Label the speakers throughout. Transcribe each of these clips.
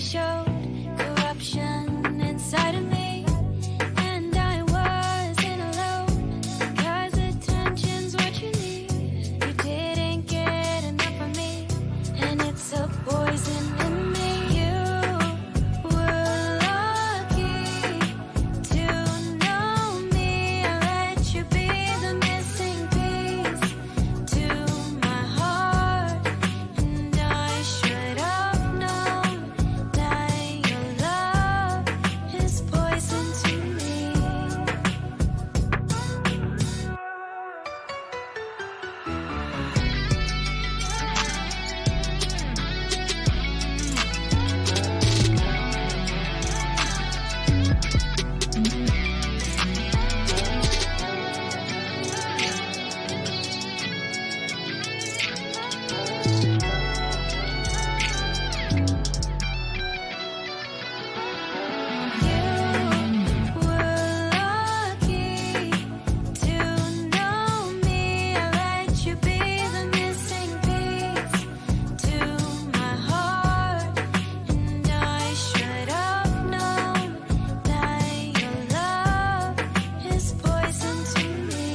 Speaker 1: showed corruption inside of me, and I wasn't alone, 'cause attention's what you need. You didn't get enough of me, and it's a poison in me. You were lucky to know me. I let you be the missing piece to my heart, and I should have known that your love is poison to me. You were lucky to know me. I let you be the missing piece to my heart, and I should have known that your love is poison to me.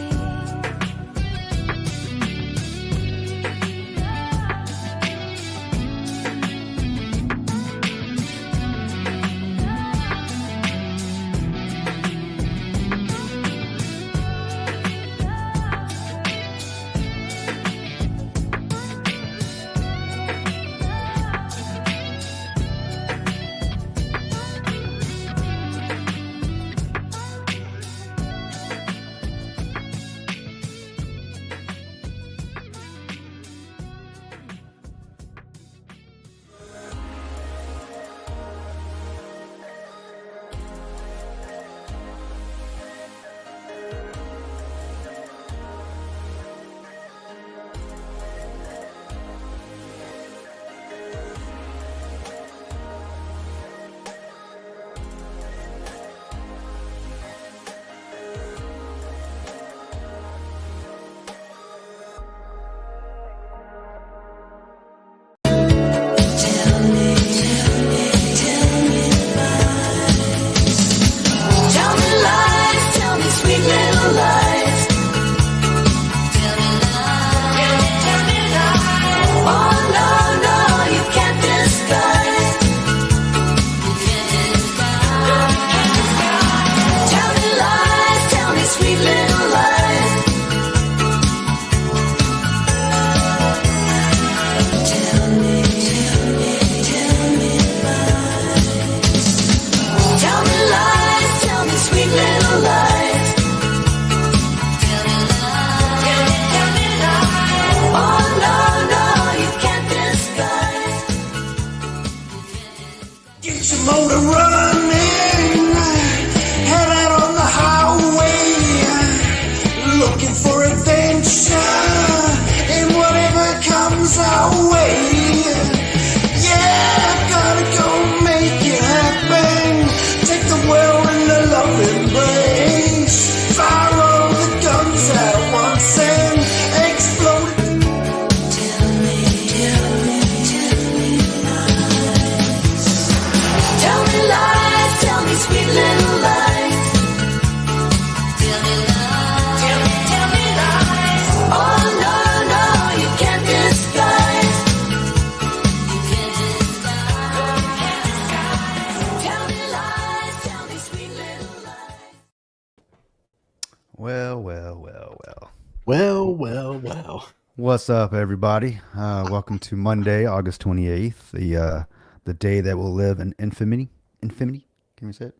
Speaker 1: Tell me lies, tell me sweet little lies. Tell me lies, tell me lies. Oh no, no, you can't disguise. You can't disguise. Tell me lies, tell me sweet little lies. Tell me lies. Tell me lies, tell me sweet little lies. Tell me lies. Oh no, no, you can't disguise.
Speaker 2: Get your motor running, head out on the highway, looking for adventure and whatever comes our way. Yeah, gotta go make it happen. Take the world in a love embrace. Fire all the guns at once and explode.
Speaker 1: Tell me lies, tell me sweet little lies. Tell me lies. Oh no, no, you can't disguise. You can't disguise. Tell me lies, tell me sweet little lies.
Speaker 3: Well, well, well, well.
Speaker 4: Well, well, well.
Speaker 3: What's up, everybody? Welcome to Monday, August 28th, the day that will live in infamy. Infamy? Can we say it?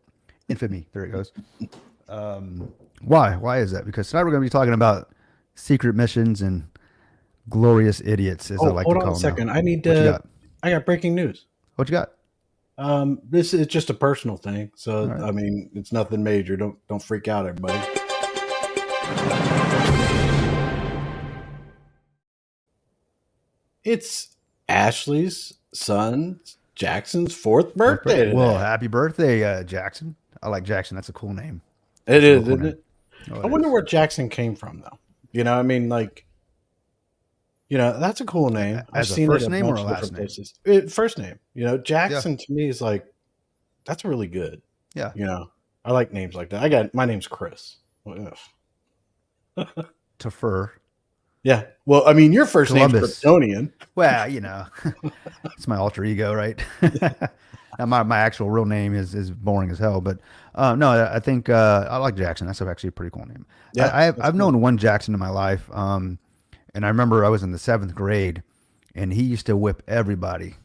Speaker 3: Infamy. There it goes. Why? Why is that? Because tonight we're going to be talking about secret missions and glorious idiots, as I like to
Speaker 4: Hold
Speaker 3: call
Speaker 4: on a
Speaker 3: them.
Speaker 4: second.
Speaker 3: now.
Speaker 4: I need
Speaker 3: What you
Speaker 4: to.
Speaker 3: got?
Speaker 4: I got breaking news.
Speaker 3: What you got?
Speaker 4: This is just a personal thing, so
Speaker 3: All right.
Speaker 4: I mean, it's nothing major. Don't freak out, everybody. It's Ashley's son Jackson's fourth birthday today.
Speaker 3: Well, happy birthday, Jackson. I like Jackson. That's a cool name.
Speaker 4: It is,
Speaker 3: cool
Speaker 4: isn't
Speaker 3: name.
Speaker 4: it?
Speaker 3: Oh,
Speaker 4: I wonder where Jackson came from, though. You know, I mean, like, You know, that's a cool name. I've
Speaker 3: As a
Speaker 4: seen
Speaker 3: first
Speaker 4: it a
Speaker 3: name or
Speaker 4: bunch
Speaker 3: a
Speaker 4: of
Speaker 3: last
Speaker 4: different
Speaker 3: name?
Speaker 4: places. First name. You know, Jackson to me is like, that's really good.
Speaker 3: Yeah.
Speaker 4: You know, I like names like that. My name's Chris.
Speaker 3: Tafur.
Speaker 4: Yeah. Well, I mean, your first name's
Speaker 3: Columbus.
Speaker 4: Kryptonian.
Speaker 3: Well, you know, it's my alter ego, right? Now, my actual real name is boring as hell, but no, I think I like Jackson. That's actually a pretty cool name.
Speaker 4: Yeah,
Speaker 3: I've
Speaker 4: that's
Speaker 3: known one Jackson in my life, and I remember I was in the 7th grade, and he used to whip everybody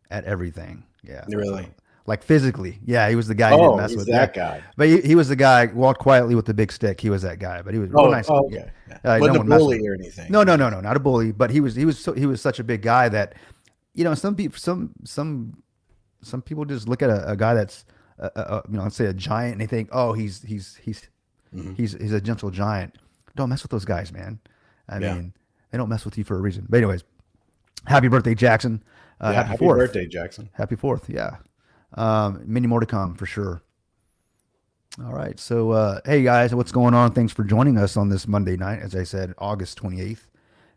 Speaker 3: at everything. Yeah,
Speaker 4: Really?
Speaker 3: So, like physically. Yeah, he was the guy you didn't mess
Speaker 4: he's
Speaker 3: with.
Speaker 4: that
Speaker 3: Yeah.
Speaker 4: guy.
Speaker 3: But he was the guy walked quietly with the big stick. He was that guy, but he was real nice.
Speaker 4: Okay.
Speaker 3: Yeah.
Speaker 4: Yeah. Wasn't
Speaker 3: no
Speaker 4: a
Speaker 3: one messed
Speaker 4: bully
Speaker 3: with him.
Speaker 4: or anything.
Speaker 3: No, not a bully. But he was such a big guy that, you know, some people some people just look at a guy that's you know, let's say a giant, and they think, oh, he's a gentle giant. Don't mess with those guys, man. I mean, they don't mess with you for a reason. But anyways, happy birthday, Jackson.
Speaker 4: Happy
Speaker 3: 4th.
Speaker 4: birthday, Jackson.
Speaker 3: Happy 4th. Yeah. Many more to come for sure. All right. So, hey guys, what's going on? Thanks for joining us on this Monday night. As I said, August 28th,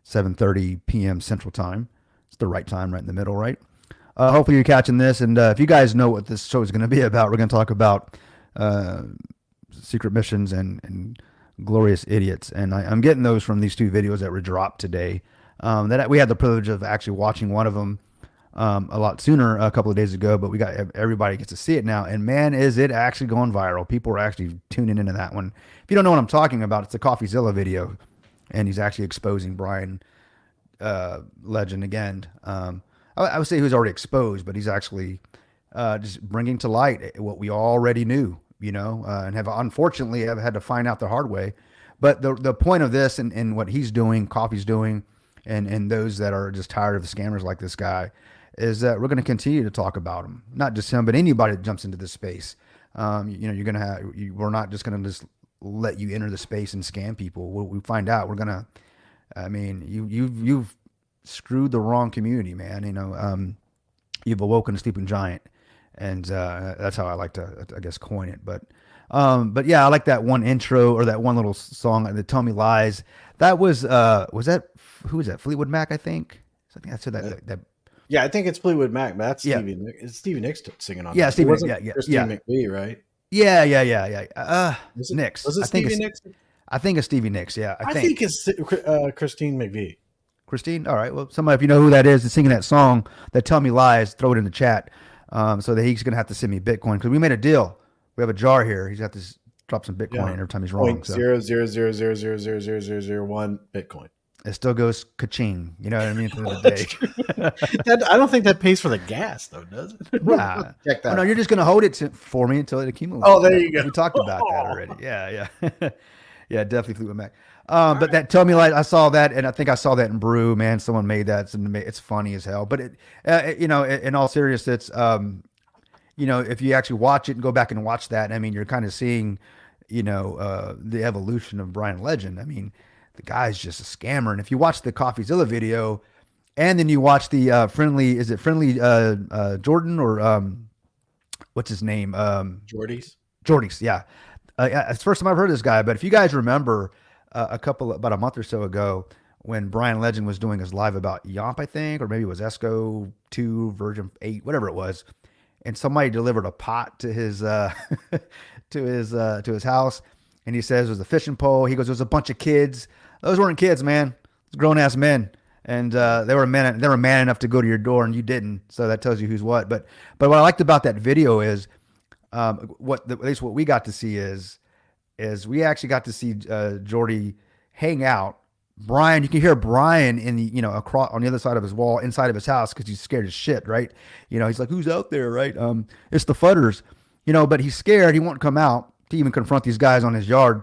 Speaker 3: 7:30 p.m. Central Time. It's the right time, right in the middle, right? Hopefully you're catching this. And if you guys know what this show is going to be about, we're going to talk about secret missions and glorious idiots. And I'm getting those from these 2 videos that were dropped today. That we had the privilege of actually watching one of them a lot sooner, a couple of days ago, but everybody gets to see it now. And man, is it actually going viral. People are actually tuning into that one. If you don't know what I'm talking about, it's a CoffeeZilla video, and he's actually exposing Brian Legend again. I would say he was already exposed, but he's actually just bringing to light what we already knew, you know, and have unfortunately have had to find out the hard way. But the point of this and what he's doing, Coffee's doing, and those that are just tired of the scammers like this guy, is that we're going to continue to talk about him. Not just him, but anybody that jumps into this space. You know, you're going to have, we're not just going to just let you enter the space and scam people. We find out, we're going to, I mean, you've screwed the wrong community, man. You know, you've awoken a sleeping giant. And that's how I like to, I guess, coin it. But yeah, I like that one intro or that one little song, the Tell Me Lies. That was that, who was that? Fleetwood Mac, I think. I think I said that.
Speaker 4: Yeah, I think it's Fleetwood Mac, but that's
Speaker 3: Yeah.
Speaker 4: Stevie Nicks singing on
Speaker 3: Yeah,
Speaker 4: that.
Speaker 3: Stevie
Speaker 4: It wasn't
Speaker 3: Nicks, yeah,
Speaker 4: Christine McVie, right?
Speaker 3: Yeah. Nicks.
Speaker 4: Was it Stevie Nicks?
Speaker 3: I think it's Stevie Nicks. Yeah,
Speaker 4: I think it's Christine McVie.
Speaker 3: Christine. All right. Well, somebody, if you know who that is, singing that song, that Tell Me Lies, throw it in the chat, so that he's gonna have to send me Bitcoin, because we made a deal. We have a jar here. He's got to drop some Bitcoin every time he's wrong. So
Speaker 4: 0.000000001 Bitcoin.
Speaker 3: it still goes ka-ching. You know what I mean? At the end of the day.
Speaker 4: I don't think that pays for the gas, though, does it?
Speaker 3: Nah.
Speaker 4: Check that.
Speaker 3: Oh, no, you're just gonna hold it for me until it accumulates.
Speaker 4: Oh, there you go.
Speaker 3: We talked about that already. Yeah. Yeah, definitely Fleetwood Mac. But that Tell Me Lies, I saw that, and I think I saw that in Brew. Man, someone made that. It's funny as hell. But you know, in all seriousness, it's you know, if you actually watch it and go back and watch that, I mean, you're kind of seeing, you know, the evolution of Brian Legend. I mean, the guy's just a scammer. And if you watch the CoffeeZilla video, and then you watch the Friendly Jordan, or what's his name? Jordy's, yeah. It's the first time I've heard of this guy, but if you guys remember about a month or so ago, when Brian Legend was doing his live about Yomp, I think, or maybe it was ESCO 2, version 8, whatever it was, and somebody delivered a pot to his to his house, and he says it was a fishing pole. He goes, "It was a bunch of kids. Those weren't kids, man. It's grown ass men." And they were man enough to go to your door, and you didn't. So that tells you who's what. But what I liked about that video is, at least what we got to see is we actually got to see Jordy hang out. Brian, you can hear Brian in the, you know, across on the other side of his wall, inside of his house, because he's scared as shit, right? You know, he's like, "Who's out there?" Right? It's the Fudders, you know. But he's scared. He won't come out to even confront these guys on his yard.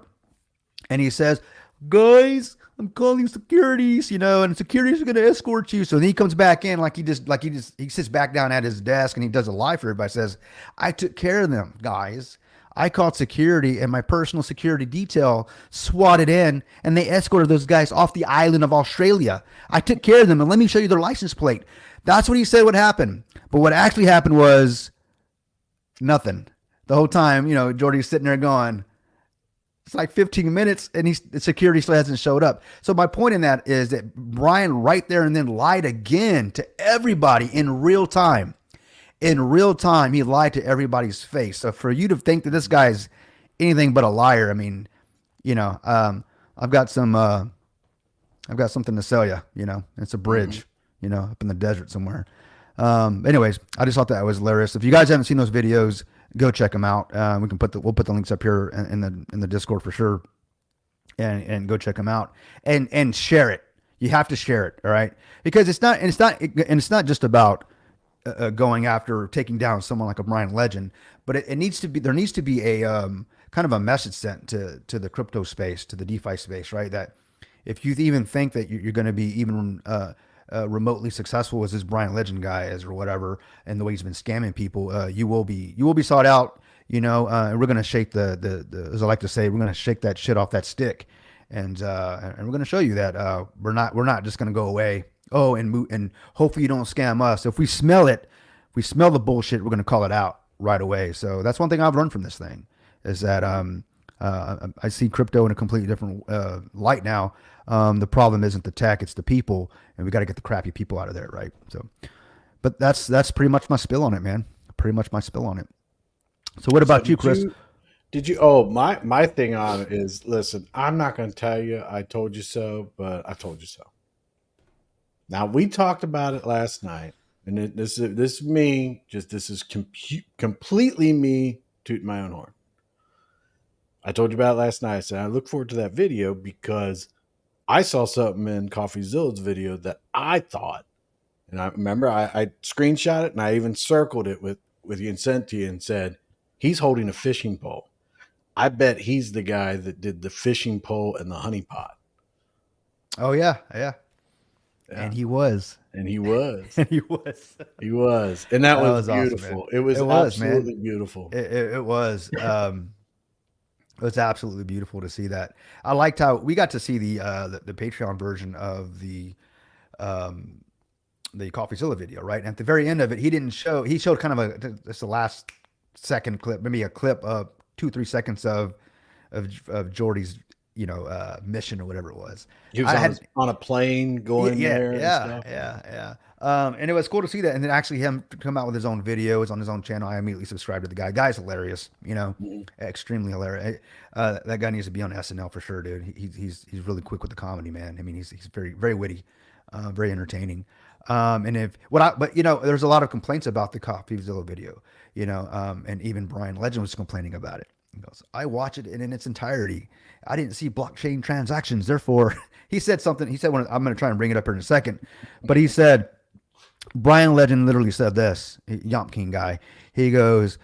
Speaker 3: And he says, "Guys, I'm calling securities," you know, and securities are going to escort you. So then he comes back in he sits back down at his desk, and he does a live for everybody. Says, "I took care of them, guys. I called security, and my personal security detail swatted in, and they escorted those guys off the island of Australia. I took care of them, and let me show you their license plate." That's what he said would happen. But what actually happened was nothing. The whole time, you know, Jordy's sitting there going, It's like 15 minutes and the security still hasn't showed up. So my point in that is that Brian right there and then lied again to everybody in real time. In real time, he lied to everybody's face. So for you to think that this guy's anything but a liar, I mean, I've got something to sell you. It's a bridge, up in the desert somewhere. Anyways, I just thought that was hilarious. If you guys haven't seen those videos, go check them out. We'll put the links up here in the Discord for sure, and go check them out and share it. You have to share it, all right? Because it's not just about going after taking down someone like a Brian Legend, but there needs to be a kind of a message sent to the crypto space, to the DeFi space, right? That if you even think that you're going to be even remotely successful as this Brian Legend guy is or whatever, and the way he's been scamming people, you will be sought out, and we're going to shake the as I like to say, we're going to shake that shit off that stick, and we're going to show you that we're not just going to go away. Oh, and hopefully you don't scam us. If we smell the bullshit, we're going to call it out right away. So that's one thing I've learned from this thing is that I see crypto in a completely different light now. The problem isn't the tech, it's the people, and we got to get the crappy people out of there, right? So, but that's pretty much my spill on it, man. Pretty much my spill on it. So what about you, Chris?
Speaker 4: Did you? Oh, my thing on it is, listen, I'm not going to tell you I told you so, but I told you so. Now, we talked about it last night, and this is me. This is completely me tooting my own horn. I told you about it last night. I said I look forward to that video because I saw something in CoffeeZilla's video that I thought, and I remember I screenshot it and I even circled it with Incenti and said, he's holding a fishing pole. I bet he's the guy that did the fishing pole and the honeypot.
Speaker 3: Oh, yeah. And he was.
Speaker 4: And he was.
Speaker 3: And he was.
Speaker 4: He was. And that was beautiful.
Speaker 3: Awesome,
Speaker 4: it was absolutely beautiful.
Speaker 3: It was. It was absolutely beautiful to see that. I liked how we got to see the Patreon version of the CoffeeZilla video, right? And at the very end of it, he showed kind of just the last second clip, maybe a clip of 2-3 seconds of Jordy's, mission or whatever it was.
Speaker 4: He was on a plane going there.
Speaker 3: Yeah. And it was cool to see that. And then actually him come out with his own videos on his own channel. I immediately subscribed to the guy. Guy's hilarious, extremely hilarious. That guy needs to be on SNL for sure, dude. He's really quick with the comedy, man. I mean, he's very, very witty, very entertaining. There's a lot of complaints about the CoffeeZilla video, and even Brian Legend was complaining about it. He goes, I watch it in its entirety. I didn't see blockchain transactions. Therefore, he said something. He said, I'm going to try and bring it up here in a second, but he said, Brian Legend literally said this, Yomp King guy. He goes,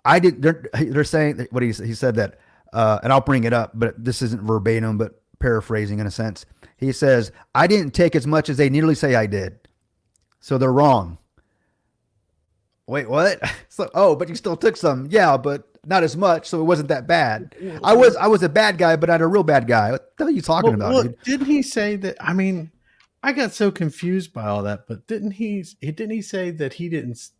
Speaker 3: they're saying what he said that, and I'll bring it up, but this isn't verbatim, but paraphrasing in a sense. He says, I didn't take as much as they nearly say I did. So they're wrong. Wait, what? But you still took some. Yeah, but not as much, so it wasn't that bad. I was a bad guy, but not a real bad guy. What the hell are you talking about, dude?
Speaker 4: Didn't he say that? I mean, I got so confused by all that, but didn't he say that he didn't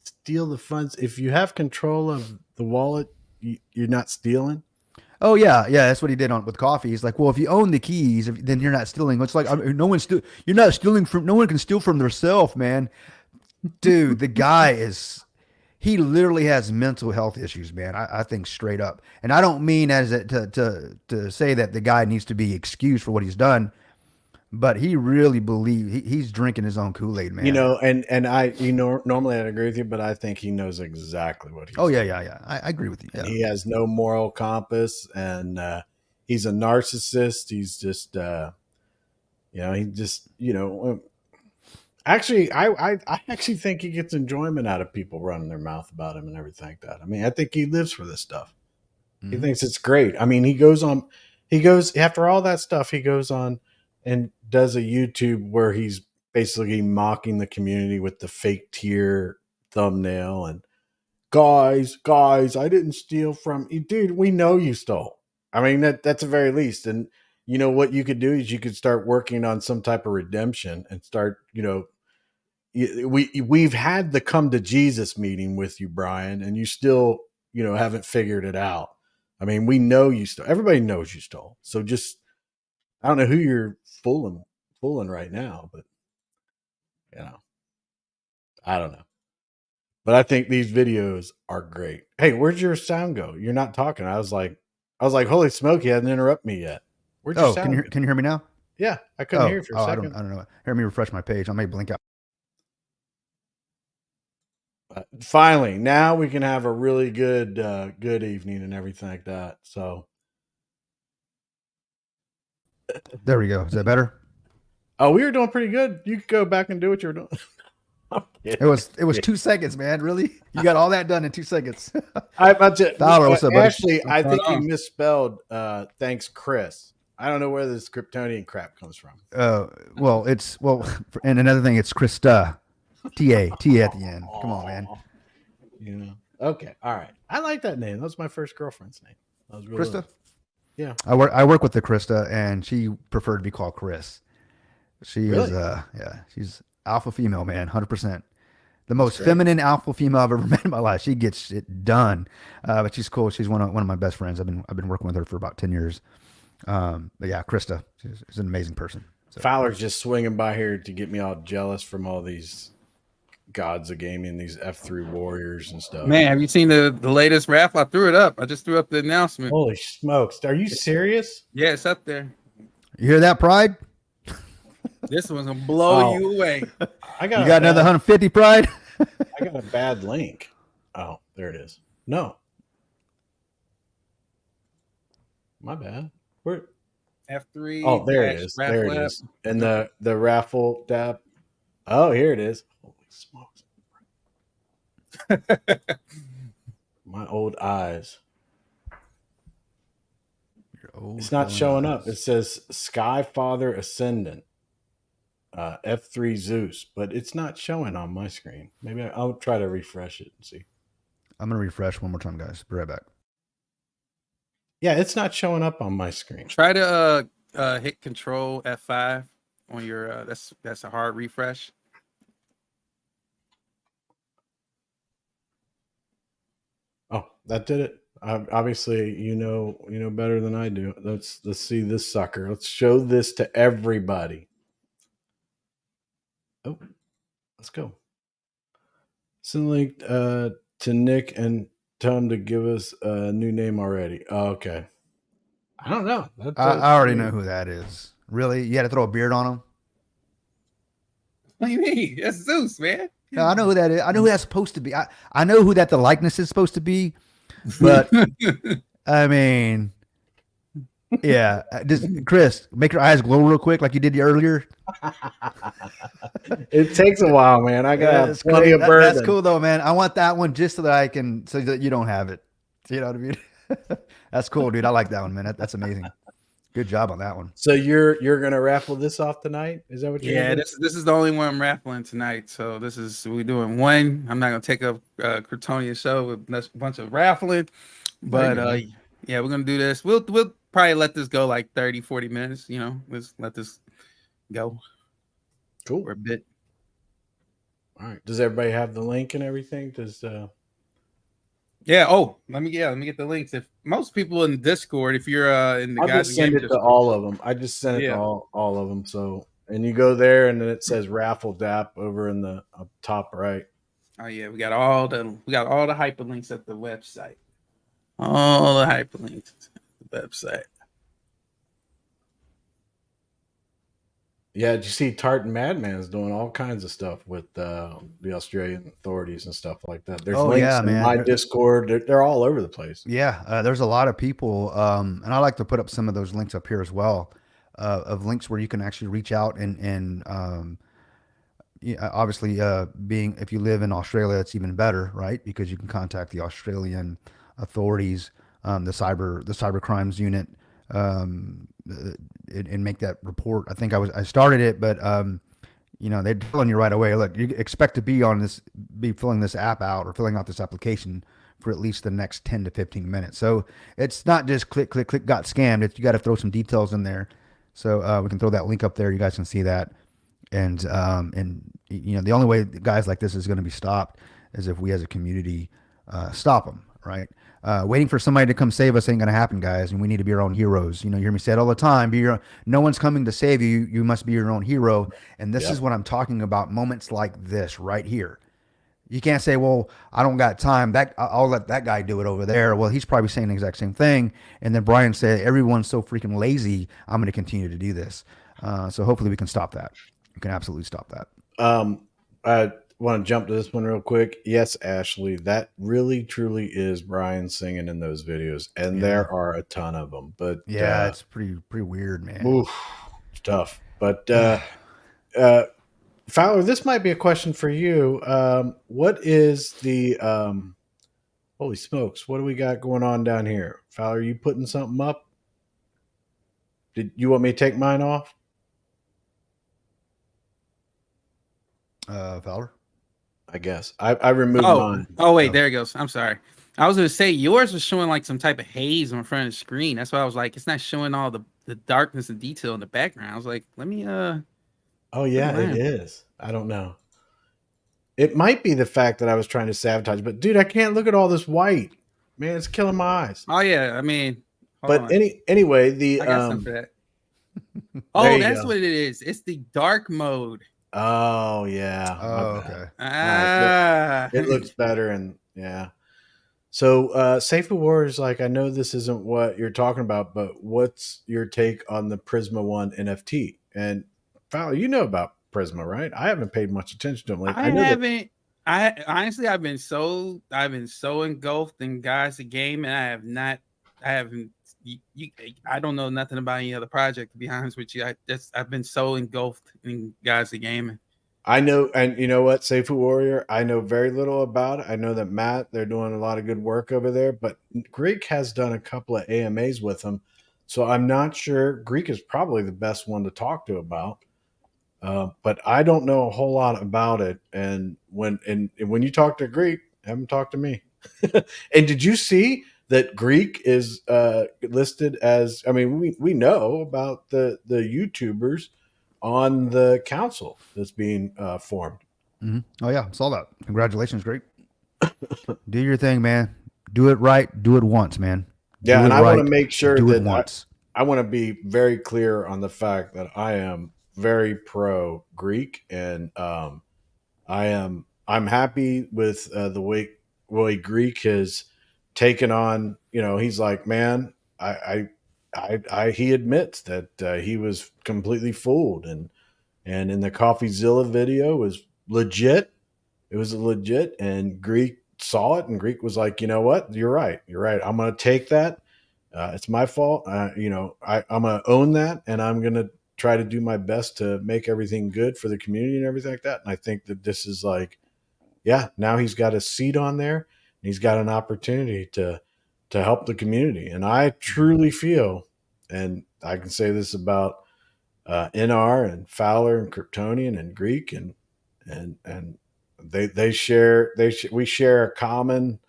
Speaker 4: steal the funds? If you have control of the wallet, you're not stealing?
Speaker 3: Oh yeah, that's what he did with coffee. He's like, well, if you own the keys, then you're not stealing. It's like you're not stealing from. No one can steal from themselves, man. Dude, the guy he literally has mental health issues, man. I think straight up, and I don't mean as to say that the guy needs to be excused for what he's done, but he really believes he's drinking his own Kool-Aid, man.
Speaker 4: And I, normally I'd agree with you, but I think he knows exactly what he's doing.
Speaker 3: Yeah. I agree with you. Yeah.
Speaker 4: He has no moral compass, and he's a narcissist. He's just, actually, I actually think he gets enjoyment out of people running their mouth about him and everything like that. I mean, I think he lives for this stuff. Mm-hmm. He thinks it's great. I mean, he goes after all that stuff, he goes on and does a YouTube where he's basically mocking the community with the fake tear thumbnail and guys, I didn't steal from you. Dude, we know you stole. I mean, that's the very least. And what you could do is you could start working on some type of redemption and start, we've had the come to Jesus meeting with you, Brian, and you still, haven't figured it out. I mean, we know you stole. Everybody knows you stole. So just, I don't know who you're fooling right now, but I don't know. But I think these videos are great. Hey, where'd your sound go? You're not talking. I was like, holy smoke, he hasn't interrupted me yet. Where'd your
Speaker 3: Oh,
Speaker 4: sound go?
Speaker 3: can you hear me now?
Speaker 4: Yeah, I couldn't hear you for a
Speaker 3: I
Speaker 4: second.
Speaker 3: don't know. Hear me refresh my page. I may blink out.
Speaker 4: Finally, now we can have a really good evening and everything like that. So,
Speaker 3: There we go. Is that better?
Speaker 4: oh, we were doing pretty good. You could go back and do what you were doing.
Speaker 3: It was 2 seconds, man. Really? You got all that done in 2 seconds.
Speaker 4: Fowler,
Speaker 3: what's up, buddy?
Speaker 4: Ashley, I think you misspelled thanks, Chris. I don't know where this Kryptonian crap comes from.
Speaker 3: And another thing, it's Krista. T-A at the end. Come on, man.
Speaker 4: You know. Okay. All right. I like that name. That was my first girlfriend's name. That was really
Speaker 3: Krista?
Speaker 4: Yeah.
Speaker 3: I work with the Krista, and she preferred to be called Chris. She
Speaker 4: Really?
Speaker 3: is she's alpha female, man, 100%. The most feminine alpha female I've ever met in my life. She gets it done. But she's cool. She's one of my best friends. I've been working with her for about 10 years. But yeah, Krista, she's an amazing person. So.
Speaker 4: Fowler's just swinging by here to get me all jealous from all these gods of gaming, these F3 warriors and stuff.
Speaker 5: Man, have you seen the latest raffle? I threw it up. I just threw up the announcement.
Speaker 4: Holy smokes. Are you serious?
Speaker 5: Yeah, it's up there.
Speaker 3: You hear that, Pride?
Speaker 5: This one's gonna blow
Speaker 4: Oh.
Speaker 5: you away.
Speaker 4: I
Speaker 3: You got another
Speaker 4: bad,
Speaker 3: 150, Pride?
Speaker 4: I got a bad link. Oh, there it is. No. My bad. Where?
Speaker 5: F3.
Speaker 4: Oh, there it
Speaker 5: dash
Speaker 4: is. There it
Speaker 5: raffle
Speaker 4: is. And the raffle tab. Oh, here it is. Holy smokes. My old eyes. It's not showing up. It says Skyfather Ascendant, F3 Zeus, but it's not showing on my screen. Maybe I'll try to refresh it and see.
Speaker 3: I'm going to refresh one more time, guys. Be right back.
Speaker 4: Yeah, it's not showing up on my screen.
Speaker 5: Try to hit Control F5 on your. That's a hard refresh.
Speaker 4: Oh, that did it. Obviously, you know better than I do. Let's see this sucker. Let's show this to everybody. Oh, let's go. Send a link to Nick and tell him to give us a new name already. Oh, okay. I don't know.
Speaker 3: I already know who that is. Really? You had to throw a beard on him?
Speaker 5: What do you mean? That's Zeus, man.
Speaker 3: No, I know who that is. I know who that's supposed to be. I know who that the likeness is supposed to be, but I mean, yeah. Just Chris, make your eyes glow real quick like you did earlier.
Speaker 4: It takes a while, man. I got
Speaker 3: That's
Speaker 4: plenty
Speaker 3: cool.
Speaker 4: of bourbon.
Speaker 3: That's cool though, man. I want that one just so that I can, so that you don't have it. You know what I mean? That's cool, dude. I like that one, man. That's amazing. Good job on that one.
Speaker 4: So you're gonna raffle this off tonight? Is that what you're
Speaker 5: Yeah,
Speaker 4: gonna do?
Speaker 5: this is the only one I'm raffling tonight. So we're doing one. I'm not gonna take up Kryptonian show with a bunch of raffling, but yeah, we're gonna do this. We'll probably let this go like 30, 40 minutes. You know, let's let this go
Speaker 4: Cool.
Speaker 5: for a bit.
Speaker 4: All right. Does everybody have the link and everything? Does
Speaker 5: Yeah. Oh, let me get the links. If most people in Discord, if you're in the
Speaker 4: I'll
Speaker 5: guys
Speaker 4: just send it to all of them. I just sent it
Speaker 5: Yeah.
Speaker 4: to all of them. So, and you go there, and then it says raffle DAP over in the up top right.
Speaker 5: Oh yeah, we got all the hyperlinks at the website. All the hyperlinks at the website.
Speaker 4: Yeah, did you see Tartan Madman's doing all kinds of stuff with the Australian authorities and stuff like that? There's
Speaker 3: Oh,
Speaker 4: links
Speaker 3: yeah,
Speaker 4: in
Speaker 3: man.
Speaker 4: my Discord. They're all over the place.
Speaker 3: Yeah, there's a lot of people, and I like to put up some of those links up here as well, of links where you can actually reach out and yeah, obviously, being if you live in Australia, it's even better, right? Because you can contact the Australian authorities, the cyber crimes unit, and make that report. I think I started it, but you know, they're telling you right away, look, you expect to be filling this app out or filling out this application for at least the next 10 to 15 minutes. So it's not just click, got scammed. You got to throw some details in there. So we can throw that link up there. You guys can see that. And you know, the only way guys like this is going to be stopped is if we as a community stop them. right? Waiting for somebody to come save us ain't gonna happen, guys, and we need to be our own heroes. You know, you hear me say it all the time. No one's coming to save you. You must be your own hero. And this
Speaker 4: Yep.
Speaker 3: is what I'm talking about. Moments like this right here. You can't say, "Well, I don't got time. I'll let that guy do it over there." Well, he's probably saying the exact same thing. And then Brian said, "Everyone's so freaking lazy. I'm going to continue to do this." So hopefully we can stop that. We can absolutely stop that.
Speaker 4: I want to jump to this one real quick. Yes, Ashley, that really truly is Brian singing in those videos, and there are a ton of them. But
Speaker 3: Yeah, it's pretty weird, man.
Speaker 4: oof, it's tough. But Fowler, this might be a question for you. What is the holy smokes? What do we got going on down here? Fowler, you putting something up? Did you want me to take mine off?
Speaker 3: Fowler.
Speaker 4: I guess I removed
Speaker 5: Oh,
Speaker 4: mine.
Speaker 5: wait, there it goes. I'm sorry. I was gonna say yours was showing like some type of haze in front of the screen. That's why I was like, it's not showing all the darkness and detail in the background. I was like, let me
Speaker 4: Oh yeah,
Speaker 5: Look at
Speaker 4: it
Speaker 5: mine.
Speaker 4: is. I don't know. It might be the fact that I was trying to sabotage, but dude, I can't look at all this white. Man, it's killing my eyes.
Speaker 5: Oh yeah, I mean, hold
Speaker 4: But
Speaker 5: on.
Speaker 4: anyway, the
Speaker 5: I got something for that.
Speaker 4: there
Speaker 5: Oh,
Speaker 4: you
Speaker 5: that's
Speaker 4: go.
Speaker 5: what it is. It's the dark mode.
Speaker 4: Oh yeah.
Speaker 3: Oh,
Speaker 4: my bad.
Speaker 3: okay.
Speaker 5: Ah,
Speaker 4: It looks better and yeah. So Safe for War is like, I know this isn't what you're talking about, but what's your take on the Prisma One NFT? And Fowler, you know about Prisma, right? I haven't paid much attention to them lately.
Speaker 5: I
Speaker 4: know that
Speaker 5: haven't. I honestly, I've been so engulfed in guys the game, and I have not. I haven't. I don't know nothing about any other project. To be honest with you, I've been so engulfed in guys the game. And
Speaker 4: I know, and you know what, Seifu Warrior, I know very little about it. I know that Matt, they're doing a lot of good work over there, but Greek has done a couple of AMAs with him, so I'm not sure. Greek is probably the best one to talk to about, but I don't know a whole lot about it. And when you talk to Greek, have him talk to me. And did you see that Greek is listed as? I mean, we know about the YouTubers on the council that's being formed.
Speaker 3: Oh yeah, saw that. Congratulations, great. Do your thing, man. Do it right. Do it once, man.
Speaker 4: Yeah,
Speaker 3: Do
Speaker 4: and
Speaker 3: it
Speaker 4: I want to
Speaker 3: right.
Speaker 4: make sure
Speaker 3: Do it
Speaker 4: that
Speaker 3: once.
Speaker 4: I want to be very clear on the fact that I am very pro Greek, and I'm happy with the way Greek has taken on. You know, he's like, man, he admits that he was completely fooled, and in the CoffeeZilla video was legit. It was legit, and Greek saw it, and Greek was like, you know what, you're right. I'm going to take that. It's my fault. I'm going to own that, and I'm going to try to do my best to make everything good for the community and everything like that. And I think that this is like, yeah, now he's got a seat on there, and he's got an opportunity to help the community. And I truly feel, and I can say this about NR and Fowler and Kryptonian and Greek and we share a common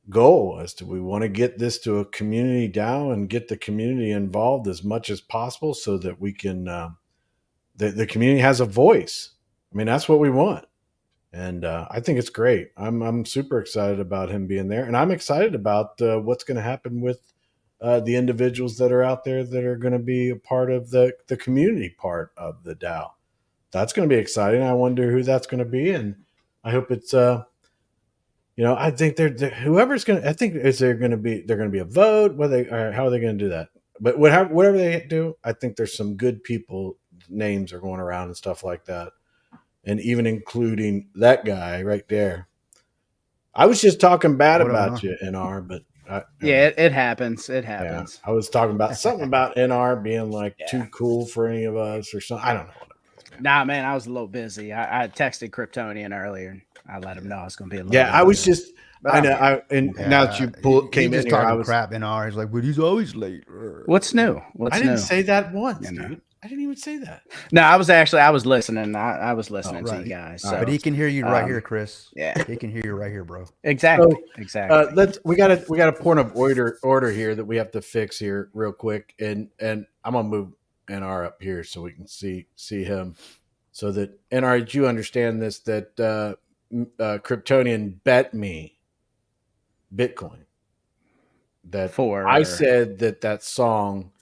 Speaker 4: goal as to we want to get this to a community down and get the community involved as much as possible so that we can the community has a voice. I mean, that's what we want. And I think it's great. I'm super excited about him being there, and I'm excited about what's going to happen with the individuals that are out there that are going to be a part of the community part of the DAO. That's going to be exciting. I wonder who that's going to be, and I hope it's I think whoever's going to. I think they're going to be a vote. How are they going to do that? But whatever they do, I think there's some good people names are going around and stuff like that, and even including that guy right there. I was just talking bad
Speaker 3: What
Speaker 4: about
Speaker 3: up,
Speaker 4: you, NR, but
Speaker 6: Yeah, it happens. It
Speaker 4: yeah,
Speaker 6: happens.
Speaker 4: I was talking about something about NR being like too cool for any of us or something. I don't know.
Speaker 6: Nah, man, I was a little busy. I texted Kryptonian earlier and I let him know I was going to be a little
Speaker 4: Yeah, I was
Speaker 6: busy.
Speaker 4: just.
Speaker 6: But
Speaker 4: I
Speaker 6: I'm
Speaker 4: know.
Speaker 6: here.
Speaker 4: Now that you came
Speaker 3: just
Speaker 4: in here, I
Speaker 3: talking
Speaker 4: was.
Speaker 3: crap in ours. Like, but he's always late.
Speaker 6: What's new? What's
Speaker 4: I didn't
Speaker 6: new?
Speaker 4: say that once,
Speaker 6: You know.
Speaker 4: dude. I didn't even say that.
Speaker 6: No, I was listening. I was listening to
Speaker 3: right.
Speaker 6: you guys.
Speaker 4: All
Speaker 6: So,
Speaker 3: But he can hear you right
Speaker 6: um,
Speaker 3: here, Chris.
Speaker 6: yeah.
Speaker 3: He can hear you right here, bro.
Speaker 6: exactly.
Speaker 4: So,
Speaker 6: Exactly.
Speaker 4: we got a point of order here that we have to fix here real quick, and I'm gonna move NR up here so we can see him, so that NR, did you understand this? That Kryptonian bet me Bitcoin. That
Speaker 6: For
Speaker 4: I said that song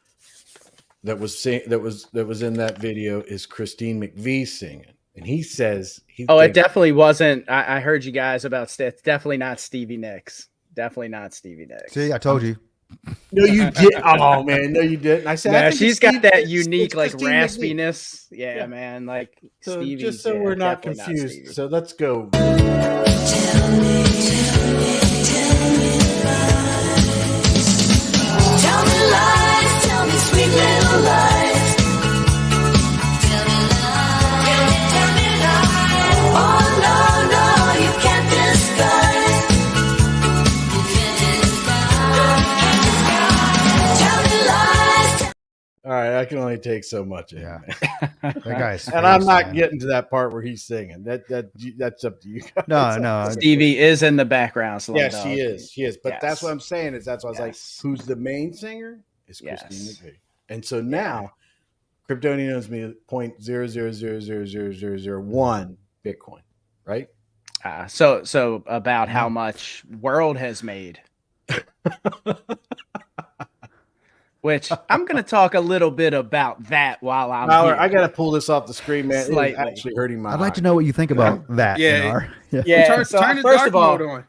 Speaker 4: that was in that video is Christine McVie singing, and he says he.
Speaker 6: Oh, it
Speaker 4: thinks,
Speaker 6: definitely wasn't. I heard you guys about it's definitely not Stevie Nicks. Definitely not Stevie Nicks.
Speaker 3: See, I told you.
Speaker 4: No, you did. Oh man, no, you didn't. I said, I
Speaker 6: No,
Speaker 4: think
Speaker 6: she's
Speaker 4: it's
Speaker 6: got that
Speaker 4: it's
Speaker 6: unique like
Speaker 4: Christine McVie.
Speaker 6: raspiness. Yeah,
Speaker 4: Yeah.
Speaker 6: man. Like
Speaker 4: So
Speaker 6: Stevie.
Speaker 4: just so we're not confused,
Speaker 6: Stevie.
Speaker 4: so let's go.
Speaker 1: Tell me lies, tell me sweet little lies. Tell me lies, tell me lies. Oh no, no, you can't disguise. You can't disguise. Tell me lies.
Speaker 4: All right, I can only take so much.
Speaker 3: Yeah.
Speaker 4: Yeah.
Speaker 3: That guy's
Speaker 4: And I'm
Speaker 3: face,
Speaker 4: not
Speaker 3: man.
Speaker 4: getting to that part where he's singing. That's up to you guys.
Speaker 3: No.
Speaker 6: Stevie is in the background.
Speaker 4: Yeah,
Speaker 6: Slumdog.
Speaker 4: she is. She is. But that's
Speaker 6: Yes.
Speaker 4: what I'm saying is that's why I was like,
Speaker 6: Yes.
Speaker 4: who's the main singer? Is
Speaker 6: Yes.
Speaker 4: Christine McVie. And so now Kryptonian owes me 0.0000001 Bitcoin, right?
Speaker 6: So about how much World has made. Which I'm going to talk a little bit about that while I'm
Speaker 4: Tyler,
Speaker 6: here.
Speaker 4: I got to pull this off the screen, man. It is
Speaker 6: Slightly.
Speaker 4: actually hurting my
Speaker 3: I'd like to
Speaker 4: eye.
Speaker 3: know what you think about that.
Speaker 5: Yeah.
Speaker 3: Inar. Yeah.
Speaker 6: Yeah.
Speaker 5: Turn,
Speaker 6: so
Speaker 5: turn the
Speaker 6: first
Speaker 5: dark
Speaker 6: of all,
Speaker 5: mode on.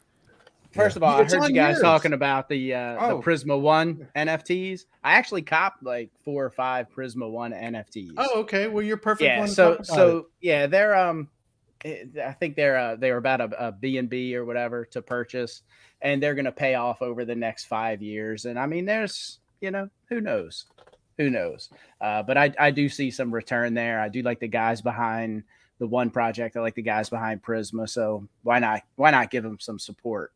Speaker 6: First of all, I
Speaker 4: It's
Speaker 6: heard
Speaker 4: on
Speaker 6: you guys
Speaker 4: yours.
Speaker 6: talking about the
Speaker 5: Oh.
Speaker 6: Prisma One NFTs. I actually copped like 4 or 5 Prisma One NFTs.
Speaker 4: Oh, okay. Well, you're perfect.
Speaker 6: yeah.
Speaker 4: one to
Speaker 6: So
Speaker 4: talk about it.
Speaker 6: yeah, they're I think they're about a B&B or whatever to purchase, and they're gonna pay off over the next 5 years. And I mean, there's who knows. But I do see some return there. I do like the guys behind the one project. I like the guys behind Prisma. So why not give them some support?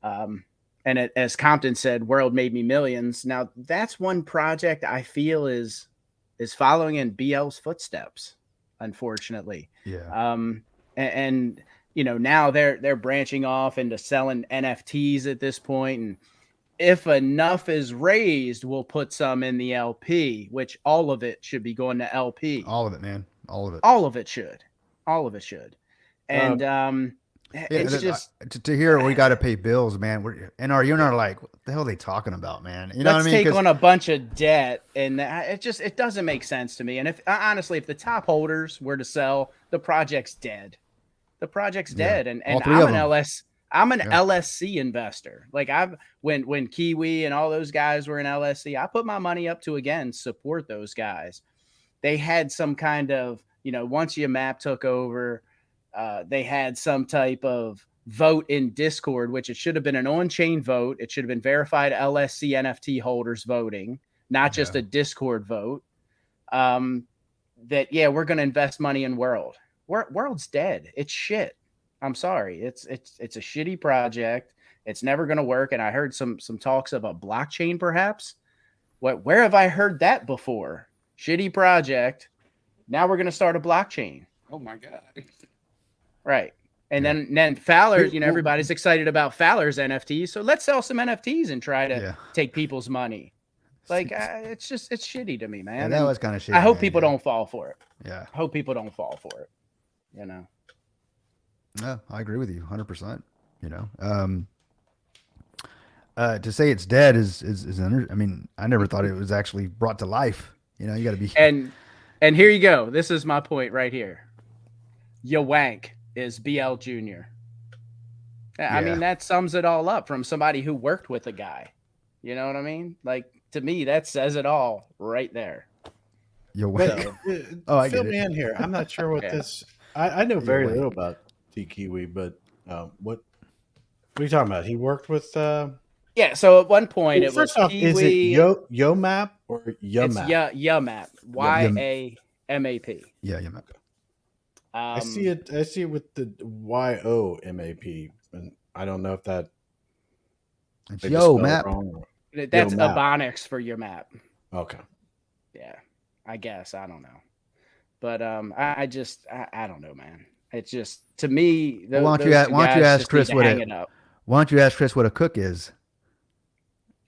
Speaker 6: And as Compton said, World made me millions. Now that's one project I feel is following in BL's footsteps, unfortunately.
Speaker 3: Yeah.
Speaker 6: And now they're branching off into selling NFTs at this point, and if enough is raised, we'll put some in the LP, which all of it should be going to LP.
Speaker 3: All of it, man. All of it.
Speaker 6: All of it should. And it's
Speaker 3: Yeah,
Speaker 6: just
Speaker 3: to hear we got to pay bills, man. You're not like, what the hell are they talking about, man? You know
Speaker 6: let's
Speaker 3: what I mean?
Speaker 6: take
Speaker 3: 'Cause-
Speaker 6: on a bunch of debt, and it doesn't make sense to me. And if honestly, if the top holders were to sell, the project's dead. The project's dead, and
Speaker 3: all three
Speaker 6: I'm
Speaker 3: of
Speaker 6: an
Speaker 3: them.
Speaker 6: I'm an
Speaker 3: Yeah.
Speaker 6: LSC investor. Like when Kiwi and all those guys were in LSC, I put my money up to again support those guys. They had some kind of once YMAP took over, they had some type of vote in Discord, which it should have been an on-chain vote. It should have been verified LSC NFT holders voting, not just a Discord vote. We're going to invest money in World. World's dead. It's shit. I'm sorry. It's a shitty project. It's never going to work. And I heard some talks of a blockchain, perhaps. Where have I heard that before? Shitty project. Now we're going to start a blockchain.
Speaker 5: Oh my god.
Speaker 6: Right. And then Fowler's, everybody's excited about Fowler's NFTs. So let's sell some NFTs and try to take people's money. Like, it's shitty to me, man.
Speaker 3: Yeah, that
Speaker 6: And
Speaker 3: was kind of shitty.
Speaker 6: I hope
Speaker 3: man,
Speaker 6: people
Speaker 3: yeah.
Speaker 6: don't fall for it.
Speaker 3: Yeah.
Speaker 6: I hope people don't fall for it.
Speaker 3: No, I agree with you 100%. To say it's dead is I mean, I never thought it was actually brought to life. You got to be.
Speaker 6: And here you go. This is my point right here. Yawank is BL Jr. I mean, that sums it all up from somebody who worked with a guy. You know what I mean? Like, to me, that says it all right there.
Speaker 3: Yo,
Speaker 4: But,
Speaker 3: wait. Oh, I
Speaker 4: fill
Speaker 3: get
Speaker 4: me
Speaker 3: it.
Speaker 4: in here. I'm not sure what
Speaker 6: Yeah.
Speaker 4: this. I know very
Speaker 3: wait.
Speaker 4: little about T Kiwi, but what are you talking about? He worked with.
Speaker 6: Yeah, so at one point it was
Speaker 4: First off, is it
Speaker 6: Kiwi.
Speaker 4: YoMap or
Speaker 6: It's
Speaker 4: YMAP?
Speaker 6: YMAP. YAMAP.
Speaker 3: Yeah, yeah, man.
Speaker 4: I see it. I see it with the YOMAP, and I don't know if that.
Speaker 3: It's
Speaker 4: they just
Speaker 3: yo,
Speaker 4: spelled it
Speaker 3: map.
Speaker 4: wrong.
Speaker 6: That's
Speaker 4: YoMap.
Speaker 6: Ebonics for YMAP.
Speaker 4: Okay.
Speaker 6: Yeah, I guess. I don't know. But I don't know, man. It's just, to me,
Speaker 3: Well, why don't you
Speaker 6: those
Speaker 3: ask-
Speaker 6: two
Speaker 3: why don't you
Speaker 6: guys
Speaker 3: ask
Speaker 6: just
Speaker 3: Chris
Speaker 6: need to
Speaker 3: what
Speaker 6: hang
Speaker 3: it-
Speaker 6: it up.
Speaker 3: Why don't you ask Chris what a cook is?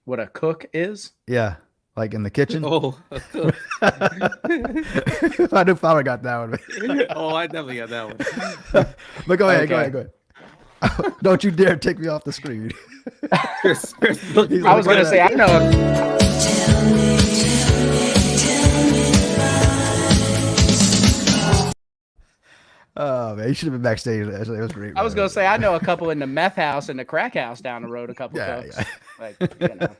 Speaker 6: What a cook is?
Speaker 3: Yeah, like in the kitchen.
Speaker 5: Oh,
Speaker 3: I knew Fowler got that one.
Speaker 5: oh, I definitely got that one.
Speaker 3: But go ahead, go
Speaker 6: Okay.
Speaker 3: ahead, go ahead. Don't you dare take me off the screen.
Speaker 5: Chris
Speaker 6: I was gonna say I know.
Speaker 3: Oh man, you should have been backstage. It was great.
Speaker 6: I was
Speaker 3: man.
Speaker 6: gonna say I know a couple in the meth house and the crack house down the road. A couple
Speaker 3: Yeah,
Speaker 6: folks.
Speaker 3: yeah.
Speaker 6: Like, you know.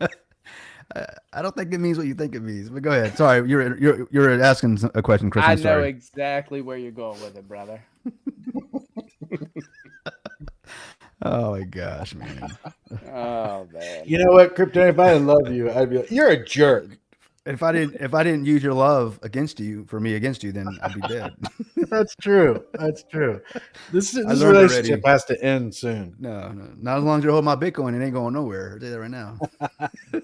Speaker 3: I don't think it means what you think it means. But go ahead. Sorry, you're asking a question, Chris.
Speaker 6: I
Speaker 3: I'm
Speaker 6: know
Speaker 3: sorry.
Speaker 6: exactly where you're going with it, brother.
Speaker 3: Oh my gosh, man.
Speaker 6: Oh man.
Speaker 4: You know what, Krypton? If I didn't love you, I'd be like, you're a jerk.
Speaker 3: If I didn't use your love against you for me against you, then I'd be dead.
Speaker 4: That's true. That's true. This
Speaker 3: learned
Speaker 4: relationship
Speaker 3: already.
Speaker 4: has to end soon.
Speaker 3: No, not as long as you hold my Bitcoin, it ain't going nowhere. I'll tell you that right now.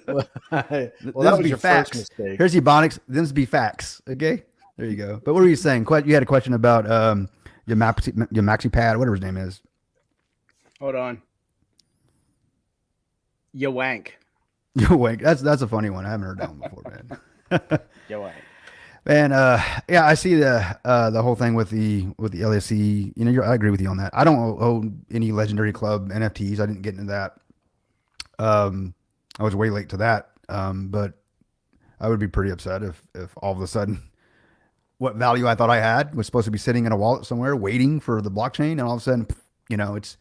Speaker 4: Well, that
Speaker 3: Them's
Speaker 4: was
Speaker 3: be
Speaker 4: your
Speaker 3: facts.
Speaker 4: first mistake.
Speaker 3: Here's Ebonics. Them's be facts. Okay, there you go. But what were you saying? You had a question about your maxi pad, whatever his name is.
Speaker 6: Hold on. You wank.
Speaker 3: Yo, wait, that's a funny one. I haven't heard that one before, man.
Speaker 6: You wank.
Speaker 3: And yeah, I see the whole thing with the LSE. You know, I agree with you on that. I don't own any Legendary Club NFTs. I didn't get into that. I was way late to that. But I would be pretty upset if all of a sudden what value I thought I had was supposed to be sitting in a wallet somewhere waiting for the blockchain, and all of a sudden, you know, it's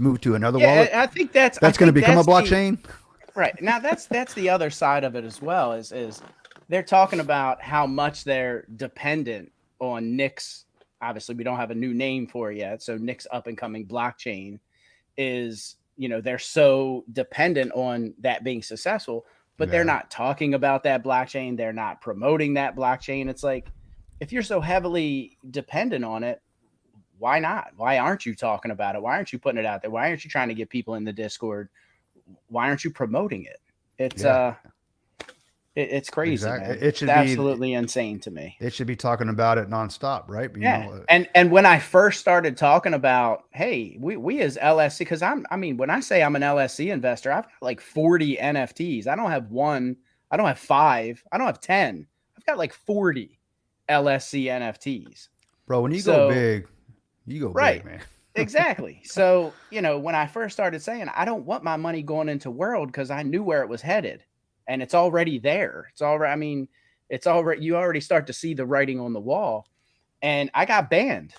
Speaker 3: moved to another wallet.
Speaker 6: I think that's
Speaker 3: That's going to become a blockchain.
Speaker 6: Right. Now that's the other side of it as well, is they're talking about how much they're dependent on Nick's. Obviously, we don't have a new name for it yet. So Nick's up and coming blockchain is, you know, they're so dependent on that being successful, but they're
Speaker 3: Yeah.
Speaker 6: not talking about that blockchain. They're not promoting that blockchain. It's like, if you're so heavily dependent on it, why not? Why aren't you talking about it? Why aren't you putting it out there? Why aren't you trying to get people in the Discord? Why aren't you promoting it? It's
Speaker 3: Yeah.
Speaker 6: it's crazy.
Speaker 3: Exactly.
Speaker 6: Man.
Speaker 3: It should
Speaker 6: it's
Speaker 3: be-
Speaker 6: absolutely insane to me.
Speaker 3: It should be talking about it nonstop, right? But, you
Speaker 6: Yeah.
Speaker 3: know,
Speaker 6: And when I first started talking about, hey, we as LSC, because I mean, when I say I'm an LSC investor, I've got like 40 NFTs. I don't have one, I don't have 5, I don't have 10. I've got like 40 LSC NFTs.
Speaker 3: bro, when you
Speaker 6: So-
Speaker 3: go big, you go
Speaker 6: Right.
Speaker 3: big, man.
Speaker 6: Exactly. So, you know, when I first started saying I don't want my money going into World, because I knew where it was headed, and it's already there. It's already, I mean, it's already, you already start to see the writing on the wall. And I got banned.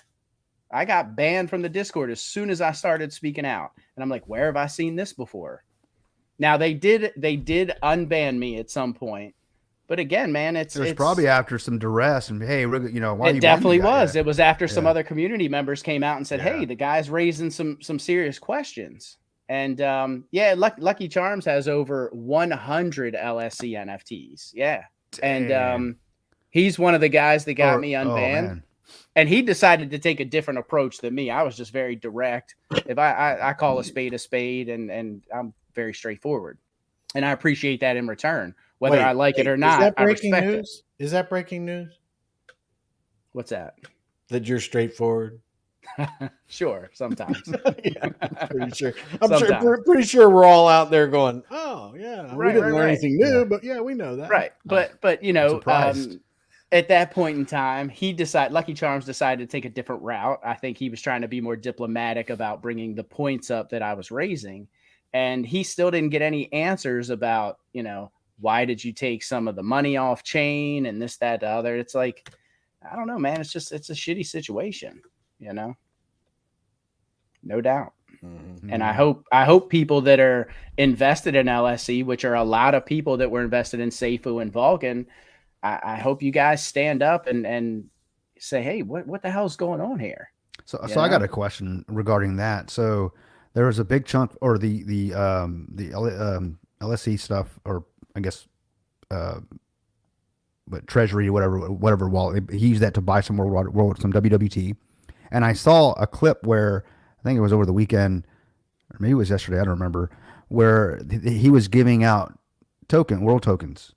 Speaker 6: I got banned from the Discord as soon as I started speaking out. And I'm like, where have I seen this before? Now they did unban me at some point. But again, man,
Speaker 3: It was probably after some duress and hey, you know, why
Speaker 6: it
Speaker 3: you
Speaker 6: definitely
Speaker 3: banning that
Speaker 6: was.
Speaker 3: yet?
Speaker 6: It was after some
Speaker 3: Yeah.
Speaker 6: other community members came out and said,
Speaker 3: Yeah.
Speaker 6: "Hey, the guy's raising some serious questions." And yeah, Lucky Charms has over 100 LSC NFTs. Yeah, and
Speaker 3: Damn.
Speaker 6: he's one of the guys that got me
Speaker 3: Oh,
Speaker 6: unbanned.
Speaker 3: man.
Speaker 6: And he decided to take a different approach than me. I was just very direct. If I call a spade, and I'm very straightforward, and I appreciate that in return, whether
Speaker 4: Wait,
Speaker 6: I like it or
Speaker 4: Is
Speaker 6: not.
Speaker 4: that
Speaker 6: I
Speaker 4: breaking
Speaker 6: respect it.
Speaker 4: news? Is that breaking news?
Speaker 6: What's that?
Speaker 4: That you're straightforward?
Speaker 6: Sure, sometimes.
Speaker 4: Yeah, I'm pretty sure. I'm
Speaker 6: Sometimes.
Speaker 4: pretty sure we're all out there going, "Oh yeah, we
Speaker 6: Right,
Speaker 4: didn't
Speaker 6: right,
Speaker 4: learn
Speaker 6: right.
Speaker 4: anything new,
Speaker 3: Yeah.
Speaker 4: but yeah, we know that."
Speaker 6: Right, but you know,
Speaker 3: surprised.
Speaker 6: at that point in time, Lucky Charms decided to take a different route. I think he was trying to be more diplomatic about bringing the points up that I was raising, and he still didn't get any answers about, you know, why did you take some of the money off chain and this, that, the other. It's like, I don't know, man. It's a shitty situation, you know. No doubt.
Speaker 4: Mhm.
Speaker 6: And I hope people that are invested in LSE, which are a lot of people that were invested in Seifu and Vulcan, I hope you guys stand up and say, hey, what the hell's going on here?
Speaker 3: So
Speaker 6: You
Speaker 3: I got
Speaker 6: know?
Speaker 3: a question regarding that. So there was a big chunk, or the LSE stuff, or I guess, but Treasury, whatever wallet. He used that to buy some some WWT, and I saw a clip where I think it was over the weekend, or maybe it was yesterday. I don't remember, where he was giving out world tokens,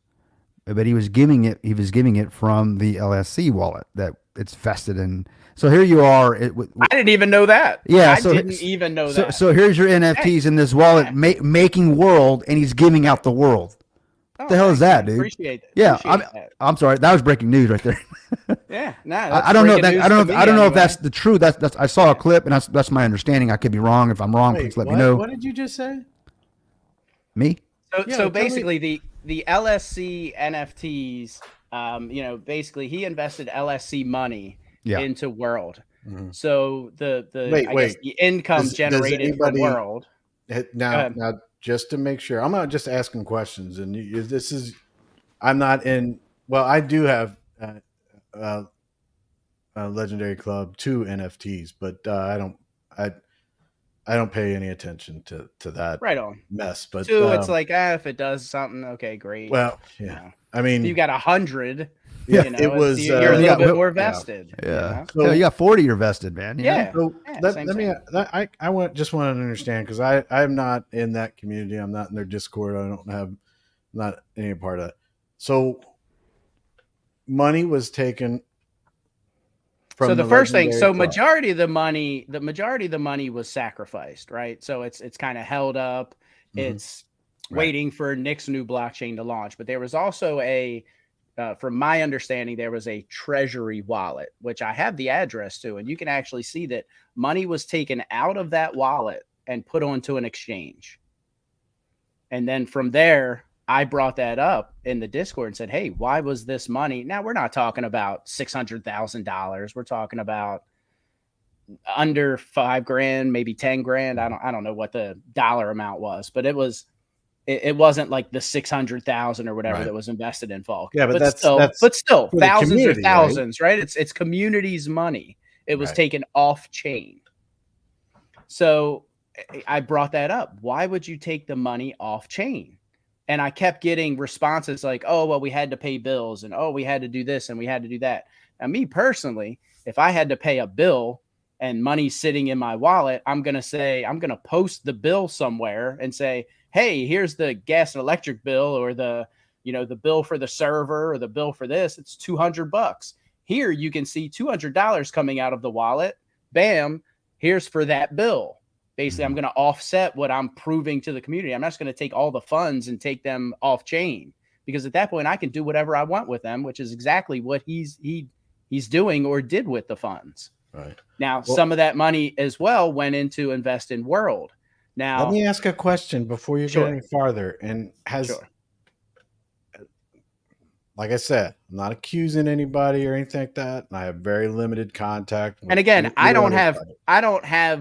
Speaker 3: but he was giving it from the LSC wallet that it's vested in. So here you are.
Speaker 6: I didn't even know that.
Speaker 3: Yeah,
Speaker 6: I didn't even know that.
Speaker 3: So here's your NFTs in this wallet making world, and he's giving out the world.
Speaker 6: Oh,
Speaker 3: What the hell is
Speaker 6: thanks,
Speaker 3: that,
Speaker 6: man.
Speaker 3: dude?
Speaker 6: Appreciate it.
Speaker 3: Yeah,
Speaker 6: Appreciate that.
Speaker 3: I'm sorry. That was breaking news right there.
Speaker 6: Yeah, no,
Speaker 3: I don't know. I don't know if that's the truth. That's. I saw a clip, and that's my understanding. I could be wrong. If I'm wrong,
Speaker 4: Wait,
Speaker 3: please let me
Speaker 4: what?
Speaker 3: know.
Speaker 4: What did you just say?
Speaker 3: Me?
Speaker 6: So,
Speaker 4: Yeah,
Speaker 6: so
Speaker 4: tell me-
Speaker 6: basically, the LSC NFTs, basically he invested LSC money
Speaker 3: Yeah.
Speaker 6: into World.
Speaker 4: Mhm.
Speaker 6: So the
Speaker 4: Wait,
Speaker 6: I guess
Speaker 4: wait.
Speaker 6: the income
Speaker 4: Does
Speaker 6: generated from
Speaker 4: anybody-
Speaker 6: World.
Speaker 4: Now,
Speaker 6: ahead.
Speaker 4: just to make sure, I'm not just asking questions, and this is, I'm not in. Well, I do have Legendary Club 2 NFTs, but I don't pay any attention to that
Speaker 6: Right on.
Speaker 4: mess. But
Speaker 6: Two, it's like if it does something, okay, great.
Speaker 4: well,
Speaker 6: You
Speaker 4: yeah.
Speaker 6: know,
Speaker 4: I mean,
Speaker 6: if you got 100,
Speaker 4: yeah,
Speaker 6: you know,
Speaker 4: it was.
Speaker 6: you're a
Speaker 3: you
Speaker 6: little
Speaker 3: got-
Speaker 6: bit more
Speaker 3: yeah.
Speaker 6: vested. you
Speaker 3: Yeah.
Speaker 6: know?
Speaker 4: So-
Speaker 3: Hell, you got 40 you're vested, man. you know?
Speaker 6: Yeah.
Speaker 4: So
Speaker 6: Yeah,
Speaker 4: let
Speaker 6: same
Speaker 4: me.
Speaker 6: thing.
Speaker 4: I just want to understand, because I'm not in that community. I'm not in their Discord. I don't have, not any part of that. So money was taken from
Speaker 6: So the first thing,
Speaker 4: Legendary
Speaker 6: so
Speaker 4: Club.
Speaker 6: majority of the money was sacrificed, right? So it's kind of held up.
Speaker 4: Mhm.
Speaker 6: It's
Speaker 4: Right.
Speaker 6: waiting for Nick's new blockchain to launch. But there was also from my understanding, there was a treasury wallet, which I have the address to, and you can actually see that money was taken out of that wallet and put onto an exchange. And then from there, I brought that up in the Discord and said, "Hey, why was this money?" Now we're not talking about $600,000. We're talking about under $5,000, maybe 10 grand. I don't know what the dollar amount was, but it wasn't like the 600,000 or whatever
Speaker 4: Right.
Speaker 6: that was invested in Falk.
Speaker 4: Yeah, but that's
Speaker 6: still
Speaker 4: for the
Speaker 6: thousands or
Speaker 4: community, right?
Speaker 6: thousands, right? It's community's money. It was
Speaker 4: Right.
Speaker 6: taken off chain. So I brought that up. Why would you take the money off chain? And I kept getting responses like, "Oh, well, we had to pay bills, and oh, we had to do this and we had to do that." Now, me personally, if I had to pay a bill and money's sitting in my wallet, I'm going to post the bill somewhere and say, "Hey, here's the gas and electric bill, or the bill for the server, or the bill for this. It's $200. Here you can see $200 coming out of the wallet. Bam, here's for that bill." Basically, I'm going to offset what I'm proving to the community. I'm not just going to take all the funds and take them off chain, because at that point I can do whatever I want with them, which is exactly what he's doing or did with the funds.
Speaker 4: Right.
Speaker 6: Now,
Speaker 4: Well-
Speaker 6: some of that money as well went into invest in World. Now,
Speaker 4: Let me ask a question before you
Speaker 6: Sure.
Speaker 4: go any farther. And
Speaker 6: Sure.
Speaker 4: like I said, I'm not accusing anybody or anything like that. And I have very limited contact. with
Speaker 6: And again,
Speaker 4: either
Speaker 6: I don't
Speaker 4: other
Speaker 6: have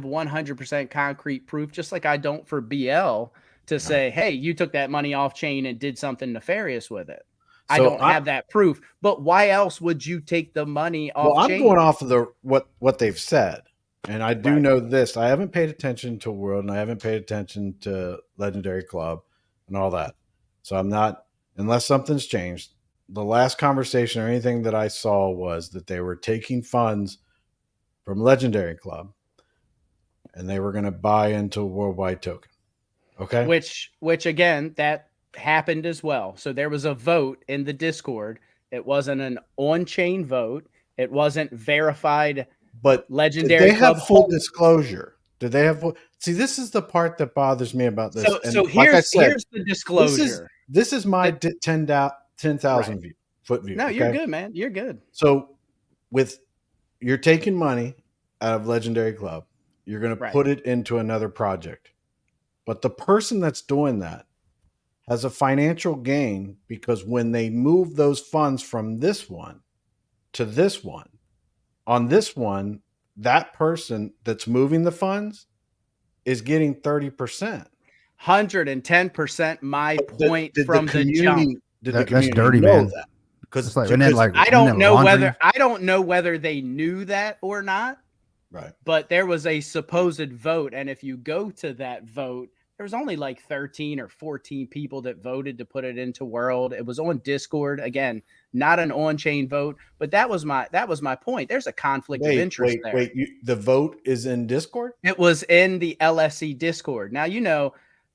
Speaker 4: side.
Speaker 6: 100% concrete proof, just like I don't for BL to say, "Hey, you took that money off chain and did something nefarious with it." I
Speaker 4: So
Speaker 6: don't have that proof. But why else would you take the money off
Speaker 4: Well, I'm
Speaker 6: chain?
Speaker 4: going off of what they've said. And I do
Speaker 6: Right.
Speaker 4: know this. I haven't paid attention to World, and I haven't paid attention to Legendary Club and all that. So I'm not, unless something's changed. The last conversation or anything that I saw was that they were taking funds from Legendary Club and they were going to buy into Worldwide Token. Okay.
Speaker 6: Which again, that happened as well. So there was a vote in the Discord. It wasn't an on-chain vote. It wasn't verified
Speaker 4: But
Speaker 6: Legendary
Speaker 4: did they
Speaker 6: Club
Speaker 4: have full
Speaker 6: hold-
Speaker 4: disclosure? Did they have full? See, this is the part that bothers me about this.
Speaker 6: So,
Speaker 4: And
Speaker 6: so
Speaker 4: like I
Speaker 6: here's
Speaker 4: said,
Speaker 6: the disclosure.
Speaker 4: This is my 10,000 foot view.
Speaker 6: No, you're
Speaker 4: okay?
Speaker 6: good, man. You're good.
Speaker 4: So, you're taking money out of Legendary Club, you're going to
Speaker 6: Right.
Speaker 4: put it into another project, but the person that's doing that has a financial gain, because when they move those funds from this one to this one, on this one, that person that's moving the funds is getting 30%.
Speaker 6: 110% my point from the jump.
Speaker 4: Did the
Speaker 3: That's
Speaker 4: community
Speaker 3: dirty,
Speaker 4: know
Speaker 3: man.
Speaker 4: that? Because
Speaker 3: It's like, and then like
Speaker 6: I
Speaker 3: isn't
Speaker 6: don't
Speaker 3: that
Speaker 6: know
Speaker 3: laundry?
Speaker 6: whether they knew that or not,
Speaker 4: right.
Speaker 6: but there was a supposed vote, and if you go to that vote, there was only like 13 or 14 people that voted to put it into World. It was on Discord. Again, not an on-chain vote, but that was my point. There's a conflict of interest there.
Speaker 4: The vote is in Discord?
Speaker 6: It was in the LSC Discord. Now,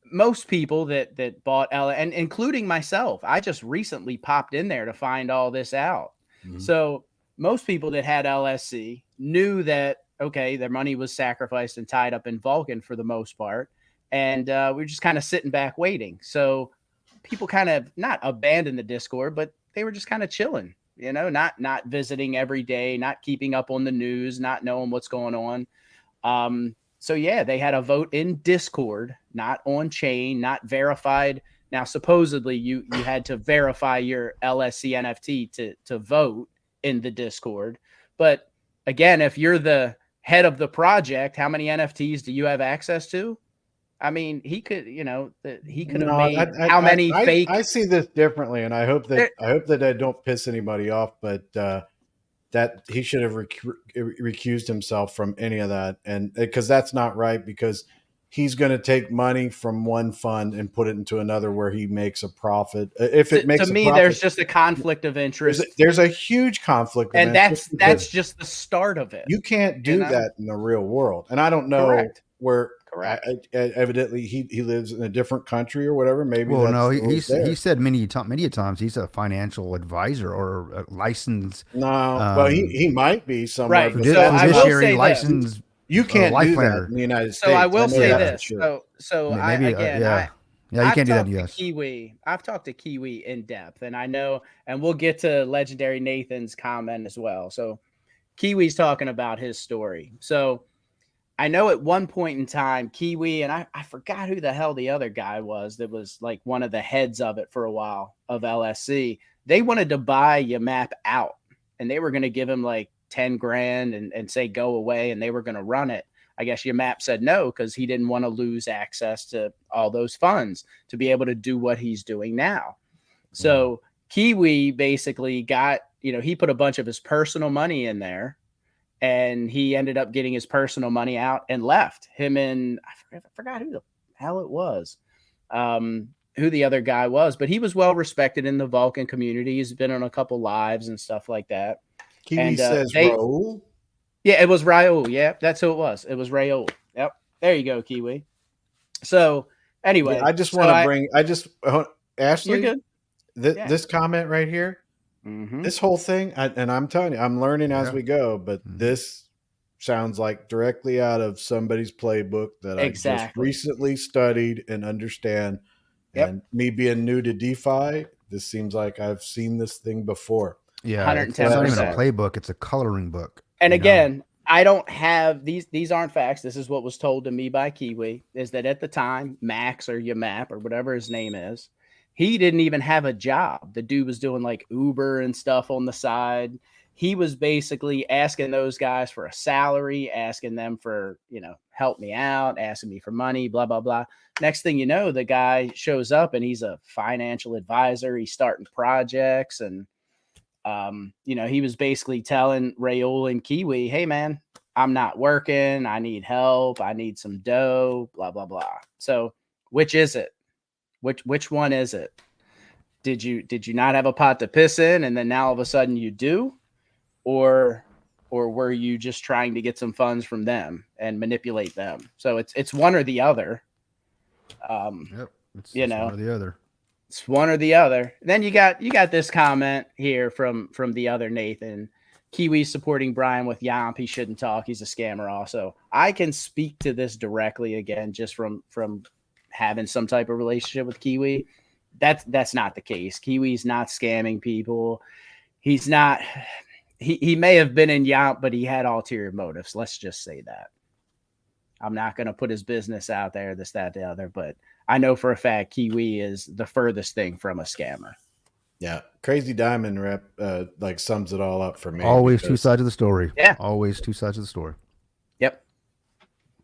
Speaker 6: most people that bought and including myself, I just recently popped in there to find all this out.
Speaker 4: Mhm.
Speaker 6: So most people that had LSC knew that, okay, their money was sacrificed and tied up in Vulcan for the most part. And we're just kind of sitting back waiting. So people kind of not abandoned the Discord, but they were just kind of chilling, not visiting every day, not keeping up on the news, not knowing what's going on. So yeah, they had a vote in Discord, not on chain, not verified. Now, supposedly you had to verify your LSC NFT to vote in the Discord. But again, if you're the head of the project, how many NFTs do you have access to? I mean, he could, he could have made how many fake.
Speaker 4: I see this differently, and I hope that I don't piss anybody off, but that he should have recused himself from any of that, and because that's not right, because he's going to take money from one fund and put it into another where he makes a profit. If it makes
Speaker 6: to me, there's just a conflict of interest.
Speaker 4: There's a huge conflict,
Speaker 6: and that's just the start of it.
Speaker 4: You can't do that in the real world, and I don't know where.
Speaker 6: Correct.
Speaker 4: Evidently, he lives in a different country or whatever. Maybe.
Speaker 3: Well, no, he said many times he's a financial advisor or a licensed.
Speaker 4: No, well, he might be somewhere.
Speaker 6: Right. So I will say
Speaker 3: licensed.
Speaker 4: You can't do that in the United States.
Speaker 6: So I will say this.
Speaker 4: Sure.
Speaker 6: So
Speaker 3: maybe, you can't do that in the US.
Speaker 6: I've talked to Kiwi in depth, and I know, and we'll get to Legendary Nathan's comment as well. So Kiwi's talking about his story. So I know at one point in time, Kiwi, and I forgot who the hell the other guy was that was like one of the heads of it for a while of LSC. They wanted to buy Yamap out, and they were going to give him like 10 grand and say, go away. And they were going to run it. I guess Yamap said no, because he didn't want to lose access to all those funds to be able to do what he's doing now. So Kiwi basically got, he put a bunch of his personal money in there, and he ended up getting his personal money out and left. Him and I forgot who the hell it was, who the other guy was, but he was well respected in the Vulcan community. He's been on a couple lives and stuff like that.
Speaker 4: Kiwi says Raul.
Speaker 6: Yeah, it was Raul. Yeah, that's who it was. It was Raul. Yep. There you go, Kiwi. So anyway,
Speaker 4: yeah, I just want to bring. Ashley.
Speaker 6: You're good.
Speaker 4: This comment right here.
Speaker 6: Mm-hmm.
Speaker 4: This whole thing, and I'm telling you, I'm learning as we go, but this sounds like directly out of somebody's playbook that I just recently studied and understand. Yep. And me being new to DeFi, this seems like I've seen this thing before.
Speaker 3: Yeah, 110%. It's not even a playbook; it's a coloring book.
Speaker 6: And again, I don't have these aren't facts. This is what was told to me by Kiwi, is that at the time, Max or Yamap or whatever his name is, he didn't even have a job. The dude was doing like Uber and stuff on the side. He was basically asking those guys for a salary, asking them for, help me out, asking me for money, blah, blah, blah. Next thing you know, the guy shows up and he's a financial advisor. He's starting projects. And, he was basically telling Raul and Kiwi, hey, man, I'm not working. I need help. I need some dough, blah, blah, blah. So which is it? Which one is it? Did you not have a pot to piss in, and then now all of a sudden you do, or were you just trying to get some funds from them and manipulate them? So it's one or the other.
Speaker 3: Yep, it's one or the other.
Speaker 6: It's one or the other. Then you got this comment here from the other Nathan. Kiwi supporting Brian with Yamp. He shouldn't talk. He's a scammer. Also, I can speak to this directly again, just from having some type of relationship with Kiwi. That's not the case. Kiwi's not scamming people. He's not. He may have been in Yamp, but he had ulterior motives. Let's just say that. I'm not going to put his business out there, this, that, the other, but I know for a fact Kiwi is the furthest thing from a scammer.
Speaker 4: Yeah. Crazy Diamond rep like sums it all up for me.
Speaker 3: Always two sides of the story.
Speaker 6: Yeah.
Speaker 3: Always two sides of the story.
Speaker 6: Yep.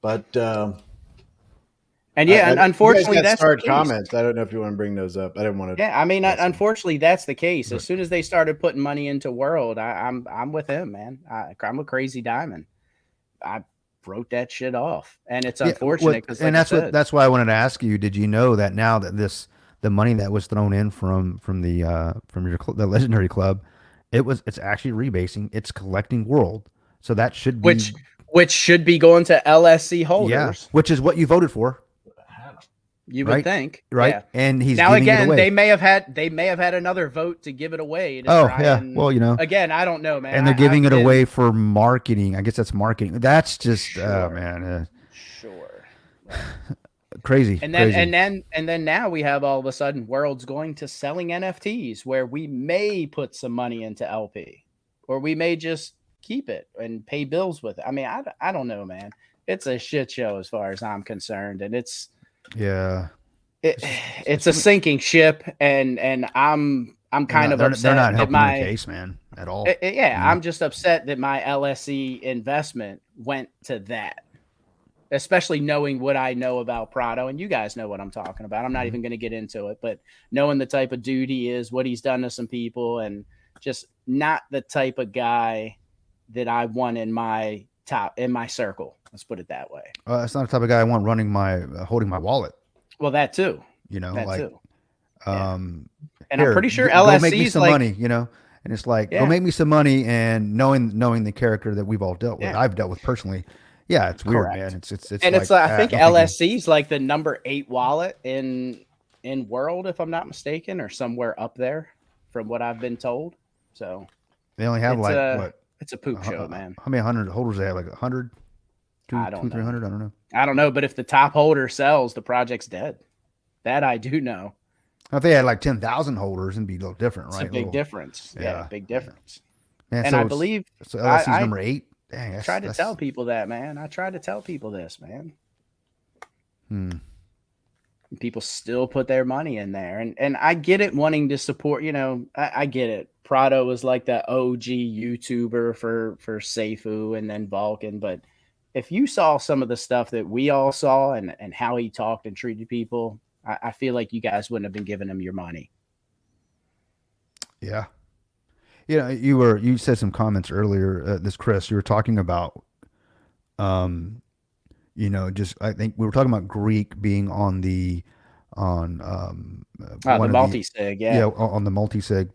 Speaker 4: But
Speaker 6: and unfortunately, that's
Speaker 4: hard comments. I don't know if you want to bring those up. I didn't want to.
Speaker 6: Yeah, I mean, unfortunately, that's the case. As soon as they started putting money into World, I'm with him, man. I'm with Crazy Diamond. I wrote that shit off, and it's unfortunate.
Speaker 3: And that's why I wanted to ask you. Did you know that now that the money that was thrown in from the Legendary Club, it's actually rebasing. It's collecting World, so that should be
Speaker 6: which should be going to LSC holders.
Speaker 3: Yeah, which is what you voted for.
Speaker 6: You would think,
Speaker 3: right?
Speaker 6: Yeah.
Speaker 3: And he's
Speaker 6: now
Speaker 3: giving
Speaker 6: again.
Speaker 3: it away.
Speaker 6: They may have had another vote to give it away.
Speaker 3: Well,
Speaker 6: again, I don't know, man.
Speaker 3: And they're giving it away for marketing. I guess that's marketing. That's just,
Speaker 6: Sure.
Speaker 3: man.
Speaker 6: Sure.
Speaker 3: crazy.
Speaker 6: And then
Speaker 3: crazy.
Speaker 6: and then now we have all of a sudden worlds going to selling NFTs where we may put some money into LP, or we may just keep it and pay bills with it. I mean, I don't know, man. It's a shit show as far as I'm concerned, and
Speaker 3: Yeah.
Speaker 6: it's a sinking ship, and I'm kind of
Speaker 3: They're
Speaker 6: upset
Speaker 3: not
Speaker 6: that
Speaker 3: helping
Speaker 6: my
Speaker 3: the case, man, at all.
Speaker 6: yeah,
Speaker 3: know?
Speaker 6: I'm just upset that my LSE investment went to that, especially knowing what I know about Prado, and you guys know what I'm talking about. I'm not even going to get into it, but knowing the type of dude he is, what he's done to some people, and just not the type of guy that I want in my circle. Let's put it that way.
Speaker 3: It's not the type of guy I want running holding my wallet.
Speaker 6: Well, that too.
Speaker 3: You know,
Speaker 6: That
Speaker 3: like,
Speaker 6: too. Yeah.
Speaker 3: And
Speaker 6: And I'm pretty sure
Speaker 3: go make me
Speaker 6: LSE's
Speaker 3: some
Speaker 6: like,
Speaker 3: money, you know, and it's like,
Speaker 6: Yeah.
Speaker 3: go make me some money. And knowing the character that we've all dealt with,
Speaker 6: Yeah.
Speaker 3: I've dealt with personally. Yeah, it's weird,
Speaker 6: Correct.
Speaker 3: man. It's
Speaker 6: and it's I think
Speaker 3: I'm thinking,
Speaker 6: LSC's like the number 8 wallet in world, if I'm not mistaken, or somewhere up there from what I've been told. So
Speaker 3: they only have
Speaker 6: it's
Speaker 3: like
Speaker 6: a,
Speaker 3: what?
Speaker 6: it's a poop show, man.
Speaker 3: How many 100 holders they have? Like 100,
Speaker 6: I don't know.
Speaker 3: 300? I don't know.
Speaker 6: I don't know, but if the top holder sells, the project's dead. That I do know.
Speaker 3: If they had like 10,000 holders, it'd be a little different,
Speaker 6: It's
Speaker 3: right?
Speaker 6: a big difference. Yeah, big difference.
Speaker 3: Man,
Speaker 6: And
Speaker 3: so
Speaker 6: I
Speaker 3: it's-
Speaker 6: believe
Speaker 3: so. LSC's
Speaker 6: I
Speaker 3: number 8. Dang,
Speaker 6: I tried to tell people that, man. I tried to tell people this, man.
Speaker 3: Hmm.
Speaker 6: And people still put their money in there, and I get it, wanting to support. You know, I get it. Prado was like the OG YouTuber for Seifu and then Vulcan, but if you saw some of the stuff that we all saw and how he talked and treated people, I feel like you guys wouldn't have been giving him your money.
Speaker 3: Yeah. You know, you said some comments earlier, this Chris, you were talking about, you know, just, I think we were talking about Greek being on the
Speaker 6: The multi-sig, yeah.
Speaker 3: on the multi-sig.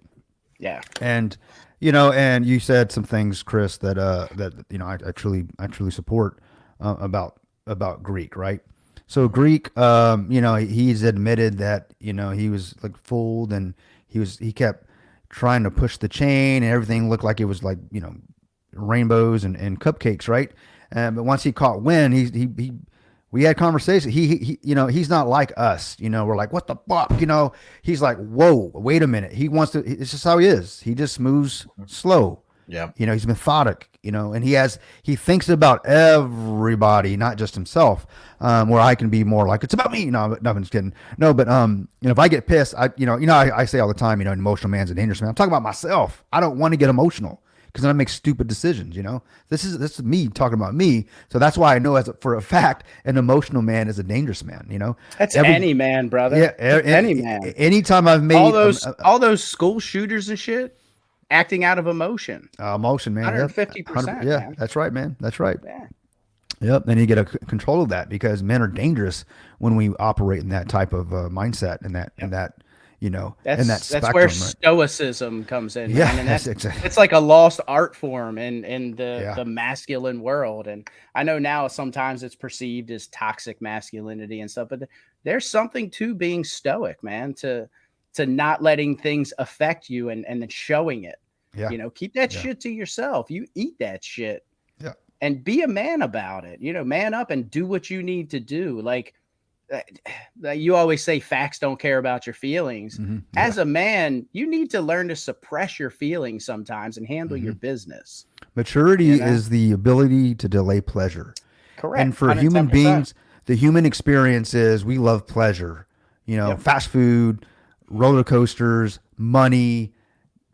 Speaker 6: Yeah.
Speaker 3: And, you know, and you said some things, Chris, that, you know, I truly support, about Greek, right? So Greek, you know, he's admitted that, you know, he was like fooled, and he kept trying to push the chain, and everything looked like it was like, you know, rainbows and cupcakes, right? But once he caught wind, we had conversation. He you know, he's not like us, you know, we're like, what the fuck, you know, he's like, whoa, wait a minute. It's just how he is. He just moves slow.
Speaker 4: Yeah.
Speaker 3: You know, he's methodic, you know, and he thinks about everybody, not just himself. Where I can be more like, it's about me. No, I'm just kidding. No, but, you know, if I get pissed, I say all the time, you know, an emotional man's a dangerous man. I'm talking about myself. I don't want to get emotional, because then I make stupid decisions, you know. This is me talking about me. So that's why I know for a fact, an emotional man is a dangerous man, you know.
Speaker 6: That's any man, brother.
Speaker 3: Yeah,
Speaker 6: Any man.
Speaker 3: Anytime I've made
Speaker 6: all those school shooters and shit acting out of emotion.
Speaker 3: emotion, man.
Speaker 6: 150%.
Speaker 3: Yeah,
Speaker 6: man.
Speaker 3: that's right, man. That's right.
Speaker 6: Yeah.
Speaker 3: Yep. Then you get a control of that, because men are dangerous when we operate in that type of mindset, and that you know, in that spectrum,
Speaker 6: that's where
Speaker 3: right?
Speaker 6: stoicism comes in.
Speaker 3: Yeah,
Speaker 6: man. And
Speaker 3: that's
Speaker 6: that's
Speaker 3: exactly.
Speaker 6: it's like a lost art form in
Speaker 3: Yeah.
Speaker 6: the masculine world. And I know now sometimes it's perceived as toxic masculinity and stuff, but there's something to being stoic, man, to not letting things affect you and then showing it.
Speaker 3: Yeah.
Speaker 6: You know, keep that
Speaker 3: Yeah.
Speaker 6: shit to yourself. You eat that shit.
Speaker 3: Yeah.
Speaker 6: And be a man about it. You know, man up and do what you need to do. Like you always say, facts don't care about your feelings.
Speaker 3: Mhm.
Speaker 6: As a man, you need to learn to suppress your feelings sometimes and handle your
Speaker 3: Mm-hmm.
Speaker 6: business.
Speaker 3: Maturity
Speaker 6: You know?
Speaker 3: is the ability to delay pleasure.
Speaker 6: Correct.
Speaker 3: And for human
Speaker 6: 110%.
Speaker 3: beings, the human experience is we love pleasure. You know,
Speaker 6: Yep.
Speaker 3: fast food, roller coasters, money,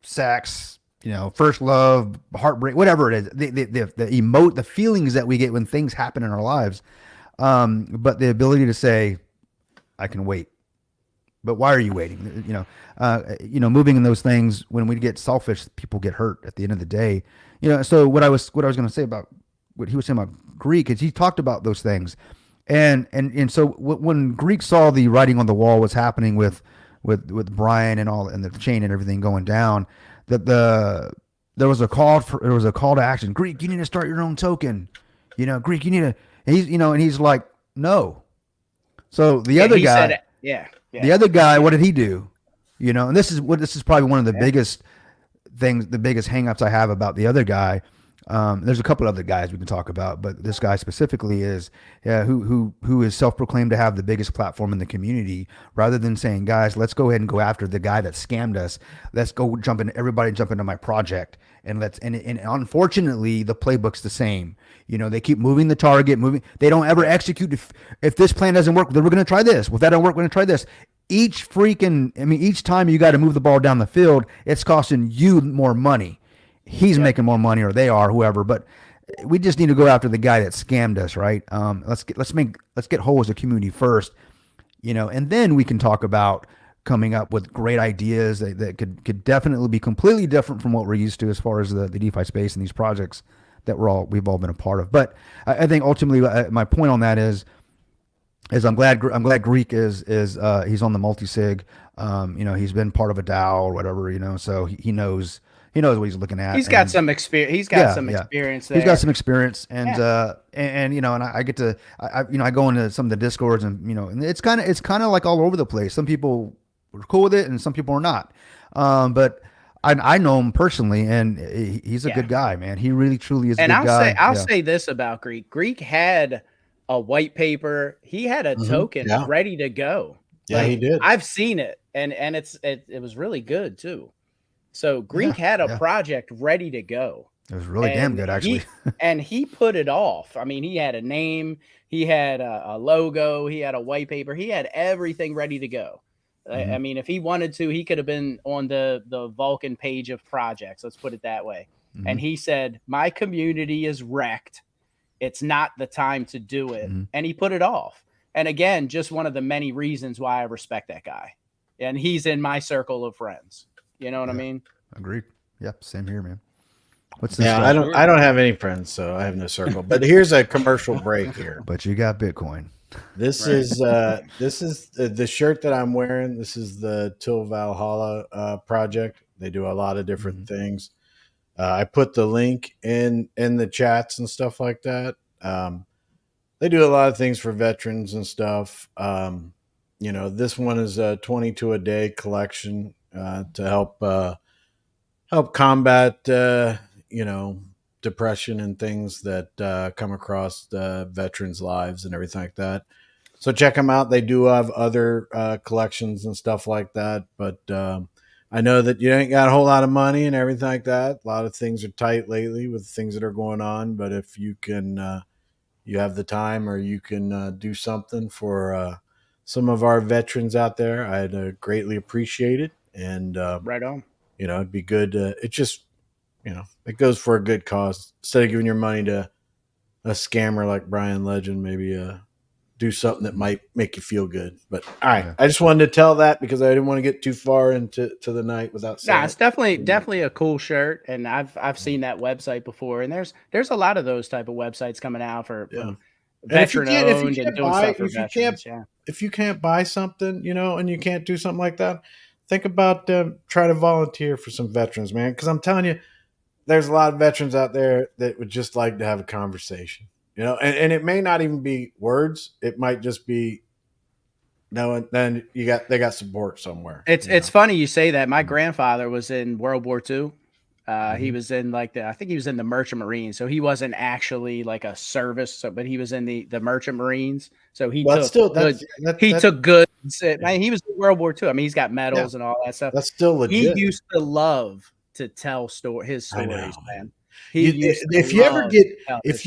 Speaker 3: sex, you know, first love, heartbreak, whatever it is. The feelings that we get when things happen in our lives. But the ability to say, I can wait. But why are you waiting? You know, moving in those things, when we get selfish, people get hurt at the end of the day. You know, so what I was going to say about what he was saying about Greek is he talked about those things. And so when Greek saw the writing on the wall was happening with Brian and all, and the chain and everything going down, that there was a call to action. Greek, you need to start your own token. You know, Greek, you need to. And he's like, no. So the other guy, the other guy, what did he do? You know, and this is probably one of the biggest things, the biggest hangups I have about the other guy. There's a couple other guys we can talk about, but this guy specifically is, who is self-proclaimed to have the biggest platform in the community. Rather than saying, guys, let's go ahead and go after the guy that scammed us. Let's go everybody jump into my project, and and unfortunately, the playbook's the same. They keep moving the target, They don't ever execute. If this plan doesn't work, then we're going to try this. Well, if that don't work, we're going to try this. Each time you got to move the ball down the field, it's costing you more money. He's making more money, or they are, whoever. But we just need to go after the guy that scammed us, right? Let's get whole as a community first, and then we can talk about coming up with great ideas that could definitely be completely different from what we're used to as far as the DeFi space and these projects that we've all been a part of. But I think ultimately my point on that is I'm glad Greek is he's on the multi-sig. He's been part of a DAO or whatever, so he knows. He knows what he's looking at.
Speaker 6: He's got some experience. He's got some experience there.
Speaker 3: He's got some experience, and I get to, I go into some of the discords, and it's kind of like all over the place. Some people are cool with it, and some people are not. But I know him personally, and he's a good guy, man. He really truly is a good guy.
Speaker 6: I'll say this about Greek. Greek had a white paper. He had a token ready to go.
Speaker 4: Yeah, he did.
Speaker 6: I've seen it, and it was really good too. So Greek had a project ready to go.
Speaker 3: It was really damn good, actually.
Speaker 6: And he put it off. I mean, he had a name, he had a logo, he had a white paper, he had everything ready to go. I mean, if he wanted to, he could have been on the Vulcan page of projects. Let's put it that way. And he said, my community is wrecked. It's not the time to do it. And he put it off. And again, just one of the many reasons why I respect that guy. And he's in my circle of friends. You know what I mean?
Speaker 3: Agreed. Yep. Same here, man. What's this?
Speaker 4: Yeah, I don't have any friends, so I have no circle. But here's a commercial break here.
Speaker 3: But you got Bitcoin.
Speaker 4: This is the shirt that I'm wearing. This is the Till Valhalla project. They do a lot of different things. I put the link in the chats and stuff like that. They do a lot of things for veterans and stuff. This one is a 22 a day collection to help combat depression and things that come across veterans' lives and everything like that. So check them out. They do have other collections and stuff like that, but I know that you ain't got a whole lot of money and everything like that. A lot of things are tight lately with things that are going on, but if you can you have the time, or you can do something for some of our veterans out there, I'd greatly appreciate it. And
Speaker 6: right on.
Speaker 4: It'd be good. It just, it goes for a good cause. Instead of giving your money to a scammer like Brian Legend, maybe do something that might make you feel good. But all right, I just wanted to tell that because I didn't want to get too far into the night without saying.
Speaker 6: Nah, it's definitely a cool shirt, and I've seen that website before, and there's a lot of those type of websites coming out for veteran owned and doing stuff for veterans.
Speaker 4: If you can't buy something, and you can't do something like that, think about try to volunteer for some veterans, man. Because I'm telling you, there's a lot of veterans out there that would just like to have a conversation, and it may not even be words. It might just be, and then they got support somewhere.
Speaker 6: It's funny you say that. My grandfather was in World War II. He was in I think he was in the Merchant Marines. So he wasn't actually like a service, but he was in the Merchant Marines. So he took good. Man, he was in World War II. I mean, he's got medals and all that stuff.
Speaker 4: That's still legit.
Speaker 6: He used to love to tell his stories, man.
Speaker 4: If you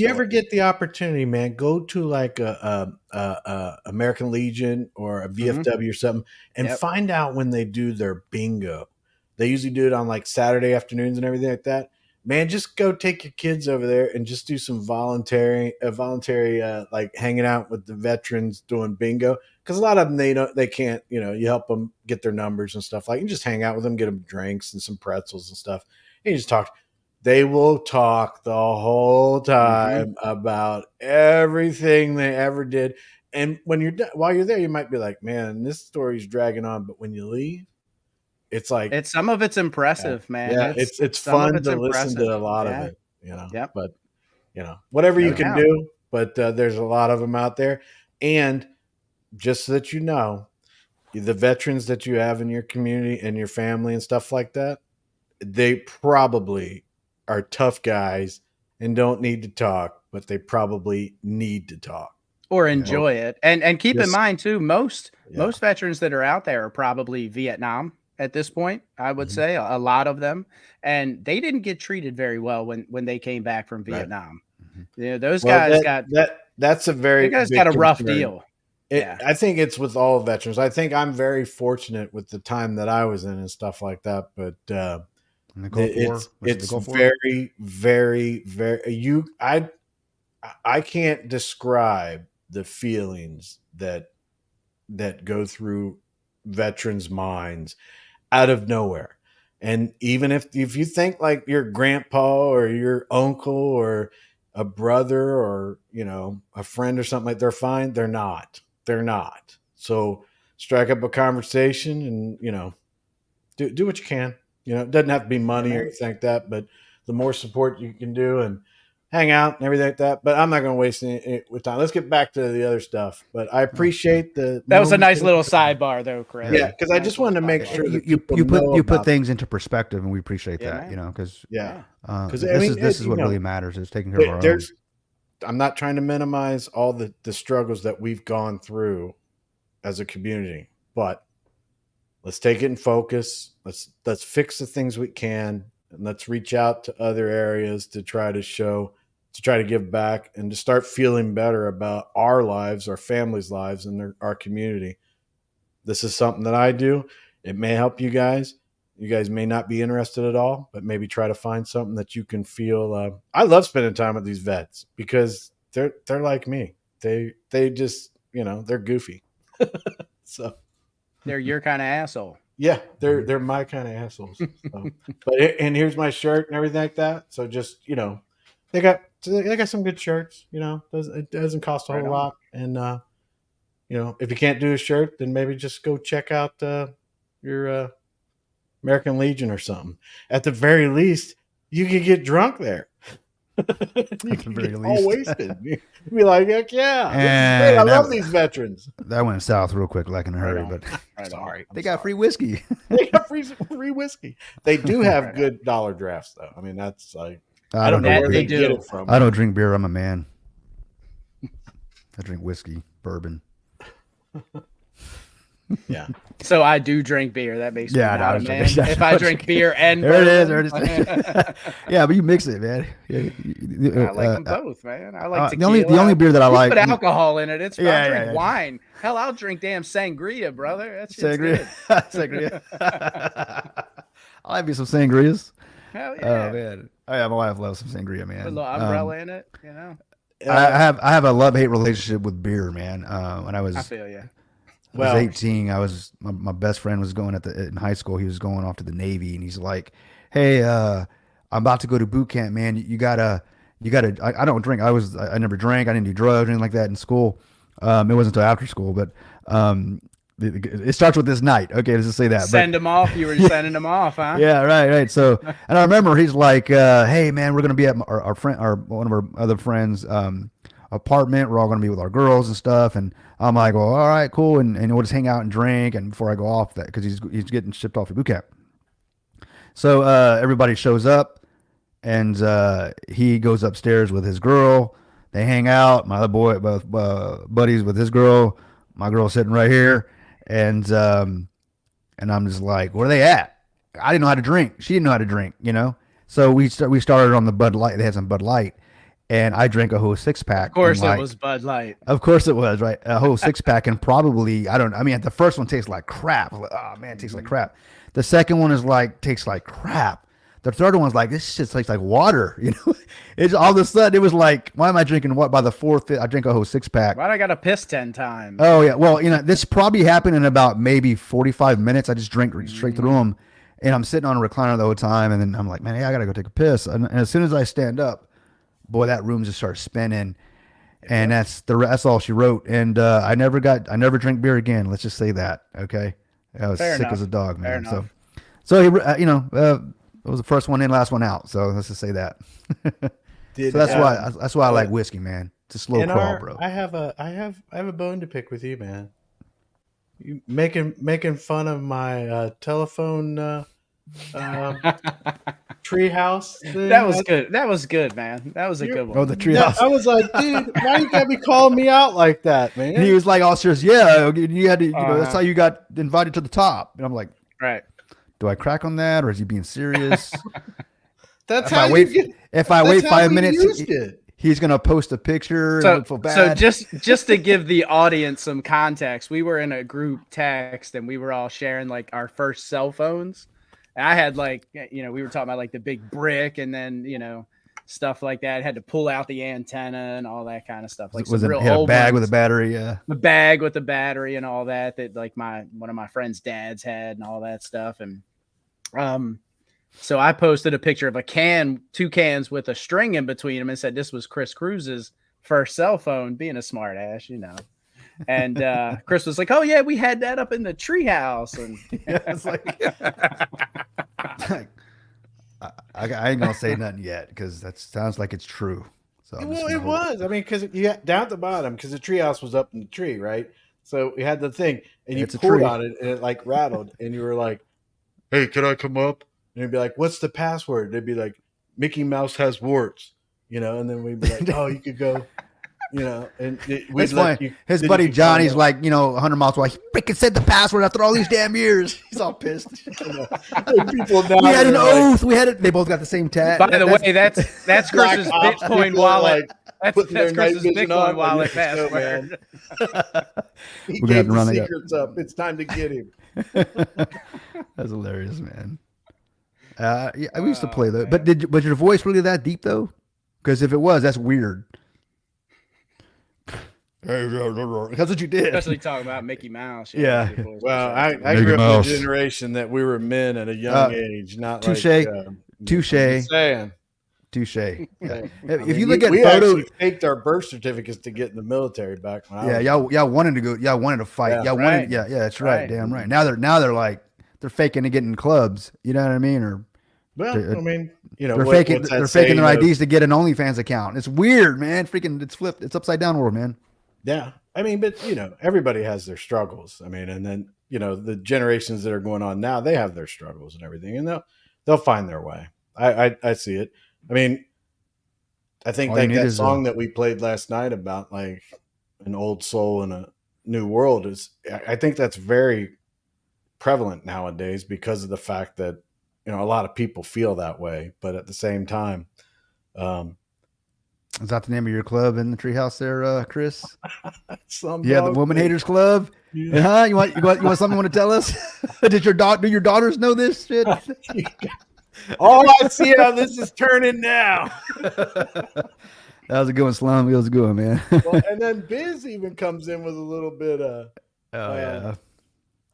Speaker 4: ever get the opportunity, man, go to like a American Legion or a VFW or something, and find out when they do their bingo. They usually do it on like Saturday afternoons and everything like that. Man, just go take your kids over there and just do some voluntary like hanging out with the veterans doing bingo. Because a lot of them, they can't, you help them get their numbers and stuff. Like, you just hang out with them, get them drinks and some pretzels and stuff. And you just talk. They will talk the whole time about everything they ever did. And while you're there, you might be like, man, this story's dragging on. But when you leave, it's like
Speaker 6: some of it's impressive, man.
Speaker 4: Yeah, it's fun to listen to a lot of it, But whatever you can do, but there's a lot of them out there. And just so that you know, the veterans that you have in your community and your family and stuff like that, they probably are tough guys and don't need to talk, but they probably need to talk.
Speaker 6: or enjoy it. And keep in
Speaker 4: Yes.
Speaker 6: mind too, most
Speaker 4: Yeah.
Speaker 6: veterans that are out there are probably Vietnam at this point. I would
Speaker 4: Mhm.
Speaker 6: say a lot of them, and they didn't get treated very well when they came back from
Speaker 4: Right.
Speaker 6: Vietnam.
Speaker 3: Mhm.
Speaker 6: You know, those
Speaker 4: Well,
Speaker 6: guys
Speaker 4: that's a very
Speaker 6: got
Speaker 4: big
Speaker 6: a rough
Speaker 4: concern.
Speaker 6: deal. Yeah.
Speaker 4: I think it's with all veterans. I think I'm very fortunate with the time that I was in and stuff like that. But
Speaker 3: In the Gulf War? Was it the
Speaker 4: it's
Speaker 3: Gulf War?
Speaker 4: very, very, very. I can't describe the feelings that go through veterans' minds out of nowhere. And even if you think like your grandpa or your uncle or a brother or a friend or something, like they're fine, they're not. They're not. So strike up a conversation and do what you can. It doesn't have to be money or anything like that, but the more support you can do and hang out and everything like that. But I'm not going to waste any time. Let's get back to the other stuff. But I appreciate that
Speaker 6: was a nice little sidebar, though, Chris.
Speaker 4: Yeah, because I just wanted to make sure that
Speaker 3: You
Speaker 4: people know
Speaker 3: put
Speaker 4: about
Speaker 3: things into perspective, and we appreciate
Speaker 6: Yeah,
Speaker 3: that.
Speaker 6: man.
Speaker 3: Because
Speaker 4: yeah.
Speaker 3: this
Speaker 4: I mean,
Speaker 3: this is
Speaker 4: you
Speaker 3: what
Speaker 4: know,
Speaker 3: really matters is taking care of our own.
Speaker 4: There's, I'm not trying to minimize all the struggles that we've gone through as a community, but let's take it in focus. Let's fix the things we can, and let's reach out to other areas to try to give back and to start feeling better about our lives, our families' lives, and our community. This is something that I do. It may help you guys. You guys may not be interested at all, but maybe try to find something that you can feel. I love spending time with these vets because they're like me. They just they're goofy. So
Speaker 6: They're your kind of asshole.
Speaker 4: yeah, they're my kind of assholes. So, and here's my shirt and everything like that. So just they got some good shirts. It doesn't cost a whole
Speaker 6: Right on.
Speaker 4: lot. And if you can't do a shirt, then maybe just go check out your American Legion or something. At the very least, you could get drunk there. You
Speaker 3: the
Speaker 4: can
Speaker 3: very
Speaker 4: get
Speaker 3: least.
Speaker 4: all wasted. You'd be like, heck yeah, this is great.
Speaker 3: And
Speaker 4: I
Speaker 3: that-
Speaker 4: love these veterans.
Speaker 3: That went south real quick, like in a hurry.
Speaker 6: on.
Speaker 3: But
Speaker 6: Right
Speaker 4: Sorry,
Speaker 3: they got free whiskey.
Speaker 4: They got free whiskey. They do have good dollar drafts, though. I mean, that's like I don't know
Speaker 6: That
Speaker 4: where
Speaker 6: they
Speaker 4: they get
Speaker 6: do.
Speaker 4: it from.
Speaker 3: I don't drink beer. I'm a man. I drink whiskey, bourbon.
Speaker 4: Yeah,
Speaker 6: So I do drink beer. That makes
Speaker 3: Yeah,
Speaker 6: me
Speaker 3: I know,
Speaker 6: not
Speaker 3: I
Speaker 6: a
Speaker 3: was
Speaker 6: man.
Speaker 3: joking.
Speaker 6: If I drink beer and
Speaker 3: There it is.
Speaker 6: bourbon.
Speaker 3: There it is. Yeah, but you mix it, man.
Speaker 6: I like them both, man. I like
Speaker 3: the
Speaker 6: tequila.
Speaker 3: only beer that I
Speaker 6: You
Speaker 3: like.
Speaker 6: put alcohol in it. It's fine.
Speaker 3: Yeah,
Speaker 6: I
Speaker 3: yeah,
Speaker 6: drink
Speaker 3: yeah.
Speaker 6: wine. Hell, I'll drink damn sangria, brother. That shit's
Speaker 3: Sangria.
Speaker 6: good.
Speaker 3: Sangria. I'll have you some sangrias.
Speaker 6: Hell yeah.
Speaker 3: Oh man. Oh yeah, my wife loves some sangria, man.
Speaker 6: Put a little umbrella in it, you know.
Speaker 3: I have a love hate relationship with beer, man. When I was
Speaker 6: I feel you.
Speaker 3: I was 18. My best friend was going in high school. He was going off to the Navy, and he's like, "Hey, I'm about to go to boot camp, man. You gotta. I don't drink. I never drank. I didn't do drugs or anything like that in school. It wasn't until after school, but it starts with this night. Okay, let's just say that.
Speaker 6: Send them off. You were sending them off, huh?
Speaker 3: Yeah, right. So, and I remember he's like, "Hey, man, we're gonna be at our friend, one of our other friends' apartment. We're all gonna be with our girls and stuff." And I'm like, "Well, all right, cool." And we'll just hang out and drink. And before I go off that, because he's getting shipped off to boot camp. So everybody shows up, and he goes upstairs with his girl. They hang out. My other boy, both buddies with his girl. My girl sitting right here, and I'm just like, where are they at? I didn't know how to drink. She didn't know how to drink, So we started on the Bud Light. They had some Bud Light, and I drank a whole 6-pack.
Speaker 6: Of course,
Speaker 3: and,
Speaker 6: it was Bud Light.
Speaker 3: Of course it was, right? A whole 6-pack, and probably the first one tastes like crap. I'm like, oh man, it tastes like crap. The second one tastes like crap. The third one's like, this shit tastes like water. It's all of a sudden it was like, why am I drinking what? By the fourth, I drink a whole 6-pack.
Speaker 6: Why'd I got to piss 10 times?
Speaker 3: Oh yeah, well this probably happened in about maybe 45 minutes. I just drank straight through them, and I'm sitting on a recliner the whole time, and then I'm like, man, hey, I gotta go take a piss. And as soon as I stand up, boy, that room just starts spinning, and that's all she wrote. And I never drink beer again. Let's just say that. Okay, I was
Speaker 6: Fair
Speaker 3: sick
Speaker 6: enough.
Speaker 3: as a dog,
Speaker 6: Fair
Speaker 3: man.
Speaker 6: enough.
Speaker 3: So he, it was the first one in, last one out. So let's just say that. So that's why I like whiskey, man. It's a slow crawl, bro.
Speaker 4: I have a bone to pick with you, man. You making fun of my telephone treehouse thing.
Speaker 6: That was good. That was good, man. That was a good one.
Speaker 3: Oh, the
Speaker 4: Yeah,
Speaker 3: treehouse.
Speaker 4: I was like, dude, why you gotta be calling me out like that, man?
Speaker 3: And he was like, all serious. Yeah, you had to. You know, that's
Speaker 6: Uh-huh.
Speaker 3: how you got invited to the top. And I'm like,
Speaker 6: Right.
Speaker 3: do I crack on that, or is he being serious?
Speaker 4: That's
Speaker 3: if
Speaker 4: how
Speaker 3: I
Speaker 4: you
Speaker 3: wait,
Speaker 4: get.
Speaker 3: if I
Speaker 4: that's
Speaker 3: wait
Speaker 4: how
Speaker 3: 5
Speaker 4: we
Speaker 3: minutes,
Speaker 4: used it.
Speaker 3: he's gonna post a picture and
Speaker 6: So,
Speaker 3: look feel bad.
Speaker 6: so just to give the audience some context, we were in a group text and we were all sharing like our first cell phones. And I had like, you know, we were talking about like the big brick and then, you know, stuff like that. Had to pull out the antenna and all that kind of stuff. Like
Speaker 3: was
Speaker 6: some
Speaker 3: it
Speaker 6: real
Speaker 3: had a
Speaker 6: old
Speaker 3: bag with a
Speaker 6: ones.
Speaker 3: battery? Yeah.
Speaker 6: The bag with the battery and all that like one of my friends' dads had and all that stuff. And so I posted a picture of a can, 2 cans with a string in between them and said this was Chris Cruz's first cell phone, being a smart ass, you know. And Chris was like, "Oh yeah, we had that up in the treehouse." And
Speaker 3: Yeah, it's like, I ain't gonna say nothing yet because that sounds like it's true. So I'm just
Speaker 4: Well,
Speaker 3: gonna
Speaker 4: it
Speaker 3: hold
Speaker 4: was. I mean, because you had, down at the bottom, because the treehouse was up in the tree, right? So we had the thing, and you
Speaker 3: It's a
Speaker 4: pulled
Speaker 3: tree.
Speaker 4: on it, and it like rattled, and you were like, "Hey, can I come up?" And it'd be like, "What's the password?" They'd be like, "Mickey Mouse has warts," you know, and then we'd be like, "Oh, you could go." You know, and we'd
Speaker 3: It's
Speaker 4: let
Speaker 3: funny.
Speaker 4: you-
Speaker 3: His
Speaker 4: then you
Speaker 3: buddy
Speaker 4: could
Speaker 3: Johnny's
Speaker 4: find
Speaker 3: like, 100 miles away. He freaking said the password after all these damn years. He's all pissed.
Speaker 4: out. And people now
Speaker 3: We had an
Speaker 4: are like,
Speaker 3: oath. We had it. They both got the same tag.
Speaker 6: by the way, that's
Speaker 4: Black
Speaker 6: Chris's
Speaker 4: Ops
Speaker 6: Bitcoin
Speaker 4: people are,
Speaker 6: wallet.
Speaker 4: like, putting
Speaker 6: That's
Speaker 4: their night
Speaker 6: Chris's
Speaker 4: vision
Speaker 6: Bitcoin
Speaker 4: on,
Speaker 6: wallet
Speaker 4: like, let's go, man.
Speaker 6: password.
Speaker 4: He
Speaker 3: We're gonna have
Speaker 4: gave
Speaker 3: to
Speaker 4: the
Speaker 3: run it up.
Speaker 4: secrets up. It's time to get him.
Speaker 3: That's hilarious, man. Yeah, we used to
Speaker 6: Oh,
Speaker 3: play though.
Speaker 6: man.
Speaker 3: But was your voice really that deep though? Because if it was, that's weird. That's what you did.
Speaker 6: Especially talking about Mickey Mouse.
Speaker 3: Yeah.
Speaker 4: Well, I
Speaker 3: Mickey
Speaker 4: grew up
Speaker 3: Mouse.
Speaker 4: in a generation that we were men at a young age, not
Speaker 3: touche.
Speaker 4: like
Speaker 3: Touche.
Speaker 4: just saying.
Speaker 3: Touche. Yeah.
Speaker 4: I
Speaker 3: If
Speaker 4: mean,
Speaker 3: you look at
Speaker 4: we
Speaker 3: photos,
Speaker 4: actually faked our birth certificates to get in the military back when I
Speaker 3: yeah,
Speaker 4: was
Speaker 3: y'all wanted to go. Y'all wanted to fight.
Speaker 4: Yeah.
Speaker 3: Y'all
Speaker 6: Right.
Speaker 3: wanted. Yeah, that's right.
Speaker 6: Right.
Speaker 3: Damn right. Now they're like they're faking to get in clubs. You know what I mean? Or
Speaker 4: well, I mean, you know,
Speaker 3: they're
Speaker 4: what-
Speaker 3: faking.
Speaker 4: what's that
Speaker 3: They're faking their
Speaker 4: saying of-
Speaker 3: IDs to get an OnlyFans account. It's weird, man. Freaking, it's flipped. It's upside down world, man.
Speaker 4: Yeah, I mean, but everybody has their struggles. I mean, and then the generations that are going on now, they have their struggles and everything, and they'll find their way. I see it. I mean, I think
Speaker 3: All you
Speaker 4: like
Speaker 3: need
Speaker 4: that
Speaker 3: is
Speaker 4: song that we played last night about like an old soul in a new world is. I think that's very prevalent nowadays because of the fact that a lot of people feel that way, but at the same time,
Speaker 3: Is that the name of your club in the treehouse there, Chris?
Speaker 4: some
Speaker 3: Yeah, the
Speaker 4: dog
Speaker 3: Woman
Speaker 4: thing-
Speaker 3: Haters Club.
Speaker 4: Yeah.
Speaker 3: Huh? You want something you want to tell us? Do your daughters know this shit?
Speaker 4: Oh, I see how this is turning now.
Speaker 3: That was a good one, Slum. It was a good one, man.
Speaker 4: Well, and then Biz even comes in with a little bit of.
Speaker 3: Oh yeah.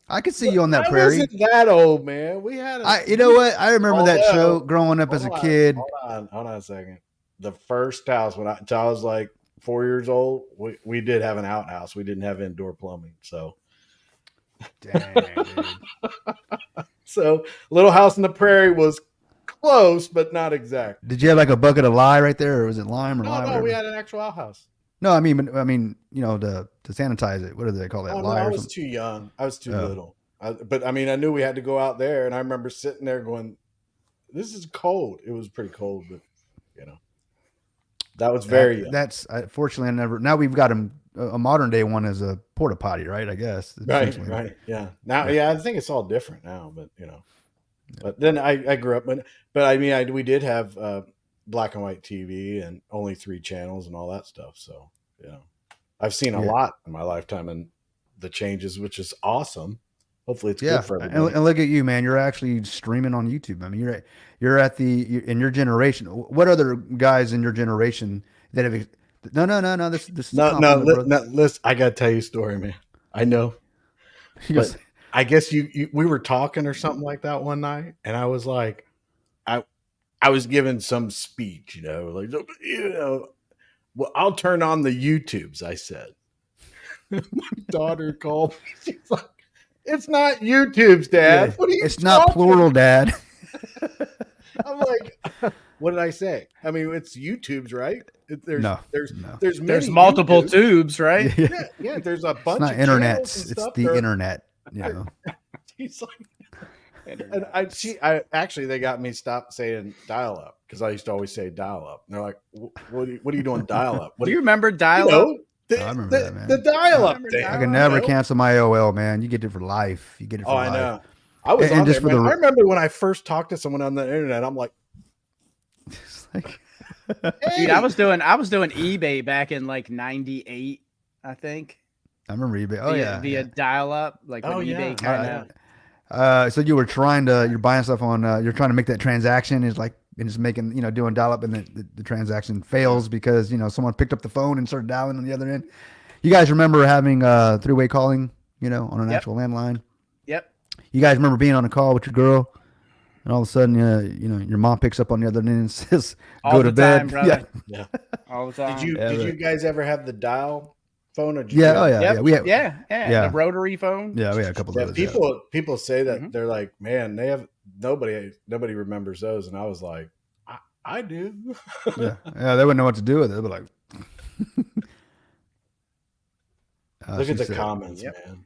Speaker 3: I could see you on that
Speaker 4: I
Speaker 3: prairie.
Speaker 4: wasn't that old, man. We had.
Speaker 3: You know what? I remember that
Speaker 4: Although-
Speaker 3: show growing up as a
Speaker 4: Hold on,
Speaker 3: kid.
Speaker 4: Hold on a second. The first house until I was like 4 years old, we did have an outhouse. We didn't have indoor plumbing, so
Speaker 3: Dang, dude.
Speaker 4: Little House in the Prairie was close, but not exact.
Speaker 3: Did you have like a bucket of lye right there, or was it lime or lye?
Speaker 4: No,
Speaker 3: whatever?
Speaker 4: we had an actual outhouse.
Speaker 3: No, I mean, to sanitize it. What do they call that?
Speaker 4: Oh, no,
Speaker 3: Lye
Speaker 4: I
Speaker 3: or
Speaker 4: was
Speaker 3: something?
Speaker 4: too young. I was too
Speaker 3: Oh.
Speaker 4: little. But I mean, I knew we had to go out there, and I remember sitting there going, "This is cold." It was pretty cold, but that was very young.
Speaker 3: That's fortunately I never. Now we've got a modern day one as a porta potty, right? I guess. essentially.
Speaker 4: Right. Yeah. Now, yeah, I think it's all different now, but But then I grew up, but I mean, we did have black and white TV and only 3 channels and all that stuff. So I've seen a
Speaker 3: Yeah.
Speaker 4: lot in my lifetime and the changes, which is awesome. Hopefully, it's
Speaker 3: Yeah,
Speaker 4: good for
Speaker 3: and,
Speaker 4: everybody.
Speaker 3: and look at you, man. You're actually streaming on YouTube. I mean, you're in your generation. What other guys in your generation that have? No. This is a
Speaker 4: No,
Speaker 3: compliment, brother.
Speaker 4: listen. I gotta tell you a story, man. I know.
Speaker 3: He goes,
Speaker 4: But I guess we were talking or something like that one night, and I was like, I was giving some speech, well, I'll turn on the YouTubes. I said, my daughter called me. She's like, "It's not YouTubes, Dad.
Speaker 3: Yeah,
Speaker 4: What are you?
Speaker 3: it's not
Speaker 4: talking
Speaker 3: plural, Dad.
Speaker 4: I'm like, what did I say? I mean, it's YouTubes, right? There's
Speaker 3: No.
Speaker 4: there's many
Speaker 6: There's multiple
Speaker 4: YouTubes.
Speaker 6: tubes, right?
Speaker 3: Yeah.
Speaker 4: Yeah, there's a bunch.
Speaker 3: It's not
Speaker 4: of
Speaker 3: internet.
Speaker 4: channels and
Speaker 3: It's
Speaker 4: stuff.
Speaker 3: the
Speaker 4: There-
Speaker 3: internet. You know.
Speaker 4: He's like, And I actually they got me stopped saying dial up because I used to always say dial up. And they're like, what are you doing dial up?
Speaker 6: Do you remember dial up?
Speaker 3: I remember that, man.
Speaker 4: The dial up
Speaker 6: remember
Speaker 4: thing.
Speaker 3: I can never cancel my AOL, man. You get it for life. You get it for
Speaker 4: Oh,
Speaker 3: life.
Speaker 4: I know. I was
Speaker 3: And
Speaker 4: on
Speaker 3: just
Speaker 4: there,
Speaker 3: for
Speaker 4: man.
Speaker 3: the-
Speaker 4: I remember when I first talked to someone on the internet. I'm like,
Speaker 3: It's like,
Speaker 6: Dude, I was doing eBay back in like '98, I think.
Speaker 3: I remember eBay. Oh
Speaker 6: via,
Speaker 3: yeah.
Speaker 6: via dial up, like when
Speaker 4: Oh, yeah.
Speaker 6: eBay kind of.
Speaker 3: So you were you're buying stuff on, you're trying to make that transaction. It's like, and it's making, doing dial up, and the transaction fails because, someone picked up the phone and started dialing on the other end. You guys remember having three-way calling, on an actual landline?
Speaker 6: Yep.
Speaker 3: You guys remember being on a call with your girl, and all of a sudden, your mom picks up on the other end and says,
Speaker 6: All
Speaker 3: "Go
Speaker 6: the
Speaker 3: to bed."
Speaker 6: time, brother.
Speaker 4: yeah.
Speaker 6: All the time.
Speaker 4: Did you guys ever have the dial phone? Or did you
Speaker 3: Yeah.
Speaker 4: have-
Speaker 3: Oh yeah.
Speaker 6: Yep.
Speaker 3: Yeah. We had,
Speaker 6: yeah.
Speaker 3: Yeah.
Speaker 6: The rotary phone.
Speaker 3: yeah. We had a couple
Speaker 4: Yeah,
Speaker 3: of those. Yeah.
Speaker 4: people say that
Speaker 6: Mhm.
Speaker 4: they're like, man, they have nobody remembers those, and I was like, I do.
Speaker 3: Yeah. Yeah. They wouldn't know what to do with it. They'd be like,
Speaker 4: Look
Speaker 3: she
Speaker 4: at the
Speaker 3: said,
Speaker 4: comments,
Speaker 6: Yep.
Speaker 4: man.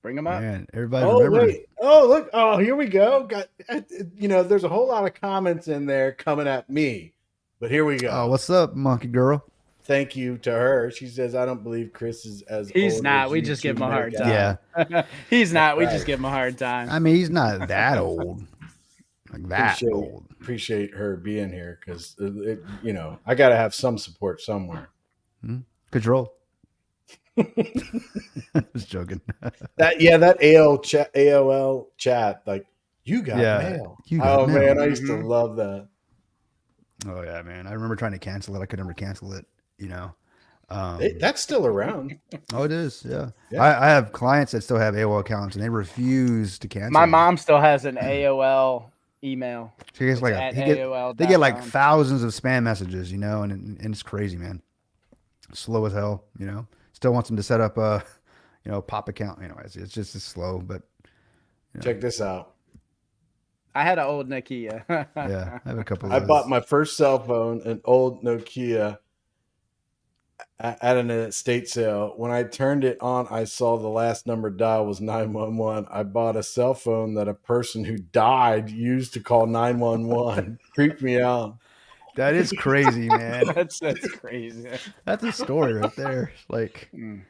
Speaker 6: Bring them up.
Speaker 3: Man, everybody's
Speaker 4: Oh
Speaker 3: remembering.
Speaker 4: wait! Oh look! Oh, here we go. Got there's a whole lot of comments in there coming at me, but here we go.
Speaker 3: Oh, what's up, monkey girl?
Speaker 4: Thank you to her. She says, "I don't believe Chris is as
Speaker 6: He's
Speaker 4: old
Speaker 6: not.
Speaker 4: as
Speaker 6: We
Speaker 4: you
Speaker 6: just
Speaker 4: two
Speaker 6: give him a hard
Speaker 4: make
Speaker 6: time.
Speaker 4: out."
Speaker 3: Yeah.
Speaker 6: He's not. We
Speaker 4: Right.
Speaker 6: just give him a hard time.
Speaker 3: I mean, he's not that old. Like that old.
Speaker 4: Appreciate her being here because I got to have some support somewhere.
Speaker 3: Control. Just joking.
Speaker 4: That AOL chat, like you got mail.
Speaker 3: You got
Speaker 4: Oh
Speaker 3: mail.
Speaker 4: man, I used to
Speaker 6: Mhm.
Speaker 4: love that.
Speaker 3: Oh yeah, man. I remember trying to cancel it. I could never cancel it.
Speaker 4: That's still around.
Speaker 3: Oh, it is. Yeah.
Speaker 4: Yeah.
Speaker 3: I have clients that still have AOL accounts and they refuse to cancel.
Speaker 6: My
Speaker 3: them.
Speaker 6: mom still has an AOL email.
Speaker 3: She gets like
Speaker 6: at
Speaker 3: they get like
Speaker 6: AOL.com.
Speaker 3: thousands of spam messages, and it's crazy, man. Slow as hell, Still wants them to set up a, pop account. Anyways, it's just as slow, but
Speaker 4: Check this out.
Speaker 6: I had an old Nokia.
Speaker 3: yeah, I have a couple.
Speaker 4: I
Speaker 3: of
Speaker 4: bought
Speaker 3: those.
Speaker 4: my first cell phone, an old Nokia, at an estate sale. When I turned it on, I saw the last number dial was 911. I bought a cell phone that a person who died used to call 911. Creeped me out.
Speaker 3: That is crazy, man.
Speaker 6: that's crazy.
Speaker 3: That's a story right there. Like,
Speaker 6: Mm.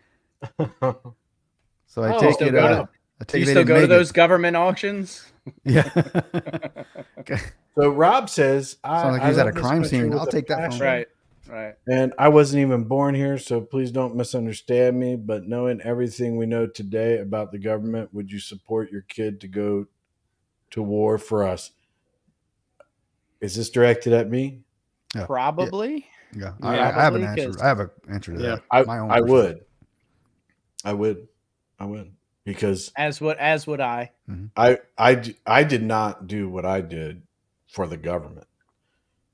Speaker 3: so I
Speaker 4: Oh,
Speaker 3: take
Speaker 4: still
Speaker 3: it.
Speaker 4: go to-
Speaker 3: I
Speaker 6: Do
Speaker 3: take
Speaker 6: you
Speaker 3: it they
Speaker 6: still
Speaker 3: didn't
Speaker 6: go to
Speaker 3: make
Speaker 6: those
Speaker 3: it.
Speaker 6: government auctions?
Speaker 3: Yeah.
Speaker 4: So Rob says,
Speaker 3: Sound like he was at a crime scene. I'll take that phone.
Speaker 6: Right. Right.
Speaker 4: And I wasn't even born here, so please don't misunderstand me. But knowing everything we know today about the government, would you support your kid to go to war for us? Is this directed at me?
Speaker 3: Yeah.
Speaker 6: Probably.
Speaker 3: Yeah.
Speaker 6: Yeah,
Speaker 3: I have an
Speaker 6: probably,
Speaker 3: answer.
Speaker 6: 'cause-
Speaker 3: I have an answer to that.
Speaker 4: I
Speaker 3: My own
Speaker 4: I
Speaker 3: personal-
Speaker 4: would. I would because
Speaker 6: As would I.
Speaker 4: I did not do what I did for the government.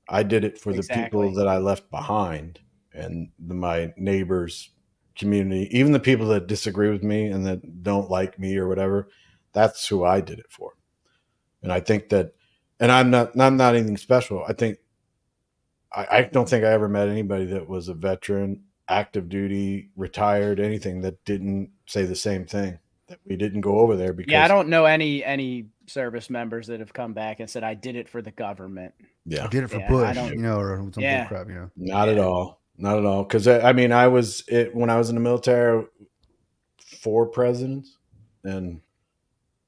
Speaker 4: I did it for the
Speaker 6: Exactly.
Speaker 4: people that I left behind and my neighbors, community, even the people that disagree with me and that don't like me or whatever. That's who I did it for. And I think that, and I'm not anything special. I don't think I ever met anybody that was a veteran, active duty, retired, anything that didn't say the same thing. That we didn't go over there because
Speaker 6: Yeah, I don't know any service members that have come back and said I did it for the government.
Speaker 3: I did it for
Speaker 6: Yeah, I
Speaker 3: Bush,
Speaker 6: don't-
Speaker 3: or some
Speaker 6: Yeah.
Speaker 3: bull crap,
Speaker 4: not at all, not at all. Because I mean, I was when I was in the military, 4 presidents, and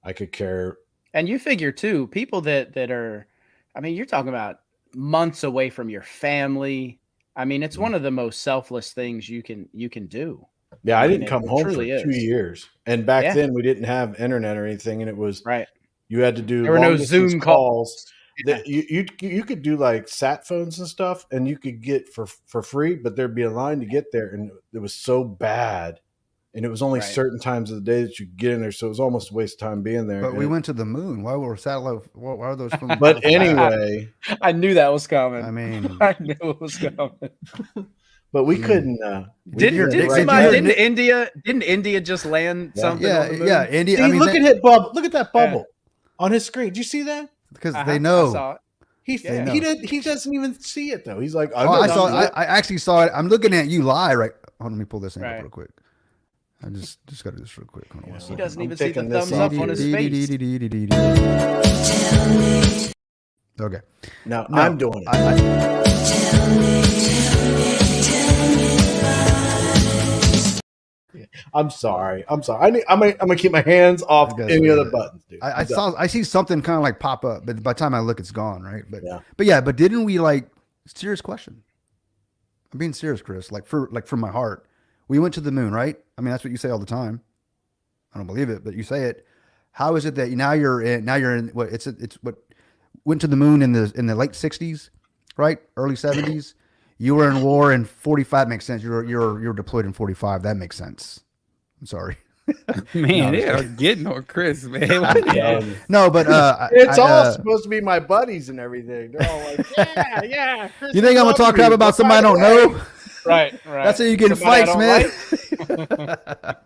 Speaker 4: I could care.
Speaker 6: And you figure too, people that are, I mean, you're talking about months away from your family. I mean, it's one of the most selfless things you can do.
Speaker 4: Yeah, I
Speaker 6: I mean,
Speaker 4: didn't come
Speaker 6: it
Speaker 4: home for
Speaker 6: truly
Speaker 4: 2
Speaker 6: is.
Speaker 4: years, and back
Speaker 6: Yeah.
Speaker 4: then we didn't have internet or anything, and it was
Speaker 6: Right.
Speaker 4: you had to do
Speaker 6: There were no
Speaker 4: long distance
Speaker 6: Zoom calls.
Speaker 4: That you could do like sat phones and stuff, and you could get for free, but there'd be a line to get there, and it was so bad, and it was only
Speaker 6: Right.
Speaker 4: certain times of the day that you could get in there, so it was almost a waste of time being there.
Speaker 3: But we
Speaker 4: And-
Speaker 3: went to the moon. Why were satellite? Why are those phones?
Speaker 4: but anyway,
Speaker 6: I knew that was coming.
Speaker 3: I mean,
Speaker 6: I knew it was coming.
Speaker 4: but we
Speaker 3: Mm.
Speaker 4: couldn't.
Speaker 6: Didn't India just land
Speaker 4: Yeah.
Speaker 6: something?
Speaker 3: yeah,
Speaker 6: on the moon?
Speaker 3: yeah. India.
Speaker 4: See,
Speaker 3: I mean,
Speaker 4: look at that bubble on his screen. Did you see that?
Speaker 3: because
Speaker 6: Uh-huh,
Speaker 3: they
Speaker 6: I
Speaker 3: know.
Speaker 6: saw it.
Speaker 4: He
Speaker 6: Yeah.
Speaker 4: he doesn't even see it though. He's like,
Speaker 3: Oh, I saw. I actually saw it. I'm looking at you live, right? Hold on, let me pull this in up
Speaker 6: Right.
Speaker 3: real quick. I just got to do this real quick. Hold on one
Speaker 6: He
Speaker 3: second.
Speaker 6: doesn't
Speaker 4: I'm
Speaker 6: even see the
Speaker 4: picking this
Speaker 6: thumbs
Speaker 4: up
Speaker 6: up on his face.
Speaker 3: Okay.
Speaker 4: No,
Speaker 3: No,
Speaker 4: I'm doing it. I'm sorry. I'm gonna keep my hands off
Speaker 3: That's
Speaker 4: any
Speaker 3: what
Speaker 4: other
Speaker 3: it is.
Speaker 4: buttons, dude.
Speaker 3: I see something kind of like pop up, but by the time I look, it's gone, right? But
Speaker 4: Yeah.
Speaker 3: but didn't we like serious question? I'm being serious, Chris. From my heart, we went to the moon, right? I mean, that's what you say all the time. I don't believe it, but you say it. How is it that now you're in what it's what went to the moon in the late 60s, right? Early 70s. You were in war in 45 makes sense. You're deployed in 45. That makes sense. I'm sorry.
Speaker 5: Man,
Speaker 3: No,
Speaker 5: they
Speaker 3: I'm
Speaker 5: are getting on Chris, man.
Speaker 3: No, but
Speaker 4: It's all supposed to be my buddies and everything. They're all like, yeah. Chris,
Speaker 3: you think I'm gonna talk crap about somebody I don't know?
Speaker 6: Right.
Speaker 3: That's how you get in
Speaker 6: Somebody I
Speaker 3: fights,
Speaker 6: don't
Speaker 3: man.
Speaker 6: like?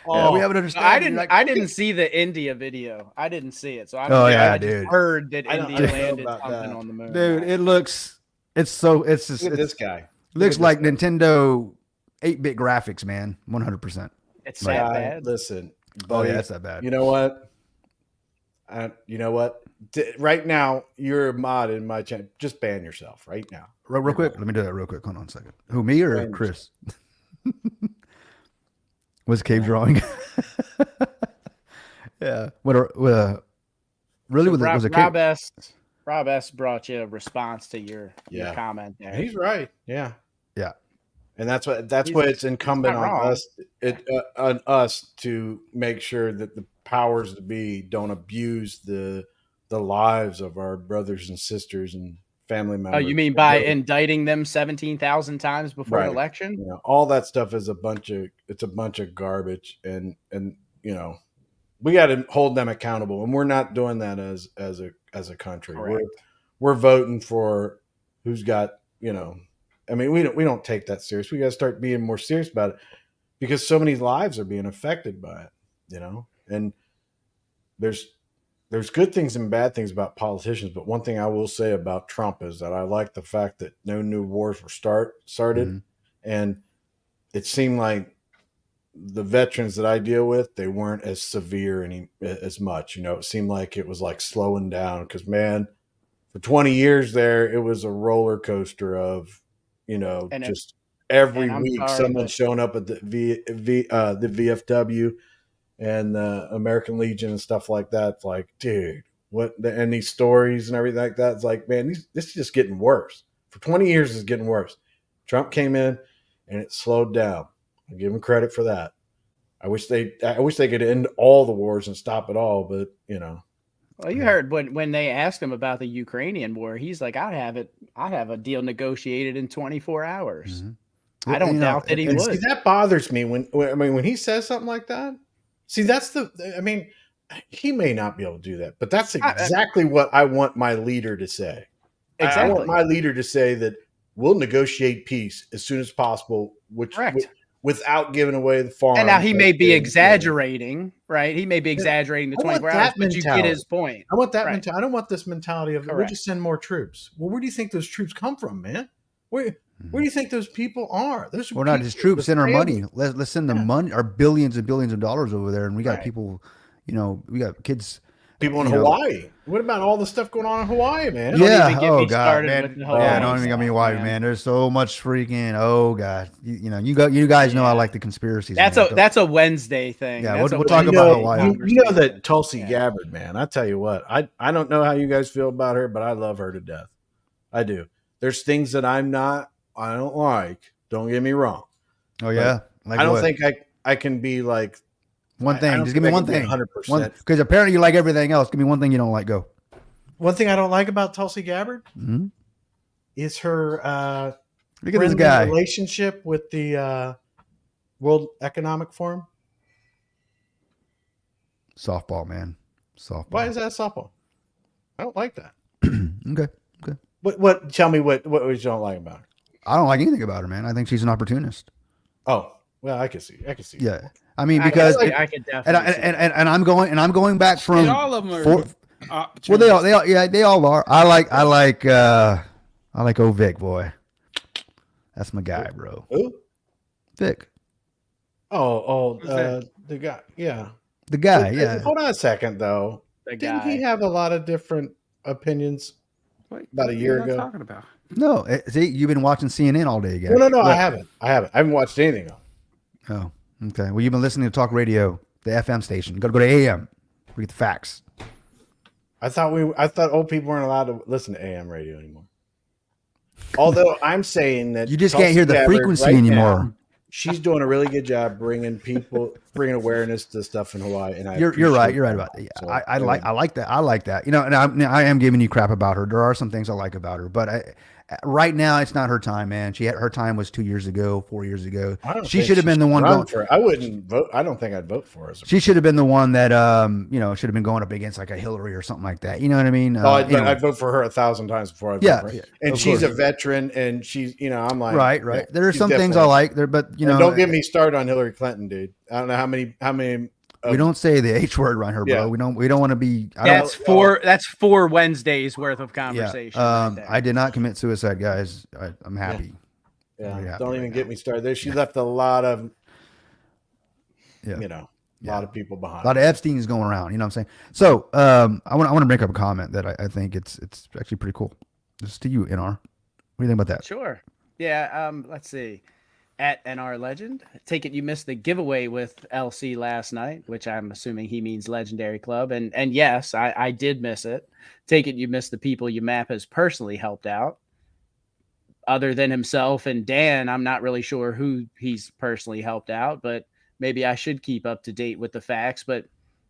Speaker 3: Yeah, we have an
Speaker 6: No,
Speaker 3: understanding.
Speaker 6: I didn't see the India video. I didn't see it, so I
Speaker 3: Oh, yeah,
Speaker 6: I just
Speaker 3: dude.
Speaker 6: heard that
Speaker 4: I don't
Speaker 6: India
Speaker 4: know
Speaker 6: landed
Speaker 4: about
Speaker 6: something
Speaker 4: that.
Speaker 6: on the moon.
Speaker 3: Dude, it's just
Speaker 4: Look at this guy.
Speaker 3: looks like Nintendo 8-bit graphics, man. 100%.
Speaker 6: It's
Speaker 3: Right.
Speaker 6: that bad.
Speaker 4: Listen,
Speaker 3: Oh
Speaker 4: buddy,
Speaker 3: yeah, it's that bad.
Speaker 4: You know what? Right now, you're a mod in my channel. Just ban yourself right now.
Speaker 3: Real quick, let me do that real quick. Hold on a second. Who, me or
Speaker 4: Rangers.
Speaker 3: Chris? Was cave drawing? Yeah. Really?
Speaker 6: So
Speaker 3: Was it cave?
Speaker 6: Rob S brought you a response to your
Speaker 4: Yeah.
Speaker 6: comment there.
Speaker 4: He's right. Yeah.
Speaker 3: Yeah.
Speaker 4: And that's what
Speaker 6: He's-
Speaker 4: it's incumbent
Speaker 6: not
Speaker 4: on
Speaker 6: wrong.
Speaker 4: us on us to make sure that the powers to be don't abuse the lives of our brothers and sisters and family members.
Speaker 6: Oh, you mean by indicting them 17,000 times before
Speaker 4: Right.
Speaker 6: an election?
Speaker 4: You know, all that stuff is a bunch of garbage, and you know, we got to hold them accountable, and we're not doing that as a country.
Speaker 6: Correct.
Speaker 4: We're voting for who's got, you know, I mean, we don't take that serious. We got to start being more serious about it because so many lives are being affected by it, you know. And there's good things and bad things about politicians, but one thing I will say about Trump is that I like the fact that no new wars were started,
Speaker 3: Mhm.
Speaker 4: and it seemed like the veterans that I deal with, they weren't as severe as much. You know, it seemed like it was like slowing down because, man, for 20 years there, it was a roller coaster of, you know,
Speaker 6: And
Speaker 4: just every
Speaker 6: and I'm
Speaker 4: week
Speaker 6: sorry,
Speaker 4: someone
Speaker 6: but-
Speaker 4: showing up at the the VFW and the American Legion and stuff like that. It's like, dude, and these stories and everything like that. It's like, man, this is just getting worse. For 20 years, it's getting worse. Trump came in and it slowed down. I give him credit for that. I wish they could end all the wars and stop it all, but you know.
Speaker 6: Well, you heard when they asked him about the Ukrainian war, he's like, I'd have a deal negotiated in 24 hours.
Speaker 3: Mhm.
Speaker 6: I don't
Speaker 3: You know,
Speaker 6: doubt that he
Speaker 3: and
Speaker 6: would.
Speaker 4: See, that bothers me when he says something like that. See, he may not be able to do that, but that's exactly what I want my leader to say. I
Speaker 6: Exactly.
Speaker 4: want my leader to say that we'll negotiate peace as soon as possible,
Speaker 6: Correct.
Speaker 4: without giving away the farm.
Speaker 6: And now he may be
Speaker 4: And,
Speaker 6: exaggerating, right? He may be exaggerating the
Speaker 4: I want
Speaker 6: 24 hours,
Speaker 4: that
Speaker 6: but you get
Speaker 4: mentality.
Speaker 6: his point.
Speaker 4: I want that
Speaker 6: Right.
Speaker 4: mentality. I don't want this mentality of we'll
Speaker 6: Correct.
Speaker 4: just send more troops. Well, where do you think those troops come from, man? Where do you think those people are? Those are
Speaker 3: We're not
Speaker 4: people
Speaker 3: just troops,
Speaker 4: with
Speaker 3: send our
Speaker 4: families.
Speaker 3: money. Let's send the
Speaker 4: Yeah.
Speaker 3: money, our billions and billions of dollars over there, and we got
Speaker 6: Right.
Speaker 3: people. You know, we got kids.
Speaker 4: People in
Speaker 3: you know.
Speaker 4: Hawaii. What about all the stuff going on in Hawaii, man?
Speaker 6: Don't
Speaker 3: Yeah.
Speaker 6: even get
Speaker 3: Oh
Speaker 6: me
Speaker 3: God,
Speaker 6: started
Speaker 3: man.
Speaker 6: with the
Speaker 3: Yeah,
Speaker 6: Hawaii
Speaker 3: don't even get me
Speaker 6: stuff,
Speaker 3: Hawaii, man. There's so much freaking. Oh God, you guys know I like the conspiracies. man.
Speaker 6: That's a Wednesday thing.
Speaker 3: Yeah,
Speaker 6: That's
Speaker 3: we'll
Speaker 6: a
Speaker 3: talk
Speaker 6: Wednesday
Speaker 3: about Hawaii.
Speaker 4: You know that Tulsi
Speaker 6: Yeah.
Speaker 4: Gabbard, man. I tell you what, I don't know how you guys feel about her, but I love her to death. I do. There's things that I don't like. Don't get me wrong.
Speaker 3: Oh yeah, like
Speaker 4: I don't
Speaker 3: what?
Speaker 4: think I can be like
Speaker 3: one
Speaker 4: I
Speaker 3: thing.
Speaker 4: don't
Speaker 3: Just give me
Speaker 4: think I
Speaker 3: one
Speaker 4: can be
Speaker 3: thing.
Speaker 4: 100%.
Speaker 3: Because apparently you like everything else. Give me one thing you don't like. Go.
Speaker 4: One thing I don't like about Tulsi Gabbard
Speaker 3: Mhm.
Speaker 4: is her
Speaker 3: Look at this
Speaker 4: friendly
Speaker 3: guy.
Speaker 4: relationship with the World Economic Forum.
Speaker 3: Softball, man. Softball.
Speaker 4: Why is that softball? I don't like that.
Speaker 3: Okay.
Speaker 4: What? Tell me what you don't like about her.
Speaker 3: I don't like anything about her, man. I think she's an opportunist.
Speaker 4: Oh, well, I can see.
Speaker 3: Yeah. I mean, because
Speaker 6: I could definitely see that.
Speaker 3: and I'm going back from
Speaker 5: And all of them are.
Speaker 3: well, they all are. I like Vic, boy. That's my guy, bro.
Speaker 4: Who?
Speaker 3: Vic.
Speaker 5: Who's that?
Speaker 4: The guy. Yeah.
Speaker 3: The guy,
Speaker 4: But,
Speaker 3: yeah.
Speaker 4: Hold on a second, though.
Speaker 6: The
Speaker 4: Didn't he
Speaker 6: guy.
Speaker 4: have a lot of different opinions?
Speaker 5: Wait,
Speaker 4: About a
Speaker 5: what are
Speaker 4: year
Speaker 5: y'all
Speaker 4: ago.
Speaker 5: talking about?
Speaker 3: No, see, you've been watching CNN all day again.
Speaker 4: No. I
Speaker 3: Look.
Speaker 4: haven't. I haven't watched anything else.
Speaker 3: Oh, okay. Well, you've been listening to talk radio, the FM station. Got to go to AM. We get the facts.
Speaker 4: I thought old people weren't allowed to listen to AM radio anymore. Although I'm saying that
Speaker 3: You just can't hear the
Speaker 4: Tulsi Gabbard
Speaker 3: frequency
Speaker 4: right
Speaker 3: anymore.
Speaker 4: now, she's doing a really good job bringing awareness to stuff in Hawaii. And
Speaker 3: You're right.
Speaker 4: appreciate
Speaker 3: You're right
Speaker 4: that.
Speaker 3: about that. Yeah,
Speaker 4: So,
Speaker 3: I like that. I like that. You know, and I am giving you crap about her. There are some things I like about her, but right now it's not her time, man. Her time was 2 years ago, 4 years ago.
Speaker 4: I don't
Speaker 3: She
Speaker 4: think
Speaker 3: should have been the one
Speaker 4: run
Speaker 3: going.
Speaker 4: for. I wouldn't vote. I don't think I'd vote for her.
Speaker 3: She should have been the one that should have been going up against like a Hillary or something like that. You know what I mean? Anyway.
Speaker 4: I'd vote for her 1,000 times before I vote
Speaker 3: Yeah,
Speaker 4: for her.
Speaker 3: yeah,
Speaker 4: And
Speaker 3: of
Speaker 4: she's
Speaker 3: course.
Speaker 4: a veteran, and she's, I'm like,
Speaker 3: Right.
Speaker 4: yeah,
Speaker 3: There are
Speaker 4: she's
Speaker 3: some things I
Speaker 4: definitely-
Speaker 3: like there, but
Speaker 4: And don't get me started on Hillary Clinton, dude. I don't know how many.
Speaker 3: we don't say the H word around her, bro.
Speaker 4: Yeah.
Speaker 3: We don't want to be. I don't,
Speaker 6: That's four Wednesdays worth of
Speaker 3: yeah.
Speaker 6: conversation. right there.
Speaker 3: I did not commit suicide, guys. I'm happy.
Speaker 4: Yeah,
Speaker 3: Very happy
Speaker 4: don't
Speaker 3: right
Speaker 4: even
Speaker 3: now.
Speaker 4: get me started. There, she left a lot of,
Speaker 3: Yeah.
Speaker 4: a lot of people behind.
Speaker 3: A lot of Epstein's going around. You know what I'm saying? So I want to make up a comment that I think it's actually pretty cool. This is to you, NR. What do you think about that?
Speaker 6: Sure. Yeah. Let's see. At NR Legend, take it you missed the giveaway with LC last night, which I'm assuming he means Legendary Club, and yes, I did miss it. Take it you missed the people UMAP has personally helped out. Other than himself and Dan, I'm not really sure who he's personally helped out, but maybe I should keep up to date with the facts. But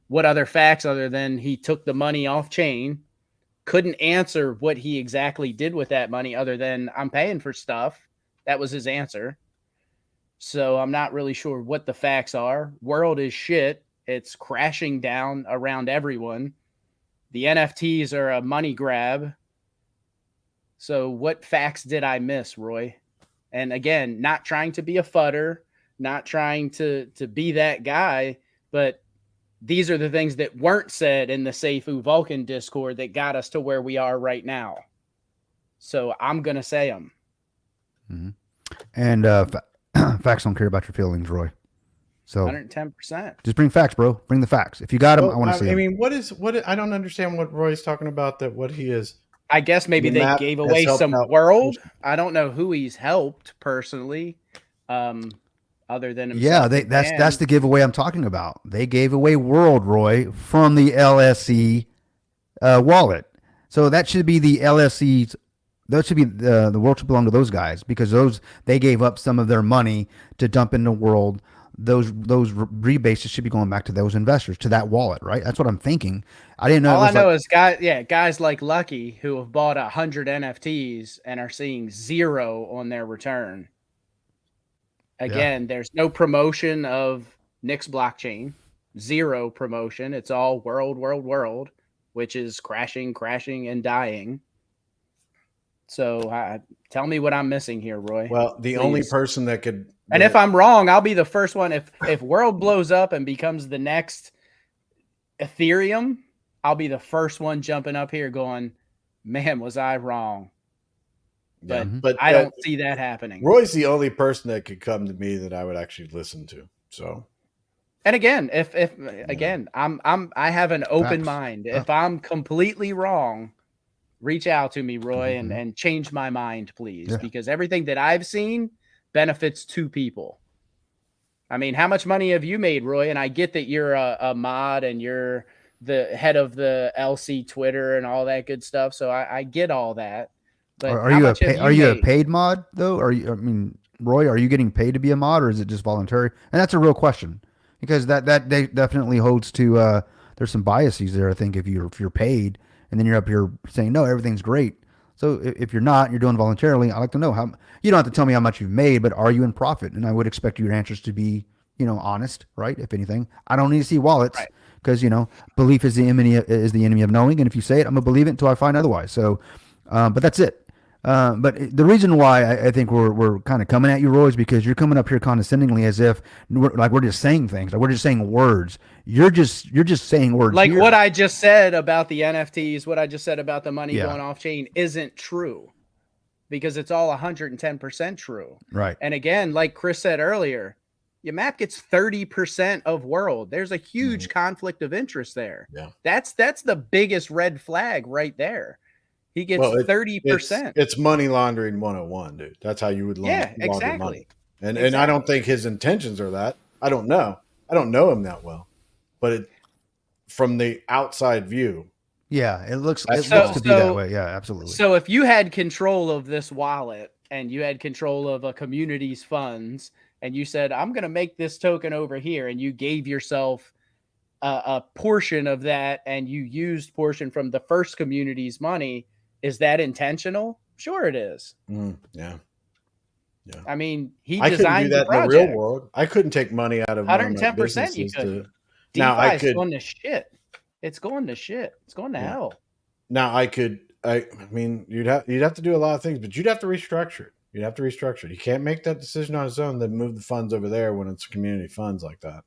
Speaker 6: what other facts other than he took the money off chain? Couldn't answer what he exactly did with that money other than I'm paying for stuff. That was his answer. So I'm not really sure what the facts are. World is shit. It's crashing down around everyone. The NFTs are a money grab. So what facts did I miss, Roy? And again, not trying to be a fudder, not trying to be that guy, but these are the things that weren't said in the Seifu Vulcan Discord that got us to where we are right now. So I'm going to say them.
Speaker 3: Mm-hmm. And facts don't care about your feelings, Roy. So
Speaker 6: 110%.
Speaker 3: just bring facts, bro. Bring the facts. If you got them, I want to see
Speaker 4: I
Speaker 3: 'em.
Speaker 4: mean, I don't understand what Roy's talking about. That what he is.
Speaker 6: I guess maybe they
Speaker 4: Matt
Speaker 6: gave
Speaker 4: has
Speaker 6: away
Speaker 4: helped
Speaker 6: some
Speaker 4: out.
Speaker 6: world. I don't know who he's helped personally, other than himself.
Speaker 3: Yeah,
Speaker 6: and
Speaker 3: that's
Speaker 6: Dan.
Speaker 3: the giveaway I'm talking about. They gave away World, Roy, from the LSE wallet. So that should be the LSE's. That should be the World should belong to those guys because they gave up some of their money to dump into World. Those rebates should be going back to those investors, to that wallet, right? That's what I'm thinking. I didn't know.
Speaker 6: All I know is guys like Lucky who have bought 100 NFTs and are seeing 0 on their return. Again, there's no promotion of Nick's blockchain, 0 promotion. It's all world, which is crashing, and dying. So tell me what I'm missing here, Roy.
Speaker 4: Well, the only
Speaker 6: Please.
Speaker 4: person that could.
Speaker 6: And if I'm wrong, I'll be the first one. If World blows up and becomes the next Ethereum, I'll be the first one jumping up here going, man, was I wrong? But I don't see that happening.
Speaker 4: Roy's the only person that could come to me that I would actually listen to. So,
Speaker 6: And again, if I have an open
Speaker 3: Facts.
Speaker 6: mind.
Speaker 3: Yeah.
Speaker 6: If I'm completely wrong, reach out to me, Roy,
Speaker 3: Mhm.
Speaker 6: and change my mind, please,
Speaker 3: Yeah.
Speaker 6: because everything that I've seen benefits 2 people. I mean, how much money have you made, Roy? And I get that you're a mod and you're the head of the LC Twitter and all that good stuff. So I get all that. But
Speaker 3: Are
Speaker 6: how
Speaker 3: you
Speaker 6: much have
Speaker 3: are you a
Speaker 6: made?
Speaker 3: paid mod though? Roy, are you getting paid to be a mod, or is it just voluntary? And that's a real question because that definitely holds to. There's some biases there. I think if you're paid and then you're up here saying no, everything's great. So if you're not, you're doing voluntarily. I'd like to know how. You don't have to tell me how much you've made, but are you in profit? And I would expect your answers to be, honest, right? If anything, I don't need to see wallets because belief is the enemy of knowing, and if you say it, I'm gonna believe it until I find otherwise. So, but that's it. But the reason why I think we're kind of coming at you, Roy, is because you're coming up here condescendingly as if we're just saying things, like we're just saying words. You're just saying words.
Speaker 6: Like
Speaker 3: here.
Speaker 6: what I just said about the NFTs, what I just said about the money
Speaker 3: Yeah.
Speaker 6: going off chain isn't true because it's all 110% true.
Speaker 3: Right.
Speaker 6: And again, like Chris said earlier, Yamap gets 30% of world. There's a huge conflict of interest there.
Speaker 4: Yeah.
Speaker 6: That's the biggest red flag right there. He gets
Speaker 4: Well,
Speaker 6: 30%.
Speaker 4: It's money laundering 101, dude. That's how you would launder
Speaker 6: exactly.
Speaker 4: money. And I don't think his intentions are that. I don't know. I don't know him that well. But from the outside view,
Speaker 3: Yeah, it looks to be
Speaker 6: So-
Speaker 3: that way. Yeah, absolutely.
Speaker 6: So if you had control of this wallet and you had control of a community's funds and you said, I'm going to make this token over here, and you gave yourself a portion of that and you used portion from the first community's money, is that intentional? Sure it is.
Speaker 4: yeah.
Speaker 6: I mean, he
Speaker 4: I couldn't do
Speaker 6: designed the
Speaker 4: that in the
Speaker 6: project.
Speaker 4: real world. I couldn't take money out of
Speaker 6: 110% you could.
Speaker 4: to. Now I
Speaker 6: DeFi is
Speaker 4: could.
Speaker 6: going to shit. It's going to shit. It's going to hell.
Speaker 4: Now I could. I mean, you'd have to do a lot of things, but you'd have to restructure it. You'd have to restructure it. You can't make that decision on his own. Then move the funds over there when it's community funds like that.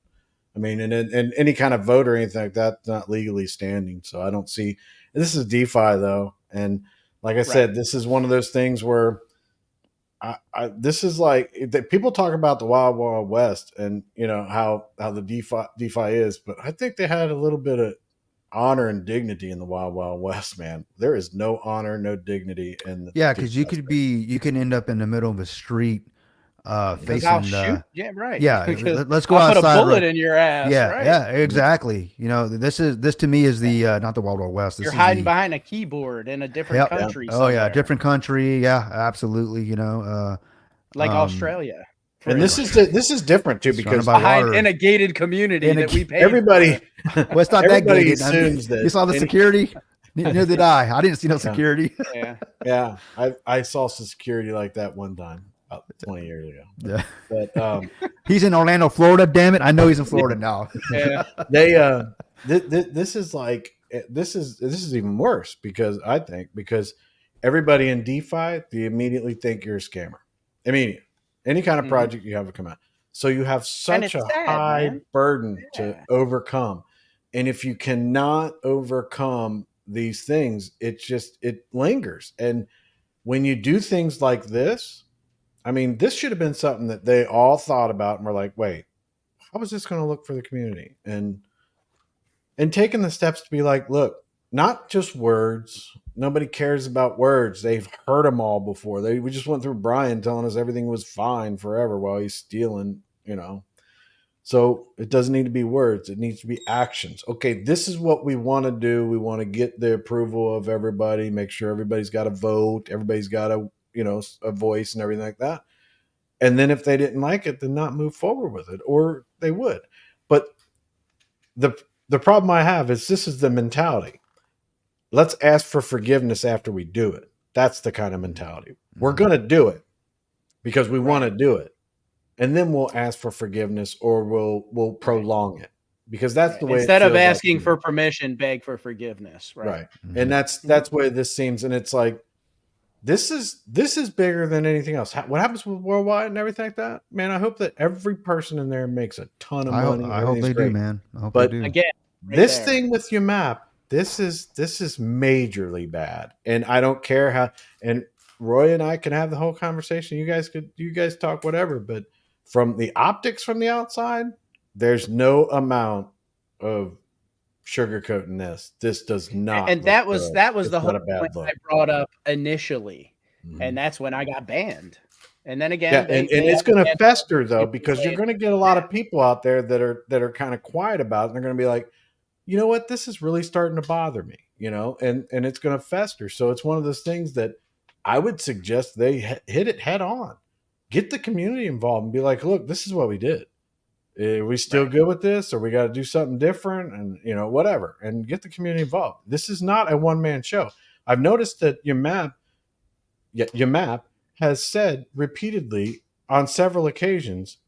Speaker 4: I mean, and any kind of vote or anything like that's not legally standing. So I don't see. This is DeFi though, and like I said, this is one of those things where. This is like people talk about the Wild Wild West and how the DeFi is, but I think they had a little bit of honor and dignity in the Wild Wild West, man. There is no honor, no dignity, and
Speaker 3: because you can end up in the middle of a street, facing.
Speaker 6: I'll shoot. Yeah, right.
Speaker 3: Yeah,
Speaker 6: Because
Speaker 3: let's go
Speaker 6: I'll
Speaker 3: outside.
Speaker 6: put a bullet in your ass.
Speaker 3: Yeah,
Speaker 6: right?
Speaker 3: yeah, exactly. This to me is the not the Wild Wild West. This
Speaker 6: You're
Speaker 3: is
Speaker 6: hiding
Speaker 3: the,
Speaker 6: behind a keyboard in a different country.
Speaker 3: Oh yeah,
Speaker 6: somewhere.
Speaker 3: different country. Yeah, absolutely.
Speaker 6: Like Australia.
Speaker 4: And this is different too because
Speaker 3: Surrounded by
Speaker 6: Behind
Speaker 3: water.
Speaker 6: in a gated community that we pay.
Speaker 4: everybody
Speaker 3: Well, it's not that
Speaker 4: everybody
Speaker 3: gated.
Speaker 4: assumes that
Speaker 3: You saw the security. Neither did I. I didn't see no security.
Speaker 6: Yeah.
Speaker 4: Yeah, I saw some security like that one time about 20 years ago.
Speaker 3: Yeah.
Speaker 4: But
Speaker 3: He's in Orlando, Florida. Damn it! I know he's in Florida now.
Speaker 6: Yeah.
Speaker 4: they this is like this is even worse because everybody in DeFi they immediately think you're a scammer. Immediately, any kind of project you have to come out. So you have such a
Speaker 6: sad,
Speaker 4: high
Speaker 6: man.
Speaker 4: burden to overcome, and if you cannot overcome these things, it lingers. And when you do things like this, I mean, this should have been something that they all thought about and were like, wait, how is this going to look for the community? And taking the steps to be like, look, not just words. Nobody cares about words. They've heard them all before. We just went through Brian telling us everything was fine forever while he's stealing, So it doesn't need to be words. It needs to be actions. Okay, this is what we want to do. We want to get the approval of everybody, make sure everybody's got a vote, everybody's got a voice and everything like that. And then if they didn't like it, then not move forward with it, or they would. But the problem I have is this is the mentality. Let's ask for forgiveness after we do it. That's the kind of mentality. We're going to do it because we want to do it. And then we'll ask for forgiveness or we'll prolong it because that's the way.
Speaker 6: Instead of
Speaker 4: feels like
Speaker 6: asking
Speaker 4: to me.
Speaker 6: for permission, beg for forgiveness. Right.
Speaker 4: And that's where this seems. And it's like, this is bigger than anything else. What happens with Worldwide and everything like that, man? I hope that every person in there makes a ton of money.
Speaker 3: I hope they do, man. I hope
Speaker 4: But
Speaker 3: they do.
Speaker 6: Again, right
Speaker 4: this
Speaker 6: there.
Speaker 4: thing with your map, this is majorly bad, and I don't care how. And Roy and I can have the whole conversation. You guys talk whatever, but from the optics from the outside, there's no amount of sugarcoating this. This does not,
Speaker 6: and
Speaker 4: look
Speaker 6: that was
Speaker 4: good.
Speaker 6: the
Speaker 4: It's
Speaker 6: whole
Speaker 4: not a bad
Speaker 6: point
Speaker 4: look.
Speaker 6: I brought up initially,
Speaker 4: Mhm.
Speaker 6: and that's when I got banned. And then again,
Speaker 4: Yeah,
Speaker 6: they
Speaker 4: and it's going to
Speaker 6: banned-
Speaker 4: fester though,
Speaker 6: people
Speaker 4: because you're
Speaker 6: say-
Speaker 4: going to get a lot of people out there that are kind of quiet about it. And they're going to be like, you know what, this is really starting to bother me, and it's going to fester. So it's one of those things that I would suggest they hit it head on, get the community involved, and be like, look, this is what we did. Are we still good with this, or we got to do something different, and whatever, and get the community involved. This is not a one-man show. I've noticed that your map has said repeatedly on several occasions,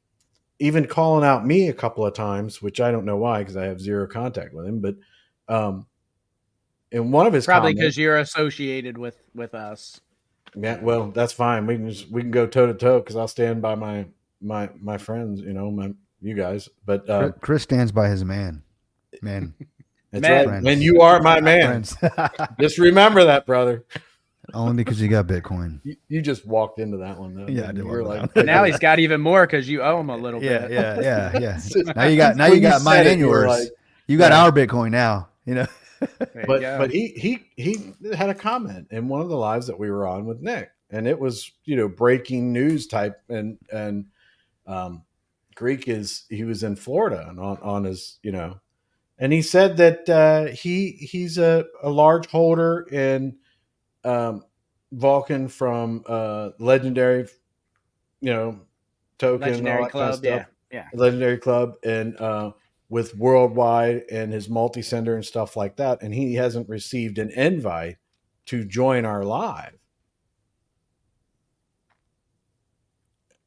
Speaker 4: even calling out me a couple of times, which I don't know why, because I have zero contact with him. But in one of his
Speaker 6: probably
Speaker 4: comments,
Speaker 6: because you're associated with us.
Speaker 4: yeah, well, that's fine. We can go toe to toe because I'll stand by my friends, you guys. But
Speaker 3: Chris stands by his man. Man,
Speaker 4: that's
Speaker 6: Man.
Speaker 4: right. And you are my man.
Speaker 3: friends.
Speaker 4: Just remember that, brother.
Speaker 3: Only because you got Bitcoin.
Speaker 4: You just walked into that one though.
Speaker 3: Yeah, I
Speaker 4: didn't
Speaker 3: did
Speaker 4: you? You were
Speaker 3: walk
Speaker 4: like,
Speaker 3: down.
Speaker 6: Now he's got even more because you owe him a little
Speaker 3: Yeah,
Speaker 6: bit.
Speaker 3: yeah. Now you got
Speaker 4: When you
Speaker 3: mine
Speaker 4: said it,
Speaker 3: and
Speaker 4: you were
Speaker 3: yours.
Speaker 4: like,
Speaker 3: You got
Speaker 4: yeah.
Speaker 3: our Bitcoin now. You know.
Speaker 6: There you
Speaker 4: but
Speaker 6: go.
Speaker 4: but he had a comment in one of the lives that we were on with Nick, and it was breaking news type, and Greek he was in Florida and on his and he said that he's a large holder in Vulcan from Legendary token,
Speaker 6: Legendary
Speaker 4: all that kind of
Speaker 6: Club,
Speaker 4: stuff.
Speaker 6: yeah.
Speaker 4: Legendary Club, and with Worldwide and his multi-sender and stuff like that, and he hasn't received an invite to join our live.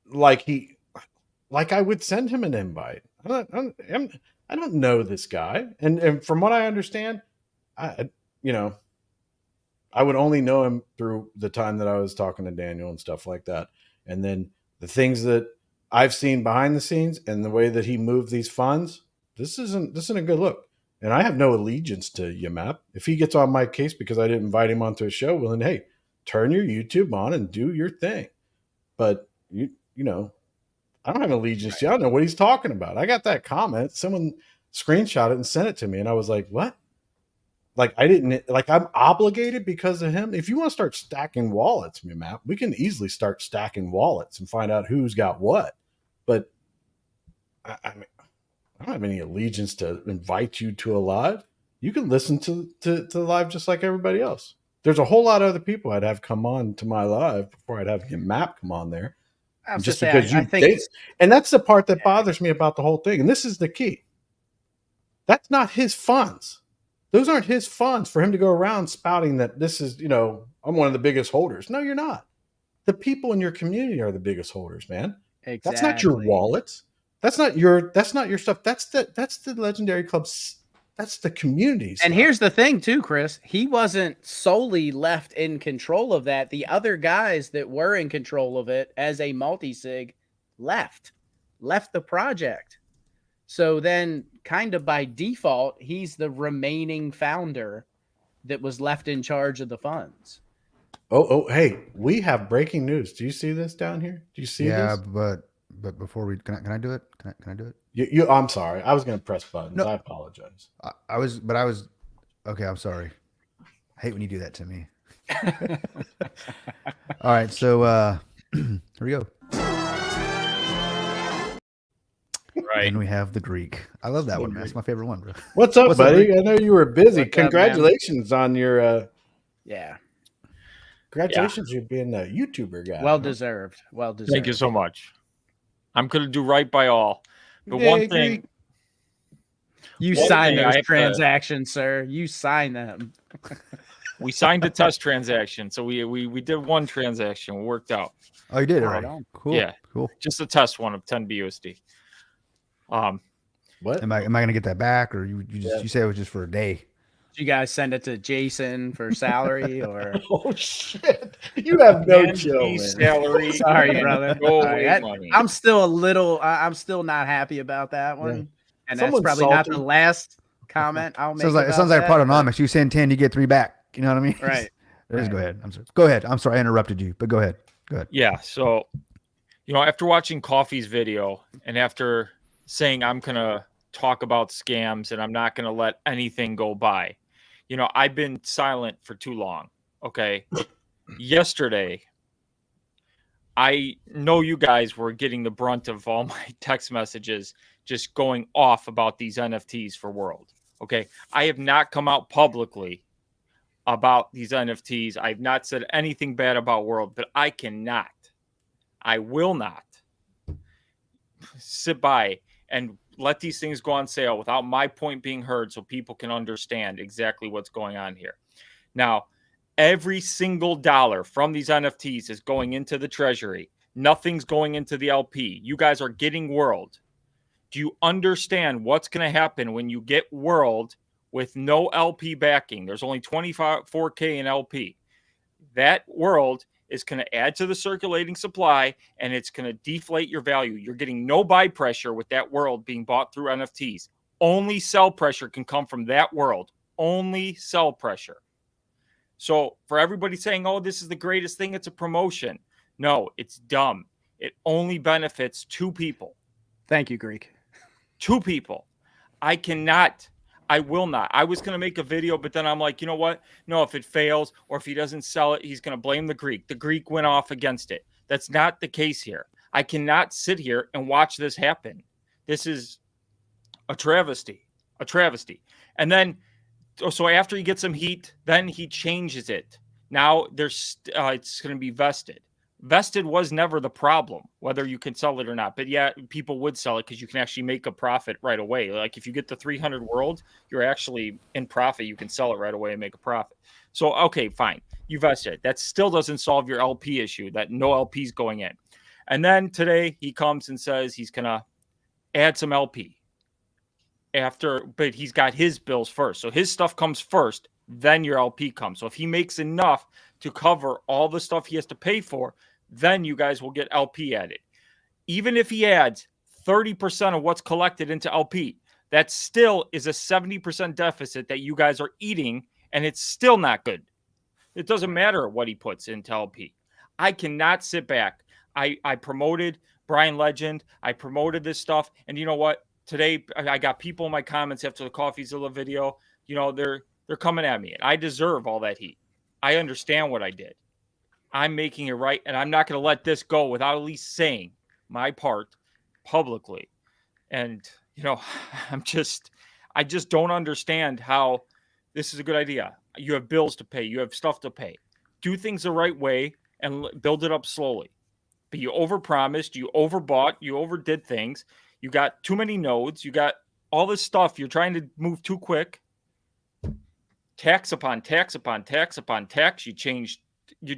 Speaker 4: Like I would send him an invite. I don't know this guy, and from what I understand, I would only know him through the time that I was talking to Daniel and stuff like that, and then the things that I've seen behind the scenes and the way that he moved these funds. This isn't a good look. And I have no allegiance to Yamap. If he gets on my case because I didn't invite him onto a show, well then hey, turn your YouTube on and do your thing. But I don't have allegiance to you. I don't know what he's talking about. I got that comment. Someone screenshot it and sent it to me, and I was like, what? Like I'm obligated because of him. If you want to start stacking wallets, Yamap, we can easily start stacking wallets and find out who's got what. But I mean, I don't have any allegiance to invite you to a live. You can listen to the live just like everybody else. There's a whole lot of other people I'd have come on to my live before I'd have Map come on there.
Speaker 6: I was
Speaker 4: Just
Speaker 6: just
Speaker 4: because
Speaker 6: saying, I think
Speaker 4: and that's the part that bothers me about the whole thing. And this is the key. That's not his funds. Those aren't his funds for him to go around spouting that this is, I'm one of the biggest holders. No, you're not. The people in your community are the biggest holders, man.
Speaker 6: exactly.
Speaker 4: That's not your wallets. That's not your stuff. That's the Legendary Club's. That's the communities.
Speaker 6: And here's the thing too, Chris, he wasn't solely left in control of that. The other guys that were in control of it as a multi-sig left the project. So then kind of by default, he's the remaining founder that was left in charge of the funds.
Speaker 4: Oh, hey, we have breaking news. Do you see this down here? Do you see this?
Speaker 3: But before we can I do it? Can I do it?
Speaker 4: You I'm sorry. I was going to press buttons.
Speaker 3: No.
Speaker 4: I apologize.
Speaker 3: I was okay. I'm sorry. I hate when you do that to me. All right, so here we go.
Speaker 7: Right.
Speaker 3: And we have the Greek. I love that one, man. That's my favorite one, bro.
Speaker 4: What's up,
Speaker 3: What's up,
Speaker 4: buddy?
Speaker 3: Rick?
Speaker 4: I know you were busy.
Speaker 6: What's up,
Speaker 4: Congratulations on your
Speaker 6: Yeah.
Speaker 4: congratulations you being a YouTuber guy.
Speaker 6: Well deserved. Well deserved.
Speaker 7: Thank you so much. I'm going to do right by all. But
Speaker 6: Yay,
Speaker 7: one thing,
Speaker 6: Greek. You
Speaker 7: One
Speaker 6: signed
Speaker 7: thing I
Speaker 6: those
Speaker 7: have to-
Speaker 6: transactions, sir. You signed them.
Speaker 7: we signed a test transaction. So we did one transaction. It worked out.
Speaker 3: Oh, you did it
Speaker 6: Right
Speaker 3: right.
Speaker 6: on.
Speaker 3: Cool.
Speaker 7: Yeah.
Speaker 3: Cool.
Speaker 7: Just a test one of 10 BUSD.
Speaker 4: What?
Speaker 3: Am I gonna get that back, or you say it was just for a day?
Speaker 6: Did you guys send it to Jason for salary or?
Speaker 4: Oh shit! You have no
Speaker 7: And
Speaker 4: chill,
Speaker 7: the
Speaker 4: man.
Speaker 7: salary.
Speaker 6: Sorry,
Speaker 7: and
Speaker 6: brother.
Speaker 7: no
Speaker 6: Sorry.
Speaker 7: money.
Speaker 6: I'm still a little. I'm still not happy about that one, and that's
Speaker 4: Someone's
Speaker 6: probably not the
Speaker 4: salty.
Speaker 6: last comment I'll make.
Speaker 3: Sounds like it
Speaker 6: about
Speaker 3: sounds like
Speaker 6: that, but-
Speaker 3: Protonomics. You send 10, you get 3 back. You know what I mean?
Speaker 6: Right.
Speaker 3: Just go ahead. I'm sorry. Go ahead. I'm sorry I interrupted you, but go ahead. Go ahead.
Speaker 7: Yeah. So, after watching Coffee's video and after saying I'm going to talk about scams and I'm not going to let anything go by, I've been silent for too long. Okay. Yesterday, I know you guys were getting the brunt of all my text messages just going off about these NFTs for World. Okay. I have not come out publicly about these NFTs. I've not said anything bad about World, but I will not sit by and let these things go on sale without my point being heard so people can understand exactly what's going on here. Now, every single dollar from these NFTs is going into the treasury. Nothing's going into the LP. You guys are getting World. Do you understand what's going to happen when you get World with no LP backing? There's only 24K in LP. That World is going to add to the circulating supply and it's going to deflate your value. You're getting no buy pressure with that World being bought through NFTs. Only sell pressure can come from that World. Only sell pressure. So for everybody saying, oh, this is the greatest thing, it's a promotion. No, it's dumb. It only benefits two people.
Speaker 6: Thank you, Greek.
Speaker 7: Two people. I will not. I was going to make a video, but then I'm like, you know what? No, if it fails or if he doesn't sell it, he's going to blame the Greek. The Greek went off against it. That's not the case here. I cannot sit here and watch this happen. This is a travesty. A travesty. And then, so after he gets some heat, then he changes it. Now it's going to be vested. Vested was never the problem, whether you can sell it or not. But yeah, people would sell it because you can actually make a profit right away. Like if you get the 300 world, you're actually in profit. You can sell it right away and make a profit. So, okay, fine. You vested it. That still doesn't solve your LP issue, that no LP is going in. And then today he comes and says he's going to add some LP but he's got his bills first. So his stuff comes first, then your LP comes. So if he makes enough to cover all the stuff he has to pay for, then you guys will get LP added. Even if he adds 30% of what's collected into LP, that still is a 70% deficit that you guys are eating, and it's still not good. It doesn't matter what he puts into LP. I cannot sit back. I promoted Brian Legend. I promoted this stuff. And you know what? Today, I got people in my comments after the CoffeeZilla video. You know, they're coming at me. And I deserve all that heat. I understand what I did. I'm making it right, and I'm not going to let this go without at least saying my part publicly. And, you know, I just don't understand how this is a good idea. You have bills to pay. You have stuff to pay. Do things the right way and build it up slowly. But you overpromised, you overbought, you overdid things. You got too many nodes. You got all this stuff. You're trying to move too quick. Tax upon tax upon tax upon tax. You changed the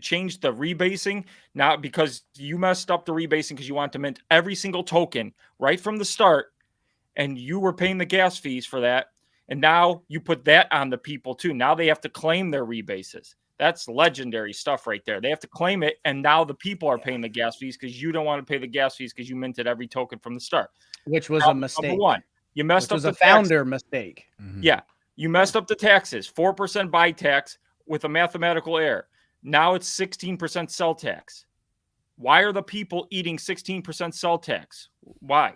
Speaker 7: rebasing now because you messed up the rebasing because you want to mint every single token right from the start, and you were paying the gas fees for that. And now you put that on the people too. Now they have to claim their rebases. That's legendary stuff right there. They have to claim it, and now the people are paying the gas fees because you don't want to pay the gas fees because you minted every token from the start.
Speaker 6: Which was a mistake.
Speaker 7: Number one, you messed up
Speaker 6: was
Speaker 7: the
Speaker 6: a founder mistake.
Speaker 3: Mhm.
Speaker 7: Yeah, you messed up the taxes. 4% buy tax with a mathematical error. Now it's 16% sell tax. Why are the people eating 16% sell tax? Why?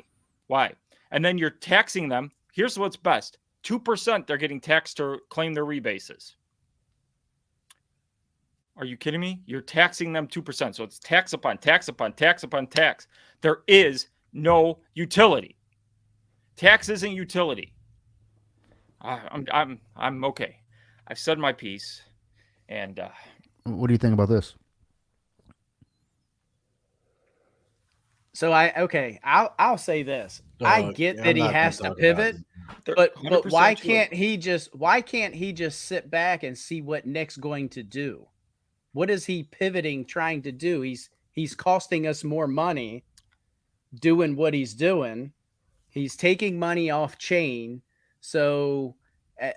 Speaker 7: And then you're taxing them. Here's what's best. 2% they're getting taxed to claim their rebases. Are you kidding me? You're taxing them 2%. So it's tax upon tax upon tax upon tax. There is no utility. Tax isn't utility. I'm okay. I've said my piece, and
Speaker 3: What do you think about this?
Speaker 6: So I'll say this. I get
Speaker 4: yeah,
Speaker 6: that
Speaker 4: I'm
Speaker 6: he
Speaker 4: not gonna
Speaker 6: has to
Speaker 4: talk about
Speaker 6: pivot,
Speaker 4: it.
Speaker 6: but
Speaker 7: 100%
Speaker 6: why
Speaker 7: true.
Speaker 6: can't he just sit back and see what Nick's going to do? What is he pivoting trying to do? He's costing us more money doing what he's doing. He's taking money off chain. So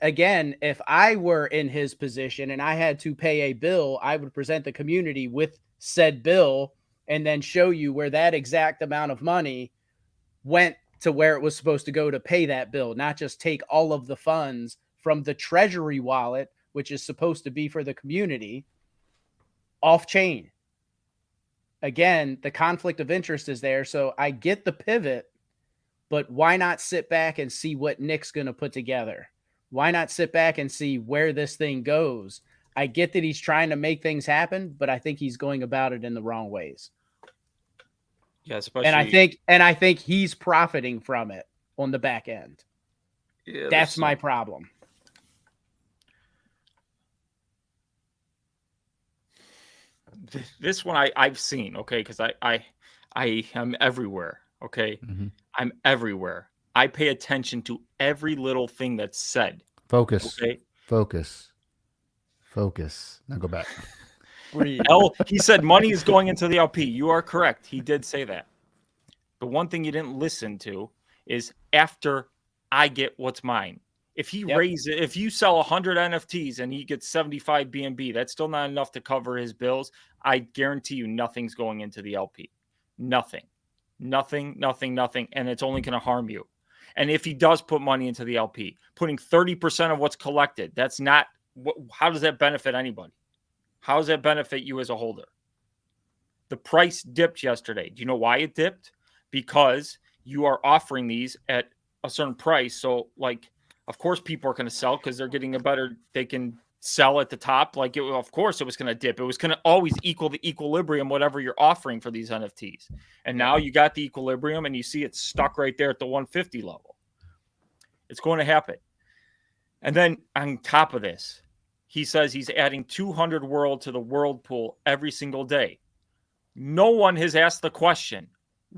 Speaker 6: again, if I were in his position and I had to pay a bill, I would present the community with said bill and then show you where that exact amount of money went to where it was supposed to go to pay that bill, not just take all of the funds from the treasury wallet, which is supposed to be for the community, off chain. Again, the conflict of interest is there. So I get the pivot, but why not sit back and see what Nick's going to put together? Why not sit back and see where this thing goes? I get that he's trying to make things happen, but I think he's going about it in the wrong ways.
Speaker 7: yeah, especially.
Speaker 6: And I think he's profiting from it on the back end.
Speaker 7: Yeah,
Speaker 6: That's
Speaker 7: there's
Speaker 6: my
Speaker 7: some-
Speaker 6: problem.
Speaker 7: This one I've seen, okay, because I am everywhere, okay?
Speaker 3: Mhm.
Speaker 7: I'm everywhere. I pay attention to every little thing that's said,
Speaker 3: Focus.
Speaker 7: okay?
Speaker 3: Focus. Now go back.
Speaker 7: He said money is going into the LP. You are correct. He did say that. The one thing you didn't listen to is after I get what's mine. If he raises, if you sell 100 NFTs and he gets 75 BNB, that's still not enough to cover his bills. I guarantee you nothing's going into the LP. Nothing. And it's only going to harm you. And if he does put money into the LP, putting 30% of what's collected, that's not, how does that benefit anybody? How does that benefit you as a holder? The price dipped yesterday. Do you know why it dipped? Because you are offering these at a certain price. So, like, of course, people are going to sell because they're getting they can sell at the top. Like, of course, it was going to dip. It was going to always equal the equilibrium, whatever you're offering for these NFTs. And now you got the equilibrium and you see it's stuck right there at the 150 level. It's going to happen. And then on top of this, he says he's adding 200 world to the world pool every single day. No one has asked the question,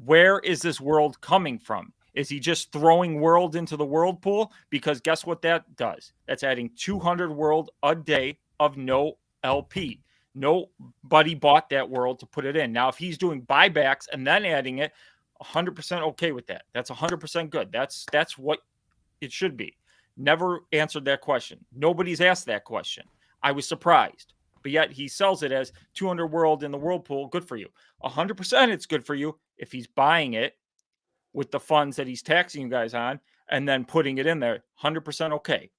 Speaker 7: where is this world coming from? Is he just throwing world into the world pool? Because guess what that does? That's adding 200 world a day of no LP. Nobody bought that world to put it in. Now, if he's doing buybacks and then adding it, 100% okay with that. That's 100% good. That's what it should be. Never answered that question. Nobody's asked that question. I was surprised. But yet he sells it as 200 world in the world pool. Good for you. 100% it's good for you if he's buying it with the funds that he's taxing you guys on and then putting it in there. 100% okay.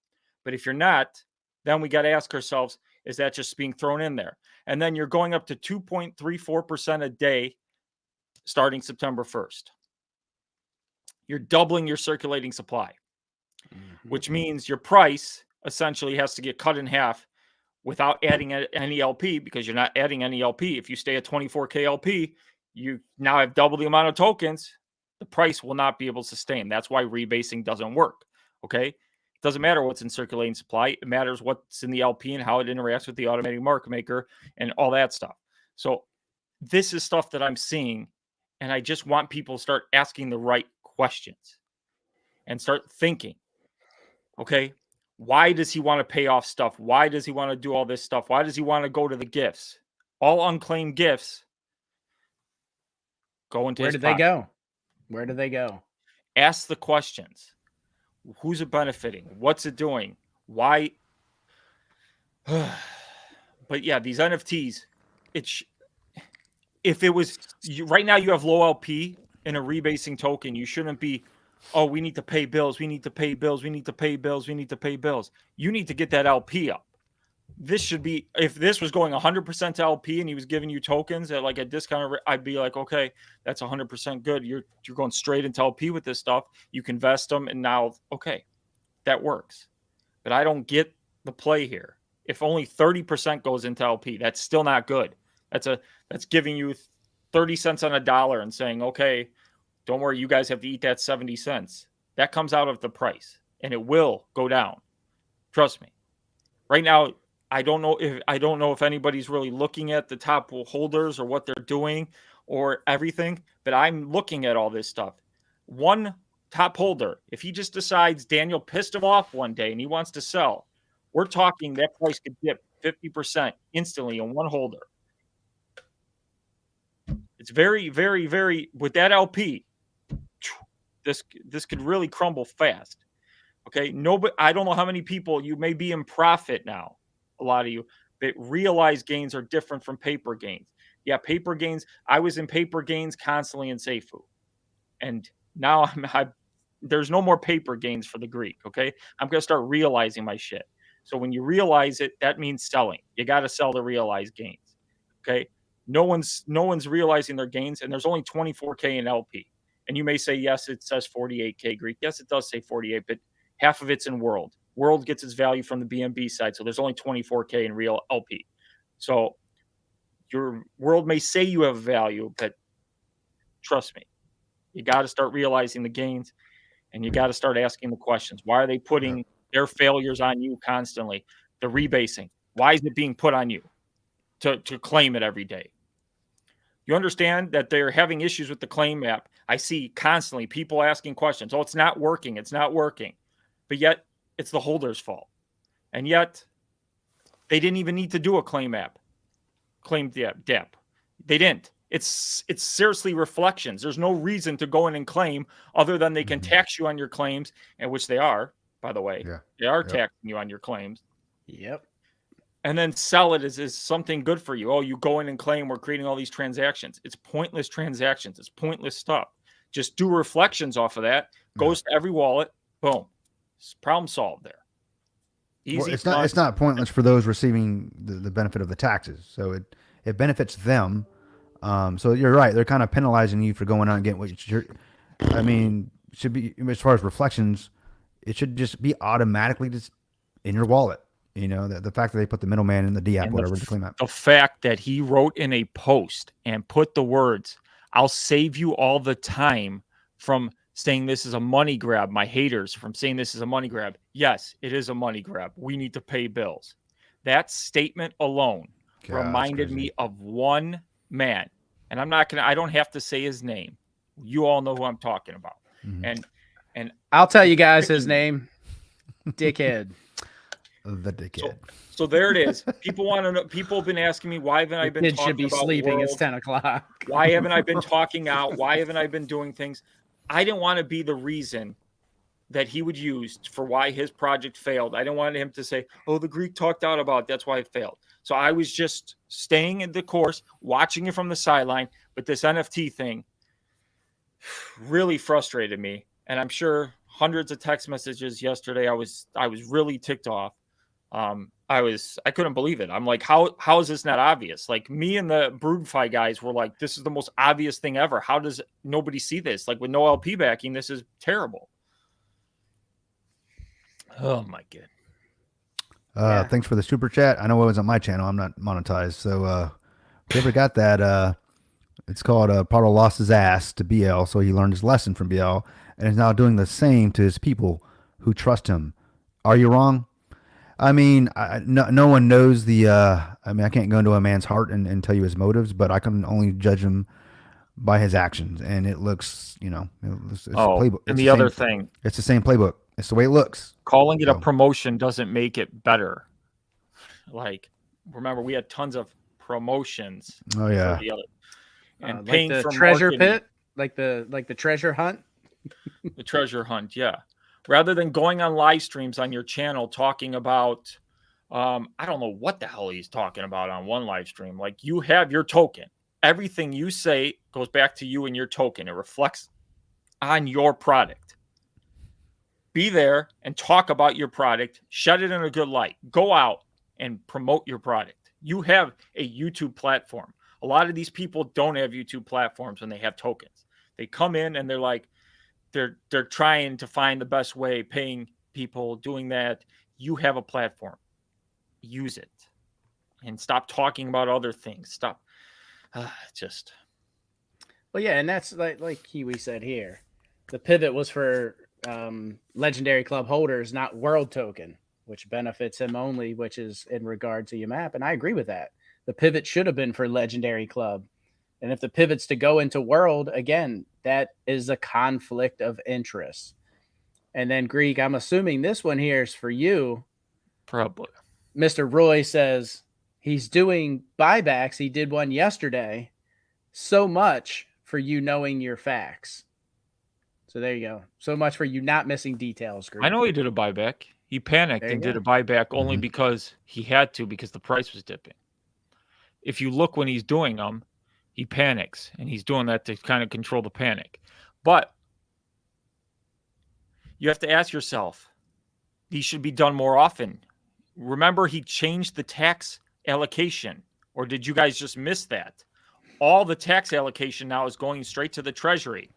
Speaker 7: But if you're not, then we got to ask ourselves, is that just being thrown in there? And then you're going up to 2.34% a day starting September 1st. You're doubling your circulating supply, which means your price essentially has to get cut in half without adding any LP, because you're not adding any LP. If you stay at 24K LP, you now have double the amount of tokens. The price will not be able to sustain. That's why rebasing doesn't work. Okay. It doesn't matter what's in circulating supply. It matters what's in the LP and how it interacts with the automatic market maker and all that stuff. So this is stuff that I'm seeing, and I just want people to start asking the right questions and start thinking, okay, why does he want to pay off stuff? Why does he want to do all this stuff? Why does he want to go to the gifts? All unclaimed gifts go into
Speaker 6: Where
Speaker 7: his
Speaker 6: did they
Speaker 7: pocket.
Speaker 6: go? Where do they go?
Speaker 7: Ask the questions. Who's it benefiting? What's it doing? Why? But yeah, these NFTs, if it was right now, you have low LP in a rebasing token. You shouldn't be, oh, we need to pay bills. We need to pay bills. We need to pay bills. We need to pay bills. You need to get that LP up. This should be, if this was going 100% to LP and he was giving you tokens at like a discount, I'd be like, okay, that's 100% good. You're going straight into LP with this stuff. You can vest them, and now, okay, that works. But I don't get the play here. If only 30% goes into LP, that's still not good. That's giving you 30 cents on a dollar and saying, okay, don't worry, you guys have to eat that 70 cents. That comes out of the price, and it will go down. Trust me. Right now, I don't know if anybody's really looking at the top holders or what they're doing or everything, but I'm looking at all this stuff. One top holder, if he just decides Daniel pissed him off one day and he wants to sell, we're talking that price could dip 50% instantly in one holder. It's very, very, very, with that LP, this could really crumble fast. Okay, I don't know how many people, you may be in profit now, a lot of you, but realized gains are different from paper gains. Yeah, paper gains, I was in paper gains constantly in Seifu. And now there's no more paper gains for the Greek, okay? I'm going to start realizing my shit. So when you realize it, that means selling. You got to sell to realize gains, okay? No one's realizing their gains, and there's only 24K in LP. And you may say, yes, it says 48K Greek. Yes, it does say 48, but half of it's in world. World gets its value from the BNB side, so there's only 24K in real LP. So your world may say you have value, but trust me, you got to start realizing the gains, and you got to start asking the questions. Why are they putting their failures on you constantly? The rebasing. Why is it being put on you to claim it every day? You understand that they're having issues with the claim map. I see constantly people asking questions. Oh, it's not working. It's not working. But yet it's the holder's fault. And yet they didn't even need to do a claim map. Claim dep. They didn't. It's seriously reflections. There's no reason to go in and claim other than they can tax you on your claims, and which they are, by the way. Yeah. They are taxing you on your claims.
Speaker 6: Yep.
Speaker 7: And then sell it as something good for you. Oh, you go in and claim we're creating all these transactions. It's pointless transactions. It's pointless stuff. Just do reflections off of that. Goes to every wallet. Boom. Problem solved there. Easy.
Speaker 3: Well, it's not pointless for those receiving the benefit of the taxes. So it benefits them. So you're right. They're kind of penalizing you for going out and getting what you're. I mean, should be as far as reflections, it should just be automatically just in your wallet. You know, the fact that they put the middleman in the DApp,
Speaker 7: And
Speaker 3: whatever, to clean that.
Speaker 7: the fact that he wrote in a post and put the words, "I'll save you all the time from saying this is a money grab, my haters from saying this is a money grab." Yes, it is a money grab. We need to pay bills. That statement alone
Speaker 3: God, that's
Speaker 7: reminded
Speaker 3: crazy.
Speaker 7: me of one man. And I don't have to say his name. You all know who I'm talking about.
Speaker 3: Mhm.
Speaker 7: And
Speaker 6: I'll tell you guys his name. Dickhead.
Speaker 3: The dickhead.
Speaker 7: so there it is. People want to know. People have been asking me, why haven't I been
Speaker 6: Kid
Speaker 7: talking
Speaker 6: should be
Speaker 7: about
Speaker 6: sleeping. It's
Speaker 7: World?
Speaker 6: 10 o'clock.
Speaker 7: Why haven't I been talking out? Why haven't I been doing things? I didn't want to be the reason that he would use for why his project failed. I didn't want him to say, "Oh, the Greek talked out about it. That's why it failed." So I was just staying in the course, watching it from the sideline. But this NFT thing really frustrated me, and I'm sure hundreds of text messages yesterday. I was really ticked off. I couldn't believe it. I'm like, how is this not obvious? Like, me and the BroodFi guys were like, this is the most obvious thing ever. How does nobody see this? Like, with no LP backing, this is terrible. Oh my god.
Speaker 6: Yeah.
Speaker 3: Thanks for the super chat. I know it was on my channel. I'm not monetized. So whoever got that, it's called Pardo lost his ass to BL, so he learned his lesson from BL and is now doing the same to his people who trust him. Are you wrong? I mean, no one knows the. I mean, I can't go into a man's heart and tell you his motives, but I can only judge him by his actions, and it looks, it's playbook.
Speaker 7: And the other thing,
Speaker 3: It's the same playbook. It's the way it looks.
Speaker 7: calling it a
Speaker 3: So-
Speaker 7: promotion doesn't make it better. Like, remember, we had tons of promotions.
Speaker 3: Oh
Speaker 7: for
Speaker 3: yeah.
Speaker 7: the other, and
Speaker 6: Like
Speaker 7: paying
Speaker 6: the
Speaker 7: for
Speaker 6: treasure
Speaker 7: marketing.
Speaker 6: pit, like the treasure hunt.
Speaker 7: The treasure hunt, yeah. Rather than going on live streams on your channel talking about, I don't know what the hell he's talking about on one live stream. Like, you have your token. Everything you say goes back to you and your token. It reflects on your product. Be there and talk about your product. Shed it in a good light. Go out and promote your product. You have a YouTube platform. A lot of these people don't have YouTube platforms when they have tokens. They come in and they're like, they're trying to find the best way, paying people, doing that. You have a platform. Use it. And stop talking about other things. Stop. Just.
Speaker 6: Well, yeah, and that's like Kiwi said here. The pivot was for Legendary Club holders, not World Token, which benefits him only, which is in regard to your map. And I agree with that. The pivot should have been for Legendary Club. And if the pivot's to go into World, again, that is a conflict of interest. And then Greek, I'm assuming this one here is for you.
Speaker 7: Probably.
Speaker 6: Mr. Roy says he's doing buybacks. He did one yesterday. So much for you knowing your facts. So there you go. So much for you not missing details, Greek.
Speaker 7: I know he did a buyback. He panicked
Speaker 6: There you
Speaker 7: and did
Speaker 6: go.
Speaker 7: a buyback only
Speaker 3: Mhm.
Speaker 7: because he had to, because the price was dipping. If you look when he's doing them, he panics, and he's doing that to kind of control the panic. But you have to ask yourself, these should be done more often. Remember, he changed the tax allocation, or did you guys just miss that? All the tax allocation now is going straight to the treasury.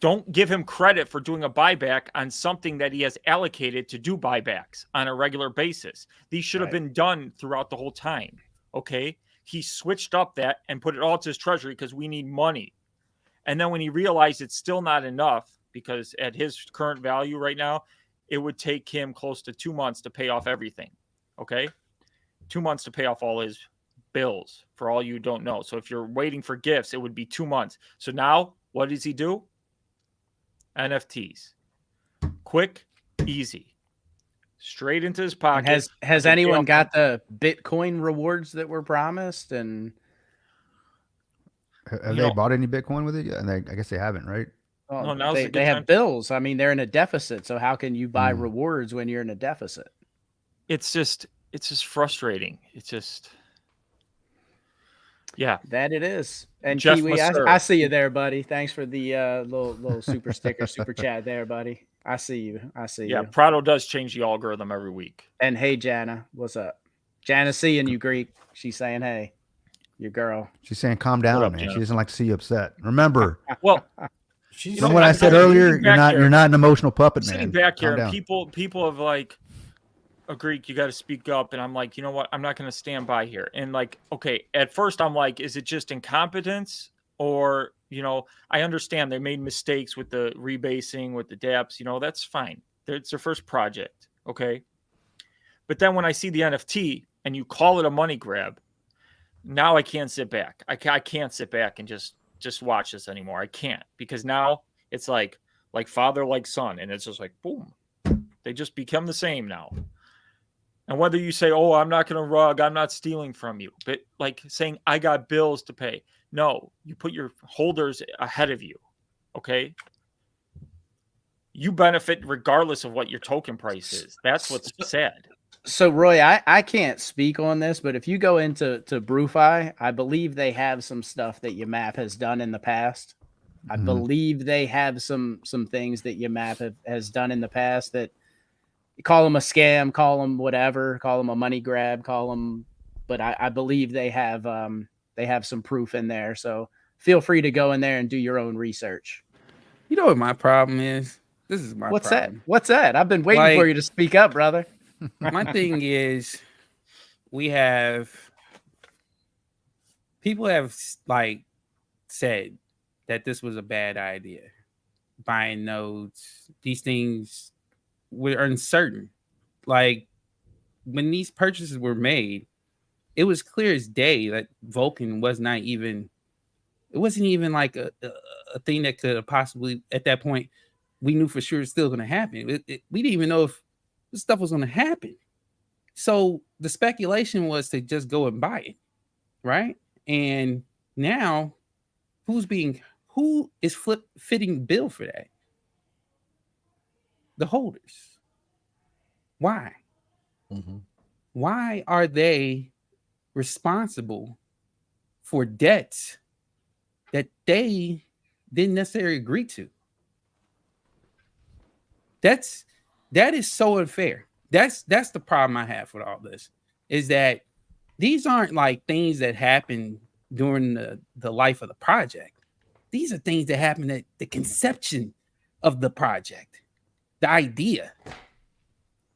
Speaker 7: Don't give him credit for doing a buyback on something that he has allocated to do buybacks on a regular basis. These should have
Speaker 6: Right.
Speaker 7: been done throughout the whole time. Okay. He switched up that and put it all to his treasury because we need money. And then when he realized it's still not enough, because at his current value right now, it would take him close to 2 months to pay off everything. Okay. 2 months to pay off all his bills, for all you don't know. So if you're waiting for gifts, it would be 2 months. So now what does he do? NFTs. Quick, easy. Straight into his
Speaker 6: And
Speaker 7: pocket.
Speaker 6: has
Speaker 7: I can pay
Speaker 6: anyone
Speaker 7: off
Speaker 6: got the Bitcoin rewards that were promised? And
Speaker 3: Have
Speaker 7: You
Speaker 3: they
Speaker 7: know-
Speaker 3: bought any Bitcoin with it yet? And I guess they haven't, right?
Speaker 6: well,
Speaker 7: No, now's a
Speaker 6: they,
Speaker 7: good
Speaker 6: they
Speaker 7: time.
Speaker 6: have bills. I mean, they're in a deficit. So how can you buy
Speaker 3: Mm.
Speaker 6: rewards when you're in a deficit?
Speaker 7: It's just frustrating. It's just, yeah.
Speaker 6: That it is. And
Speaker 7: Jeff
Speaker 6: Kiwi,
Speaker 7: Lasser.
Speaker 6: I see you there, buddy. Thanks for the little super sticker, super chat there, buddy. I see you. I see
Speaker 7: Yeah,
Speaker 6: you.
Speaker 7: Prado does change the algorithm every week.
Speaker 6: And hey, Jana, what's up? Jana's seeing you, Greek. She's saying, hey, your girl.
Speaker 3: She's saying, "Calm down,
Speaker 7: up,
Speaker 3: man."
Speaker 7: Jenna?
Speaker 3: She doesn't like to see you upset. Remember,
Speaker 7: Well,
Speaker 4: She's
Speaker 3: from what I said
Speaker 7: I'm
Speaker 3: earlier,
Speaker 7: sitting
Speaker 3: you're
Speaker 7: back
Speaker 3: not
Speaker 7: here.
Speaker 3: you're not an emotional puppet, man.
Speaker 7: sitting back here,
Speaker 3: Calm
Speaker 7: and
Speaker 3: down.
Speaker 7: people have like, a Greek, you got to speak up, and I'm like, you know what? I'm not going to stand by here. And like, okay, at first I'm like, is it just incompetence, or I understand they made mistakes with the rebasing, with the dApps. That's fine. It's their first project, okay. But then when I see the NFT and you call it a money grab, now I can't sit back. I can't sit back and just watch this anymore. I can't, because now it's like father, like son, and it's just like boom, they just become the same now. And whether you say, "Oh, I'm not going to rug, I'm not stealing from you," but like saying, "I got bills to pay," no, you put your holders ahead of you. Okay, you benefit regardless of what your token price is. That's what's sad.
Speaker 6: So Roy, I can't speak on this, but if you go into BrewFi, I believe they have some stuff that Yamap has done in the past. I
Speaker 3: Mhm.
Speaker 6: believe they have some things that Yamap has done in the past that call them a scam, call them whatever, call them a money grab, call them. But I believe they have some proof in there. So feel free to go in there and do your own research.
Speaker 5: You know what my problem is? This is my
Speaker 6: What's
Speaker 5: problem.
Speaker 6: that? What's that? I've been waiting for
Speaker 5: Like-
Speaker 6: you to speak up, brother.
Speaker 5: My thing is, people have like said that this was a bad idea. Buying nodes, these things were uncertain. Like when these purchases were made, it was clear as day that Vulcan was not even. It wasn't even like a thing that could have possibly, at that point, we knew for sure it's still going to happen. We didn't even know if this stuff was going to happen. So the speculation was to just go and buy it, right? And now, who is fitting the bill for that? The holders. Why?
Speaker 4: Mhm.
Speaker 5: Why are they responsible for debts that they didn't necessarily agree to? That is so unfair. That's the problem I have with all this, is that these aren't like things that happen during the life of the project. These are things that happen at the conception of the project, the idea.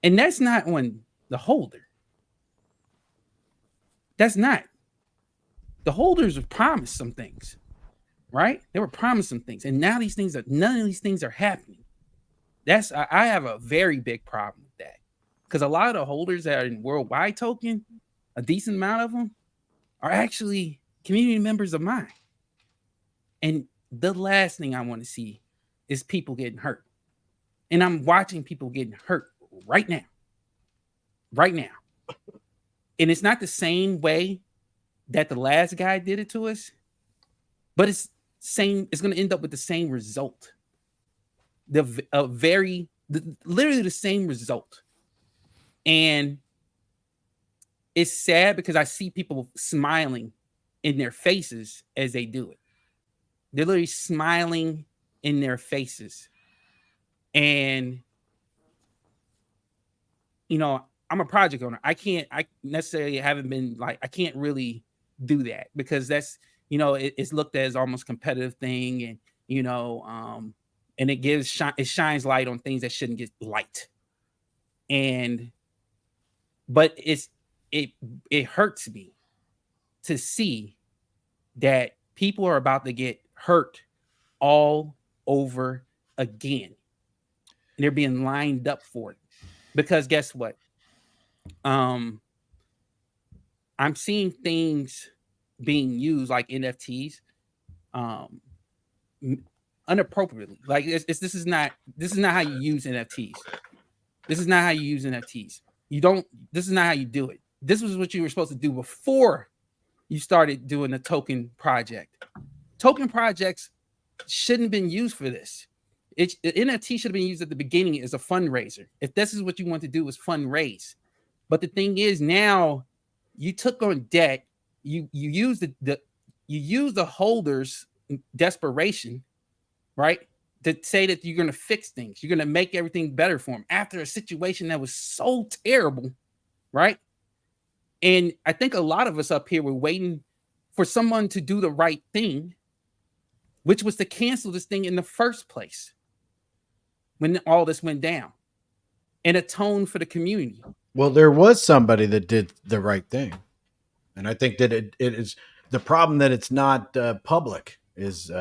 Speaker 5: And that's not on the holder. That's not. The holders were promised some things, right? They were promised some things. And now none of these things are happening. I have a very big problem with that. Because a lot of the holders that are in Worldwide Token, a decent amount of them, are actually community members of mine. And the last thing I want to see is people getting hurt. And I'm watching people getting hurt right now. Right now. And it's not the same way that the last guy did it to us, but it's going to end up with the same result. Literally the same result. And it's sad because I see people smiling in their faces as they do it. They're literally smiling in their faces. And, I'm a project owner. I necessarily haven't been like, I can't really do that because that's, it's looked at as almost competitive thing. And, and it shines light on things that shouldn't get light. But it hurts me to see that people are about to get hurt all over again. And they're being lined up for it. Because guess what? I'm seeing things being used like NFTs inappropriately. Like this is not how you use NFTs. This is not how you use NFTs. This is not how you do it. This was what you were supposed to do before you started doing the token project. Token projects shouldn't have been used for this. The NFT should have been used at the beginning as a fundraiser. If this is what you want to do, is fundraise. But the thing is, now you took on debt. You use the holders' desperation, right? to say that you're going to fix things, you're going to make everything better for him after a situation that was so terrible, right? And I think a lot of us up here were waiting for someone to do the right thing, which was to cancel this thing in the first place when all this went down and atone for the community.
Speaker 4: Well, there was somebody that did the right thing. And I think that it is the problem that it's not public is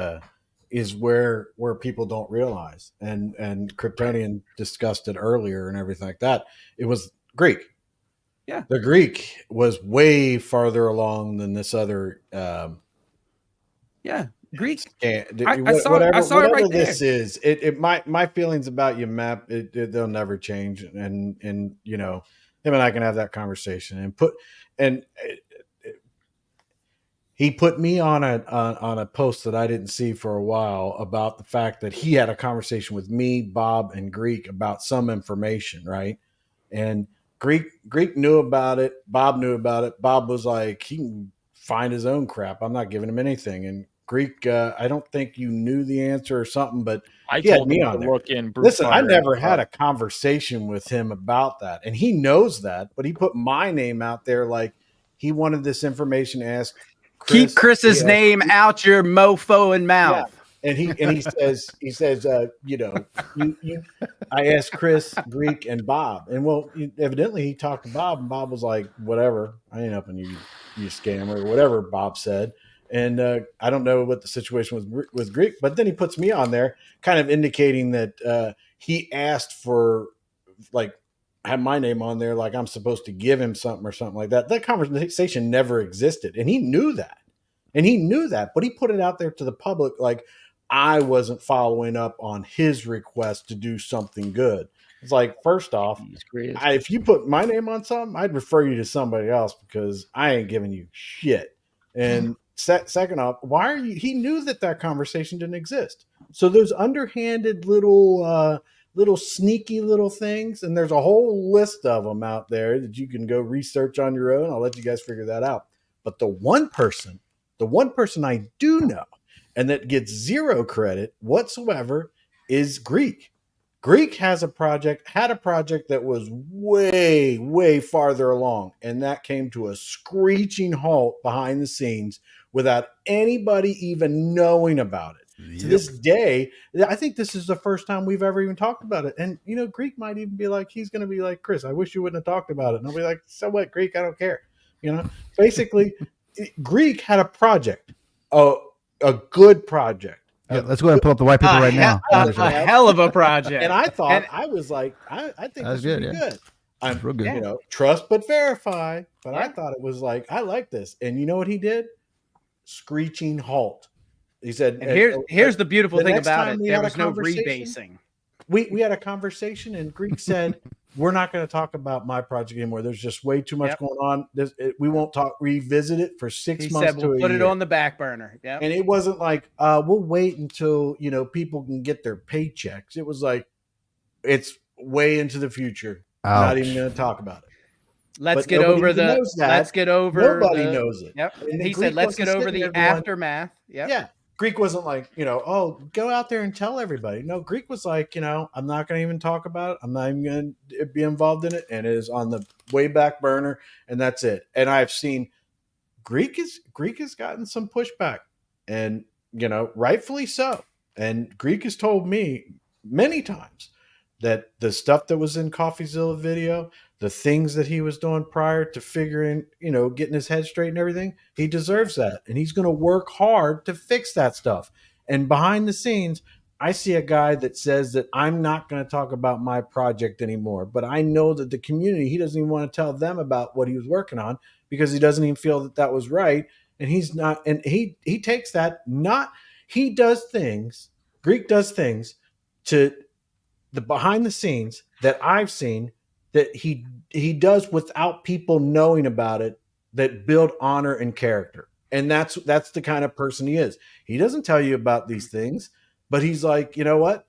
Speaker 4: where people don't realize. And Kryptonian discussed it earlier and everything like that. It was Greek.
Speaker 5: Yeah.
Speaker 4: The Greek was way farther along than this other
Speaker 5: Greek.
Speaker 4: I saw
Speaker 5: it right
Speaker 4: this
Speaker 5: there.
Speaker 4: is. My feelings about you, Map, they'll never change. And you know, him and I can have that conversation and he put me on a post that I didn't see for a while about the fact that he had a conversation with me, Bob, and Greek about some information, right? And Greek knew about it. Bob knew about it. Bob was like, he can find his own crap. I'm not giving him anything. And Greek, I don't think you knew the answer or something, but
Speaker 7: I
Speaker 4: he had
Speaker 7: told
Speaker 4: me
Speaker 7: him
Speaker 4: on
Speaker 7: to
Speaker 4: there.
Speaker 7: look in.
Speaker 4: Listen, I never had a conversation with him about that, and he knows that. But he put my name out there like he wanted this information asked.
Speaker 6: Keep Chris's name out your mofo and mouth.
Speaker 4: And he says, I asked Chris, Greek, and Bob, and well, evidently he talked to Bob, and Bob was like, whatever, I ain't helping you scammer, or whatever Bob said. And I don't know what the situation was with Greek, but then he puts me on there, kind of indicating that he asked for, like, had my name on there, like I'm supposed to give him something or something like that. That conversation never existed, and he knew that. But he put it out there to the public, like I wasn't following up on his request to do something good. It's like, first off, if you put my name on something, I'd refer you to somebody else because I ain't giving you shit. And second off, why are you? He knew that conversation didn't exist. So those underhanded little sneaky little things, and there's a whole list of them out there that you can go research on your own. I'll let you guys figure that out. But the one person I do know, and that gets zero credit whatsoever, is Greek. Greek had a project that was way, way farther along, and that came to a screeching halt behind the scenes without anybody even knowing about it. Yep. To this day, I think this is the first time we've ever even talked about it. And, you know, Greek might even be like, he's going to be like, Chris, I wish you wouldn't have talked about it. And I'll be like, so what, Greek? I don't care. You know, basically, Greek had a project, a good project.
Speaker 3: Yeah, let's go ahead and pull up the white paper right now.
Speaker 6: A hell of a project.
Speaker 4: And I thought, I was like, I think this would be good. I'm
Speaker 3: real good.
Speaker 4: You know, trust but verify. But I thought it was like, I like this. And you know what he did? Screeching halt. He said,
Speaker 6: and here's the beautiful thing about it. There was no rebasing.
Speaker 4: We had a conversation, and Greek said, we're not going to talk about my project anymore. There's just way too much going on. We won't revisit it for 6 months to a year.
Speaker 6: Put it on the back burner. Yep.
Speaker 4: And it wasn't like, we'll wait until, you know, people can get their paychecks. It was like, it's way into the future. Not even going to talk about it.
Speaker 6: Let's get over the. Nobody
Speaker 4: knows it.
Speaker 6: Yep. And he said, let's get over the aftermath. Yep.
Speaker 4: Yeah. Greek wasn't like, you know, oh, go out there and tell everybody. No, Greek was like, you know, I'm not going to even talk about it. I'm not even going to be involved in it. And it is on the way back burner. And that's it. And I've seen Greek has gotten some pushback, and, you know, rightfully so. And Greek has told me many times that the stuff that was in CoffeeZilla video, the things that he was doing prior to figuring, you know, getting his head straight and everything, he deserves that. And he's going to work hard to fix that stuff. And behind the scenes, I see a guy that says that I'm not going to talk about my project anymore. But I know that the community, he doesn't even want to tell them about what he was working on because he doesn't even feel that was right. And he's not, and he takes that, he does things, Greek does things to the behind the scenes that I've seen that he does without people knowing about it, that build honor and character. And that's the kind of person he is. He doesn't tell you about these things, but he's like, you know what?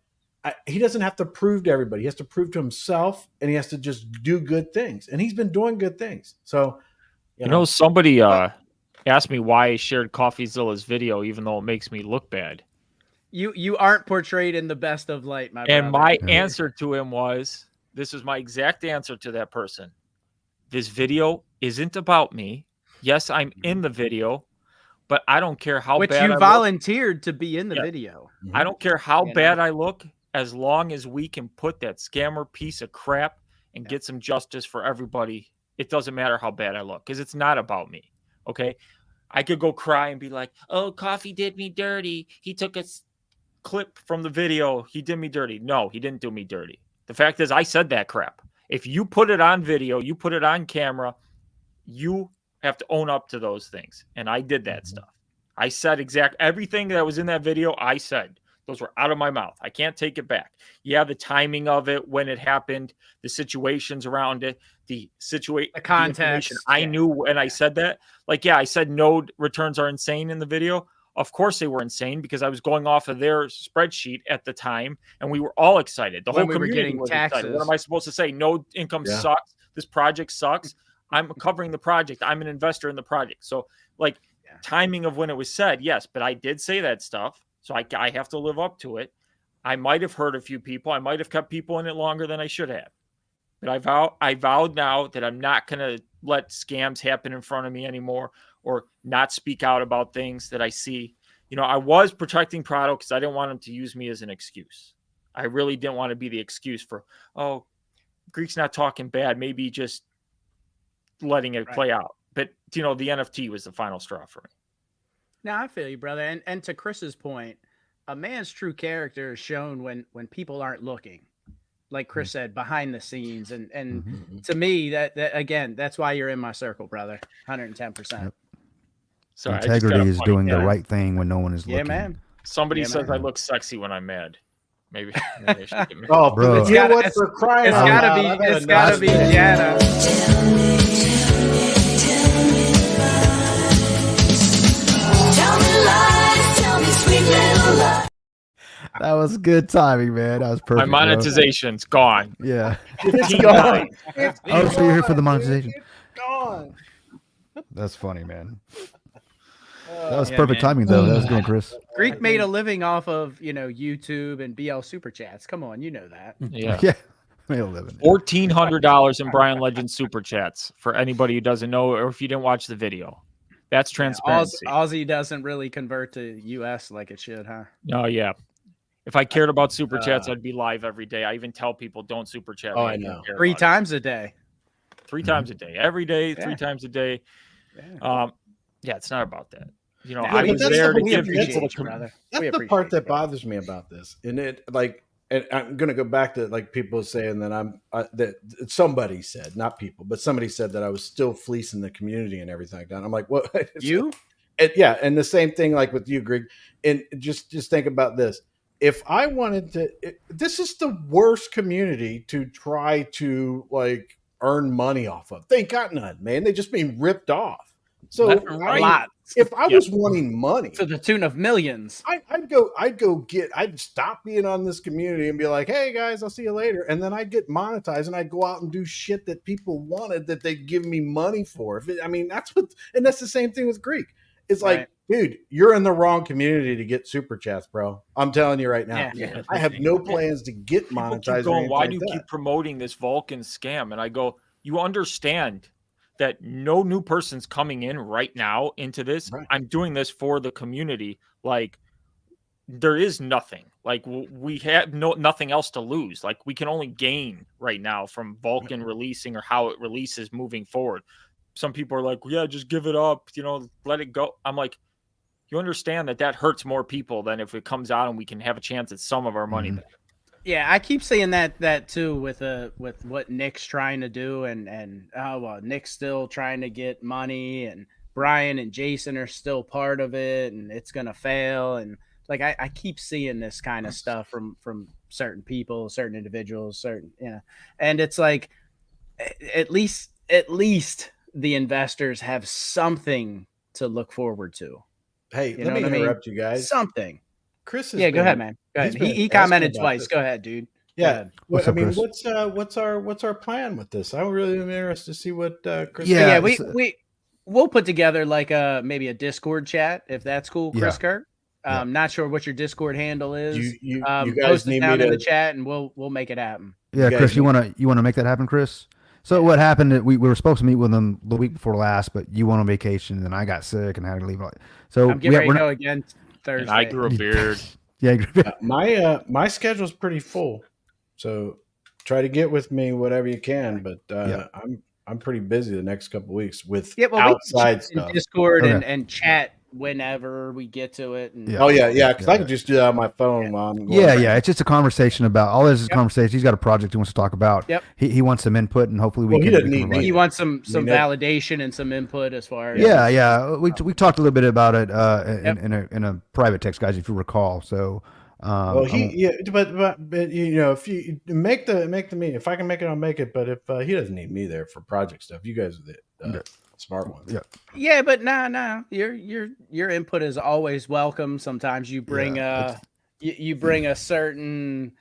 Speaker 4: He doesn't have to prove to everybody. He has to prove to himself, and he has to just do good things. And he's been doing good things. So,
Speaker 8: you know somebody asked me why I shared CoffeeZilla's video, even though it makes me look bad.
Speaker 6: You aren't portrayed in the best of light, my
Speaker 7: And
Speaker 6: brother.
Speaker 7: my answer to him was, this is my exact answer to that person. This video isn't about me. Yes, I'm in the video, but I don't care how
Speaker 6: Which
Speaker 7: bad
Speaker 6: you
Speaker 7: I look.
Speaker 6: volunteered to be in the
Speaker 7: Yeah.
Speaker 6: video.
Speaker 7: I don't care how
Speaker 6: You
Speaker 7: bad
Speaker 6: know?
Speaker 7: I look, as long as we can put that scammer piece of crap and get some justice for everybody. It doesn't matter how bad I look, because it's not about me. Okay. I could go cry and be like, oh, Coffee did me dirty. He took a clip from the video. He did me dirty. No, he didn't do me dirty. The fact is, I said that crap. If you put it on video, you put it on camera, you have to own up to those things. And I did that stuff. I said everything that was in that video. I said those were out of my mouth. I can't take it back. Yeah, the timing of it, when it happened, the situations around it, the
Speaker 6: context.
Speaker 7: I knew when I said that. Like, yeah, I said no returns are insane in the video. Of course they were insane, because I was going off of their spreadsheet at the time, and we were all excited. The
Speaker 6: When
Speaker 7: whole
Speaker 6: we were
Speaker 7: community
Speaker 6: getting
Speaker 7: was excited.
Speaker 6: taxes.
Speaker 7: What am I supposed to say? No income
Speaker 4: Yeah.
Speaker 7: sucks. This project sucks. I'm covering the project. I'm an investor in the project. So, like, timing of when it was said, yes, but I did say that stuff. So I have to live up to it. I might have hurt a few people. I might have kept people in it longer than I should have. But I vowed now that I'm not going to let scams happen in front of me anymore, or not speak out about things that I see. You know, I was protecting Prado because I didn't want him to use me as an excuse. I really didn't want to be the excuse for, oh, Greek's not talking bad. Maybe just letting it play out. But, you know, the NFT was the final straw for me.
Speaker 6: No, I feel you, brother. And to Chris's point, a man's true character is shown when people aren't looking. Like Chris said, behind the scenes. And to me, that again, that's why you're in my circle, brother. 110%.
Speaker 7: So I just got
Speaker 3: Integrity
Speaker 7: a
Speaker 3: is
Speaker 7: funny
Speaker 3: doing the
Speaker 7: guy.
Speaker 3: right thing when no one is
Speaker 6: Yeah,
Speaker 3: looking.
Speaker 6: man.
Speaker 7: Somebody
Speaker 6: Yeah,
Speaker 7: says
Speaker 6: man.
Speaker 7: I look sexy when I'm mad. Maybe I should get married.
Speaker 4: Oh,
Speaker 3: Bro.
Speaker 4: you know
Speaker 6: gotta-
Speaker 4: what? For crying
Speaker 6: It's
Speaker 4: out
Speaker 6: gotta
Speaker 4: loud,
Speaker 6: be.
Speaker 4: I've had
Speaker 6: It's
Speaker 4: enough
Speaker 6: gotta
Speaker 4: of
Speaker 6: be
Speaker 4: this.
Speaker 6: Jana.
Speaker 1: Tell me lies, tell me sweet little lies.
Speaker 3: That was good timing, man. That was
Speaker 7: My
Speaker 3: perfect. bro.
Speaker 7: monetization's gone.
Speaker 3: Yeah.
Speaker 4: It's gone. It's
Speaker 3: Oh, so you're here for the
Speaker 4: gone,
Speaker 3: monetization.
Speaker 4: dude. It's gone.
Speaker 3: That's funny, man. That was
Speaker 6: Yeah,
Speaker 3: perfect
Speaker 6: man.
Speaker 3: timing, though. That was good, Chris.
Speaker 6: Greek made a living off of, YouTube and BL Super Chats. Come on, you know that.
Speaker 7: Yeah.
Speaker 3: Yeah. Made a living.
Speaker 7: $1,400 in Brian Legend super chats for anybody who doesn't know, or if you didn't watch the video. That's transparency.
Speaker 6: Aussie doesn't really convert to US like it should, huh?
Speaker 7: No, yeah. If I cared about super chats, I'd be live every day. I even tell people don't super chat.
Speaker 4: Oh,
Speaker 7: me
Speaker 4: I
Speaker 7: if you
Speaker 4: know.
Speaker 7: care
Speaker 6: 3
Speaker 7: about it.
Speaker 6: times a day.
Speaker 7: 3 times a day, every day,
Speaker 6: Yeah.
Speaker 7: 3 times a day.
Speaker 6: Yeah.
Speaker 7: Yeah, it's not about that. You know,
Speaker 6: Nah,
Speaker 7: I
Speaker 4: but
Speaker 7: was
Speaker 4: that's
Speaker 7: there
Speaker 4: the
Speaker 7: to
Speaker 4: whole
Speaker 7: give
Speaker 4: thing,
Speaker 7: people
Speaker 6: appreciate
Speaker 7: the
Speaker 6: you, brother.
Speaker 4: That's
Speaker 6: We
Speaker 4: the part
Speaker 6: appreciate
Speaker 4: that
Speaker 6: you.
Speaker 4: bothers me about this, and and I'm going to go back to like people saying that that somebody said, not people, but somebody said that I was still fleecing the community and everything like that. I'm like, what?
Speaker 6: You?
Speaker 4: And yeah, and the same thing like with you, Greg. And just think about this: if I wanted to, this is the worst community to try to like earn money off of. They ain't got none, man. They just being ripped off. So
Speaker 7: Left and
Speaker 6: A
Speaker 7: right.
Speaker 6: lot.
Speaker 4: if I
Speaker 7: Yeah.
Speaker 4: was wanting money,
Speaker 6: To the tune of millions.
Speaker 4: I'd stop being on this community and be like, hey guys, I'll see you later. And then I'd get monetized and I'd go out and do shit that people wanted that they'd give me money for. That's the same thing with Greek. It's like,
Speaker 6: Right.
Speaker 4: dude, you're in the wrong community to get super chats, bro. I'm telling you right now.
Speaker 6: Yeah.
Speaker 4: I have no plans to get
Speaker 7: People
Speaker 4: monetized.
Speaker 7: keep
Speaker 4: or
Speaker 7: going,
Speaker 4: anything
Speaker 7: why
Speaker 4: like
Speaker 7: do you
Speaker 4: that.
Speaker 7: keep promoting this Vulcan scam? And I go, you understand that no new person's coming in right now into this.
Speaker 4: Right.
Speaker 7: I'm doing this for the community. Like, there is nothing. Like, we have nothing else to lose. Like, we can only gain right now from Vulcan releasing or how it releases moving forward. Some people are like, yeah, just give it up, let it go. I'm like, you understand that hurts more people than if it comes out and we can have a chance at some of our money back.
Speaker 6: Yeah, I keep saying that too with what Nick's trying to do and Nick's still trying to get money and Brian and Jason are still part of it and it's gonna fail and like I keep seeing this kind of stuff from certain people, certain individuals, and it's like at least the investors have something to look forward to.
Speaker 4: Hey,
Speaker 6: You
Speaker 4: let
Speaker 6: know
Speaker 4: me
Speaker 6: what I mean?
Speaker 4: interrupt you guys.
Speaker 6: Something.
Speaker 4: Chris has
Speaker 6: Yeah, go
Speaker 4: been-
Speaker 6: ahead, man. Go ahead.
Speaker 4: he's been
Speaker 6: He
Speaker 4: asking
Speaker 6: commented
Speaker 4: about
Speaker 6: twice.
Speaker 4: this.
Speaker 6: Go ahead, dude. Go
Speaker 4: Yeah.
Speaker 6: ahead.
Speaker 3: What's up, Chris?
Speaker 4: What's our plan with this? I'm really interested to see what Chris.
Speaker 3: Yeah,
Speaker 6: Yeah,
Speaker 3: it's-
Speaker 6: we'll put together like maybe a Discord chat if that's cool, Chris
Speaker 3: Yeah.
Speaker 6: Kirk. Not sure what your Discord handle is.
Speaker 4: You guys
Speaker 6: Post it
Speaker 4: need me
Speaker 6: down in the
Speaker 4: to.
Speaker 6: chat, and we'll make it happen.
Speaker 3: Yeah,
Speaker 4: guys
Speaker 3: Chris, you
Speaker 4: need-
Speaker 3: want to make that happen, Chris? So what happened? We were supposed to meet with them the week before last, but you went on vacation, and I got sick and had to leave. So
Speaker 6: I'm getting ready
Speaker 3: we're
Speaker 6: to
Speaker 3: not-
Speaker 6: go again Thursday.
Speaker 7: And I grew a beard.
Speaker 3: Yeah,
Speaker 4: My schedule's pretty full, so try to get with me whatever you can. But
Speaker 3: Yeah.
Speaker 4: I'm pretty busy the next couple weeks with
Speaker 6: Yeah, well,
Speaker 4: outside
Speaker 6: we can
Speaker 4: stuff.
Speaker 6: Discord
Speaker 3: Okay.
Speaker 6: and chat whenever we get to it. And
Speaker 3: Yeah.
Speaker 4: Oh yeah, because
Speaker 3: Yeah.
Speaker 4: I can just do that on my phone while I'm going
Speaker 3: Yeah,
Speaker 4: back.
Speaker 3: yeah. It's just a conversation about all this is a
Speaker 6: Yep.
Speaker 3: conversation. He's got a project he wants to talk about.
Speaker 6: Yep.
Speaker 3: He wants some input, and hopefully we
Speaker 4: Well, he
Speaker 3: can.
Speaker 4: doesn't
Speaker 3: we can
Speaker 4: need
Speaker 3: provide
Speaker 4: me.
Speaker 6: He
Speaker 3: it.
Speaker 6: wants some
Speaker 4: that-
Speaker 6: validation and some input as far as
Speaker 3: Yeah. We talked a little bit about it
Speaker 6: Yep.
Speaker 3: in a private text, guys, if you recall. So.
Speaker 4: Well,
Speaker 3: I won't-
Speaker 4: but you know, if you make the meeting, if I can make it, I'll make it. But if he doesn't need me there for project stuff, you guys are the smart ones.
Speaker 3: Yeah.
Speaker 6: Yeah, but nah. Your input is always welcome. Sometimes you bring you bring a certain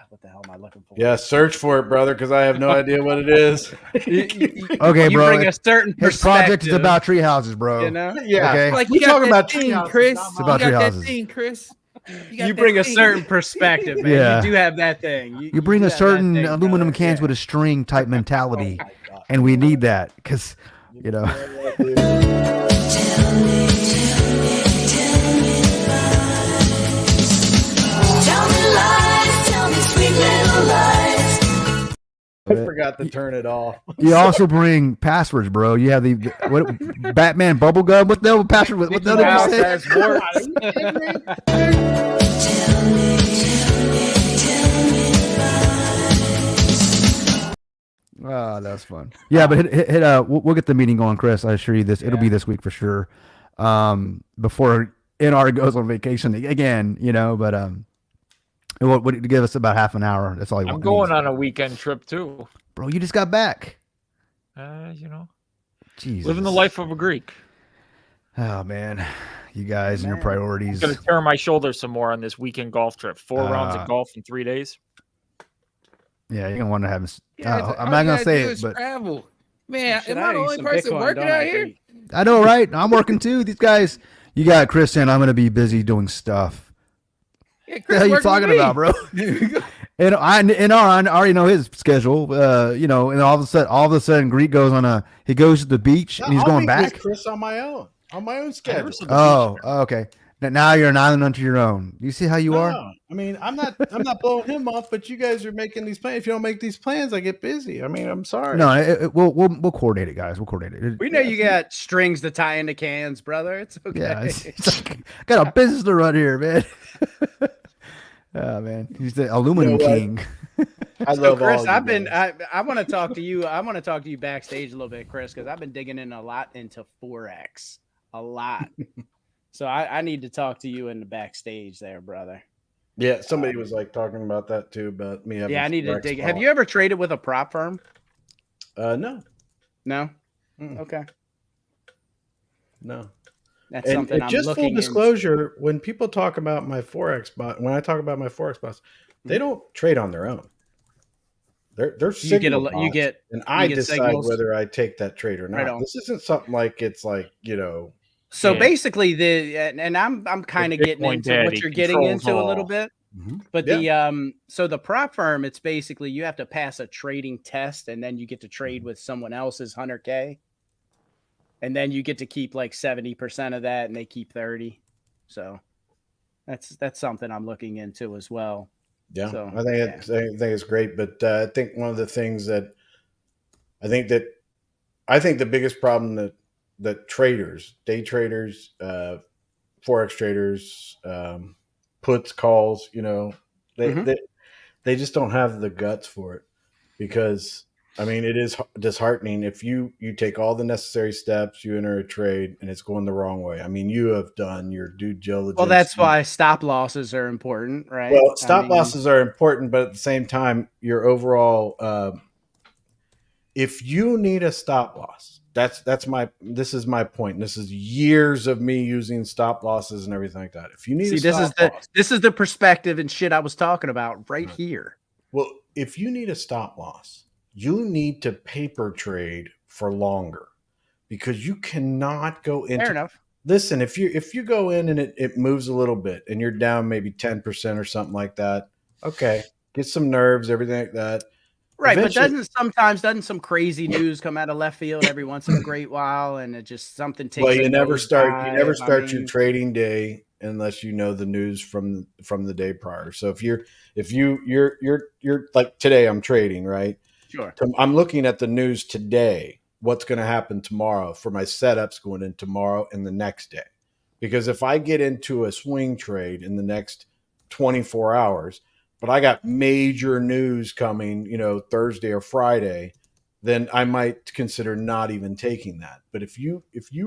Speaker 6: what the hell am I looking for?
Speaker 4: Yeah, search for it, brother, because I have no idea what it is.
Speaker 3: Okay,
Speaker 6: you
Speaker 3: bro.
Speaker 6: bring a certain
Speaker 3: His
Speaker 6: perspective.
Speaker 3: project is about tree houses, bro.
Speaker 6: you know.
Speaker 4: Yeah,
Speaker 3: Okay.
Speaker 5: Like
Speaker 4: we
Speaker 5: you got
Speaker 4: talking
Speaker 5: that
Speaker 4: about
Speaker 5: thing,
Speaker 4: treehouses,
Speaker 5: Chris.
Speaker 4: not
Speaker 3: It's about
Speaker 5: You got that
Speaker 3: treehouses.
Speaker 5: thing, Chris. got
Speaker 6: You
Speaker 5: that
Speaker 6: bring a
Speaker 5: thing.
Speaker 6: certain perspective, man.
Speaker 3: Yeah.
Speaker 6: You do have that thing.
Speaker 3: You bring
Speaker 6: do
Speaker 3: a
Speaker 6: have that
Speaker 3: certain
Speaker 6: thing,
Speaker 3: aluminum
Speaker 6: brother.
Speaker 3: cans
Speaker 6: Yeah.
Speaker 3: with a string type mentality, and we need that because you know.
Speaker 1: Tell me lies, tell me sweet little lies.
Speaker 4: I forgot to turn it off.
Speaker 3: You also bring passwords, bro. You have the what Batman bubblegum. What the hell password? What the hell
Speaker 6: Mouse
Speaker 3: did you say?
Speaker 6: has warts.
Speaker 3: Oh, that's fun. Yeah, but we'll get the meeting going, Chris. I assure you this. It'll be this week for sure. Before NR goes on vacation again, you know. But it will give us about half an hour. That's all you
Speaker 7: I'm
Speaker 3: want.
Speaker 7: going on a weekend trip too.
Speaker 3: Bro, you just got back.
Speaker 7: You know,
Speaker 3: Jesus.
Speaker 7: living the life of a Greek.
Speaker 3: Oh man, you guys and your priorities.
Speaker 7: I'm gonna tear my shoulder some more on this weekend golf trip. 4 rounds
Speaker 3: Uh,
Speaker 7: of golf in 3 days.
Speaker 3: Yeah, you're gonna want to have.
Speaker 5: Yeah,
Speaker 3: I'm
Speaker 5: all
Speaker 3: not
Speaker 5: you
Speaker 3: gonna
Speaker 5: gotta
Speaker 3: say
Speaker 5: do
Speaker 3: it,
Speaker 5: is
Speaker 3: but
Speaker 5: travel. Man,
Speaker 6: Shit,
Speaker 5: am I the
Speaker 6: owe you
Speaker 5: only
Speaker 6: some
Speaker 5: person
Speaker 6: Bitcoin,
Speaker 5: working
Speaker 6: don't I,
Speaker 5: out here?
Speaker 6: Pete?
Speaker 3: I know, right? I'm working too. These guys, you got Chris saying I'm gonna be busy doing stuff.
Speaker 5: Yeah,
Speaker 3: What the
Speaker 5: Chris
Speaker 3: hell you
Speaker 5: working with
Speaker 3: talking
Speaker 5: me.
Speaker 3: about, bro? And I already know his schedule. You know, and all of a sudden, Greek goes on he goes to the beach and he's
Speaker 4: I'll
Speaker 3: going
Speaker 4: meet
Speaker 3: back.
Speaker 4: with Chris on my own schedule.
Speaker 3: Oh, okay. Now you're an island unto your own. You see how you are?
Speaker 4: No, I mean, I'm not blowing him off, but you guys are making these plans. If you don't make these plans, I get busy. I mean, I'm sorry.
Speaker 3: No, we'll coordinate it, guys. We'll coordinate it.
Speaker 6: We know you got strings to tie into cans, brother. It's okay.
Speaker 3: Yeah, it's like, got a business to run here, man. Oh man, he's the aluminum
Speaker 4: You know what?
Speaker 3: king.
Speaker 4: I
Speaker 6: So
Speaker 4: love
Speaker 6: Chris,
Speaker 4: all
Speaker 6: I've
Speaker 4: you
Speaker 6: been
Speaker 4: guys.
Speaker 6: I want to talk to you. I want to talk to you backstage a little bit, Chris, because I've been digging in a lot into Forex, a lot. So I need to talk to you in the backstage there, brother.
Speaker 4: Yeah, somebody was like talking about that too, about me having.
Speaker 6: Yeah, I need to
Speaker 4: Forex
Speaker 6: dig.
Speaker 4: ball.
Speaker 6: Have you ever traded with a prop firm?
Speaker 4: No,
Speaker 6: No.
Speaker 4: Mm-mm.
Speaker 6: Okay,
Speaker 4: no.
Speaker 6: that's
Speaker 4: And
Speaker 6: something I'm
Speaker 4: just
Speaker 6: looking
Speaker 4: full
Speaker 6: into.
Speaker 4: disclosure, when people talk about my Forex bot, when I talk about my Forex bots, they don't trade on their own. They're
Speaker 6: You get
Speaker 4: signal
Speaker 6: a you
Speaker 4: bots,
Speaker 6: get
Speaker 4: and I
Speaker 6: get
Speaker 4: decide
Speaker 6: signals.
Speaker 4: whether I take that trade or not.
Speaker 6: Right on.
Speaker 4: This isn't something like it's like, you know,
Speaker 6: so
Speaker 7: Yeah.
Speaker 6: basically and I'm kind of getting
Speaker 7: Bitcoin
Speaker 6: into what
Speaker 7: daddy
Speaker 6: you're getting
Speaker 7: controls
Speaker 6: into a little
Speaker 7: all.
Speaker 6: bit.
Speaker 4: Mhm.
Speaker 6: But
Speaker 4: Yeah.
Speaker 6: so the prop firm, it's basically you have to pass a trading test and then you get to trade with someone else's 100K. And then you get to keep like 70% of that and they keep 30. So that's something I'm looking into as well.
Speaker 4: Yeah,
Speaker 6: So,
Speaker 4: I think I think it's great, but I think one of the things that I think the biggest problem that traders, day traders, forex traders, puts, calls, you know,
Speaker 6: Mhm.
Speaker 4: they just don't have the guts for it, because I mean it is disheartening if you take all the necessary steps, you enter a trade and it's going the wrong way. I mean, you have done your due diligence.
Speaker 6: Well, that's why stop losses are important, right?
Speaker 4: Well,
Speaker 6: I
Speaker 4: stop
Speaker 6: mean,
Speaker 4: losses are important, but at the same time, your overall, if you need a stop loss, this is my point. This is years of me using stop losses and everything like that. If you need
Speaker 6: See,
Speaker 4: a stop loss,
Speaker 6: this is the perspective and shit I was talking about right here.
Speaker 4: well, if you need a stop loss, you need to paper trade for longer, because you cannot go into
Speaker 6: Fair enough.
Speaker 4: listen, if you go in and it moves a little bit and you're down maybe 10% or something like that, okay, get some nerves, everything like that.
Speaker 6: Right,
Speaker 4: Eventually-
Speaker 6: but doesn't some crazy news come out of left field every once in a great while, and it just something takes.
Speaker 4: Well, you
Speaker 6: a
Speaker 4: never start
Speaker 6: nosedive?
Speaker 4: your trading day unless you know the news from the day prior. So if you're like today, I'm trading, right?
Speaker 6: Sure.
Speaker 4: I'm looking at the news today. What's going to happen tomorrow for my setups going in tomorrow and the next day? Because if I get into a swing trade in the next 24 hours, but I got major news coming, Thursday or Friday, then I might consider not even taking that. But if you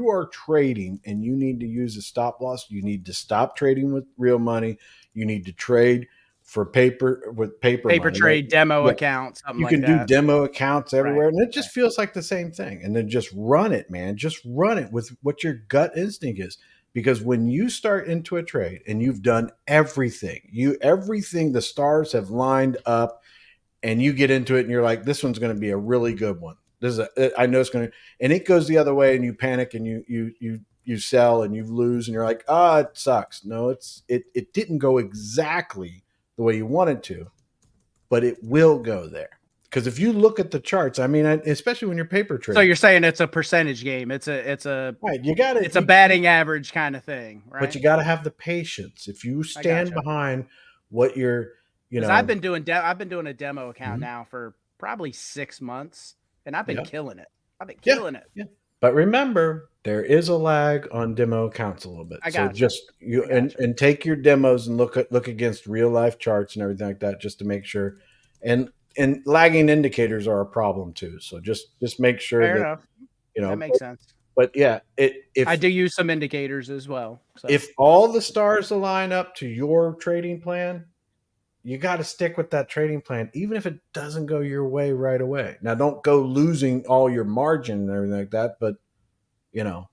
Speaker 4: are trading and you need to use a stop loss, you need to stop trading with real money. You need to trade for paper money.
Speaker 6: Trade demo
Speaker 4: Yeah.
Speaker 6: account, something
Speaker 4: You
Speaker 6: like
Speaker 4: can
Speaker 6: that.
Speaker 4: do demo accounts everywhere,
Speaker 6: Right.
Speaker 4: and it just feels like the same thing. And then just run it, man. Just run it with what your gut instinct is. Because when you start into a trade and you've done everything, the stars have lined up, and you get into it and you're like, this one's going to be a really good one. I know it's going to, and it goes the other way, and you panic and you sell and you lose, and you're like, it sucks. No, it didn't go exactly the way you wanted to, but it will go there. Because if you look at the charts, I mean, especially when you're paper trading.
Speaker 6: So you're saying it's a percentage game. It's a
Speaker 4: right. It's
Speaker 6: a batting average kind of thing, right?
Speaker 4: But you got to have the patience. If you stand behind what you're,
Speaker 6: I've been doing a demo account now for probably 6 months, and I've been killing it.
Speaker 4: Yeah. But remember, there is a lag on demo accounts a little bit. And take your demos and look against real life charts and everything like that, just to make sure. And lagging indicators are a problem too. So just make sure
Speaker 6: Fair enough. That makes sense.
Speaker 4: But yeah, if
Speaker 6: I do use some indicators as well. So.
Speaker 4: If all the stars align up to your trading plan, you got to stick with that trading plan, even if it doesn't go your way right away. Now, don't go losing all your margin and everything like that. But and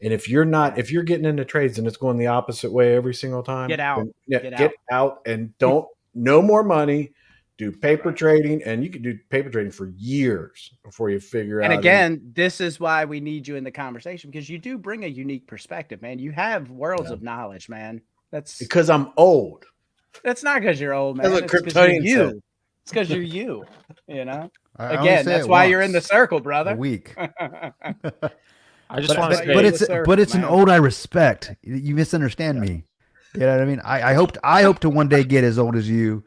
Speaker 4: if you're getting into trades and it's going the opposite way every single time,
Speaker 6: get out.
Speaker 4: Get out and don't no more money. Do paper trading, and you can do paper trading for years before you figure out.
Speaker 6: And again, this is why we need you in the conversation, because you do bring a unique perspective, man. You have worlds of knowledge, man. That's
Speaker 4: because I'm old.
Speaker 6: That's not because you're old, man.
Speaker 4: That's what Kryptonian said.
Speaker 6: It's because you're you.
Speaker 3: I
Speaker 6: Again, that's why you're in the circle, brother.
Speaker 3: A week.
Speaker 8: I just want to say,
Speaker 3: but it's an old I respect. You misunderstand me. You know what I mean? I hope to one day get as old as you.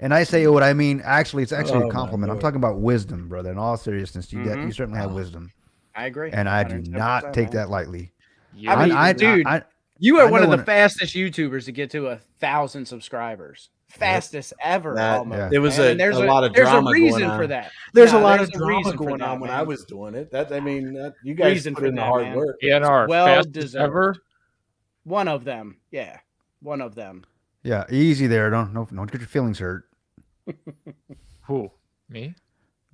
Speaker 3: And I say what I mean. Actually, it's actually a compliment. I'm talking about wisdom, brother. In all seriousness, you certainly have wisdom.
Speaker 6: I agree,
Speaker 3: and I do not take that lightly.
Speaker 6: Dude, you are one of the fastest YouTubers to get to 1,000 subscribers. Fastest ever. Almost.
Speaker 4: It was a lot of drama.
Speaker 6: There's a reason for that.
Speaker 4: There's a lot of drama going on when I was doing it. You guys put in the hard work.
Speaker 8: Fastest ever.
Speaker 6: One of them, yeah. One of them.
Speaker 3: Yeah, easy there. Don't get your feelings hurt.
Speaker 8: Who? Me?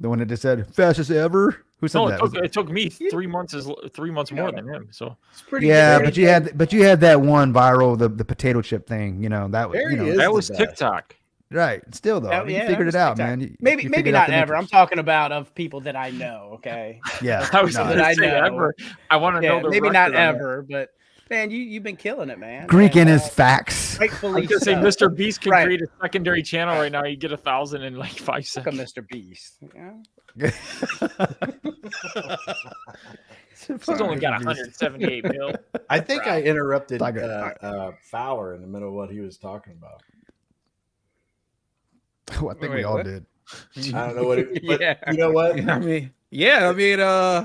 Speaker 3: The one that just said fastest ever. Who said that?
Speaker 8: It took me 3 months. 3 months more than him. So
Speaker 6: it's pretty.
Speaker 3: Yeah, but you had that one viral, the potato chip thing.
Speaker 8: That was TikTok.
Speaker 3: Right. Still though, you figured it out,
Speaker 6: TikTok.
Speaker 3: man.
Speaker 6: Maybe not ever. I'm talking about of people that I know. Okay.
Speaker 3: Yeah.
Speaker 8: I was going to say ever. I want to know the
Speaker 6: maybe not ever, but. Man, you've been killing it, man.
Speaker 3: Greek in his facts.
Speaker 6: Rightfully
Speaker 8: I was going to say Mr. Beast can create a secondary channel right now. You get 1,000 in like 5 seconds.
Speaker 6: Mr. Beast. Yeah.
Speaker 8: He's only got 178 mil.
Speaker 4: I think I interrupted Fowler in the middle of what he was talking about.
Speaker 3: I think we all did.
Speaker 4: I don't know what it, but you know what?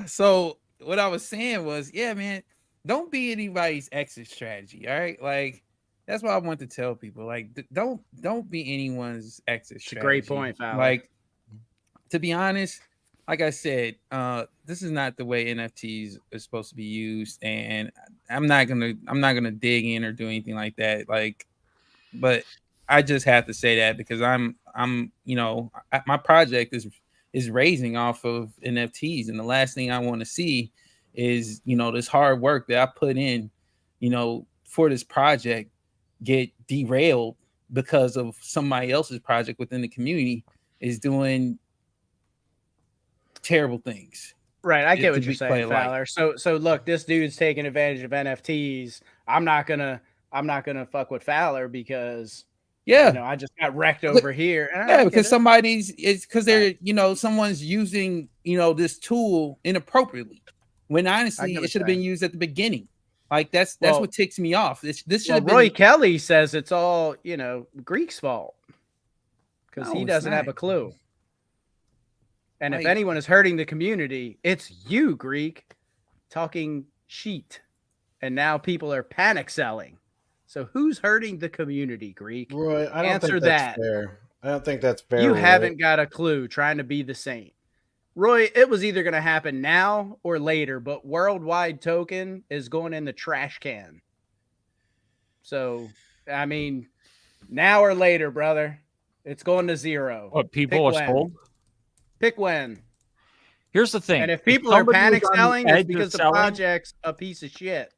Speaker 5: So what I was saying was, man, don't be anybody's exit strategy. All right. Like, that's what I want to tell people. Like, don't be anyone's exit strategy.
Speaker 6: It's a great point, Fowler.
Speaker 5: Like, to be honest, like I said, this is not the way NFTs are supposed to be used. And I'm not gonna dig in or do anything like that. Like, but I just have to say that because I'm my project is raising off of NFTs, and the last thing I want to see is this hard work that I put in for this project get derailed because of somebody else's project within the community is doing terrible things.
Speaker 6: Right, I get
Speaker 5: to
Speaker 6: what you're
Speaker 5: be played
Speaker 6: saying,
Speaker 5: like.
Speaker 6: Fowler. So look, this dude's taking advantage of NFTs. I'm not gonna fuck with Fowler because
Speaker 5: Yeah.
Speaker 6: I just got wrecked over here. And I
Speaker 5: Yeah,
Speaker 6: get
Speaker 5: because
Speaker 6: it.
Speaker 5: it's because they're someone's using this tool inappropriately. When honestly,
Speaker 6: what
Speaker 5: it should have
Speaker 6: you're
Speaker 5: been used at the beginning. Like that's
Speaker 6: Well-
Speaker 5: what ticks me off. This should
Speaker 6: Well,
Speaker 5: have been
Speaker 6: Roy Kelly says it's all Greek's fault because
Speaker 5: No,
Speaker 6: he
Speaker 5: it's
Speaker 6: doesn't have a
Speaker 5: not.
Speaker 6: clue. And if
Speaker 5: Like-
Speaker 6: anyone is hurting the community, it's you, Greek, talking sheet. And now people are panic selling. So who's hurting the community, Greek?
Speaker 4: Roy, I don't
Speaker 6: Answer
Speaker 4: think that's
Speaker 6: that.
Speaker 4: fair. I don't think that's fair.
Speaker 6: You
Speaker 4: Roy.
Speaker 6: haven't got a clue trying to be the saint. Roy, it was either going to happen now or later, but Worldwide Token is going in the trash can. So, I mean, now or later, brother. It's going to zero.
Speaker 8: What people
Speaker 6: Pick
Speaker 8: are
Speaker 6: when.
Speaker 8: sold?
Speaker 6: Pick when.
Speaker 8: Here's the thing.
Speaker 6: And if people are
Speaker 8: somebody
Speaker 6: panic
Speaker 8: was on the
Speaker 6: selling,
Speaker 8: edge
Speaker 6: it's
Speaker 8: of
Speaker 6: because the
Speaker 8: selling-
Speaker 6: project's a piece of shit.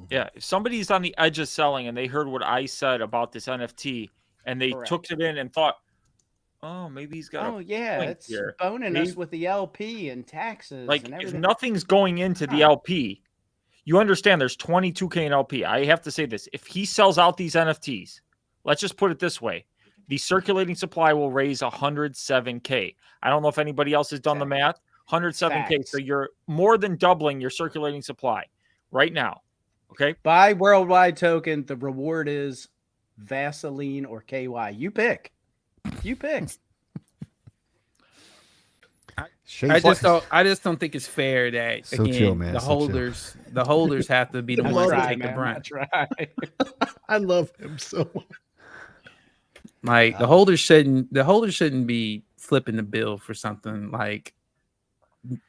Speaker 8: Yeah, if somebody's on the edge of selling and they heard what I said about this NFT and they
Speaker 6: Correct.
Speaker 8: took it in and thought, oh, maybe he's got
Speaker 6: Oh, yeah.
Speaker 8: point
Speaker 6: It's
Speaker 8: here.
Speaker 6: boning
Speaker 8: Maybe-
Speaker 6: us with the LP and taxes
Speaker 8: like
Speaker 6: and
Speaker 8: if
Speaker 6: everything.
Speaker 8: nothing's going into the LP, you understand there's 22K in LP. I have to say this. If he sells out these NFTs, let's just put it this way. The circulating supply will raise 107K. I don't know if anybody else has done the math. 107K.
Speaker 6: Facts.
Speaker 8: So you're more than doubling your circulating supply right now. Okay.
Speaker 6: Buy Worldwide Token. The reward is Vaseline or KY. You pick. You pick.
Speaker 5: I just don't think it's fair that
Speaker 3: So
Speaker 5: again
Speaker 3: chill, man.
Speaker 5: the
Speaker 3: So chill.
Speaker 5: holders have to be the ones that take the brunt.
Speaker 4: I love him so much.
Speaker 5: Like the holders shouldn't be flipping the bill for something like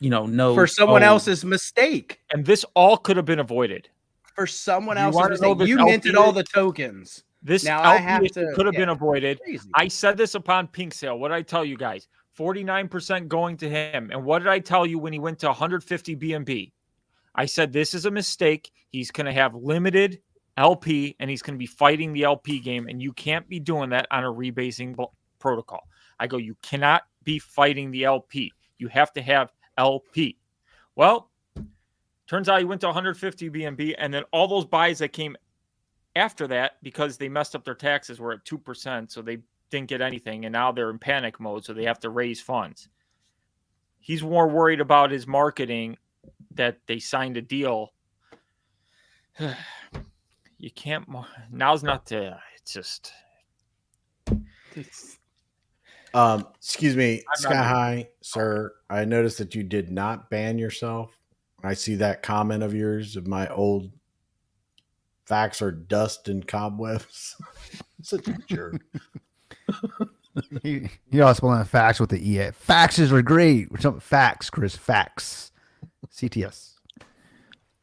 Speaker 5: no
Speaker 6: For someone
Speaker 8: Oh.
Speaker 6: else's mistake.
Speaker 8: And this all could have been avoided.
Speaker 6: For someone
Speaker 8: You
Speaker 6: else's
Speaker 8: wanna know
Speaker 6: mistake.
Speaker 8: this
Speaker 6: You
Speaker 8: LP
Speaker 6: minted all
Speaker 8: is-
Speaker 6: the tokens.
Speaker 8: This
Speaker 6: Now
Speaker 8: LP
Speaker 6: I have
Speaker 8: issue
Speaker 6: to-
Speaker 8: could have been
Speaker 6: yeah.
Speaker 8: avoided.
Speaker 6: Crazy.
Speaker 8: I said this upon Pink Sale. What did I tell you guys? 49% going to him. And what did I tell you when he went to 150 BNB? I said this is a mistake. He's going to have limited LP and he's going to be fighting the LP game. And you can't be doing that on a rebasing protocol. I go, you cannot be fighting the LP. You have to have LP. Well, turns out he went to 150 BNB. And then all those buys that came after that, because they messed up their taxes, were at 2%. So they didn't get anything. And now they're in panic mode. So they have to raise funds. He's more worried about his marketing that they signed a deal. You can't. Now's not the. It's just.
Speaker 4: Excuse me,
Speaker 8: I'm
Speaker 4: Sky
Speaker 8: not-
Speaker 4: High, sir. I noticed that you did not ban yourself. I see that comment of yours of my old facts are dust and cobwebs. Such a jerk.
Speaker 3: You always spelling facts with the EA. Faxes are great. Facts, Chris. Facts. CTS.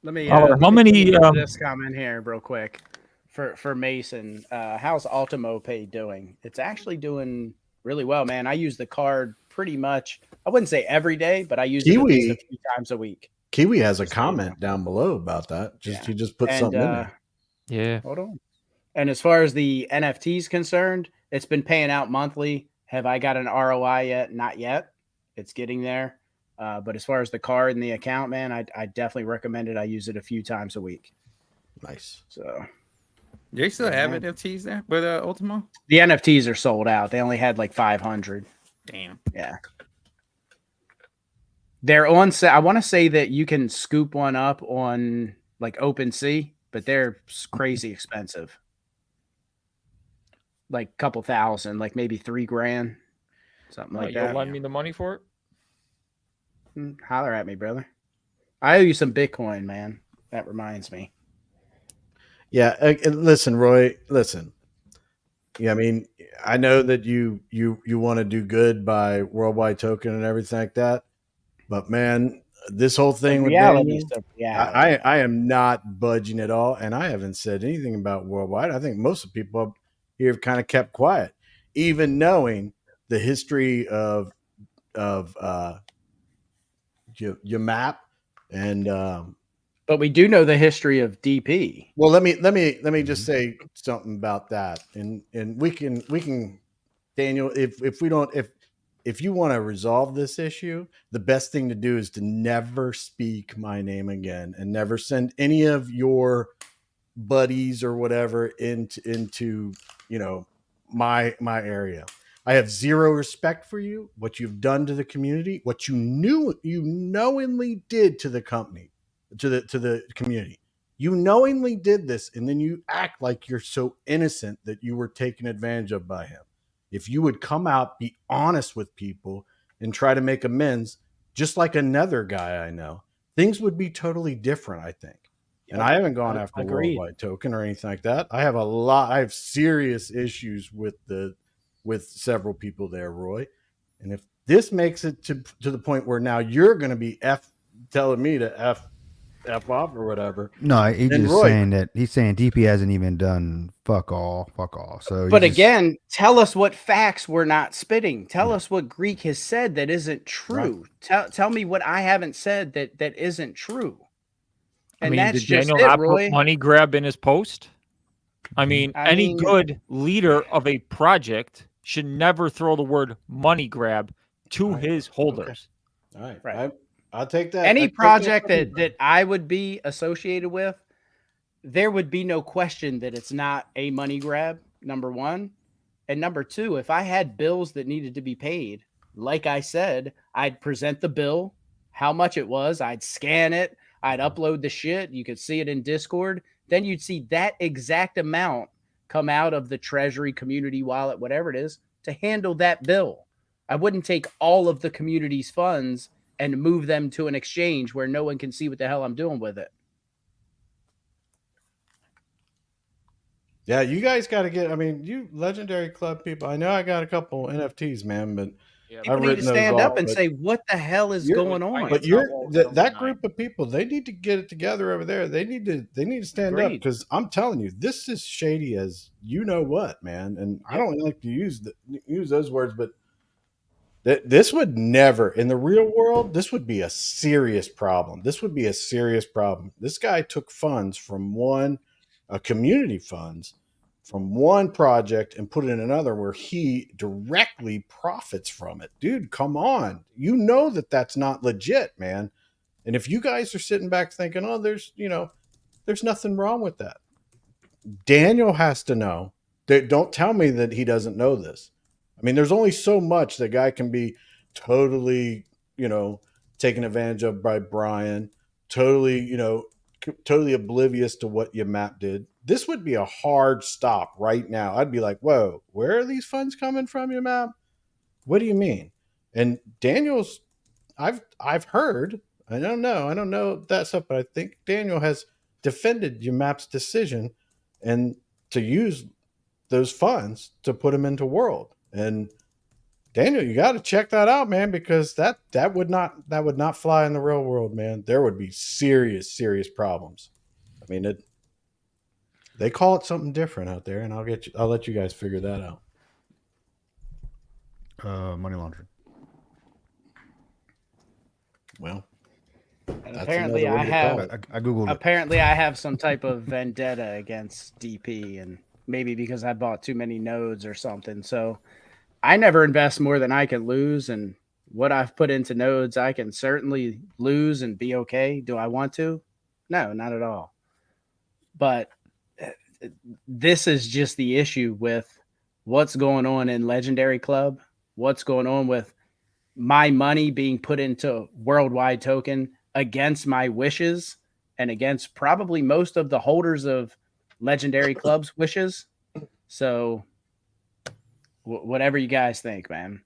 Speaker 6: Let me.
Speaker 8: How many,
Speaker 6: This comment here, real quick, for Mason. How's Ultimo Pay doing? It's actually doing really well, man. I use the card pretty much. I wouldn't say every day, but I use it at
Speaker 4: Kiwi.
Speaker 6: least a few times a week.
Speaker 4: Kiwi has a comment down below about that. He just put
Speaker 6: And,
Speaker 4: something in there.
Speaker 8: Yeah.
Speaker 6: Hold on. And as far as the NFTs concerned, it's been paying out monthly. Have I got an ROI yet? Not yet. It's getting there. But as far as the card and the account, man, I definitely recommend it. I use it a few times a week.
Speaker 4: Nice.
Speaker 6: So
Speaker 5: They still have
Speaker 6: Yeah.
Speaker 5: NFTs there, but Ultimo.
Speaker 6: the NFTs are sold out. They only had like 500.
Speaker 5: Damn.
Speaker 6: Yeah. They're on sale. I want to say that you can scoop one up on like OpenSea, but they're crazy expensive. Like a couple thousand, like maybe $3,000, something like
Speaker 8: You'll
Speaker 6: that.
Speaker 8: lend me the money for it?
Speaker 6: Holler at me, brother. I owe you some Bitcoin, man. That reminds me.
Speaker 4: Yeah, listen, Roy. Listen. Yeah, I mean, I know that you want to do good by Worldwide Token and everything like that, but man, this whole thing with
Speaker 6: reality
Speaker 4: Daniel,
Speaker 6: is the reality.
Speaker 4: I am not budging at all, and I haven't said anything about Worldwide. I think most of the people here have kind of kept quiet, even knowing the history of your map and
Speaker 6: But we do know the history of DP.
Speaker 4: well, let me just say something about that, and we can Daniel, if if you want to resolve this issue, the best thing to do is to never speak my name again and never send any of your buddies or whatever into my area. I have zero respect for you, what you've done to the community, what you knowingly did to the company, to the community. You knowingly did this, and then you act like you're so innocent that you were taken advantage of by him. If you would come out, be honest with people, and try to make amends, just like another guy I know, things would be totally different, I think. And I haven't gone after
Speaker 6: Agreed.
Speaker 4: Worldwide Token or anything like that. I have serious issues with several people there, Roy. And if this makes it to the point where now you're going to be telling me to F off or whatever.
Speaker 3: No, he's
Speaker 4: then
Speaker 3: just
Speaker 4: Roy-
Speaker 3: saying that he's saying DP hasn't even done fuck all. So,
Speaker 6: But
Speaker 3: he's just-
Speaker 6: again, tell us what facts we're not spitting. Tell us what Greek has said that isn't true. Tell me what I haven't said that isn't true. And that's
Speaker 8: did
Speaker 6: just
Speaker 8: Daniel
Speaker 6: it,
Speaker 8: not
Speaker 6: Roy.
Speaker 8: put money grab in his post? I mean,
Speaker 6: I
Speaker 8: any
Speaker 6: mean-
Speaker 8: good leader of a project should never throw the word money grab to his holders.
Speaker 4: All right.
Speaker 6: Right.
Speaker 4: I'll take that.
Speaker 6: Any
Speaker 4: I'll take
Speaker 6: project
Speaker 4: from you.
Speaker 6: that I would be associated with, there would be no question that it's not a money grab, number one. And number two, if I had bills that needed to be paid, like I said, I'd present the bill, how much it was, I'd scan it, I'd upload the shit, you could see it in Discord, then you'd see that exact amount come out of the Treasury community wallet, whatever it is, to handle that bill. I wouldn't take all of the community's funds and move them to an exchange where no one can see what the hell I'm doing with it.
Speaker 4: Yeah, you guys got to get. I mean, you Legendary Club people. I know I got a couple NFTs, man, but
Speaker 6: People
Speaker 4: I've
Speaker 6: need to
Speaker 4: written those
Speaker 6: stand up
Speaker 4: off,
Speaker 6: and
Speaker 4: but
Speaker 6: say, what the hell is going on?
Speaker 4: But
Speaker 8: It's
Speaker 4: that group of people. They need to get it together over there. They need to stand up,
Speaker 6: Agreed.
Speaker 4: because I'm telling you, this is shady as you know what, man. And I don't like to use those words, but this would never, in the real world, this would be a serious problem. This would be a serious problem. This guy took funds from community funds from one project and put it in another where he directly profits from it. Dude, come on. You know that's not legit, man. And if you guys are sitting back thinking, oh, there's nothing wrong with that. Daniel has to know. Don't tell me that he doesn't know this. I mean, there's only so much the guy can be totally, taken advantage of by Brian, totally oblivious to what Yamap did. This would be a hard stop right now. I'd be like, whoa, where are these funds coming from, Yamap? What do you mean? And Daniel's, I've heard, I don't know that stuff, but I think Daniel has defended Yamap's decision and to use those funds to put him into World. And Daniel, you got to check that out, man, because that would not fly in the real world, man. There would be serious problems. I mean, they call it something different out there, and I'll let you guys figure that out.
Speaker 3: money laundering.
Speaker 4: Well,
Speaker 6: And
Speaker 4: that's
Speaker 6: apparently
Speaker 4: another
Speaker 6: I
Speaker 4: way to
Speaker 6: have
Speaker 4: call it.
Speaker 3: I googled it.
Speaker 6: apparently I have some type of vendetta against DP, and maybe because I bought too many nodes or something. So I never invest more than I can lose, and what I've put into nodes, I can certainly lose and be okay. Do I want to? No, not at all. But this is just the issue with what's going on in Legendary Club, what's going on with my money being put into Worldwide Token against my wishes and against probably most of the holders of Legendary Club's wishes. So whatever you guys think, man.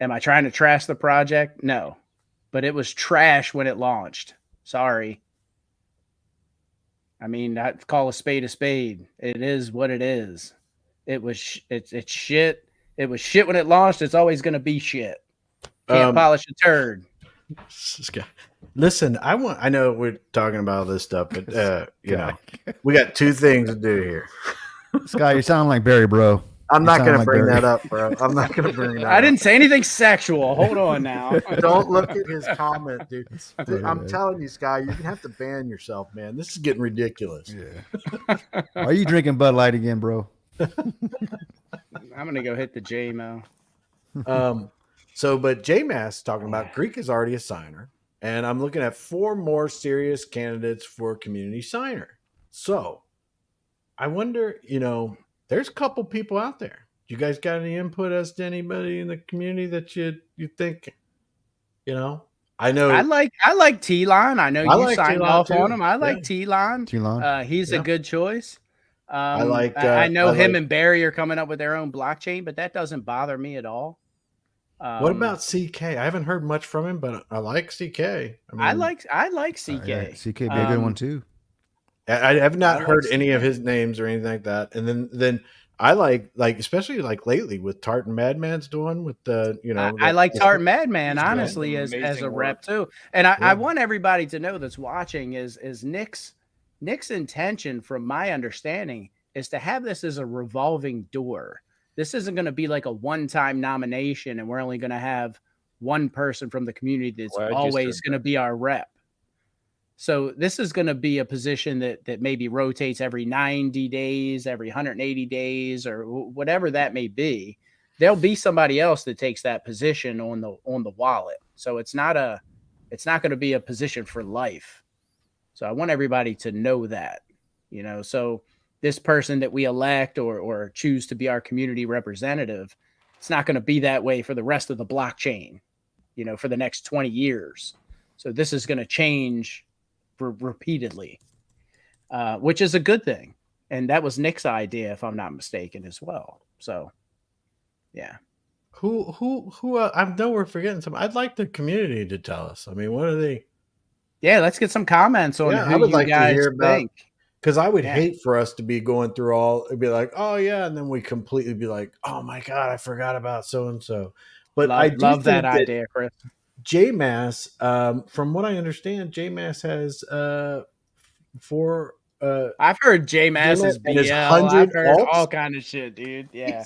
Speaker 6: Am I trying to trash the project? No, but it was trash when it launched. Sorry. I mean, I'd call a spade a spade. It is what it is. It's shit. It was shit when it launched. It's always going to be shit. Can't polish a turd.
Speaker 4: Listen, I know we're talking about this stuff, but we got two things to do here.
Speaker 3: Sky, you sound like Barry, bro.
Speaker 4: I'm
Speaker 3: You
Speaker 4: not
Speaker 3: sound
Speaker 4: going to
Speaker 3: like
Speaker 4: bring
Speaker 3: Barry.
Speaker 4: that up, bro. I'm not going to bring that up.
Speaker 6: I didn't say anything sexual. Hold on now.
Speaker 4: Don't look at his comment, dude.
Speaker 3: funny,
Speaker 4: I'm
Speaker 3: man.
Speaker 4: telling you, Sky, you're gonna have to ban yourself, man. This is getting ridiculous.
Speaker 3: Yeah. Are you drinking Bud Light again, bro?
Speaker 6: I'm going to go hit the J-Mo.
Speaker 4: So, but JMass talking about Greek is already a signer, and I'm looking at 4 more serious candidates for community signer. So, I wonder, there's a couple people out there. You guys got any input as to anybody in the community that you think, I know
Speaker 6: I like T-Line. I know
Speaker 4: I
Speaker 6: you
Speaker 4: like
Speaker 6: signed
Speaker 4: T-Line
Speaker 6: off
Speaker 4: too.
Speaker 6: on him. I like
Speaker 4: Yeah.
Speaker 6: T-Line.
Speaker 3: T-Line.
Speaker 6: He's
Speaker 4: Yeah.
Speaker 6: a good choice.
Speaker 4: I like,
Speaker 6: I know
Speaker 4: I
Speaker 6: him
Speaker 4: like-
Speaker 6: and Barry are coming up with their own blockchain, but that doesn't bother me at all.
Speaker 4: What about CK? I haven't heard much from him, but I like CK.
Speaker 6: I like CK.
Speaker 3: Yeah, CK be a good one too.
Speaker 4: I have not
Speaker 6: I like
Speaker 4: heard any of
Speaker 6: CK.
Speaker 4: his names or anything like that. And then I like especially like lately with Tartan Madman's doing with the
Speaker 6: I like Tart Madman,
Speaker 7: He's doing
Speaker 6: honestly, as
Speaker 7: amazing
Speaker 6: a
Speaker 7: work.
Speaker 6: rep too. And I
Speaker 4: Yeah.
Speaker 6: want everybody to know that's watching is Nick's intention, from my understanding, is to have this as a revolving door. This isn't going to be like a one-time nomination, and we're only going to have one person from the community that's
Speaker 7: Well, I just
Speaker 6: always
Speaker 7: heard
Speaker 6: going to be our rep. So this is going to be a position that maybe rotates every 90 days, every 180 days, or whatever that may be. There'll be somebody else that takes that position on the wallet. So it's not going to be a position for life. So I want everybody to know that, so this person that we elect or choose to be our community representative, it's not going to be that way for the rest of the blockchain, for the next 20 years. So this is going to change repeatedly, which is a good thing. And that was Nick's idea, if I'm not mistaken, as well. So, yeah.
Speaker 4: Who I know we're forgetting some. I'd like the community to tell us. I mean, what are they?
Speaker 6: Yeah, let's get some comments on
Speaker 4: Yeah, I
Speaker 6: who
Speaker 4: would
Speaker 6: you
Speaker 4: like to
Speaker 6: guys
Speaker 4: hear about-
Speaker 6: think.
Speaker 4: Because I would
Speaker 6: Yeah.
Speaker 4: hate for us to be going through it'd be like, oh yeah, and then we completely be like, oh my god, I forgot about so and so. But I do
Speaker 6: Love that
Speaker 4: think
Speaker 6: idea, Chris.
Speaker 4: JMass, from what I understand, JMass has 4.
Speaker 6: I've heard JMass is
Speaker 4: and his
Speaker 6: BL.
Speaker 4: 100
Speaker 6: I've heard
Speaker 4: alts.
Speaker 6: all kind of shit, dude. Yeah.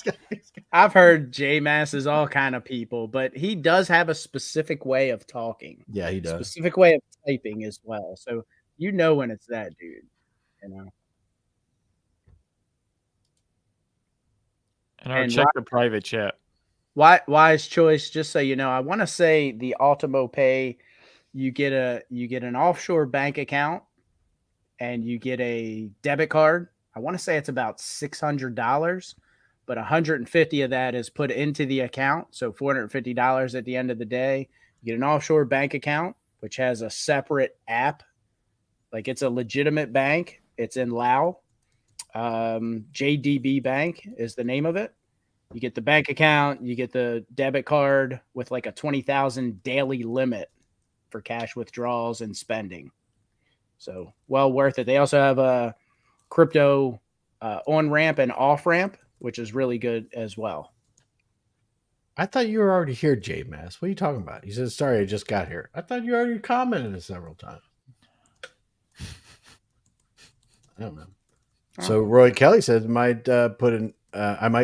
Speaker 6: I've heard JMass is all kind of people, but he does have a specific way of talking,
Speaker 4: Yeah, he does.
Speaker 6: specific way of typing as well. So when it's that dude,
Speaker 8: And
Speaker 6: And
Speaker 8: check the private chat.
Speaker 6: Wise choice. Just so you know, I want to say the Ultimo Pay, you get an offshore bank account, and you get a debit card. I want to say it's about $600, but 150 of that is put into the account. So $450 at the end of the day. You get an offshore bank account, which has a separate app. Like, it's a legitimate bank. It's in Lao. JDB Bank is the name of it. You get the bank account, you get the debit card with like a 20,000 daily limit for cash withdrawals and spending. So well worth it. They also have a crypto on ramp and off ramp, which is really good as well.
Speaker 4: I thought you were already here, JMass. What are you talking about? He says, sorry, I just got here. I thought you already commented it several times. I don't know. So Roy Kelly says, I might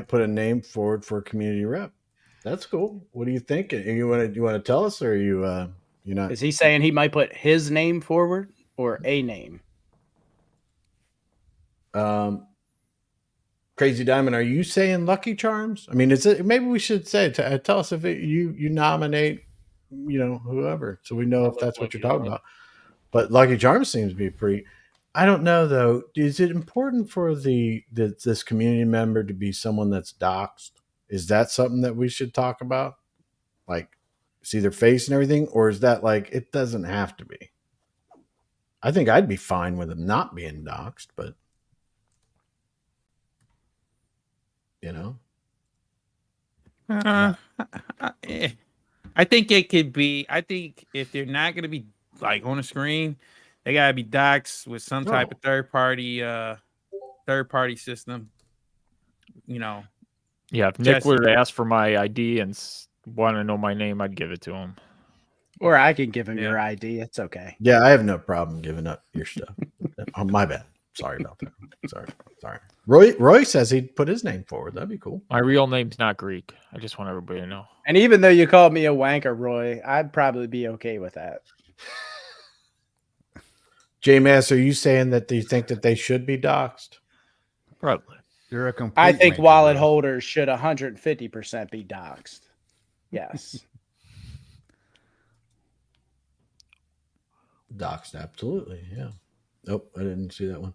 Speaker 4: put a name forward for a community rep. That's cool. What do you think? You want to tell us, or you're not?
Speaker 6: Is he saying he might put his name forward or a name?
Speaker 4: Crazy Diamond, are you saying Lucky Charms? I mean, is it? Maybe we should say. Tell us if you nominate, whoever, so we know if that's what you're talking about. But Lucky Charms seems to be pretty. I don't know though. Is it important for this community member to be someone that's doxxed? Is that something that we should talk about? Like, see their face and everything, or is that like it doesn't have to be? I think I'd be fine with them not being doxxed, but
Speaker 5: I think it could be. I think if they're not going to be like on the screen, they got to be doxxed with some type of third party system.
Speaker 8: Yeah, if Nick were to ask for my ID and want to know my name, I'd give it to him.
Speaker 6: Or I can give him your ID. It's okay.
Speaker 4: yeah, I have no problem giving up your stuff. Oh, my bad. Sorry about that. Sorry. Roy says he'd put his name forward. That'd be cool.
Speaker 8: My real name's not Greek. I just want everybody to know.
Speaker 6: And even though you called me a wanker, Roy, I'd probably be okay with that.
Speaker 4: JMass, are you saying that you think that they should be doxxed?
Speaker 8: Probably.
Speaker 3: You're a complete
Speaker 6: I think
Speaker 3: wanker,
Speaker 6: wallet
Speaker 3: bro.
Speaker 6: holders should 150% be doxxed. Yes.
Speaker 4: Doxed, absolutely. Yeah. Nope, I didn't see that one.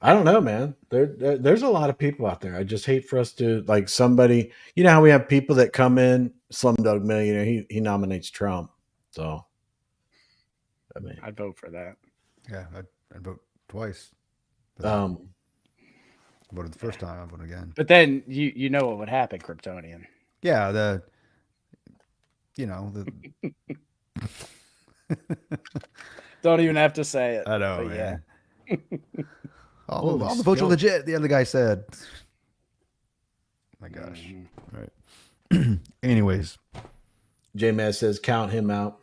Speaker 4: I don't know, man. There's a lot of people out there. I just hate for us to like somebody. You know how we have people that come in. Slumdog Millionaire. He nominates Trump. So, I mean,
Speaker 6: I'd vote for that.
Speaker 3: Yeah, I'd vote twice. For that.
Speaker 4: um,
Speaker 3: I voted the first time. I vote again.
Speaker 6: But then you know what would happen, Kryptonian.
Speaker 3: Yeah, the
Speaker 6: Don't even have to say it.
Speaker 3: I know,
Speaker 6: but
Speaker 3: man.
Speaker 6: yeah.
Speaker 3: All the
Speaker 4: Holy
Speaker 3: votes are
Speaker 4: skillet.
Speaker 3: legit. The other guy said. My gosh.
Speaker 6: Mhm.
Speaker 3: All right. Anyways,
Speaker 4: J-Maz says count him out.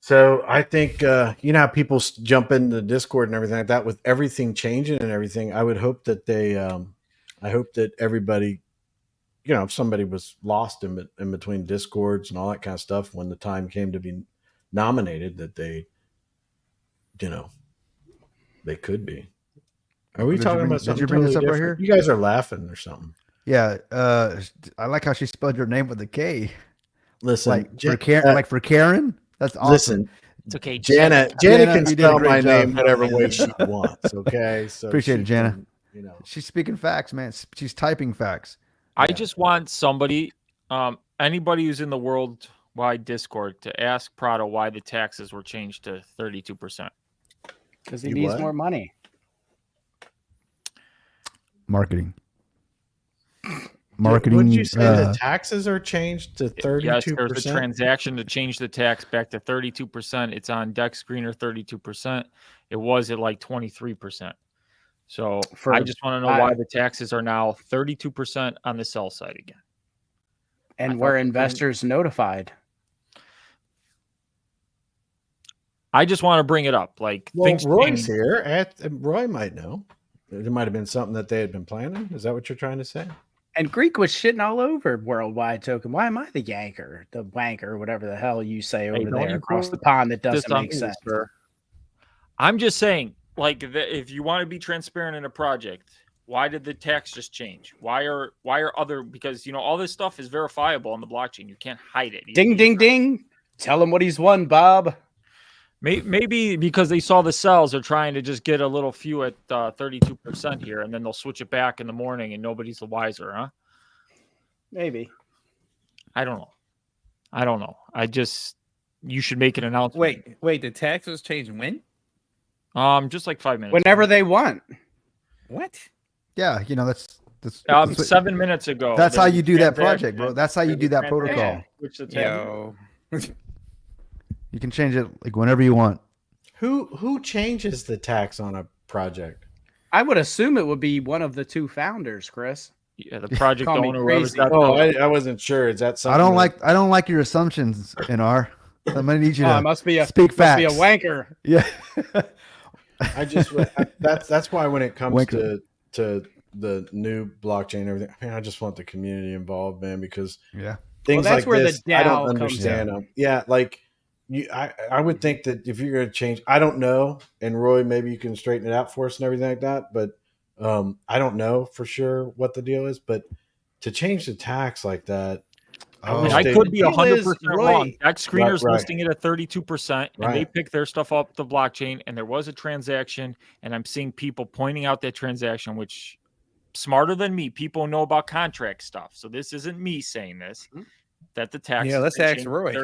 Speaker 4: So I think you know how people jump into Discord and everything like that with everything changing and everything. I would hope that I hope that everybody, you know, if somebody was lost in between Discords and all that kind of stuff when the time came to be nominated, that they, you know, they could be. Are we
Speaker 3: Did you
Speaker 4: talking
Speaker 3: bring-
Speaker 4: about
Speaker 3: did
Speaker 4: something
Speaker 3: you bring this
Speaker 4: totally
Speaker 3: up right
Speaker 4: different?
Speaker 3: here?
Speaker 4: You guys are laughing or something.
Speaker 3: yeah. I like how she spelled your name with a K.
Speaker 4: Listen,
Speaker 3: Like for Karen. Like for Karen. That's awesome.
Speaker 4: listen,
Speaker 8: It's okay.
Speaker 4: Janet
Speaker 3: Jana,
Speaker 4: can
Speaker 3: you did a
Speaker 4: spell
Speaker 3: great
Speaker 4: my
Speaker 3: job.
Speaker 4: name whatever way she wants. Okay, so
Speaker 3: Appreciate
Speaker 4: she
Speaker 3: it, Jana.
Speaker 4: can, you know,
Speaker 3: She's speaking facts, man. She's typing facts.
Speaker 8: I
Speaker 4: Yeah.
Speaker 8: just want somebody, anybody who's in the worldwide Discord, to ask Prado why the taxes were changed to 32%.
Speaker 6: Because he
Speaker 4: You
Speaker 6: needs
Speaker 4: what?
Speaker 6: more money.
Speaker 3: Marketing.
Speaker 4: What did you say? The
Speaker 3: uh,
Speaker 4: taxes are changed to
Speaker 8: Yes,
Speaker 4: 32%.
Speaker 8: there's a transaction to change the tax back to 32%. It's on Deck Screener 32%. It was at like 23%. So
Speaker 6: For-
Speaker 8: I just want to know why the taxes are now 32% on the sell side again.
Speaker 6: And
Speaker 8: I
Speaker 6: were
Speaker 8: thought-
Speaker 6: investors notified?
Speaker 8: I just want to bring it up. Like
Speaker 4: Well,
Speaker 8: things
Speaker 4: Roy's
Speaker 8: change.
Speaker 4: here. Roy might know. It might have been something that they had been planning. Is that what you're trying to say?
Speaker 6: And Greek was shitting all over Worldwide Token. Why am I the yanker, the wanker, whatever the hell you say over
Speaker 8: don't
Speaker 6: there
Speaker 8: you
Speaker 6: across the
Speaker 8: put
Speaker 6: pond that
Speaker 8: this
Speaker 6: doesn't
Speaker 8: on
Speaker 6: make
Speaker 8: me,
Speaker 6: sense?
Speaker 8: sir. I'm just saying, like, if you want to be transparent in a project, why did the tax just change? Why are other, because you know all this stuff is verifiable on the blockchain. You can't hide it.
Speaker 6: Ding, ding, ding. Tell him what he's won, Bob.
Speaker 8: Maybe because they saw the sells, they're trying to just get a little few at 32% here, and then they'll switch it back in the morning, and nobody's the wiser, huh?
Speaker 6: Maybe.
Speaker 8: I don't know. You should make an announcement.
Speaker 5: Wait, the taxes change when?
Speaker 8: Just like 5 minutes.
Speaker 6: Whenever they want.
Speaker 5: What?
Speaker 3: Yeah, you know that's
Speaker 8: 7 minutes ago.
Speaker 3: that's how
Speaker 8: there's
Speaker 3: you
Speaker 8: a
Speaker 3: do that
Speaker 8: transaction.
Speaker 3: project, bro. That's how you do that
Speaker 8: There's a
Speaker 3: protocol.
Speaker 8: transaction. Which the tab-
Speaker 5: Yo.
Speaker 3: You can change it like whenever you want.
Speaker 4: Who changes the tax on a project?
Speaker 6: I would assume it would be one of the two founders, Chris.
Speaker 8: Yeah, the project
Speaker 6: Call me
Speaker 8: owner. whoever's
Speaker 6: crazy.
Speaker 8: got
Speaker 4: Oh,
Speaker 8: the-
Speaker 4: I wasn't sure. Is that something?
Speaker 3: I don't like your assumptions, NR. I'm gonna need you
Speaker 6: Oh,
Speaker 3: to
Speaker 6: I must be a
Speaker 3: speak
Speaker 6: must be a
Speaker 3: facts.
Speaker 6: wanker.
Speaker 3: Yeah.
Speaker 4: I just that's why when it comes
Speaker 3: Winker.
Speaker 4: to the new blockchain and everything, I mean, I just want the community involved, man, because
Speaker 3: Yeah.
Speaker 4: things
Speaker 6: that's
Speaker 4: like
Speaker 6: where the
Speaker 4: this, I don't
Speaker 6: DAO comes
Speaker 4: understand them. Yeah, like I would think that if you're going to change, I don't know, and Roy, maybe you can straighten it out for us and everything like that, but I don't know for sure what the deal is, but to change the tax like that,
Speaker 3: Oh.
Speaker 4: wish
Speaker 8: I
Speaker 4: they-
Speaker 8: could be
Speaker 6: The deal
Speaker 8: 100%
Speaker 6: is, Roy-
Speaker 8: wrong. Deck Screener's
Speaker 4: Right.
Speaker 8: listing it at 32%, and they
Speaker 4: Right.
Speaker 8: pick their stuff up the blockchain, and there was a transaction, and I'm seeing people pointing out that transaction, which smarter than me, people know about contract stuff. So this isn't me saying this. That the tax.
Speaker 5: Yeah, let's ask Roy.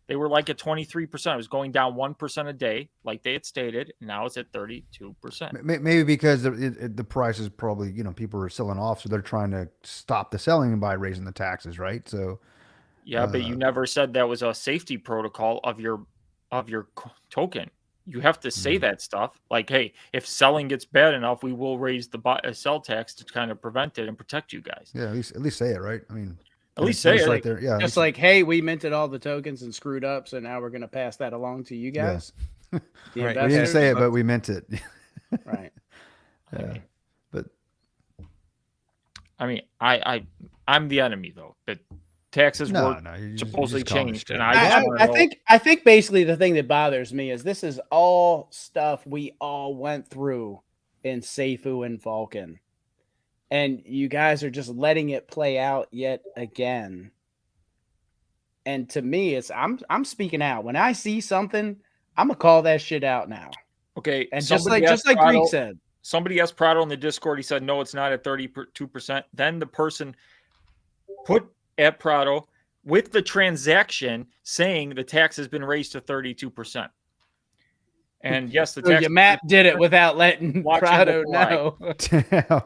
Speaker 8: They were like at 23%. It was going down 1% a day, like they had stated. And now it's at 32%.
Speaker 3: Maybe because the price is probably, you know, people are selling off, so they're trying to stop the selling by raising the taxes, right? So
Speaker 8: Yeah, but you never said that was a safety protocol of your token. You have to say that stuff. Like, hey, if selling gets bad enough, we will raise the sell tax to kind of prevent it and protect you guys.
Speaker 3: yeah, at least say it, right? I mean,
Speaker 8: At least say
Speaker 3: it's
Speaker 8: it.
Speaker 3: right there. Yeah,
Speaker 6: Just like, hey, we minted all the tokens and screwed up, so now we're going to pass that along to you guys. The
Speaker 5: Right.
Speaker 3: we didn't
Speaker 6: investors.
Speaker 3: say it, but we meant it.
Speaker 6: Right.
Speaker 3: Yeah. But
Speaker 8: I mean, I'm the enemy though. But taxes
Speaker 3: no,
Speaker 8: were
Speaker 3: you
Speaker 8: supposedly
Speaker 3: just call it
Speaker 8: changed,
Speaker 3: straight.
Speaker 8: and I just wanna know-
Speaker 6: I think basically the thing that bothers me is this is all stuff we all went through in Seifu and Vulcan. And you guys are just letting it play out yet again. And to me, it's I'm speaking out. When I see something, I'm gonna call that shit out now.
Speaker 7: Okay,
Speaker 6: And
Speaker 7: somebody
Speaker 6: just
Speaker 7: asked
Speaker 6: like Greek
Speaker 7: Prado-
Speaker 6: said,
Speaker 7: Somebody asked Prado in the Discord. He said, no, it's not at 32%. Then the person put at Prado with the transaction saying the tax has been raised to 32%. And yes, the
Speaker 6: so
Speaker 7: tax.
Speaker 6: your map did it without letting
Speaker 7: Watch
Speaker 6: Prado
Speaker 7: him fly.
Speaker 6: know.
Speaker 3: Damn.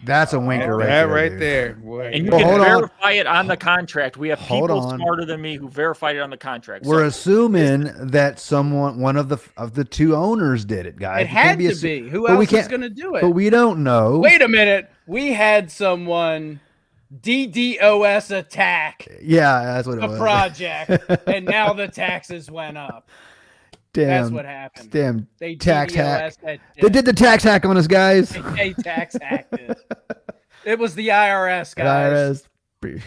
Speaker 3: That's a winker right
Speaker 5: that
Speaker 3: there.
Speaker 5: right
Speaker 3: dude.
Speaker 5: there, boy.
Speaker 7: And you
Speaker 3: Well,
Speaker 7: can
Speaker 3: hold on.
Speaker 7: verify it on the contract. We have
Speaker 3: Hold
Speaker 7: people
Speaker 3: on.
Speaker 7: smarter than me who verified it on the contract.
Speaker 3: We're
Speaker 7: So
Speaker 3: assuming that one of the two owners did it, guys.
Speaker 6: It
Speaker 3: We can't
Speaker 6: had to
Speaker 3: assu-
Speaker 6: be. Who
Speaker 3: but we
Speaker 6: else is
Speaker 3: can't-
Speaker 6: gonna do it?
Speaker 3: But we don't know.
Speaker 6: Wait a minute. We had someone DDoS attack
Speaker 3: Yeah, that's what it
Speaker 6: a
Speaker 3: was.
Speaker 6: project, and now the taxes went up.
Speaker 3: Damn.
Speaker 6: That's what happened.
Speaker 3: Damn.
Speaker 6: They
Speaker 3: tax hack.
Speaker 6: DDoS that
Speaker 3: They did the tax hack on us, guys.
Speaker 6: They tax hacked it. It was the IRS, guys.
Speaker 3: IRS.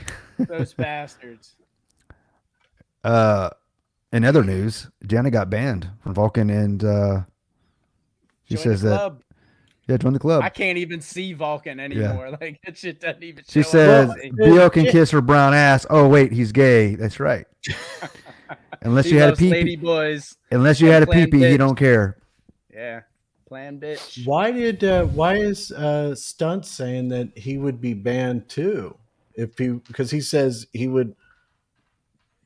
Speaker 6: Those bastards.
Speaker 3: In other news, Jenna got banned from Vulcan, and she
Speaker 6: Join
Speaker 3: says
Speaker 6: the
Speaker 3: that
Speaker 6: club.
Speaker 3: yeah, join the club.
Speaker 6: I can't even see Vulcan anymore. Like that shit doesn't even
Speaker 3: She
Speaker 6: show
Speaker 3: says
Speaker 6: up. on me.
Speaker 3: Bill can kiss her brown ass. Oh wait, he's gay. That's right. Unless
Speaker 6: He
Speaker 3: you had a
Speaker 6: loves
Speaker 3: pee
Speaker 6: lady boys.
Speaker 3: unless you
Speaker 6: and
Speaker 3: had a
Speaker 6: plan
Speaker 3: pee he
Speaker 6: bitch.
Speaker 3: don't care.
Speaker 6: Yeah. Plan bitch.
Speaker 4: Why is Stunt saying that he would be banned too? Because he says he would.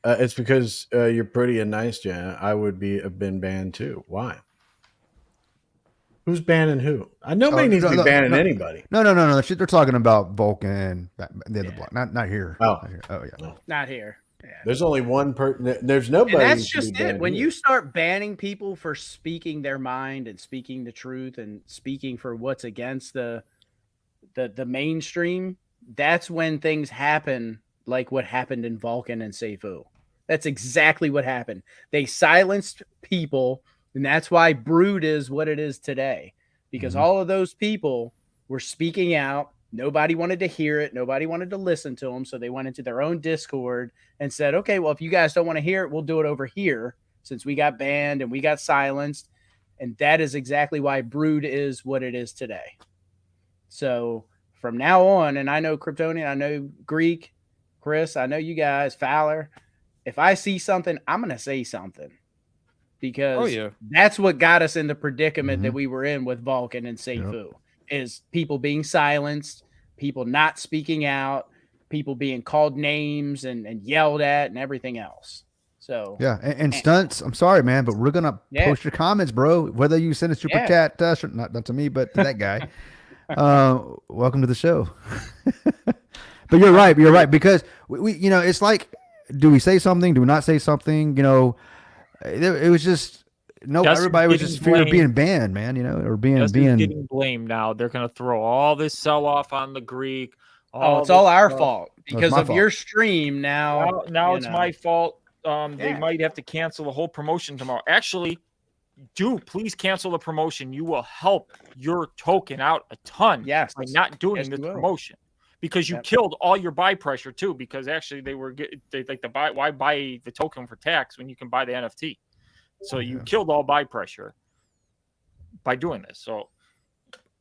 Speaker 4: It's because you're pretty and nice, Jenna. I would have been banned too. Why? Who's banning who? Nobody needs to be banning anybody.
Speaker 3: No. They're talking about Vulcan, the other block, not here.
Speaker 4: Oh.
Speaker 3: Not here. Oh yeah.
Speaker 6: Not here. Yeah.
Speaker 4: There's only one person. There's nobody.
Speaker 6: And that's
Speaker 4: who should be
Speaker 6: just it.
Speaker 4: banned
Speaker 6: When
Speaker 4: here.
Speaker 6: you start banning people for speaking their mind and speaking the truth and speaking for what's against the mainstream, that's when things happen like what happened in Vulcan and Seifu. That's exactly what happened. They silenced people, and that's why Brood is what it is today. Because all of those people were speaking out. Nobody wanted to hear it. Nobody wanted to listen to them. So they went into their own Discord and said, okay, well, if you guys don't want to hear it, we'll do it over here since we got banned and we got silenced. And that is exactly why Brood is what it is today. So from now on, and I know Kryptonian, I know Greek, Chris, I know you guys, Fowler. If I see something, I'm going to say something. Because that's what got us in the predicament that we were in with Vulcan and Seifu. Is people being silenced, people not speaking out, people being called names and yelled at and everything else. So
Speaker 3: Yeah, and Stunts, I'm sorry, man, but we're gonna post your comments, bro. Whether you send a super chat to us or not to me, but to that guy. Welcome to the show. But you're right, because we it's like, do we say something? Do we not say something? It was just everybody was just fear of being banned, man. Or being
Speaker 8: getting blamed now. They're gonna throw all this sell off on the Greek.
Speaker 6: It's all our fault because
Speaker 3: my
Speaker 6: of
Speaker 3: fault.
Speaker 6: your stream. Now
Speaker 8: it's my fault. They might have to cancel the whole promotion tomorrow. Actually, please cancel the promotion. You will help your token out a ton.
Speaker 6: Yes,
Speaker 8: by not doing
Speaker 6: Yes,
Speaker 8: the
Speaker 6: you will.
Speaker 8: promotion, because you killed all your buy pressure too. Because actually, they like the buy. Why buy the token for tax when you can buy the NFT? So you killed all buy pressure by doing this. So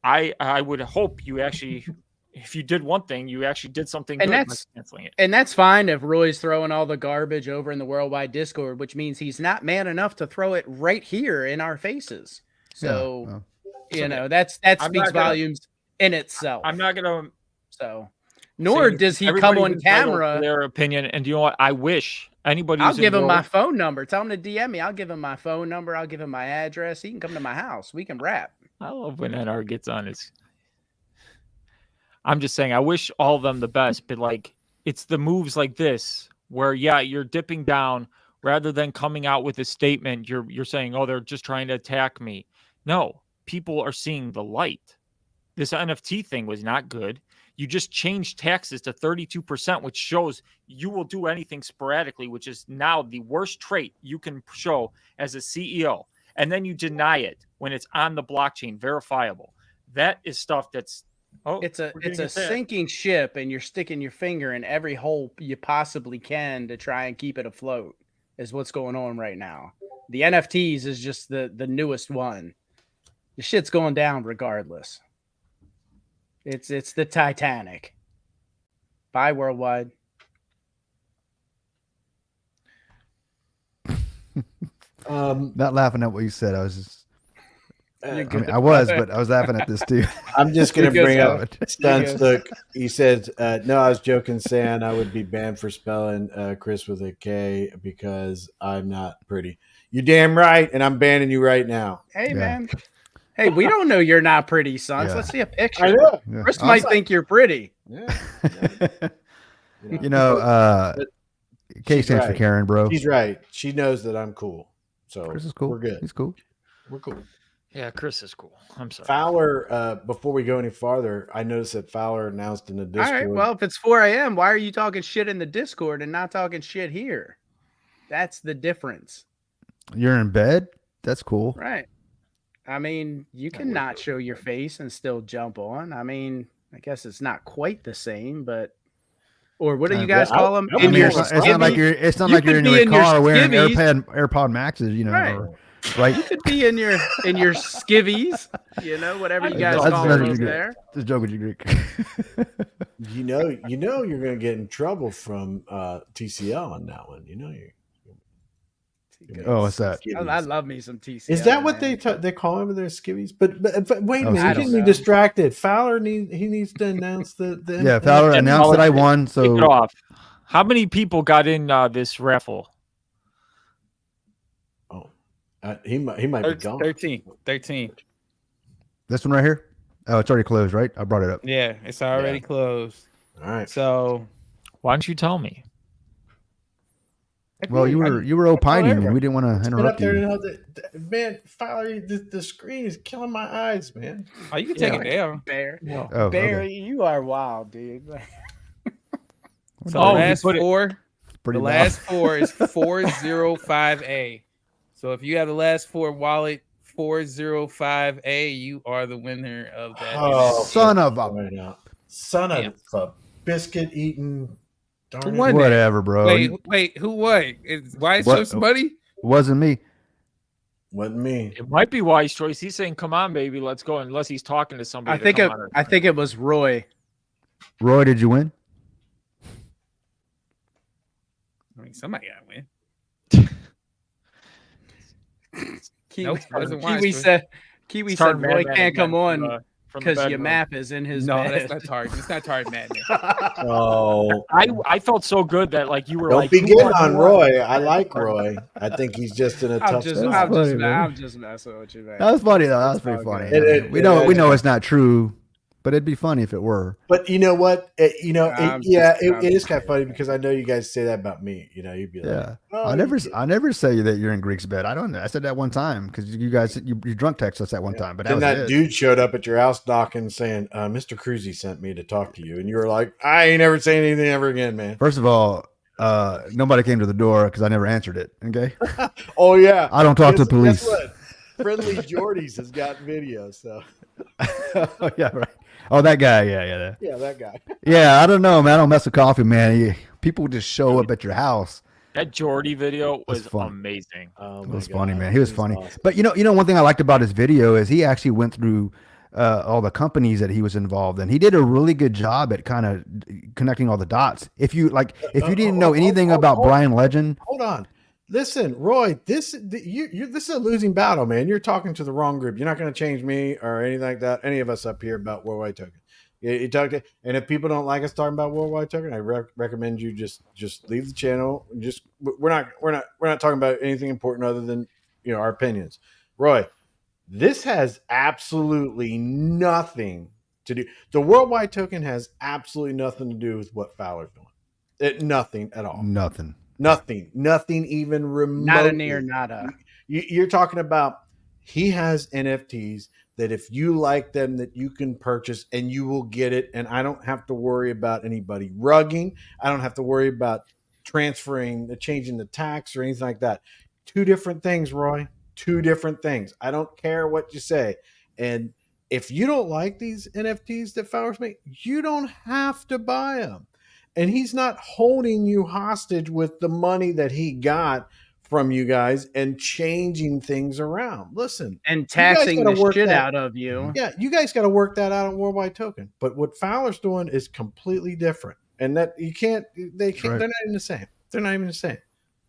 Speaker 8: I would hope you actually, if you did one thing, you actually did something
Speaker 6: And
Speaker 8: good by
Speaker 6: that's-
Speaker 8: canceling it.
Speaker 6: And that's fine if Roy's throwing all the garbage over in the worldwide Discord, which means he's not man enough to throw it right here in our faces. So, that
Speaker 8: I'm
Speaker 6: speaks
Speaker 8: not gonna-
Speaker 6: volumes in itself.
Speaker 8: I'm not gonna.
Speaker 6: So, nor
Speaker 8: say
Speaker 6: does he come
Speaker 8: everybody's
Speaker 6: on
Speaker 8: entitled to
Speaker 6: camera.
Speaker 8: their opinion. And you know what? I wish anybody.
Speaker 6: I'll
Speaker 8: who's
Speaker 6: give him my
Speaker 8: enrolled-
Speaker 6: phone number. Tell him to DM me. I'll give him my phone number. I'll give him my address. He can come to my house. We can rap.
Speaker 8: I love when NR gets on his. I'm just saying, I wish all of them the best, but like, it's the moves like this where, you're dipping down rather than coming out with a statement. You're saying, oh, they're just trying to attack me. No, people are seeing the light. This NFT thing was not good. You just changed taxes to 32%, which shows you will do anything sporadically, which is now the worst trait you can show as a CEO. And then you deny it when it's on the blockchain, verifiable. That is stuff that's
Speaker 6: It's a sinking ship, and you're sticking your finger in every hole you possibly can to try and keep it afloat. Is what's going on right now. The NFTs is just the newest one. The shit's going down regardless. It's the Titanic. Bye, worldwide.
Speaker 3: Not laughing at what you said. I was just.
Speaker 6: You're
Speaker 3: I
Speaker 6: good,
Speaker 3: mean, I was,
Speaker 6: brother.
Speaker 3: but I was laughing at this too.
Speaker 4: I'm just going to
Speaker 6: You're good,
Speaker 4: bring
Speaker 6: brother.
Speaker 4: up
Speaker 6: You're good.
Speaker 4: Stunstook. He says, no, I was joking, saying I would be banned for spelling Chris with a K because I'm not pretty. You're damn right, and I'm banning you right now.
Speaker 6: Hey,
Speaker 3: Yeah.
Speaker 6: man. Hey, we don't know you're not pretty, sons.
Speaker 3: Yeah.
Speaker 6: Let's see a picture.
Speaker 4: I know.
Speaker 3: Yeah.
Speaker 6: Chris might think you're pretty.
Speaker 4: Yeah.
Speaker 3: You know, K
Speaker 4: She's
Speaker 3: stands for
Speaker 4: right.
Speaker 3: Karen, bro.
Speaker 4: She's right. She knows that I'm cool. So
Speaker 3: Chris is cool.
Speaker 4: We're good.
Speaker 3: He's cool.
Speaker 4: We're cool.
Speaker 8: Yeah, Chris is cool. I'm sorry.
Speaker 4: Fowler, before we go any farther, I noticed that Fowler announced in the
Speaker 6: All
Speaker 4: Discord.
Speaker 6: right. Well, if it's 4 a.m., why are you talking shit in the Discord and not talking shit here? That's the difference.
Speaker 3: You're in bed. That's cool.
Speaker 6: Right. I mean, you can not show your face and still jump on. I mean, I guess it's not quite the same, but or what do you guys call them?
Speaker 4: I
Speaker 3: I
Speaker 6: In
Speaker 3: mean,
Speaker 6: your
Speaker 3: it's not like
Speaker 6: skivvy?
Speaker 3: you're. It's not
Speaker 6: You
Speaker 3: like you're
Speaker 6: could
Speaker 3: in
Speaker 6: be
Speaker 3: your
Speaker 6: in your
Speaker 3: car wearing
Speaker 6: skivvies.
Speaker 3: AirPod Maxes, you know,
Speaker 6: Right.
Speaker 3: or, right?
Speaker 6: You could be in your skivvies, you know, whatever you guys
Speaker 3: That's
Speaker 6: call
Speaker 3: another
Speaker 6: them
Speaker 3: good-
Speaker 6: there.
Speaker 3: Just joking, you Greek.
Speaker 4: You know, you're going to get in trouble from TCL on that one. You know,
Speaker 3: Oh, what's that?
Speaker 6: I love me some TCL.
Speaker 4: Is that what
Speaker 6: man.
Speaker 4: they call him? Their skivvies? But wait a
Speaker 3: Oh,
Speaker 4: minute,
Speaker 6: I
Speaker 4: you
Speaker 6: don't
Speaker 4: getting me
Speaker 6: know.
Speaker 4: distracted. Fowler needs to announce the
Speaker 3: Yeah, Fowler
Speaker 8: Yeah,
Speaker 3: announced that I won.
Speaker 8: Kick it
Speaker 3: So
Speaker 8: off. How many people got in this raffle?
Speaker 4: He might be gone.
Speaker 5: 13.
Speaker 3: this one right here. Oh, it's already closed, right? I brought it up.
Speaker 5: Yeah, it's already closed.
Speaker 4: All right.
Speaker 5: So
Speaker 8: Why don't you tell me?
Speaker 3: Well, you were opining, and we didn't want to
Speaker 4: Get up
Speaker 3: interrupt
Speaker 4: there
Speaker 3: you.
Speaker 4: and man, Fowler, the screen is killing my eyes, man.
Speaker 5: oh, you can take it down.
Speaker 6: Bear?
Speaker 3: Oh,
Speaker 6: Bear,
Speaker 3: okay.
Speaker 6: you are wild, dude.
Speaker 5: So
Speaker 8: Oh,
Speaker 5: the
Speaker 8: you
Speaker 5: last
Speaker 8: put it-
Speaker 5: four,
Speaker 3: Pretty
Speaker 5: the
Speaker 3: loud.
Speaker 5: last four is 405A. So if you have the last four wallet 405A, you are the winner of that.
Speaker 4: Oh,
Speaker 3: Son of a
Speaker 4: right now. Son of
Speaker 5: Yeah.
Speaker 4: a biscuit eating. Darn
Speaker 5: Won
Speaker 4: it.
Speaker 5: that?
Speaker 3: whatever, bro.
Speaker 5: Wait, who won? Why is
Speaker 3: What?
Speaker 5: Choice money?
Speaker 3: Wasn't me.
Speaker 4: Wasn't me.
Speaker 8: It might be wise choice. He's saying, "Come on, baby, let's go." Unless he's talking to somebody.
Speaker 6: I think it was Roy.
Speaker 3: Roy, did you win?
Speaker 5: I mean, somebody got to win.
Speaker 6: Kiwi,
Speaker 5: Nope, wasn't wise
Speaker 6: Kiwi
Speaker 5: choice.
Speaker 6: said Kiwi said Roy can't come on
Speaker 8: from the
Speaker 6: because your
Speaker 8: bedroom.
Speaker 6: map is in his
Speaker 5: No,
Speaker 6: bed.
Speaker 5: that's not Tard. It's not Tard Madness.
Speaker 4: Oh,
Speaker 8: I felt so good that like you were
Speaker 4: don't
Speaker 8: like,
Speaker 4: be
Speaker 8: "Who
Speaker 4: getting
Speaker 8: won?
Speaker 4: on
Speaker 8: Who won?"
Speaker 4: Roy. I like Roy. I think he's just in a
Speaker 6: I'm
Speaker 4: tough
Speaker 6: just,
Speaker 4: spot.
Speaker 3: funny, man.
Speaker 6: I'm just messing with you, man.
Speaker 3: That was funny though. That was
Speaker 6: It's
Speaker 3: pretty
Speaker 6: all
Speaker 3: funny.
Speaker 6: good.
Speaker 3: we know it's not true, but it'd be funny if it were.
Speaker 4: But you know what?
Speaker 6: I'm
Speaker 4: It is
Speaker 6: just
Speaker 4: kind of funny
Speaker 6: kidding.
Speaker 4: because I know you guys say that about me. You know, you'd be like,
Speaker 3: Yeah.
Speaker 4: "Oh,
Speaker 3: I never say that you're in Greek's bed. I don't know. I said that one time because you guys you drunk text us that one time, but
Speaker 4: Then
Speaker 3: that
Speaker 4: that
Speaker 3: was it.
Speaker 4: dude showed up at your house knocking, saying, "Mr. Cruzy sent me to talk to you," and you were like, "I ain't never saying anything ever again, man."
Speaker 3: First of all, nobody came to the door because I never answered it. Okay.
Speaker 4: Oh yeah,
Speaker 3: I don't talk to
Speaker 4: Guess
Speaker 3: police.
Speaker 4: what? Friendly Jordy's has got video, so
Speaker 3: Yeah, right. Oh, that guy. Yeah.
Speaker 4: yeah, that guy.
Speaker 3: Yeah, I don't know, man. I don't mess with coffee, man. People just show up at your house.
Speaker 8: That Jordy video
Speaker 3: That's
Speaker 8: was
Speaker 3: fun.
Speaker 8: amazing.
Speaker 4: Oh,
Speaker 3: It
Speaker 4: my
Speaker 3: was funny,
Speaker 4: God.
Speaker 3: man. He was
Speaker 4: It
Speaker 3: funny.
Speaker 4: awesome.
Speaker 3: But you know, one thing I liked about his video is he actually went through all the companies that he was involved in. He did a really good job at kind of connecting all the dots. If you didn't know anything about Brian Legend,
Speaker 4: Hold on. Listen, Roy, this is a losing battle, man. You're talking to the wrong group. You're not going to change me or anything like that. Any of us up here about Worldwide Token. You talk to, and if people don't like us talking about Worldwide Token, I recommend you just leave the channel. We're not talking about anything important other than our opinions. Roy, this has absolutely nothing to do. The Worldwide Token has absolutely nothing to do with what Fowler's doing. Nothing at all.
Speaker 3: nothing.
Speaker 4: Nothing even remotely.
Speaker 6: Not a near, not a.
Speaker 4: You're talking about he has NFTs that if you like them that you can purchase and you will get it. And I don't have to worry about anybody rugging. I don't have to worry about changing the tax or anything like that. Two different things, Roy. Two different things. I don't care what you say. And if you don't like these NFTs that Fowler's make, you don't have to buy them. And he's not holding you hostage with the money that he got from you guys and changing things around. Listen,
Speaker 6: And taxing
Speaker 4: gotta
Speaker 6: the
Speaker 4: work
Speaker 6: shit
Speaker 4: that-
Speaker 6: out of you.
Speaker 4: yeah, you guys got to work that out on Worldwide Token. But what Fowler's doing is completely different. And that you can't, they can't,
Speaker 3: right.
Speaker 4: they're not even the same. They're not even the same.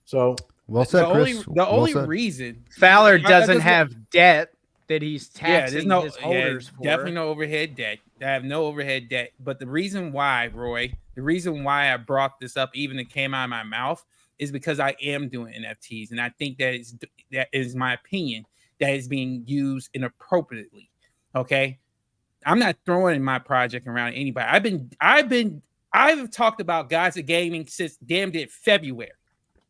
Speaker 4: So
Speaker 3: Well said, Chris.
Speaker 5: The
Speaker 3: Well
Speaker 5: only
Speaker 3: said.
Speaker 5: reason
Speaker 6: Fowler
Speaker 5: I
Speaker 6: doesn't
Speaker 5: just-
Speaker 6: have debt that he's
Speaker 5: yeah,
Speaker 6: taxing
Speaker 5: there's no
Speaker 6: his holders for.
Speaker 5: definitely no overhead debt. I have no overhead debt. But the reason why, Roy, the reason why I brought this up, even it came out of my mouth, is because I am doing NFTs, and I think that is my opinion that is being used inappropriately. Okay, I'm not throwing my project around anybody. I've talked about Gods of Gaming since damn it February.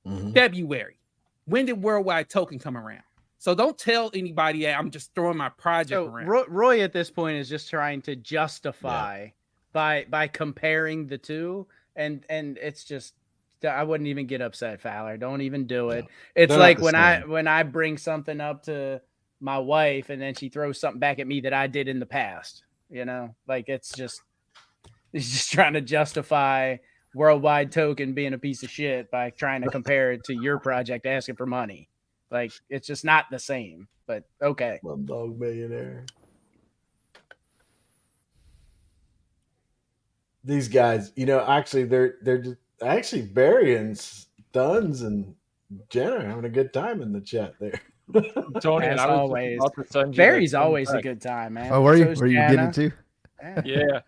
Speaker 4: Mhm.
Speaker 5: February. When did Worldwide Token come around? So don't tell anybody that I'm just throwing my project
Speaker 6: So
Speaker 5: around.
Speaker 6: Roy at this point is just trying to justify by comparing the two, and it's just I wouldn't even get upset, Fowler. Don't even do it.
Speaker 4: No,
Speaker 6: It's
Speaker 4: they're
Speaker 6: like
Speaker 4: not the
Speaker 6: when I bring something up to my wife and then she throws something back at me that I did in the past. You know, like it's just trying to justify Worldwide Token being a piece of shit by trying to compare it to your project asking for money. Like it's just not the same. But okay.
Speaker 4: Slumdog Millionaire. These guys, actually, they're just, actually Barry and Duns and Jenna are having a good time in the chat there.
Speaker 8: Tony,
Speaker 6: As
Speaker 8: and I was
Speaker 6: always.
Speaker 8: just about to send you
Speaker 6: Barry's
Speaker 8: that
Speaker 6: always a
Speaker 8: text.
Speaker 6: good time, man.
Speaker 3: Oh, were you?
Speaker 6: So's
Speaker 3: Were you getting
Speaker 6: Jana.
Speaker 3: it too?
Speaker 6: Yeah.
Speaker 8: Yeah.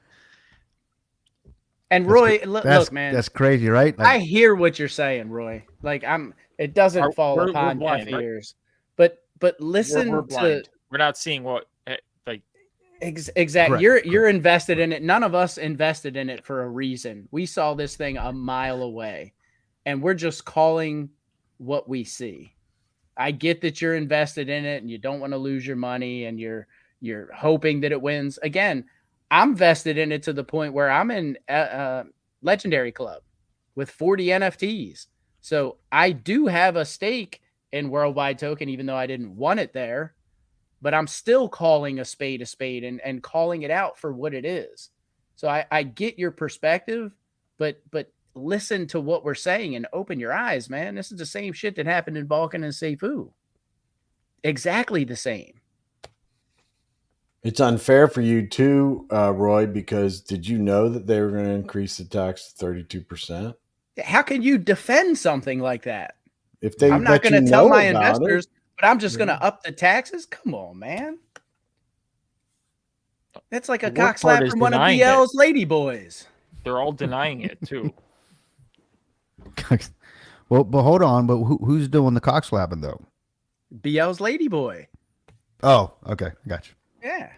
Speaker 6: And
Speaker 3: That's
Speaker 6: Roy,
Speaker 3: cra-
Speaker 6: look, man,
Speaker 3: That's crazy, right?
Speaker 6: I hear what you're saying, Roy. Like it doesn't fall
Speaker 8: we're
Speaker 6: upon
Speaker 8: blind,
Speaker 6: deaf
Speaker 8: right?
Speaker 6: ears. But listen
Speaker 8: We're
Speaker 6: to
Speaker 8: blind. We're not seeing what like
Speaker 6: exactly.
Speaker 3: Correct,
Speaker 6: You're invested in it. None of us invested in it for a reason. We saw this thing a mile away, and we're just calling what we see. I get that you're invested in it and you don't want to lose your money and you're hoping that it wins. Again, I'm vested in it to the point where I'm in Legendary Club with 40 NFTs. So I do have a stake in Worldwide Token, even though I didn't want it there, but I'm still calling a spade and calling it out for what it is. So I get your perspective, but listen to what we're saying and open your eyes, man. This is the same shit that happened in Balkan and Seifu. Exactly the same.
Speaker 4: It's unfair for you too, Roy, because did you know that they were going to increase the tax to 32%?
Speaker 6: How can you defend something like that?
Speaker 4: If they
Speaker 6: I'm not
Speaker 4: let
Speaker 6: going
Speaker 4: you
Speaker 6: to tell
Speaker 4: know
Speaker 6: my
Speaker 4: about
Speaker 6: investors,
Speaker 4: it,
Speaker 6: but I'm just going to up the taxes. Come on, man. That's like a
Speaker 8: The
Speaker 6: cock
Speaker 8: worst part
Speaker 6: slap
Speaker 8: is
Speaker 6: from one of
Speaker 8: denying it.
Speaker 6: BL's lady boys.
Speaker 8: they're all denying it too.
Speaker 3: Well, but hold on. But who's doing the cock slapping though?
Speaker 6: BL's lady boy.
Speaker 3: Oh, okay, gotcha.
Speaker 6: Yeah.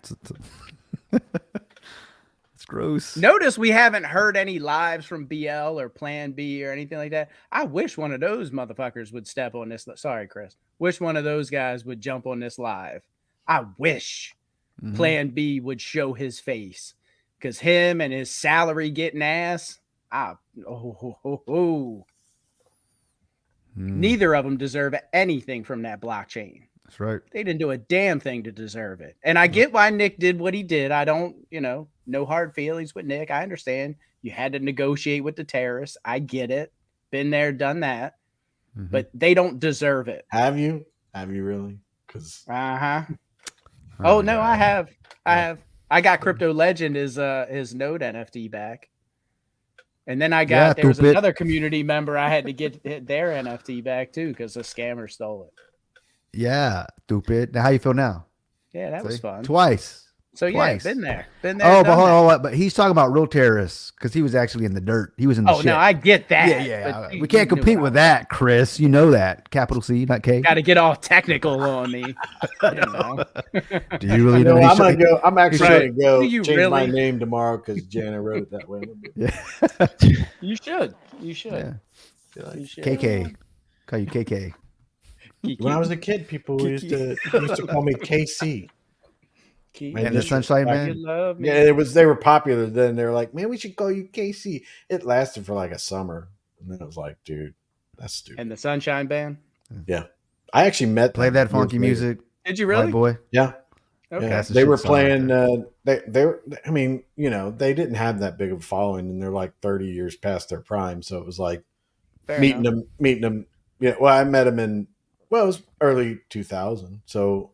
Speaker 3: It's gross.
Speaker 6: Notice we haven't heard any lives from BL or Plan B or anything like that. I wish one of those motherfuckers would step on this. Sorry, Chris. Wish one of those guys would jump on this live. I wish
Speaker 3: Mhm.
Speaker 6: Plan B would show his face because him and his salary getting ass.
Speaker 3: Mm,
Speaker 6: Neither of them deserve anything from that blockchain.
Speaker 3: That's right.
Speaker 6: They didn't do a damn thing to deserve it. And I get why Nick did what he did. I don't, no hard feelings with Nick. I understand you had to negotiate with the terrorists. I get it. Been there, done that.
Speaker 3: Mhm.
Speaker 6: But they don't deserve it.
Speaker 4: have you? Have you really? Because
Speaker 6: Uh-huh. Oh no, I have. I got Crypto Legend his Node NFT back. And then I got there was
Speaker 3: stupid.
Speaker 6: another community member I had to get their NFT back too because a scammer stole it.
Speaker 3: Yeah, stupid. Now, how you feel now?
Speaker 6: Yeah, that was
Speaker 3: See?
Speaker 6: fun.
Speaker 3: Twice.
Speaker 6: So yeah,
Speaker 3: Twice.
Speaker 6: been there.
Speaker 3: Oh,
Speaker 6: done
Speaker 3: but
Speaker 6: that.
Speaker 3: hold on, but he's talking about real terrorists because he was actually in the dirt. He was in the
Speaker 6: Oh
Speaker 3: shit.
Speaker 6: no, I get that.
Speaker 3: yeah.
Speaker 6: but
Speaker 3: We
Speaker 6: you
Speaker 3: can't
Speaker 6: knew
Speaker 3: compete
Speaker 6: what
Speaker 3: with
Speaker 6: I was-
Speaker 3: that, Chris. You know that. Capital C, not K.
Speaker 6: Got to get all technical on me. You know?
Speaker 3: Do you really know?
Speaker 4: I'm
Speaker 3: He
Speaker 4: gonna go. I'm actually
Speaker 6: Right.
Speaker 4: gonna go
Speaker 6: Do you
Speaker 4: change my
Speaker 6: really?
Speaker 4: name tomorrow because Jana wrote it that way.
Speaker 3: Yeah.
Speaker 6: You should. You should.
Speaker 3: Yeah.
Speaker 6: You should.
Speaker 3: KK. Call you KK.
Speaker 4: When I was a kid, people used to call me KC.
Speaker 6: Keep
Speaker 4: And
Speaker 3: And the Sunshine
Speaker 6: you
Speaker 3: Man.
Speaker 6: love me.
Speaker 4: Yeah, they were popular then. They were like, man, we should call you KC. It lasted for like a summer, and then it was like, dude, that's stupid.
Speaker 6: And the Sunshine Band.
Speaker 4: I actually met
Speaker 3: Play
Speaker 4: them
Speaker 3: that
Speaker 4: years
Speaker 3: funky
Speaker 4: later.
Speaker 3: music.
Speaker 6: Did you
Speaker 3: White
Speaker 6: really?
Speaker 3: boy.
Speaker 4: Yeah,
Speaker 6: Okay.
Speaker 4: yeah.
Speaker 3: That's the
Speaker 4: They
Speaker 3: shit
Speaker 4: were
Speaker 3: song right
Speaker 4: playing. They were. I mean, they didn't have that big of a following, and they're like 30 years past their prime. So it was like
Speaker 6: Fair
Speaker 4: meeting
Speaker 6: enough.
Speaker 4: them. Yeah. Well, I met them it was early 2000. So,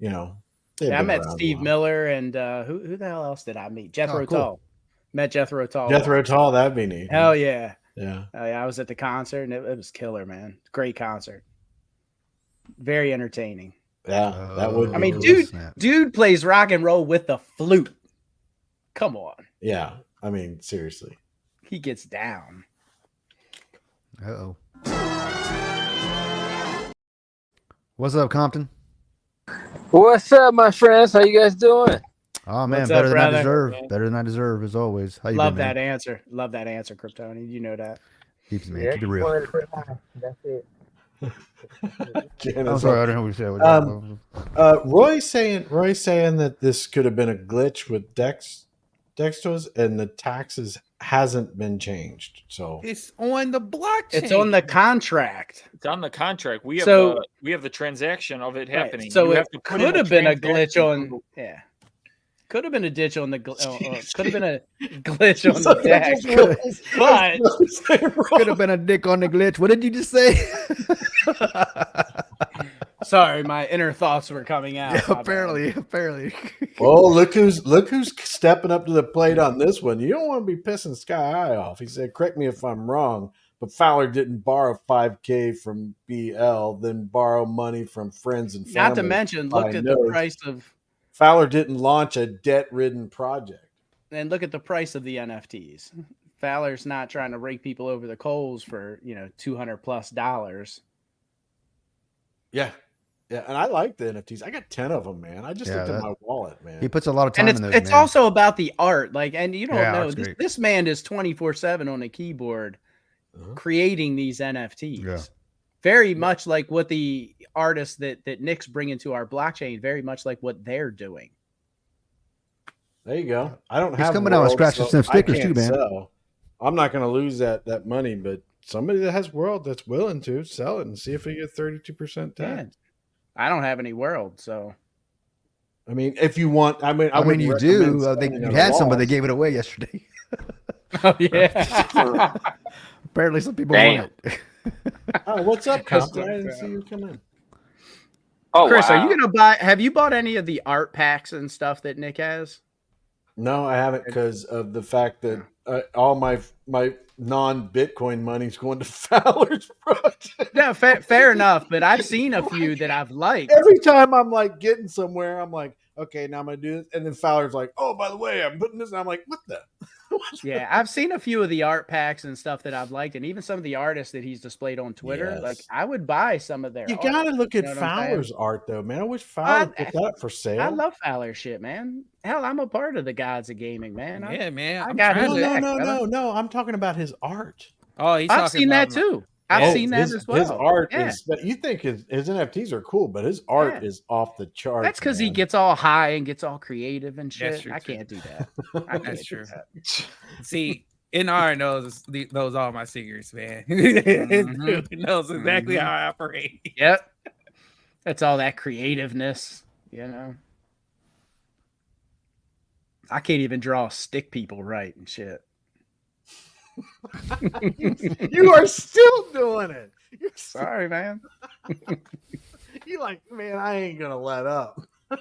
Speaker 4: they've
Speaker 6: Yeah, I
Speaker 4: been
Speaker 6: met
Speaker 4: around a
Speaker 6: Steve
Speaker 4: while.
Speaker 6: Miller and who the hell else did I meet? Jethro
Speaker 3: Oh, cool.
Speaker 6: Tull. Met Jethro Tull.
Speaker 4: Jethro Tull. That'd be neat.
Speaker 6: Hell yeah.
Speaker 4: Yeah.
Speaker 6: Yeah, I was at the concert and it was killer, man. Great concert. Very entertaining.
Speaker 4: Yeah. That would
Speaker 6: I
Speaker 4: be
Speaker 6: mean,
Speaker 4: cool.
Speaker 6: dude plays rock and roll with the flute. Come on.
Speaker 4: Yeah. I mean, seriously.
Speaker 6: He gets down.
Speaker 3: Uh-oh. What's up, Compton?
Speaker 9: What's up, my friends? How you guys doing?
Speaker 3: Oh man,
Speaker 6: What's up,
Speaker 3: better than I
Speaker 6: brother?
Speaker 3: deserve. Better than I deserve, as always. How you
Speaker 6: Love
Speaker 3: been,
Speaker 6: that
Speaker 3: man?
Speaker 6: answer. Love that answer, Kryptoni. You know that.
Speaker 3: Keep it real.
Speaker 9: That's it.
Speaker 3: I'm sorry, I don't know what you said.
Speaker 4: Roy saying that this could have been a glitch with Dextos and the taxes hasn't been changed. So
Speaker 5: It's on the blockchain.
Speaker 6: It's on the contract.
Speaker 7: It's on the contract. We have
Speaker 6: So-
Speaker 7: we have the transaction of it
Speaker 6: Right,
Speaker 7: happening.
Speaker 6: So
Speaker 7: You
Speaker 6: it
Speaker 7: have to put in
Speaker 6: could have been a
Speaker 7: transaction
Speaker 6: glitch on.
Speaker 7: Google.
Speaker 6: Yeah. Could have been a ditch on the. Could have been a glitch on the deck. But
Speaker 3: Could have been a dick on the glitch. What did you just say?
Speaker 6: sorry, my inner thoughts were coming out.
Speaker 3: Yeah,
Speaker 6: My bad.
Speaker 3: apparently.
Speaker 4: well, look who's stepping up to the plate on this one. You don't want to be pissing Sky High off. He said, correct me if I'm wrong, but Fowler didn't borrow $5,000 from BL, then borrow money from friends and family.
Speaker 6: Not to mention, look
Speaker 4: I
Speaker 6: at
Speaker 4: know.
Speaker 6: the price of
Speaker 4: Fowler didn't launch a debt-ridden project.
Speaker 6: and look at the price of the NFTs. Fowler's not trying to rake people over the coals for $200+
Speaker 4: Yeah. Yeah, and I like the NFTs. I got 10 of them, man. I just
Speaker 3: Yeah,
Speaker 4: looked at
Speaker 3: that-
Speaker 4: my wallet, man.
Speaker 3: He puts a lot of time
Speaker 6: And
Speaker 3: in those.
Speaker 6: it's
Speaker 3: man.
Speaker 6: also about the art, like, and you don't
Speaker 3: Yeah,
Speaker 6: know
Speaker 3: art's
Speaker 6: this,
Speaker 3: great.
Speaker 6: this man is 24/7 on a keyboard
Speaker 4: Uh-huh.
Speaker 6: creating these NFTs.
Speaker 3: Yeah.
Speaker 6: Very much like what the artists that Nick's bringing to our blockchain, very much like what they're doing.
Speaker 4: There you go. I don't
Speaker 3: He's
Speaker 4: have
Speaker 3: coming out with
Speaker 4: World,
Speaker 3: scratches
Speaker 4: so
Speaker 3: and stickers
Speaker 4: I
Speaker 3: too,
Speaker 4: can't
Speaker 3: man.
Speaker 4: sell. I'm not going to lose that money, but somebody that has World that's willing to sell it and see if we get 32%
Speaker 6: Yeah.
Speaker 4: tax.
Speaker 6: I don't have any world, so
Speaker 4: I mean, if you want, I mean,
Speaker 3: I mean, you do. They
Speaker 4: you
Speaker 3: you had some, but they gave it away yesterday.
Speaker 6: oh yeah.
Speaker 3: Apparently, some people
Speaker 10: Damn.
Speaker 3: want it.
Speaker 4: Oh, what's up,
Speaker 6: Custom
Speaker 4: Compton? I didn't
Speaker 6: crap.
Speaker 4: see you come in.
Speaker 10: Oh,
Speaker 6: Chris,
Speaker 10: wow.
Speaker 6: are you gonna buy? Have you bought any of the art packs and stuff that Nick has?
Speaker 4: No, I haven't because of the fact that all my non-Bitcoin money's going to Fowler's project.
Speaker 6: No, fair enough. But I've seen a few that I've liked.
Speaker 4: Every time I'm like getting somewhere, I'm like, okay, now I'm gonna do this, and then Fowler's like, oh, by the way, I'm putting this. And I'm like, what the?
Speaker 6: Yeah, I've seen a few of the art packs and stuff that I've liked, and even some of the artists that he's displayed on Twitter.
Speaker 4: Yes.
Speaker 6: Like, I would buy some of their.
Speaker 4: You
Speaker 6: art.
Speaker 4: gotta look at
Speaker 6: You know what I'm saying?
Speaker 4: Fowler's art, though, man. I wish Fowler put that for sale.
Speaker 6: I love Fowler shit, man. Hell, I'm a part of the gods of gaming, man.
Speaker 5: Yeah, man.
Speaker 6: I
Speaker 5: I'm
Speaker 6: got
Speaker 5: trying
Speaker 6: his
Speaker 5: to-
Speaker 6: back, brother.
Speaker 4: No. I'm talking about his art.
Speaker 5: Oh, he's
Speaker 6: I've
Speaker 5: talking
Speaker 6: seen that
Speaker 5: about-
Speaker 6: too. I've
Speaker 4: Oh,
Speaker 6: seen that
Speaker 4: his,
Speaker 6: as well.
Speaker 4: His art
Speaker 6: Yeah.
Speaker 4: is. But you think his NFTs are cool, but his art
Speaker 6: Yeah.
Speaker 4: is off the charts.
Speaker 6: That's because he
Speaker 4: man.
Speaker 6: gets all high and gets all creative and
Speaker 5: That's
Speaker 6: shit.
Speaker 5: true,
Speaker 6: I
Speaker 5: too.
Speaker 6: can't do that. I can't
Speaker 5: That's
Speaker 6: do
Speaker 5: true.
Speaker 6: that.
Speaker 5: See, NR knows all my secrets, man.
Speaker 6: Mhm.
Speaker 5: He knows exactly how I operate.
Speaker 6: Yep. That's all that creativeness, you know. I can't even draw stick people right and shit.
Speaker 4: You are still doing it. You're
Speaker 6: Sorry, man.
Speaker 4: you like, man, I ain't gonna let up.
Speaker 6: All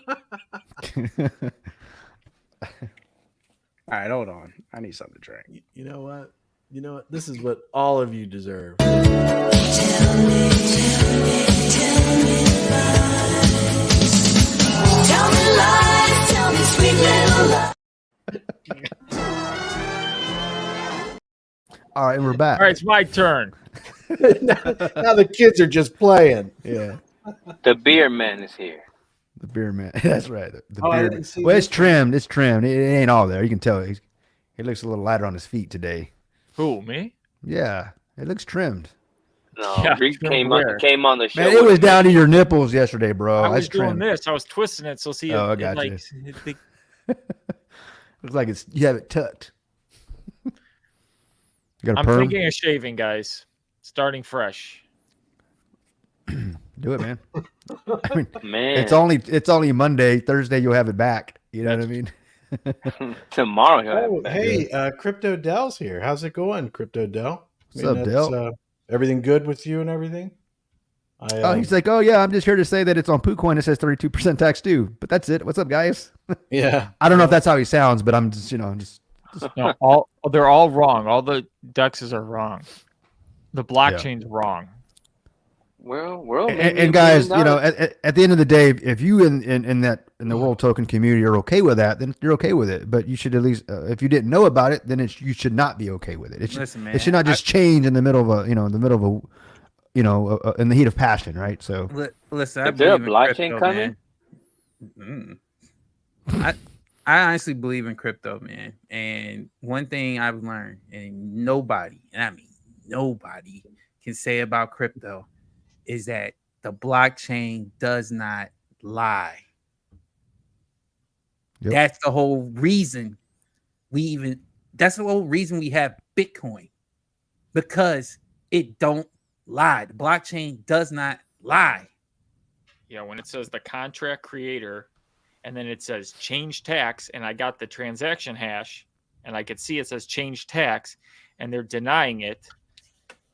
Speaker 6: right, hold on. I need something to drink.
Speaker 4: You know what? You know what? This is what all of you deserve.
Speaker 1: Tell me lies, tell me sweet little lies.
Speaker 3: All right, and we're back.
Speaker 8: All right, it's my turn.
Speaker 4: Now the kids are just playing.
Speaker 3: Yeah,
Speaker 10: The beer man is here.
Speaker 3: the beer man. That's right. The
Speaker 4: Oh, I
Speaker 3: beer.
Speaker 4: didn't see
Speaker 3: Well, it's
Speaker 4: this.
Speaker 3: trimmed. It's trimmed. It ain't all there. You can tell. He looks a little lighter on his feet today.
Speaker 8: Who, me?
Speaker 3: Yeah, it looks trimmed.
Speaker 10: No,
Speaker 8: Yeah,
Speaker 10: Reek
Speaker 8: from
Speaker 10: came
Speaker 8: where?
Speaker 10: on the show.
Speaker 3: Man, it was down to your nipples yesterday, bro.
Speaker 8: I was
Speaker 3: That's
Speaker 8: doing
Speaker 3: trimmed.
Speaker 8: this. I was twisting it. So see,
Speaker 3: Oh, I
Speaker 8: it,
Speaker 3: got
Speaker 8: like,
Speaker 3: you.
Speaker 8: it-
Speaker 3: Looks like it's you have it tucked. You got a
Speaker 8: I'm
Speaker 3: perm?
Speaker 8: thinking of shaving, guys. Starting fresh.
Speaker 3: Do it, man. I mean,
Speaker 10: Man,
Speaker 3: it's only Monday. Thursday you'll have it back. You know what I mean?
Speaker 10: tomorrow. he'll have
Speaker 4: Oh,
Speaker 10: it back.
Speaker 4: hey, Crypto Dell's here. How's it going, Crypto Dell?
Speaker 3: What's up,
Speaker 4: that's,
Speaker 3: Dell?
Speaker 4: Everything good with you and everything?
Speaker 3: Oh, he's like, oh yeah, I'm just here to say that it's on PooCoin. It says 32% tax due, but that's it. What's up, guys?
Speaker 4: yeah.
Speaker 3: I don't know if that's how he sounds, but I'm just, I'm just
Speaker 8: No, they're all wrong. All the dexes are wrong. The blockchain's wrong.
Speaker 10: Well,
Speaker 3: And guys, you know, at the end of the day, if you in the world token community are okay with that, then you're okay with it. But you should at least, if you didn't know about it, then you should not be okay with it. It should,
Speaker 5: Listen, man,
Speaker 3: it should not just change in the middle of in the heat of passion, right? So
Speaker 5: listen, I
Speaker 10: Is there a
Speaker 5: believe in
Speaker 10: blockchain
Speaker 5: crypto,
Speaker 10: coming?
Speaker 5: man. I honestly believe in crypto, man. And one thing I've learned, and nobody, and I mean nobody, can say about crypto is that the blockchain does not lie.
Speaker 3: Yep.
Speaker 5: That's the whole reason that's the whole reason we have Bitcoin, because it don't lie. The blockchain does not lie.
Speaker 8: Yeah, when it says the contract creator, and then it says change tax, and I got the transaction hash, and I could see it says change tax, and they're denying it.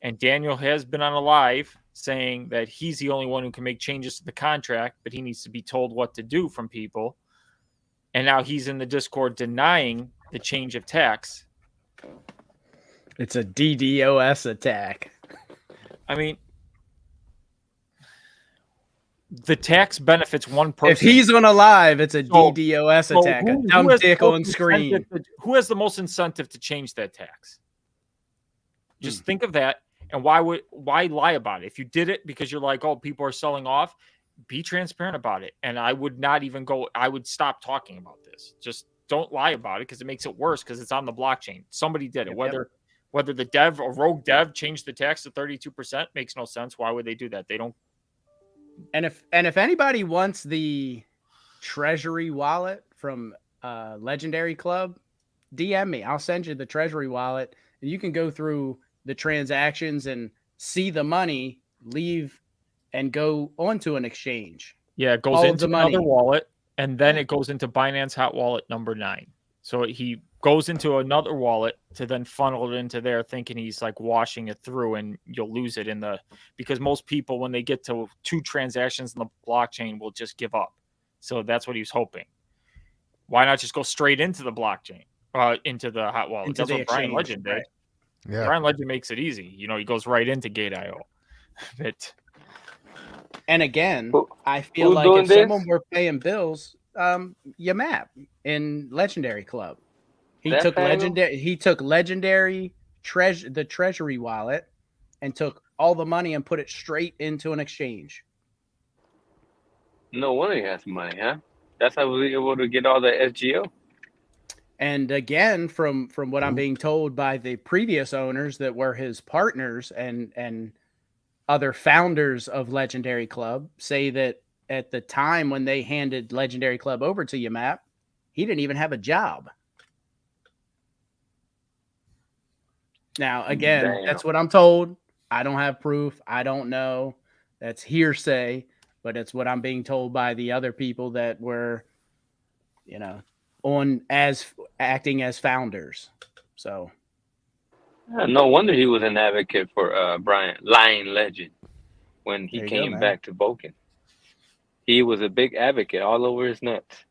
Speaker 8: And Daniel has been on a live saying that he's the only one who can make changes to the contract, but he needs to be told what to do from people. And now he's in the Discord denying the change of tax.
Speaker 6: It's a DDoS attack.
Speaker 8: I mean, the tax benefits one person.
Speaker 6: If he's on a live, it's a DDoS
Speaker 8: So
Speaker 6: attack. A
Speaker 8: who
Speaker 6: dumb
Speaker 8: has the
Speaker 6: dick
Speaker 8: most
Speaker 6: on screen.
Speaker 8: incentive who has the most incentive to change that tax? Just think of that. And why lie about it? If you did it because you're like, oh, people are selling off, be transparent about it. And I would not even I would stop talking about this. Just don't lie about it, because it makes it worse, because it's on the blockchain. Somebody did it. Whether the dev or rogue dev changed the tax to 32% makes no sense. Why would they do that? They don't.
Speaker 6: And if anybody wants the treasury wallet from Legendary Club, DM me. I'll send you the treasury wallet, and you can go through the transactions and see the money leave and go onto an exchange.
Speaker 8: Yeah, it goes
Speaker 6: All of
Speaker 8: into
Speaker 6: the money.
Speaker 8: another wallet, and then it goes into Binance Hot Wallet number 9. So he goes into another wallet to then funnel it into there, thinking he's like washing it through, and you'll lose it because most people, when they get to 2 transactions in the blockchain, will just give up. So that's what he was hoping. Why not just go straight into the blockchain, into the hot wallet?
Speaker 6: Into
Speaker 8: That's
Speaker 6: the
Speaker 8: what Brian
Speaker 6: exchange,
Speaker 8: Legend did.
Speaker 6: right.
Speaker 3: yeah,
Speaker 8: Brian Legend makes it easy. He goes right into Gate.io. But
Speaker 6: And again,
Speaker 10: Who-
Speaker 6: I feel
Speaker 10: who's
Speaker 6: like
Speaker 10: doing
Speaker 6: if
Speaker 10: this?
Speaker 6: someone were paying bills, Yamap in Legendary Club, he
Speaker 10: That
Speaker 6: took
Speaker 10: panel?
Speaker 6: legendary the treasury wallet and took all the money and put it straight into an exchange.
Speaker 10: No wonder he has money, huh? That's how we were able to get all the SGO.
Speaker 6: And again, from what I'm being told by the previous owners that were his partners and other founders of Legendary Club, say that at the time when they handed Legendary Club over to Yamap, he didn't even have a job. Now, again,
Speaker 10: Damn.
Speaker 6: that's what I'm told. I don't have proof. I don't know. That's hearsay, but it's what I'm being told by the other people that were, acting as founders. So
Speaker 10: No wonder he was an advocate for Brian Lion Legend when he
Speaker 6: There you go,
Speaker 10: came
Speaker 6: man.
Speaker 10: back to Boken. He was a big advocate all over his nuts.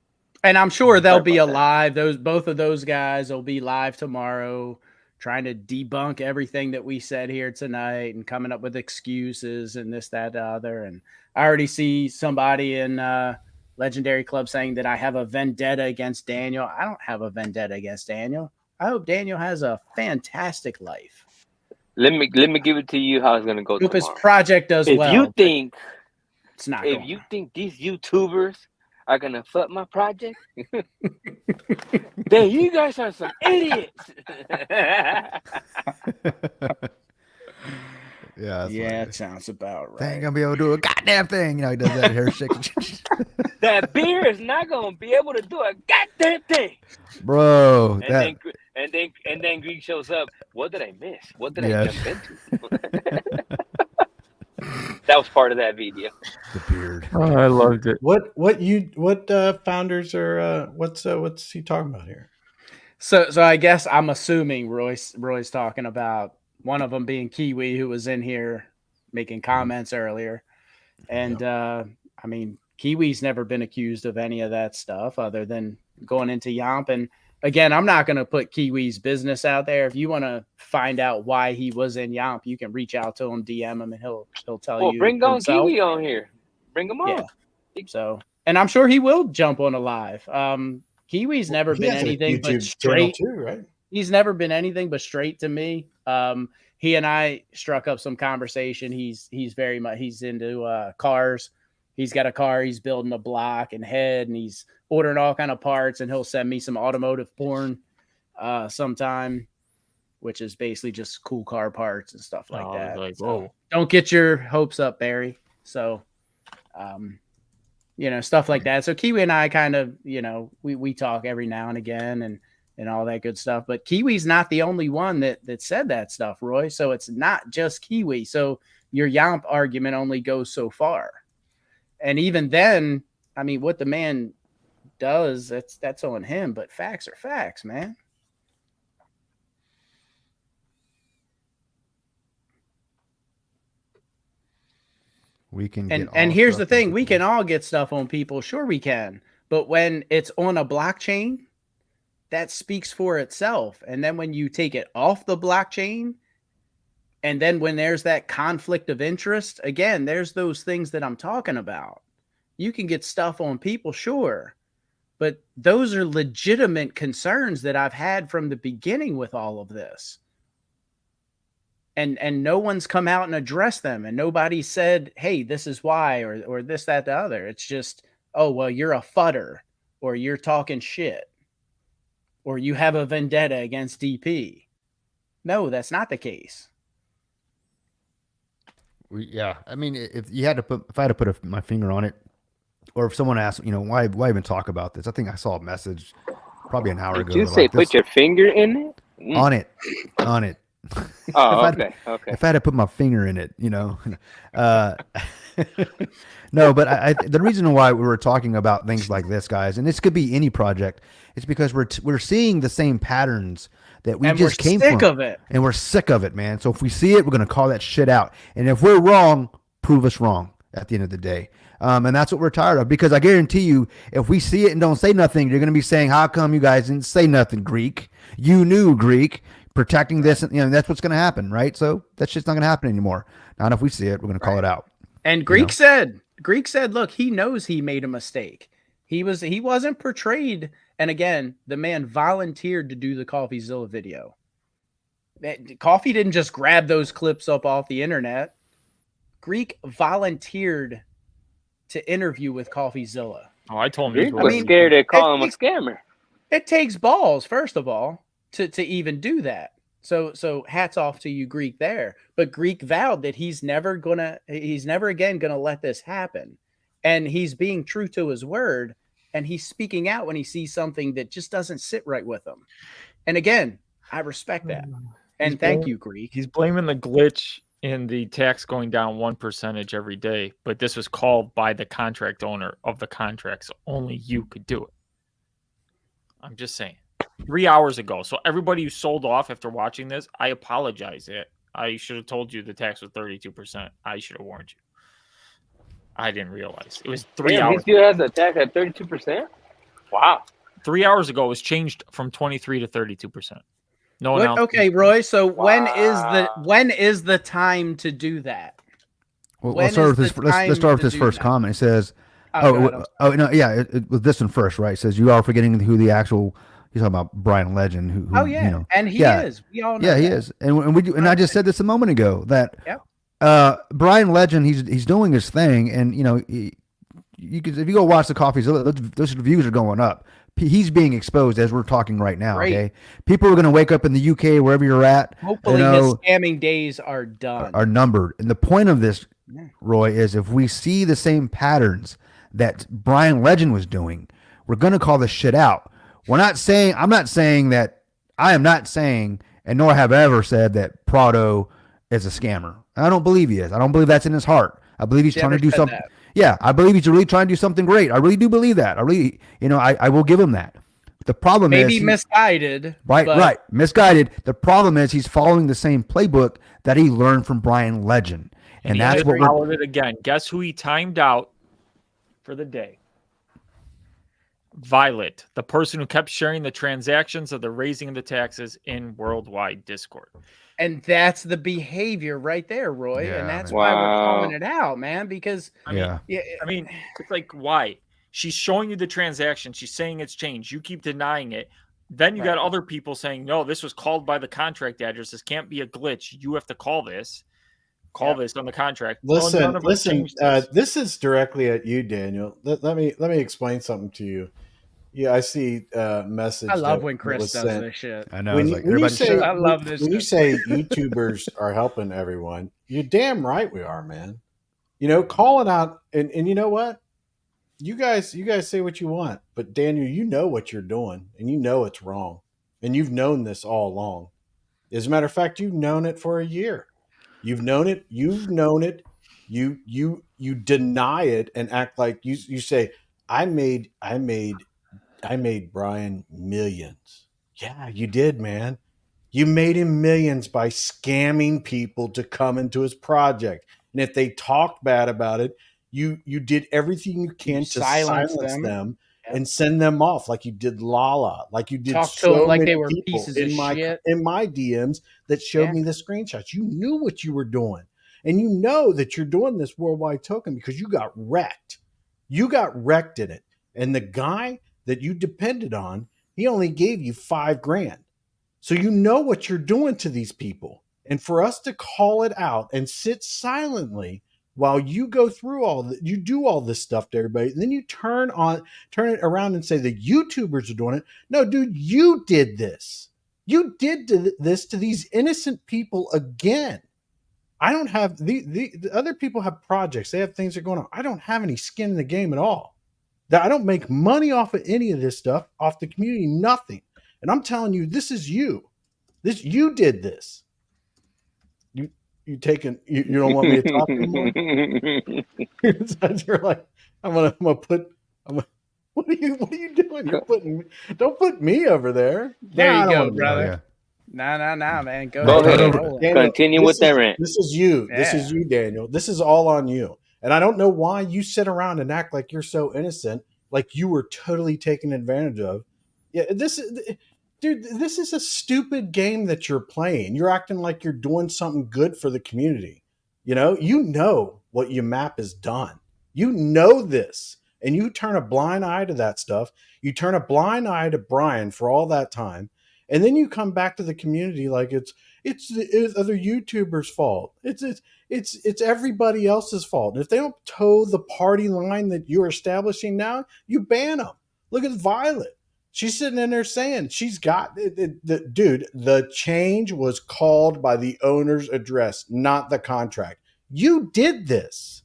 Speaker 6: And I'm sure they'll
Speaker 10: Sorry
Speaker 6: be
Speaker 10: about that.
Speaker 6: alive. Both of those guys will be live tomorrow, trying to debunk everything that we said here tonight and coming up with excuses and this, that, the other. And I already see somebody in Legendary Club saying that I have a vendetta against Daniel. I don't have a vendetta against Daniel. I hope Daniel has a fantastic life.
Speaker 10: Let me give it to you how it's gonna go
Speaker 6: Hope his
Speaker 10: tomorrow.
Speaker 6: project does
Speaker 10: If
Speaker 6: well.
Speaker 10: you
Speaker 6: but
Speaker 10: think
Speaker 6: it's not
Speaker 10: if
Speaker 6: going.
Speaker 10: you think these YouTubers are gonna fuck my project, then you guys are some idiots.
Speaker 3: yeah, that's
Speaker 6: Yeah,
Speaker 3: funny.
Speaker 6: it sounds about
Speaker 3: They ain't
Speaker 6: right.
Speaker 3: gonna be able to do a goddamn thing. He does that hair shaking.
Speaker 10: That beer is not gonna be able to do a goddamn thing.
Speaker 3: Bro,
Speaker 10: And then Greek shows up. What did I miss? What did
Speaker 3: Yeah.
Speaker 10: I jump into? That was part of that video.
Speaker 3: the beard.
Speaker 8: Oh, I loved it.
Speaker 4: What founders are what's he talking about here?
Speaker 6: So I guess I'm assuming Roy's talking about one of them being Kiwi, who was in here making comments earlier. And I mean, Kiwi's never been accused of any of that stuff other than going into Yomp. And again, I'm not going to put Kiwi's business out there. If you want to find out why he was in Yomp, you can reach out to him, DM him, and he'll tell
Speaker 10: Well,
Speaker 6: you.
Speaker 10: bring on
Speaker 6: himself.
Speaker 10: Kiwi on here. Bring him on.
Speaker 6: Yeah. So, and I'm sure he will jump on a live. Kiwi's never
Speaker 4: He
Speaker 6: been
Speaker 4: has a
Speaker 6: anything but
Speaker 4: YouTube channel
Speaker 6: straight.
Speaker 4: too, right?
Speaker 6: He's never been anything but straight to me. He and I struck up some conversation. He's very much into cars. He's got a car. He's building a block and head, and he's ordering all kind of parts. And he'll send me some automotive porn sometime, which is basically just cool car parts and stuff like that.
Speaker 8: Like,
Speaker 6: So
Speaker 8: whoa.
Speaker 6: don't get your hopes up, Barry. So, stuff like that. So Kiwi and I kind of, we talk every now and again and all that good stuff. But Kiwi's not the only one that said that stuff, Roy. So it's not just Kiwi. So your Yomp argument only goes so far. And even then, I mean, what the man does, that's on him. But facts are facts, man.
Speaker 3: We can
Speaker 6: And here's the thing, we can all get stuff on people, sure we can, but when it's on a blockchain, that speaks for itself. And then when you take it off the blockchain, and then when there's that conflict of interest, again, there's those things that I'm talking about. You can get stuff on people, sure, but those are legitimate concerns that I've had from the beginning with all of this. And no one's come out and addressed them, and nobody said, hey, this is why, or this, that, the other. It's just, oh, well, you're a fudder, or you're talking shit, or you have a vendetta against DP. No, that's not the case.
Speaker 3: Yeah, I mean, if I had to put my finger on it, or if someone asked, why even talk about this? I think I saw a message probably an hour ago.
Speaker 10: Did you say put your finger in it?
Speaker 3: On it.
Speaker 10: Oh, okay.
Speaker 3: If I had to put my finger in it, no, but the reason why we were talking about things like this, guys, and this could be any project, it's because we're seeing the same patterns that we just came from.
Speaker 6: Sick of it.
Speaker 3: And we're sick of it, man. So if we see it, we're going to call that shit out. And if we're wrong, prove us wrong at the end of the day. And that's what we're tired of, because I guarantee you, if we see it and don't say nothing, you're going to be saying, how come you guys didn't say nothing, Greek? You knew, Greek. Protecting this, and that's what's going to happen, right? So that's just not going to happen anymore. Not if we see it, we're going to call it out.
Speaker 6: And Greek said, look, he knows he made a mistake. He wasn't portrayed. And again, the man volunteered to do the CoffeeZilla video. Coffee didn't just grab those clips up off the internet. Greek volunteered to interview with CoffeeZilla.
Speaker 8: Oh, I told him.
Speaker 10: Greek was scared to call him a scammer.
Speaker 6: It takes balls, first of all, to even do that. So hats off to you, Greek, there. But Greek vowed that he's never again gonna let this happen. And he's being true to his word, and he's speaking out when he sees something that just doesn't sit right with him. And again, I respect that. And thank you, Greek.
Speaker 8: He's blaming the glitch in the tax going down 1% every day, but this was called by the contract owner of the contract, so only you could do it. I'm just saying. 3 hours ago. So everybody who sold off after watching this, I apologize. I should have told you the tax was 32%. I should have warned you. I didn't realize. It was 3 hours.
Speaker 10: He still has the tax at 32%? Wow.
Speaker 8: 3 hours ago, it was changed from 23 to 32%. No one else.
Speaker 6: Okay, Roy. So when is the time to do that?
Speaker 3: Well, let's start with this first comment. It says, with this one first, right? It says, you are forgetting who the actual. He's talking about Brian Legend. Who
Speaker 6: and he is. We all know.
Speaker 3: Yeah, he is. And we do. And I just said this a moment ago that Brian Legend, he's doing his thing, and you could, if you go watch the CoffeeZilla, those reviews are going up. He's being exposed as we're talking right now.
Speaker 6: Great.
Speaker 3: Okay, people are going to wake up in the UK, wherever you're at.
Speaker 6: Hopefully, his scamming days are done.
Speaker 3: Are numbered. And the point of this, Roy, is if we see the same patterns that Brian Legend was doing, we're going to call this shit out. I'm not saying, and nor have I ever said that Prado is a scammer. I don't believe he is. I don't believe that's in his heart. I believe he's trying to do something. Yeah, I believe he's really trying to do something great. I really do believe that. I really, I will give him that. The problem is
Speaker 6: maybe misguided.
Speaker 3: Right. Misguided. The problem is he's following the same playbook that he learned from Brian Legend. And that's what
Speaker 8: followed it again. Guess who he timed out for the day? Violet, the person who kept sharing the transactions of the raising of the taxes in worldwide Discord.
Speaker 6: And that's the behavior right there, Roy.
Speaker 3: Yeah,
Speaker 6: And that's
Speaker 3: man.
Speaker 6: why we're calling
Speaker 10: Wow.
Speaker 6: it out, man, because
Speaker 8: I mean,
Speaker 3: Yeah.
Speaker 8: I mean, it's like, why? She's showing you the transaction. She's saying it's changed. You keep denying it. Then you got
Speaker 6: Right.
Speaker 8: other people saying, no, this was called by the contract address. This can't be a glitch. You have to call this. Call this on the contract. Well,
Speaker 4: Listen,
Speaker 8: none of us
Speaker 4: listen.
Speaker 8: changed this.
Speaker 4: This is directly at you, Daniel. Let me explain something to you. Yeah, I see a message.
Speaker 6: I love
Speaker 4: that
Speaker 6: when Chris
Speaker 4: was
Speaker 6: does
Speaker 4: sent.
Speaker 6: this shit.
Speaker 3: I know.
Speaker 4: When
Speaker 3: It's
Speaker 4: you,
Speaker 3: like
Speaker 4: when you
Speaker 3: everybody
Speaker 4: say
Speaker 6: I love this
Speaker 4: when you
Speaker 6: shit.
Speaker 4: say YouTubers are helping everyone, you're damn right we are, man. You know, call it out, and you know what? You guys say what you want, but Daniel, you know what you're doing, and you know it's wrong, and you've known this all along. As a matter of fact, you've known it for a year. You've known it. You've known it. You deny it and act like you say, I made Brian millions. Yeah, you did, man. You made him millions by scamming people to come into his project. And if they talked bad about it, you did everything you can to silence them
Speaker 6: Yep.
Speaker 4: and send them off, like you did Lala, like you did
Speaker 6: Talk to
Speaker 4: so
Speaker 6: them like
Speaker 4: many
Speaker 6: they were
Speaker 4: people
Speaker 6: pieces of shit.
Speaker 4: in my DMs that showed
Speaker 6: Yeah.
Speaker 4: me the screenshots. You knew what you were doing. And you know that you're doing this worldwide token because you got wrecked. You got wrecked in it. And the guy that you depended on, he only gave you $5,000. So you know what you're doing to these people. And for us to call it out and sit silently while you go through you do all this stuff to everybody, and then you turn it around and say the YouTubers are doing it. No, dude, you did this. You did this to these innocent people again. I don't have the other people have projects. They have things that are going on. I don't have any skin in the game at all. That I don't make money off of any of this stuff, off the community, nothing. And I'm telling you, this is you. You did this. You don't want me to talk anymore. You're like, what are you doing? Don't put me over there.
Speaker 6: There
Speaker 4: Nah, I
Speaker 6: you
Speaker 4: don't
Speaker 6: go,
Speaker 4: wanna be
Speaker 6: brother.
Speaker 4: there.
Speaker 6: Nah, man. Go
Speaker 10: Go
Speaker 6: ahead.
Speaker 10: ahead.
Speaker 6: Roll it.
Speaker 4: Daniel,
Speaker 10: Continue
Speaker 4: this
Speaker 10: with that
Speaker 4: is-
Speaker 10: rant.
Speaker 4: This is you. This
Speaker 6: Yeah.
Speaker 4: is you, Daniel. This is all on you. And I don't know why you sit around and act like you're so innocent, like you were totally taken advantage of. Yeah, dude, this is a stupid game that you're playing. You're acting like you're doing something good for the community. You know what your map has done. You know this, and you turn a blind eye to that stuff. You turn a blind eye to Brian for all that time, and then you come back to the community like it's the other YouTubers' fault. It's everybody else's fault. And if they don't toe the party line that you're establishing now, you ban them. Look at Violet. She's sitting in there saying she's got dude. The change was called by the owner's address, not the contract. You did this.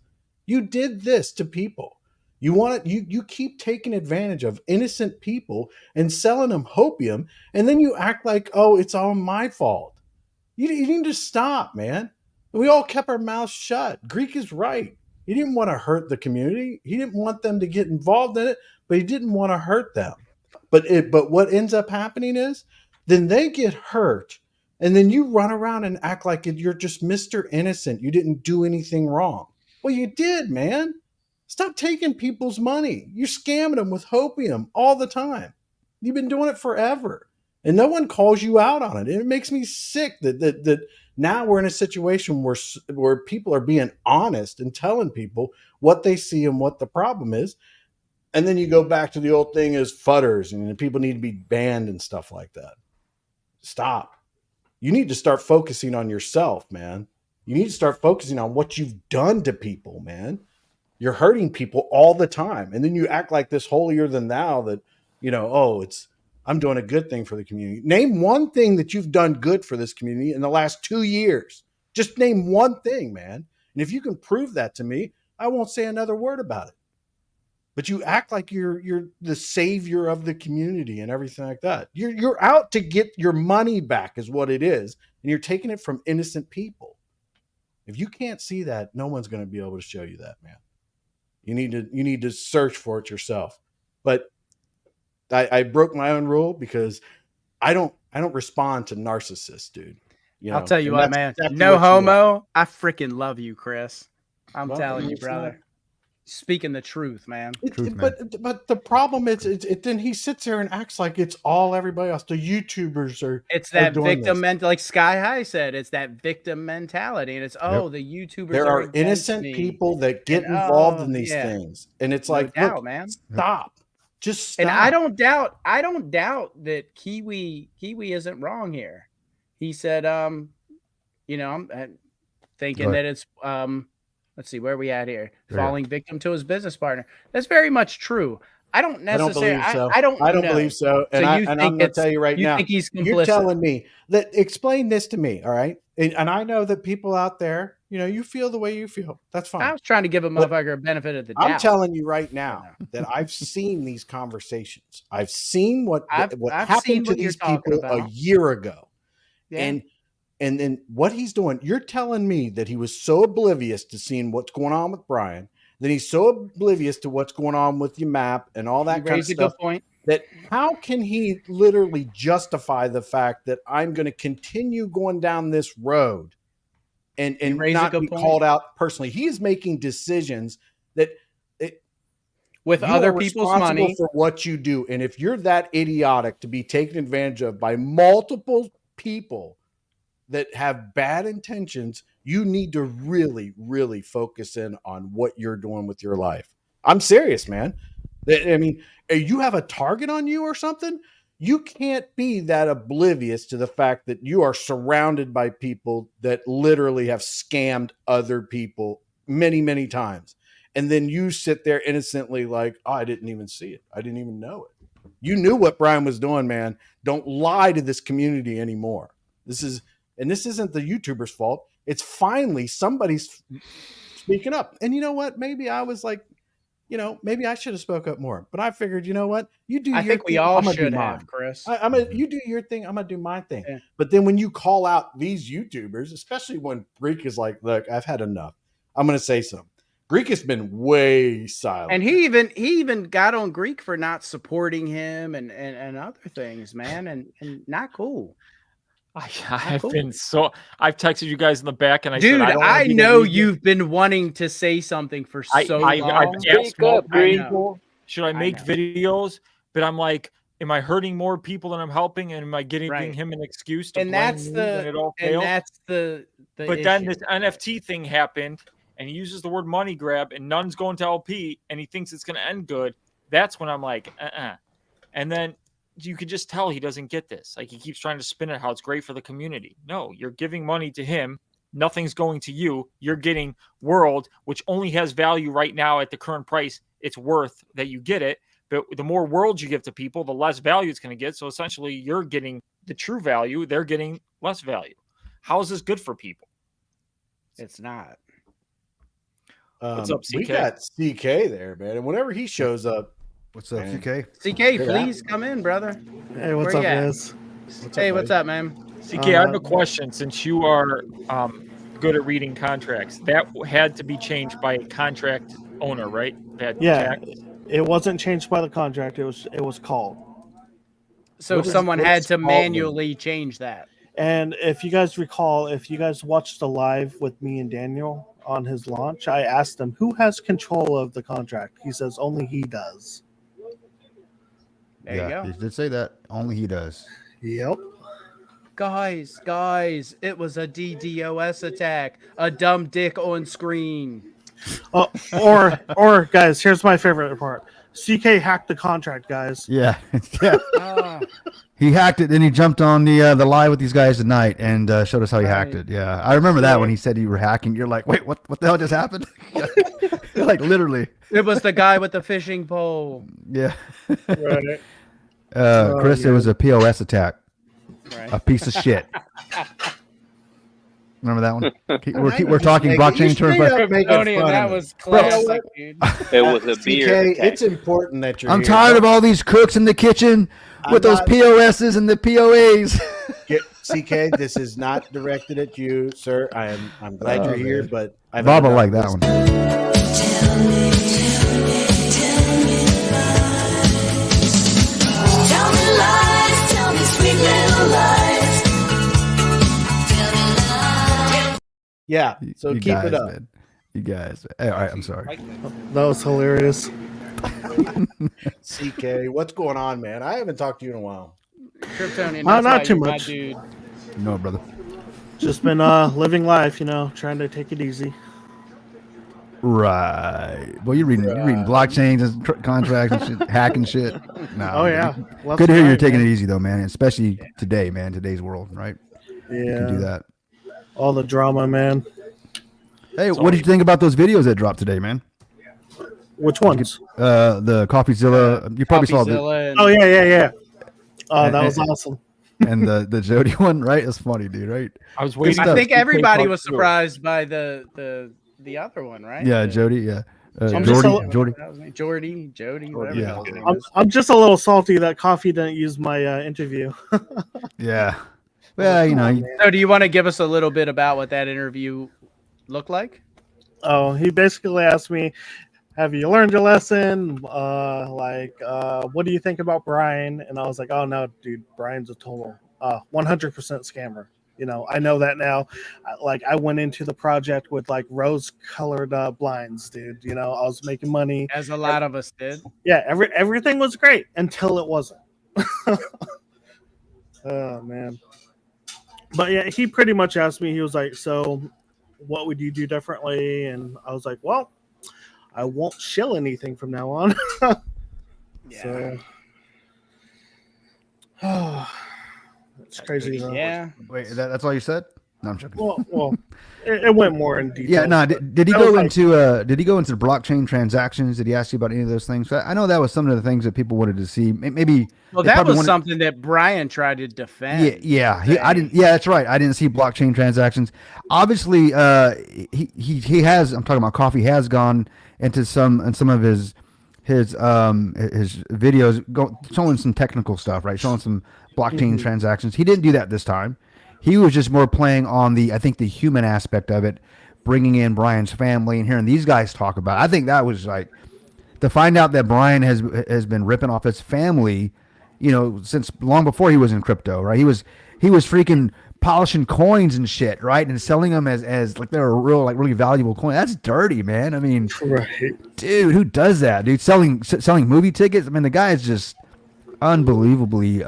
Speaker 4: You did this to people. You keep taking advantage of innocent people and selling them hopium, and then you act like, oh, it's all my fault. You need to stop, man. We all kept our mouths shut. Greek is right. He didn't want to hurt the community. He didn't want them to get involved in it, but he didn't want to hurt them. But what ends up happening is then they get hurt, and then you run around and act like you're just Mr. Innocent. You didn't do anything wrong. Well, you did, man. Stop taking people's money. You're scamming them with hopium all the time. You've been doing it forever, and no one calls you out on it. It makes me sick that now we're in a situation where people are being honest and telling people what they see and what the problem is. And then you go back to the old thing as fudders and people need to be banned and stuff like that. Stop. You need to start focusing on yourself, man. You need to start focusing on what you've done to people, man. You're hurting people all the time. And then you act like this holier than thou that, I'm doing a good thing for the community. Name one thing that you've done good for this community in the last 2 years. Just name one thing, man. And if you can prove that to me, I won't say another word about it. But you act like you're the savior of the community and everything like that. You're out to get your money back is what it is. And you're taking it from innocent people. If you can't see that, no one's going to be able to show you that, man. You need to search for it yourself. But I broke my own rule because I don't respond to narcissists, dude.
Speaker 6: I'll tell you
Speaker 4: And
Speaker 6: what,
Speaker 4: that's
Speaker 6: man.
Speaker 4: exactly
Speaker 6: No
Speaker 4: what you are.
Speaker 6: homo. I freaking love you, Chris. I'm
Speaker 4: Well,
Speaker 6: telling you,
Speaker 4: it's
Speaker 6: brother. speaking the truth, man.
Speaker 3: Truth, man.
Speaker 4: But the problem is, then he sits there and acts like it's all everybody else. The YouTubers are.
Speaker 6: It's
Speaker 4: are
Speaker 6: that
Speaker 4: doing
Speaker 6: victim
Speaker 4: this.
Speaker 6: mentality, like Sky High said. It's that victim mentality, and it's the YouTubers.
Speaker 4: There are
Speaker 6: against
Speaker 4: innocent
Speaker 6: me.
Speaker 4: people that get
Speaker 6: And,
Speaker 4: involved in these
Speaker 6: yeah.
Speaker 4: things, and it's
Speaker 6: No
Speaker 4: like,
Speaker 6: doubt,
Speaker 4: look,
Speaker 6: man.
Speaker 4: stop, just stop.
Speaker 6: And I don't doubt that Kiwi isn't wrong here. He said, I'm thinking
Speaker 3: Go
Speaker 6: that it's let's see, where are we at here?
Speaker 3: There you go.
Speaker 6: Falling victim to his business partner. That's very much true. I don't
Speaker 4: I don't
Speaker 6: necessarily.
Speaker 4: believe so.
Speaker 6: I don't
Speaker 4: know.
Speaker 6: believe
Speaker 4: so. And,
Speaker 6: So
Speaker 4: I,
Speaker 6: you
Speaker 4: and
Speaker 6: think
Speaker 4: I'm going to
Speaker 6: it's-
Speaker 4: tell you right
Speaker 6: you
Speaker 4: now.
Speaker 6: think he's
Speaker 4: You're
Speaker 6: complicit?
Speaker 4: telling me that. Explain this to me, all right? And I know that people out there, you feel the way you feel. That's fine.
Speaker 6: I was trying to give a
Speaker 4: But
Speaker 6: motherfucker a benefit of the doubt.
Speaker 4: I'm telling you right now that I've seen these conversations. I've seen what
Speaker 6: I've
Speaker 4: happened
Speaker 6: seen
Speaker 4: to
Speaker 6: what you're
Speaker 4: these people
Speaker 6: talking
Speaker 4: a
Speaker 6: about.
Speaker 4: year ago.
Speaker 6: Yeah.
Speaker 4: And then what he's doing, you're telling me that he was so oblivious to seeing what's going on with Brian, that he's so oblivious to what's going on with your map and all that
Speaker 6: You
Speaker 4: kind of
Speaker 6: raised a
Speaker 4: stuff,
Speaker 6: good point.
Speaker 4: that how can he literally justify the fact that I'm going to continue going down this road and
Speaker 6: raise a
Speaker 4: not
Speaker 6: good
Speaker 4: be
Speaker 6: point.
Speaker 4: called out personally? He is making decisions that
Speaker 6: With
Speaker 4: you
Speaker 6: other
Speaker 4: are
Speaker 6: people's
Speaker 4: responsible
Speaker 6: money.
Speaker 4: for what you do. And if you're that idiotic to be taken advantage of by multiple people that have bad intentions, you need to really, really focus in on what you're doing with your life. I'm serious, man. I mean, you have a target on you or something? You can't be that oblivious to the fact that you are surrounded by people that literally have scammed other people many, many times. And then you sit there innocently like, oh, I didn't even see it. I didn't even know it. You knew what Brian was doing, man. Don't lie to this community anymore. This isn't the YouTuber's fault. It's finally somebody's speaking up. And you know what? Maybe I was like, maybe I should have spoke up more. But I figured, you know what? You do.
Speaker 6: I
Speaker 4: your
Speaker 6: think we
Speaker 4: thing,
Speaker 6: all
Speaker 4: I'm gonna do
Speaker 6: should
Speaker 4: mine.
Speaker 6: have, Chris.
Speaker 4: You do your thing. I'm gonna do my thing.
Speaker 6: Yeah.
Speaker 4: But then when you call out these YouTubers, especially when Greek is like, "Look, I've had enough. I'm gonna say something." Greek has been way silent,
Speaker 6: And he even got on Greek for not supporting him and other things, man, and not cool.
Speaker 8: I've
Speaker 6: cool.
Speaker 8: been I've texted you guys in the back, and I
Speaker 6: Dude,
Speaker 8: said, I don't wanna
Speaker 6: I
Speaker 8: be the
Speaker 6: know
Speaker 8: lead-
Speaker 6: you've been wanting to say something for so long.
Speaker 8: I've asked
Speaker 10: Speak up,
Speaker 8: multiple
Speaker 10: Greek.
Speaker 8: people, should I make
Speaker 6: know.
Speaker 8: videos? But I'm like, am I hurting more people than I'm helping? And am I giving
Speaker 6: Right.
Speaker 8: him an excuse to
Speaker 6: and
Speaker 8: blame
Speaker 6: that's
Speaker 8: me
Speaker 6: the
Speaker 8: when it all
Speaker 6: and
Speaker 8: fails?
Speaker 6: that's the
Speaker 8: But then
Speaker 6: issue.
Speaker 8: this NFT thing happened, and he uses the word money grab, and none's going to LP, and he thinks it's going to end good. That's when I'm like, And then you can just tell he doesn't get this. Like, he keeps trying to spin it how it's great for the community. No, you're giving money to him. Nothing's going to you. You're getting World, which only has value right now at the current price. It's worth that you get it. But the more Worlds you give to people, the less value it's going to get. So essentially, you're getting the true value. They're getting less value. How is this good for people?
Speaker 6: It's not.
Speaker 8: What's up,
Speaker 4: We
Speaker 8: CK?
Speaker 4: got CK there, man. And whenever he shows up,
Speaker 3: What's up,
Speaker 4: Man.
Speaker 3: CK?
Speaker 6: CK, please come in, brother.
Speaker 11: Hey, what's
Speaker 6: Where
Speaker 11: up,
Speaker 6: you at?
Speaker 11: guys?
Speaker 6: Hey, what's up, man?
Speaker 8: CK, I have a question. Since you are good at reading contracts, that had to be changed by a contract owner, right? That
Speaker 11: Yeah,
Speaker 8: tax?
Speaker 11: it wasn't changed by the contract. It was called.
Speaker 6: So
Speaker 4: What is-
Speaker 6: someone
Speaker 4: what
Speaker 6: had
Speaker 4: is
Speaker 6: to
Speaker 4: called
Speaker 6: manually change that.
Speaker 11: And if you guys recall, if you guys watched the live with me and Daniel on his launch, I asked him who has control of the contract. He says only he does.
Speaker 6: There you go.
Speaker 3: He did say that. Only he does.
Speaker 11: Yep.
Speaker 6: Guys, it was a DDoS attack. A dumb dick on screen.
Speaker 11: Oh, or guys, here's my favorite part. CK hacked the contract, guys.
Speaker 3: Yeah, yeah.
Speaker 6: Ah,
Speaker 3: He hacked it, then he jumped on the live with these guys tonight and showed us how he hacked it. Yeah, I remember that when he said you were hacking. You're like, wait, what the hell just happened? Like literally.
Speaker 6: it was the guy with the fishing pole.
Speaker 3: Yeah.
Speaker 11: Right.
Speaker 3: Chris, it was a POS attack.
Speaker 6: Right.
Speaker 3: A piece of shit. Remember that one? We're
Speaker 4: just
Speaker 3: talking
Speaker 4: making-
Speaker 3: blockchain
Speaker 4: you
Speaker 3: terms.
Speaker 4: straight
Speaker 3: But
Speaker 4: up making
Speaker 6: Tony,
Speaker 4: fun
Speaker 6: that
Speaker 4: of me.
Speaker 6: was classic, dude.
Speaker 10: It was a
Speaker 4: CK,
Speaker 10: beer. attack.
Speaker 4: it's important that you're
Speaker 3: I'm
Speaker 4: here.
Speaker 3: tired of all these cooks in the kitchen with
Speaker 4: I'm
Speaker 3: those
Speaker 4: not-
Speaker 3: POSs and the POAs.
Speaker 4: CK, this is not directed at you, sir. I'm glad
Speaker 3: Oh,
Speaker 4: you're here,
Speaker 3: man.
Speaker 4: but I've
Speaker 3: Bob
Speaker 4: had
Speaker 3: will like
Speaker 4: enough
Speaker 3: that
Speaker 4: of
Speaker 3: one.
Speaker 4: this.
Speaker 1: Tell me lies, tell me sweet little lies. Tell me lies.
Speaker 4: Yeah, so
Speaker 3: You
Speaker 4: keep
Speaker 3: guys,
Speaker 4: it up.
Speaker 3: man. You guys. All right, I'm sorry.
Speaker 11: That was hilarious.
Speaker 4: CK, what's going on, man? I haven't talked to you in a while.
Speaker 6: Kryptonian,
Speaker 11: Not
Speaker 6: that's why
Speaker 11: too
Speaker 6: you're my
Speaker 11: much.
Speaker 6: dude.
Speaker 3: No, brother.
Speaker 11: Just been living life, trying to take it easy.
Speaker 3: Right. Well, you're reading blockchains and contracts and shit, hacking shit. No.
Speaker 11: Oh yeah. Left
Speaker 3: Good to
Speaker 11: and
Speaker 3: hear you're
Speaker 11: right,
Speaker 3: taking
Speaker 11: man.
Speaker 3: it easy though, man. Especially today, man. Today's world, right? You can do
Speaker 11: Yeah.
Speaker 3: that.
Speaker 11: All the drama, man.
Speaker 3: Hey, what did you think about those videos that dropped today, man?
Speaker 11: Which ones?
Speaker 3: The CoffeeZilla. You probably saw the
Speaker 6: Coffeezilla and-
Speaker 11: Oh yeah. Oh, that
Speaker 3: And-
Speaker 11: was awesome.
Speaker 3: and the Jody one, right? It's funny, dude. Right?
Speaker 8: I was waiting.
Speaker 3: stuff.
Speaker 6: I think
Speaker 8: for
Speaker 6: everybody
Speaker 8: K-pop
Speaker 6: was
Speaker 8: too.
Speaker 6: surprised by the other one, right?
Speaker 3: Yeah,
Speaker 6: The-
Speaker 3: Jody. Yeah,
Speaker 11: I'm just
Speaker 3: Jordy.
Speaker 6: Jody, whatever.
Speaker 3: Yeah.
Speaker 6: the hell's his name
Speaker 11: I'm,
Speaker 6: is.
Speaker 11: I'm just a little salty that Coffee didn't use my interview.
Speaker 3: Yeah. Well, you know,
Speaker 6: So, do you want to give us a little bit about what that interview looked like?
Speaker 11: Oh, he basically asked me, "Have you learned your lesson? What do you think about Brian?" And I was like, "Oh no, dude, Brian's a total 100% scammer. I know that now. I went into the project with like rose-colored blinds, dude. I was making money.
Speaker 6: As a lot of us did.
Speaker 11: Yeah, everything was great until it wasn't. Oh man. But yeah, he pretty much asked me. He was like, "So, what would you do differently?" And I was like, "Well, I won't shill anything from now on."
Speaker 6: Yeah.
Speaker 11: So, it's crazy. though.
Speaker 6: Yeah.
Speaker 3: wait, that's all you said? No, I'm joking.
Speaker 11: Well, it went more in detail.
Speaker 3: Yeah, no. Did he
Speaker 11: That was
Speaker 3: go
Speaker 11: like-
Speaker 3: into Did he go into blockchain transactions? Did he ask you about any of those things? I know that was some of the things that people wanted to see. Maybe.
Speaker 6: Well,
Speaker 3: they
Speaker 6: that
Speaker 3: probably
Speaker 6: was
Speaker 3: wanted-
Speaker 6: something that Brian tried to defend.
Speaker 3: Yeah. I didn't. Yeah, that's right. I didn't see blockchain transactions. Obviously, he has. I'm talking about Coffee has gone into some of his videos, showing some technical stuff, right? Showing some blockchain transactions. He didn't do that this time. He was just more playing on the human aspect of it, bringing in Brian's family and hearing these guys talk about it. I think that was like to find out that Brian has been ripping off his family, since long before he was in crypto, right? He was freaking polishing coins and shit, right? And selling them as like they're a real, like really valuable coin. That's dirty, man. I mean,
Speaker 11: Right.
Speaker 3: dude, who does that, dude? Selling movie tickets. I mean, the guy is just unbelievably,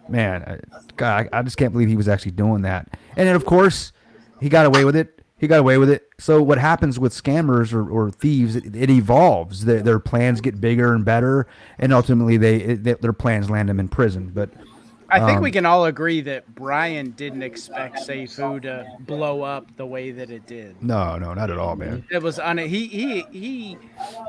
Speaker 3: man. God, I just can't believe he was actually doing that. And then, of course, he got away with it. So what happens with scammers or thieves? It evolves. Their plans get bigger and better, and ultimately their plans land them in prison. But
Speaker 6: I think we can all agree that Brian didn't expect Seifu to blow up the way that it did.
Speaker 3: no, not at all, man.
Speaker 6: It was he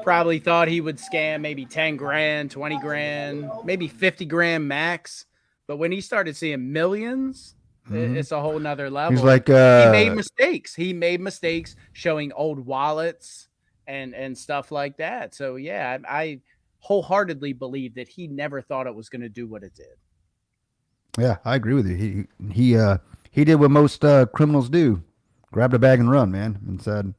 Speaker 6: probably thought he would scam maybe 10 grand, 20 grand, maybe 50 grand max. But when he started seeing millions, it's a whole nother level.
Speaker 3: He's like,
Speaker 6: he made mistakes. He made mistakes showing old wallets and stuff like that. So yeah, I wholeheartedly believe that he never thought it was going to do what it did.
Speaker 3: Yeah, I agree with you. He did what most criminals do: grabbed a bag and run, man, and said.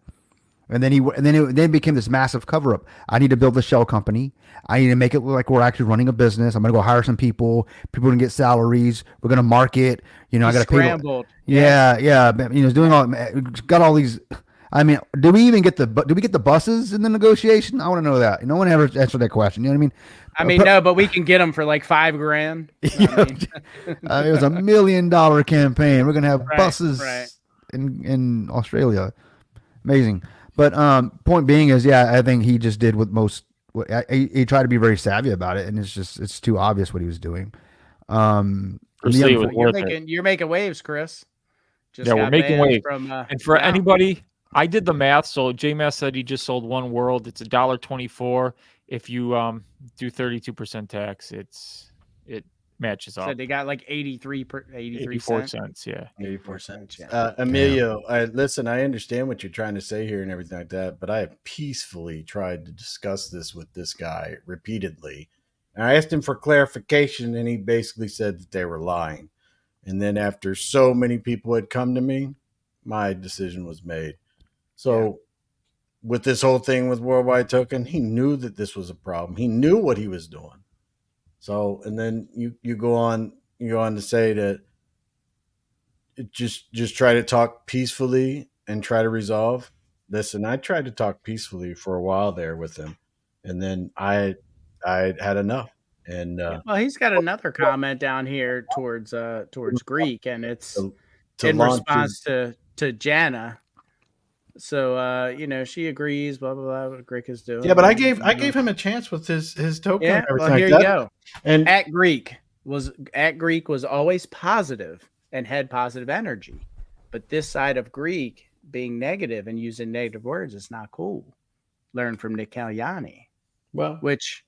Speaker 3: And then it became this massive cover up. I need to build a shell company. I need to make it look like we're actually running a business. I'm gonna go hire some people. People gonna get salaries. We're gonna market. I got to pay.
Speaker 6: Scrambled.
Speaker 3: Yeah. Doing all. Got all these. I mean, do we get the buses in the negotiation? I want to know that. No one ever answered that question. You know what I mean?
Speaker 6: I mean, no, but we can get them for like $5 grand.
Speaker 3: It was $1 million campaign. We're gonna have buses in Australia. Amazing. But point being is, I think he just did what most. He tried to be very savvy about it, and it's too obvious what he was doing.
Speaker 6: You're making waves, Chris. Just
Speaker 8: We're
Speaker 6: got
Speaker 8: making
Speaker 6: banned
Speaker 8: waves.
Speaker 6: from,
Speaker 8: And for anybody, I did the math. So JMass said he just sold one world. It's $1.24. If you do 32% tax, it matches up.
Speaker 6: So they got like 84
Speaker 8: cents. Yeah.
Speaker 6: 84 cents.
Speaker 4: Emilio, listen, I understand what you're trying to say here and everything like that, but I have peacefully tried to discuss this with this guy repeatedly. And I asked him for clarification, and he basically said that they were lying. And then after so many people had come to me, my decision was made. So with this whole thing with Worldwide Token, he knew that this was a problem. He knew what he was doing. So, and then you go on to say that just try to talk peacefully and try to resolve. listen, I tried to talk peacefully for a while there with him, and then I had enough. And
Speaker 6: Well, he's got another comment down here towards Greek, and it's
Speaker 4: to
Speaker 6: in
Speaker 4: launch
Speaker 6: response to Jana. So she agrees, blah blah blah, what Greek is doing.
Speaker 4: yeah, but I gave him a chance with his token.
Speaker 6: Yeah,
Speaker 4: and everything
Speaker 6: well, here
Speaker 4: like
Speaker 6: you
Speaker 4: that.
Speaker 6: go.
Speaker 4: And
Speaker 6: At Greek was always positive and had positive energy, but this side of Greek being negative and using negative words is not cool. Learn from Nick Caliani.
Speaker 4: well,
Speaker 6: Which,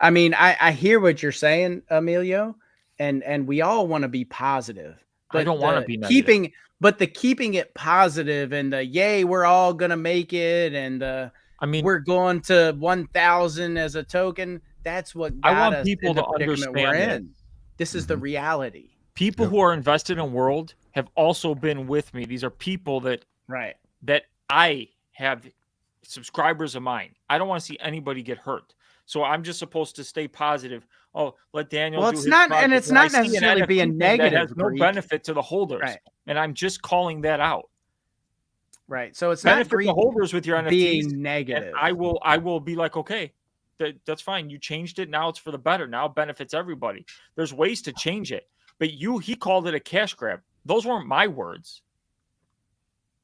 Speaker 6: I mean, I hear what you're saying, Emilio, and we all want to be positive.
Speaker 8: I don't want to
Speaker 6: the
Speaker 8: be negative.
Speaker 6: keeping it positive and the yay, we're all gonna make it, and
Speaker 8: I mean,
Speaker 6: we're going to 1,000 as a token. That's what
Speaker 8: I
Speaker 6: got
Speaker 8: want
Speaker 6: us
Speaker 8: people
Speaker 6: in the
Speaker 8: to
Speaker 6: predicament we're
Speaker 8: understand it.
Speaker 6: in. This is the reality,
Speaker 8: people who are invested in World have also been with me. These are people that
Speaker 6: right?
Speaker 8: I have subscribers of mine. I don't want to see anybody get hurt. So I'm just supposed to stay positive. Oh, let Daniel
Speaker 6: Well,
Speaker 8: do
Speaker 6: it's
Speaker 8: his
Speaker 6: not,
Speaker 8: project.
Speaker 6: and it's
Speaker 8: When I
Speaker 6: not
Speaker 8: see an
Speaker 6: necessarily
Speaker 8: NFT
Speaker 6: being
Speaker 8: thing
Speaker 6: negative.
Speaker 8: that has no
Speaker 6: Greek.
Speaker 8: benefit to the holders.
Speaker 6: Right.
Speaker 8: And I'm just calling that out.
Speaker 6: Right. So it's not
Speaker 8: Benefit
Speaker 6: Greek
Speaker 8: the holders with your NFTs.
Speaker 6: being
Speaker 8: And
Speaker 6: negative.
Speaker 8: I will be like, okay, that's fine. You changed it. Now it's for the better. Now it benefits everybody. There's ways to change it. But he called it a cash grab. Those weren't my words.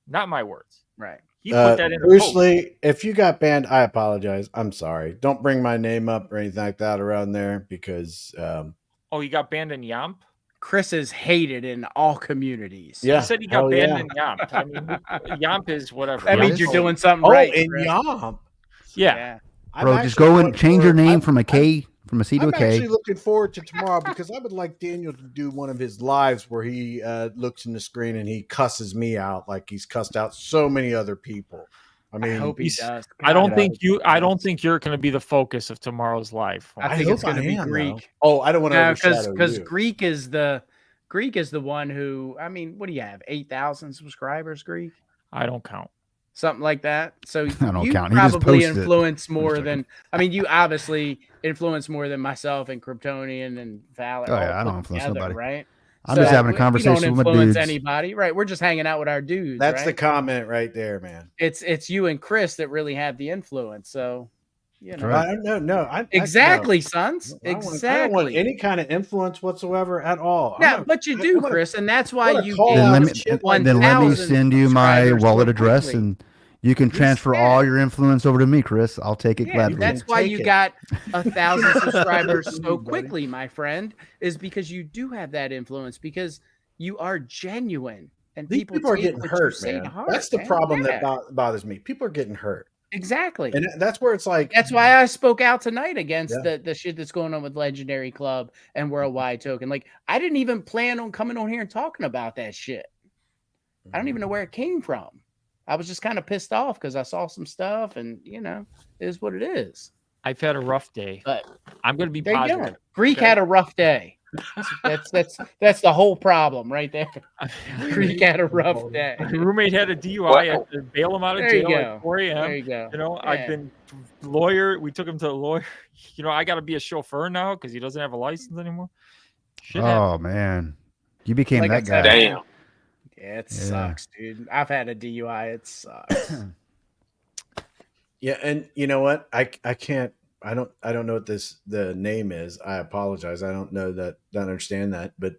Speaker 8: Not my words.
Speaker 6: Right.
Speaker 8: He put that in the
Speaker 4: Bruce
Speaker 8: post.
Speaker 4: Lee, if you got banned, I apologize. I'm sorry. Don't bring my name up or anything like that around there because
Speaker 8: Oh, he got banned in Yamp?
Speaker 6: Chris is hated in all communities.
Speaker 4: yeah,
Speaker 8: He said he got
Speaker 4: hell
Speaker 8: banned
Speaker 4: yeah.
Speaker 8: in Yamp. I mean, Yamp is whatever.
Speaker 6: That
Speaker 3: Yes.
Speaker 6: means you're doing something
Speaker 4: Oh,
Speaker 6: right.
Speaker 4: in
Speaker 6: Chris.
Speaker 4: Yomp.
Speaker 8: Yeah.
Speaker 4: I'm
Speaker 3: Bro, just
Speaker 4: actually
Speaker 3: go and
Speaker 4: looking
Speaker 3: change your
Speaker 4: forward-
Speaker 3: name from a K, from a C to
Speaker 4: I'm
Speaker 3: a K.
Speaker 4: actually looking forward to tomorrow because I would like Daniel to do one of his lives where he looks in the screen and he cusses me out like he's cussed out so many other people. I
Speaker 6: I
Speaker 4: mean,
Speaker 6: hope he does.
Speaker 8: I don't
Speaker 6: God,
Speaker 8: think
Speaker 6: hope he
Speaker 8: I don't
Speaker 6: does.
Speaker 8: think you're going to be the focus of tomorrow's live.
Speaker 6: I think it's going to be Greek.
Speaker 4: Though. Oh, I don't want to overshadow
Speaker 6: Because
Speaker 4: you.
Speaker 6: Greek is the one who, I mean, what do you have? 8,000 subscribers, Greek?
Speaker 8: I don't count.
Speaker 6: Something like that. So
Speaker 3: don't
Speaker 6: you
Speaker 3: count. He just
Speaker 6: probably
Speaker 3: posted it.
Speaker 6: influence more than, I mean, you obviously influence more than myself and Kryptonian and Valor.
Speaker 3: Oh, yeah,
Speaker 6: all
Speaker 3: I don't
Speaker 6: put
Speaker 3: influence
Speaker 6: together,
Speaker 3: nobody.
Speaker 6: right?
Speaker 3: I'm just having a
Speaker 6: we
Speaker 3: conversation
Speaker 6: don't
Speaker 3: with my
Speaker 6: influence
Speaker 3: dudes.
Speaker 6: anybody, right? We're just hanging out with our dudes.
Speaker 4: That's the
Speaker 6: right?
Speaker 4: comment right there, man.
Speaker 6: It's you and Chris that really have the influence. So, you know,
Speaker 3: Right.
Speaker 6: exactly,
Speaker 4: no.
Speaker 6: sons.
Speaker 4: I don't want
Speaker 6: Exactly.
Speaker 4: any kind of influence whatsoever at all.
Speaker 6: Yeah,
Speaker 4: I'm not-
Speaker 6: but you
Speaker 4: I
Speaker 6: do,
Speaker 4: wanna-
Speaker 6: Chris, and that's why
Speaker 4: wanna
Speaker 6: you
Speaker 4: call
Speaker 6: gained
Speaker 4: out
Speaker 3: Then
Speaker 4: the
Speaker 3: let, me,
Speaker 4: shit like
Speaker 3: then let me
Speaker 6: 1,000
Speaker 3: send you my
Speaker 6: subscribers
Speaker 3: wallet
Speaker 6: so
Speaker 3: address,
Speaker 6: quickly.
Speaker 3: and you can transfer all your influence over to me, Chris. I'll take it
Speaker 6: Yeah,
Speaker 3: gladly.
Speaker 6: that's why you
Speaker 4: Take it.
Speaker 6: got 1,000 subscribers so
Speaker 4: Buddy.
Speaker 6: quickly, my friend, is because you do have that influence because you are genuine and
Speaker 4: These
Speaker 6: people
Speaker 4: people are
Speaker 6: take
Speaker 4: getting
Speaker 6: what you
Speaker 4: hurt,
Speaker 6: say
Speaker 4: man.
Speaker 6: to heart.
Speaker 4: That's the
Speaker 6: man.
Speaker 4: problem
Speaker 6: Yeah,
Speaker 4: that bothers me. People are getting hurt,
Speaker 6: exactly.
Speaker 4: and that's where it's like
Speaker 6: That's why I spoke out tonight against
Speaker 4: Yeah.
Speaker 6: the shit that's going on with Legendary Club and Worldwide Token. Like, I didn't even plan on coming on here and talking about that shit. I don't even know where it came from. I was just kind of pissed off because I saw some stuff, and it is what it is.
Speaker 8: I've had a rough day.
Speaker 6: But
Speaker 8: I'm going to be
Speaker 6: there you
Speaker 8: positive.
Speaker 6: go. Greek
Speaker 8: okay?
Speaker 6: had a rough day. That's the whole problem right there. Greek had a rough day.
Speaker 8: My roommate had a DUI. I had to bail him out of
Speaker 6: There you
Speaker 8: jail
Speaker 6: go.
Speaker 8: at 4 a.m.
Speaker 6: There you go.
Speaker 8: You know,
Speaker 6: Yeah.
Speaker 8: I've been lawyer. We took him to a lawyer. I got to be a chauffeur now because he doesn't have a license anymore. Shit
Speaker 3: Oh man, you became
Speaker 6: Like I
Speaker 3: that
Speaker 6: said,
Speaker 3: guy.
Speaker 10: Damn.
Speaker 6: Yeah, it
Speaker 3: Yeah.
Speaker 6: sucks, dude. I've had a DUI. It sucks.
Speaker 4: Yeah, and you know what? I can't. I don't know what the name is. I apologize. I don't know that. Don't understand that. But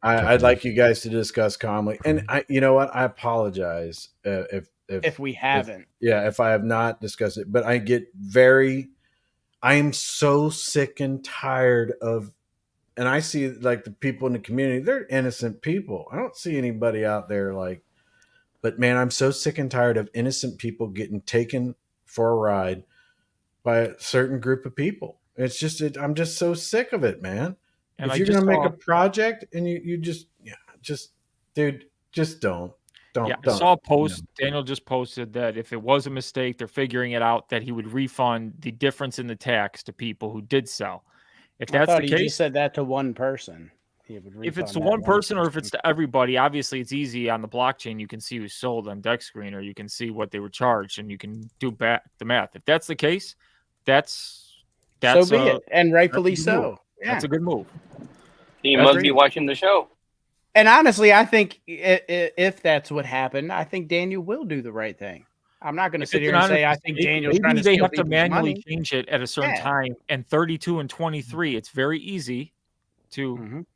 Speaker 4: I'd like you guys to discuss calmly. And you know what? I apologize
Speaker 6: if we haven't.
Speaker 4: if I have not discussed it. But I am so sick and tired of. And I see like the people in the community. They're innocent people. I don't see anybody out there like. But man, I'm so sick and tired of innocent people getting taken for a ride by a certain group of people. It's just, I'm just so sick of it, man.
Speaker 8: And
Speaker 4: if
Speaker 8: I
Speaker 4: you're
Speaker 8: just
Speaker 4: going to make
Speaker 8: saw-
Speaker 4: a project and you just, dude, just don't.
Speaker 8: I saw a post. Daniel just posted that if it was a mistake, they're figuring it out, that he would refund the difference in the tax to people who did sell. If
Speaker 6: I
Speaker 8: that's
Speaker 6: thought
Speaker 8: the
Speaker 6: he
Speaker 8: case,
Speaker 6: just said that to one person. He would
Speaker 8: if it's
Speaker 6: refund
Speaker 8: to
Speaker 6: that
Speaker 8: one person or if it's to everybody, obviously it's easy on the blockchain. You can see who sold on Deck Screen, or you can see what they were charged, and you can do back the math. If that's the case, that's
Speaker 6: so be it, and rightfully
Speaker 8: that's a good
Speaker 6: so.
Speaker 8: move. That's a good move.
Speaker 10: He
Speaker 6: That's
Speaker 10: must
Speaker 6: great.
Speaker 10: be watching the show.
Speaker 6: And honestly, I think if that's what happened, I think Daniel will do the right thing. I'm not going to
Speaker 8: If
Speaker 6: sit
Speaker 8: it's
Speaker 6: here
Speaker 8: an
Speaker 6: and say I
Speaker 8: honest
Speaker 6: think
Speaker 8: mistake,
Speaker 6: Daniel's trying
Speaker 8: maybe
Speaker 6: to
Speaker 8: they
Speaker 6: steal
Speaker 8: have to
Speaker 6: people's
Speaker 8: manually
Speaker 6: money.
Speaker 8: change it at a certain
Speaker 6: Yeah.
Speaker 8: time. And 32 and 23, it's very easy to.
Speaker 6: Mhm.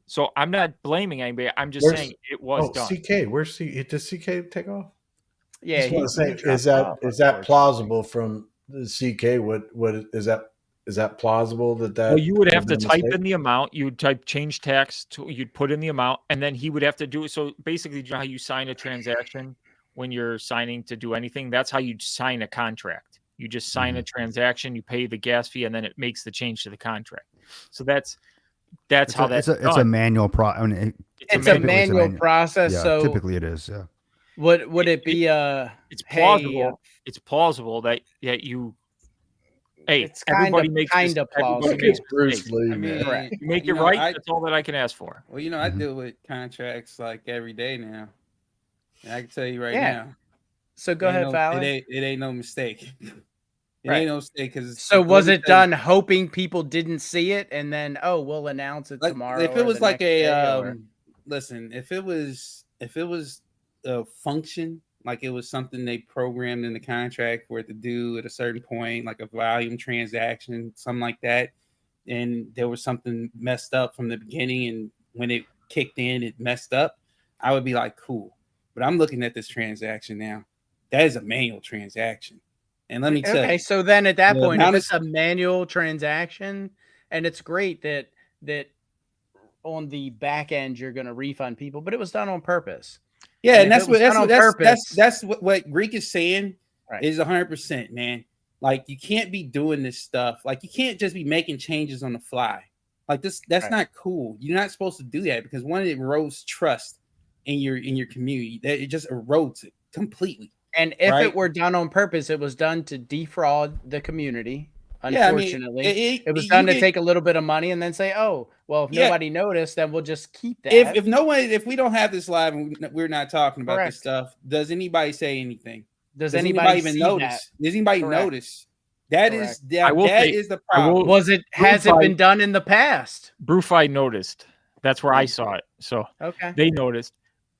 Speaker 8: So I'm not blaming anybody. I'm just
Speaker 4: Where's-
Speaker 8: saying it was done.
Speaker 4: CK? Where's does CK take off?
Speaker 6: Yeah,
Speaker 4: Just want to say,
Speaker 6: dropped
Speaker 4: is that
Speaker 6: off,
Speaker 4: is that
Speaker 6: unfortunately.
Speaker 4: plausible from the CK? What is that? Is that plausible that
Speaker 8: Well, you would have to
Speaker 4: was a
Speaker 8: type
Speaker 4: mistake?
Speaker 8: in the amount. You would type change tax to. You'd put in the amount, and then he would have to do it. So basically, you know how you sign a transaction when you're signing to do anything? That's how you sign a contract. You just sign a transaction, you pay the gas fee, and then it makes the change to the contract. So that's how that's
Speaker 3: it's a
Speaker 8: done.
Speaker 3: manual I mean,
Speaker 6: It's a
Speaker 3: typically
Speaker 6: manual process.
Speaker 3: Yeah,
Speaker 6: So
Speaker 3: typically it is. Yeah.
Speaker 6: would it be
Speaker 8: It's plausible. It's plausible that you. Hey,
Speaker 6: It's kind
Speaker 8: everybody
Speaker 6: of
Speaker 8: makes
Speaker 6: kind of
Speaker 8: everybody
Speaker 6: plausible.
Speaker 8: makes
Speaker 4: Bruce
Speaker 8: mistakes.
Speaker 4: Lee,
Speaker 5: I mean,
Speaker 4: man.
Speaker 6: Correct.
Speaker 8: You make
Speaker 5: you
Speaker 8: it
Speaker 5: know,
Speaker 8: right.
Speaker 5: I-
Speaker 8: That's all that I can ask for.
Speaker 5: Well, I deal with contracts like every day now. And I can tell you right
Speaker 6: Yeah.
Speaker 5: now.
Speaker 6: So go ahead, Fowler.
Speaker 5: It ain't no mistake. It
Speaker 6: Right.
Speaker 5: ain't no mistake because.
Speaker 6: So was it done hoping people didn't see it, and then we'll announce it
Speaker 5: Like,
Speaker 6: tomorrow?
Speaker 5: if
Speaker 6: or
Speaker 5: it was
Speaker 6: the
Speaker 5: like
Speaker 6: next day, or-
Speaker 5: listen, if it was a function, like it was something they programmed in the contract for it to do at a certain point, like a volume transaction, something like that, and there was something messed up from the beginning, and when it kicked in, it messed up, I would be like, cool. But I'm looking at this transaction now. That is a manual transaction. And let me tell
Speaker 6: Okay,
Speaker 5: you.
Speaker 6: so then at that
Speaker 5: the
Speaker 6: point, if
Speaker 5: amount of-
Speaker 6: it's a manual transaction, and it's great that on the back end you're going to refund people, but it was done on purpose.
Speaker 5: Yeah, and
Speaker 6: if
Speaker 5: that's
Speaker 6: it was
Speaker 5: what
Speaker 6: done on
Speaker 5: that's
Speaker 6: purpose-
Speaker 5: that's what Greek is saying
Speaker 6: Right.
Speaker 5: is 100%, man. Like you can't be doing this stuff. Like you can't just be making changes on the fly. Like this, that's
Speaker 6: Right.
Speaker 5: not cool. You're not supposed to do that because one, it erodes trust in your community. That it just erodes it completely.
Speaker 6: And if
Speaker 5: Right.
Speaker 6: it were done on purpose, it was done to defraud the community.
Speaker 5: Yeah, I mean,
Speaker 6: Unfortunately,
Speaker 5: it-
Speaker 6: it was
Speaker 5: you
Speaker 6: done to
Speaker 5: get-
Speaker 6: take a little bit of money and then say, "Oh, well, if
Speaker 5: Yeah.
Speaker 6: nobody noticed, then we'll just keep that."
Speaker 5: If we don't have this live and we're not talking about
Speaker 6: Correct.
Speaker 5: this stuff, does anybody say anything?
Speaker 6: Does anybody
Speaker 5: even
Speaker 6: see
Speaker 5: notice?
Speaker 6: that?
Speaker 5: Does anybody
Speaker 6: Correct.
Speaker 5: notice? That is
Speaker 8: I will
Speaker 5: that
Speaker 8: say-
Speaker 5: is the
Speaker 8: I will-
Speaker 5: problem.
Speaker 6: Was it? Has it
Speaker 8: Brewfi-
Speaker 6: been done in the past?
Speaker 8: Brewfi noticed. That's where I saw it. So
Speaker 6: Okay,
Speaker 8: they noticed.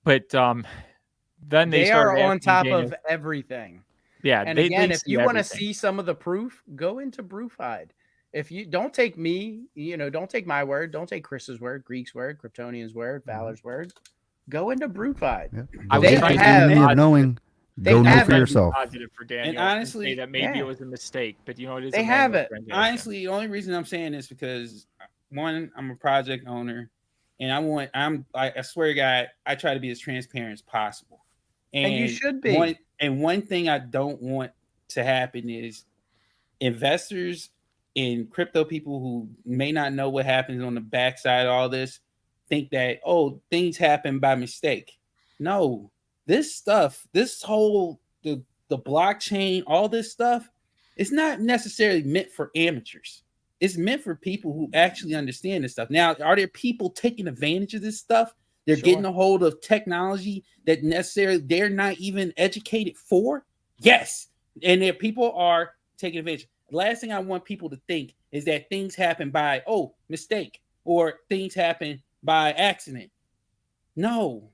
Speaker 8: But then they
Speaker 6: they are
Speaker 8: started
Speaker 6: on
Speaker 8: asking
Speaker 6: top
Speaker 8: Daniel-
Speaker 6: of everything.
Speaker 8: Yeah,
Speaker 6: And
Speaker 8: they
Speaker 6: again, if
Speaker 8: see
Speaker 6: you want to
Speaker 8: everything.
Speaker 6: see some of the proof, go into Brewfied. If you don't take me, don't take my word, don't take Chris's word, Greek's word, Kryptonian's word, Valor's word. Go into Brewfied.
Speaker 3: Yeah.
Speaker 8: I
Speaker 6: They
Speaker 8: was trying to
Speaker 6: have-
Speaker 8: be
Speaker 3: of
Speaker 8: positive.
Speaker 3: knowing.
Speaker 6: They
Speaker 3: Go know
Speaker 6: have
Speaker 3: for
Speaker 6: it.
Speaker 3: yourself.
Speaker 8: Positive for Daniel.
Speaker 5: honestly-
Speaker 8: say that maybe
Speaker 6: Yeah.
Speaker 8: it was a mistake, but it is.
Speaker 6: They
Speaker 8: a
Speaker 6: have
Speaker 8: manual
Speaker 6: it.
Speaker 8: transaction.
Speaker 5: Honestly, the only reason I'm saying this because one, I'm a project owner, and I swear to God, I try to be as transparent as possible.
Speaker 6: And you should be.
Speaker 5: One thing I don't want to happen is investors and crypto people who may not know what happens on the backside of all this think that things happen by mistake. No, this stuff, this whole the blockchain, all this stuff, it's not necessarily meant for amateurs. It's meant for people who actually understand this stuff. Now, are there people taking advantage of this stuff? They're
Speaker 6: Sure.
Speaker 5: getting a hold of technology that necessarily they're not even educated for. Yes, and there people are taking advantage. Last thing I want people to think is that things happen by mistake or things happen by accident. No,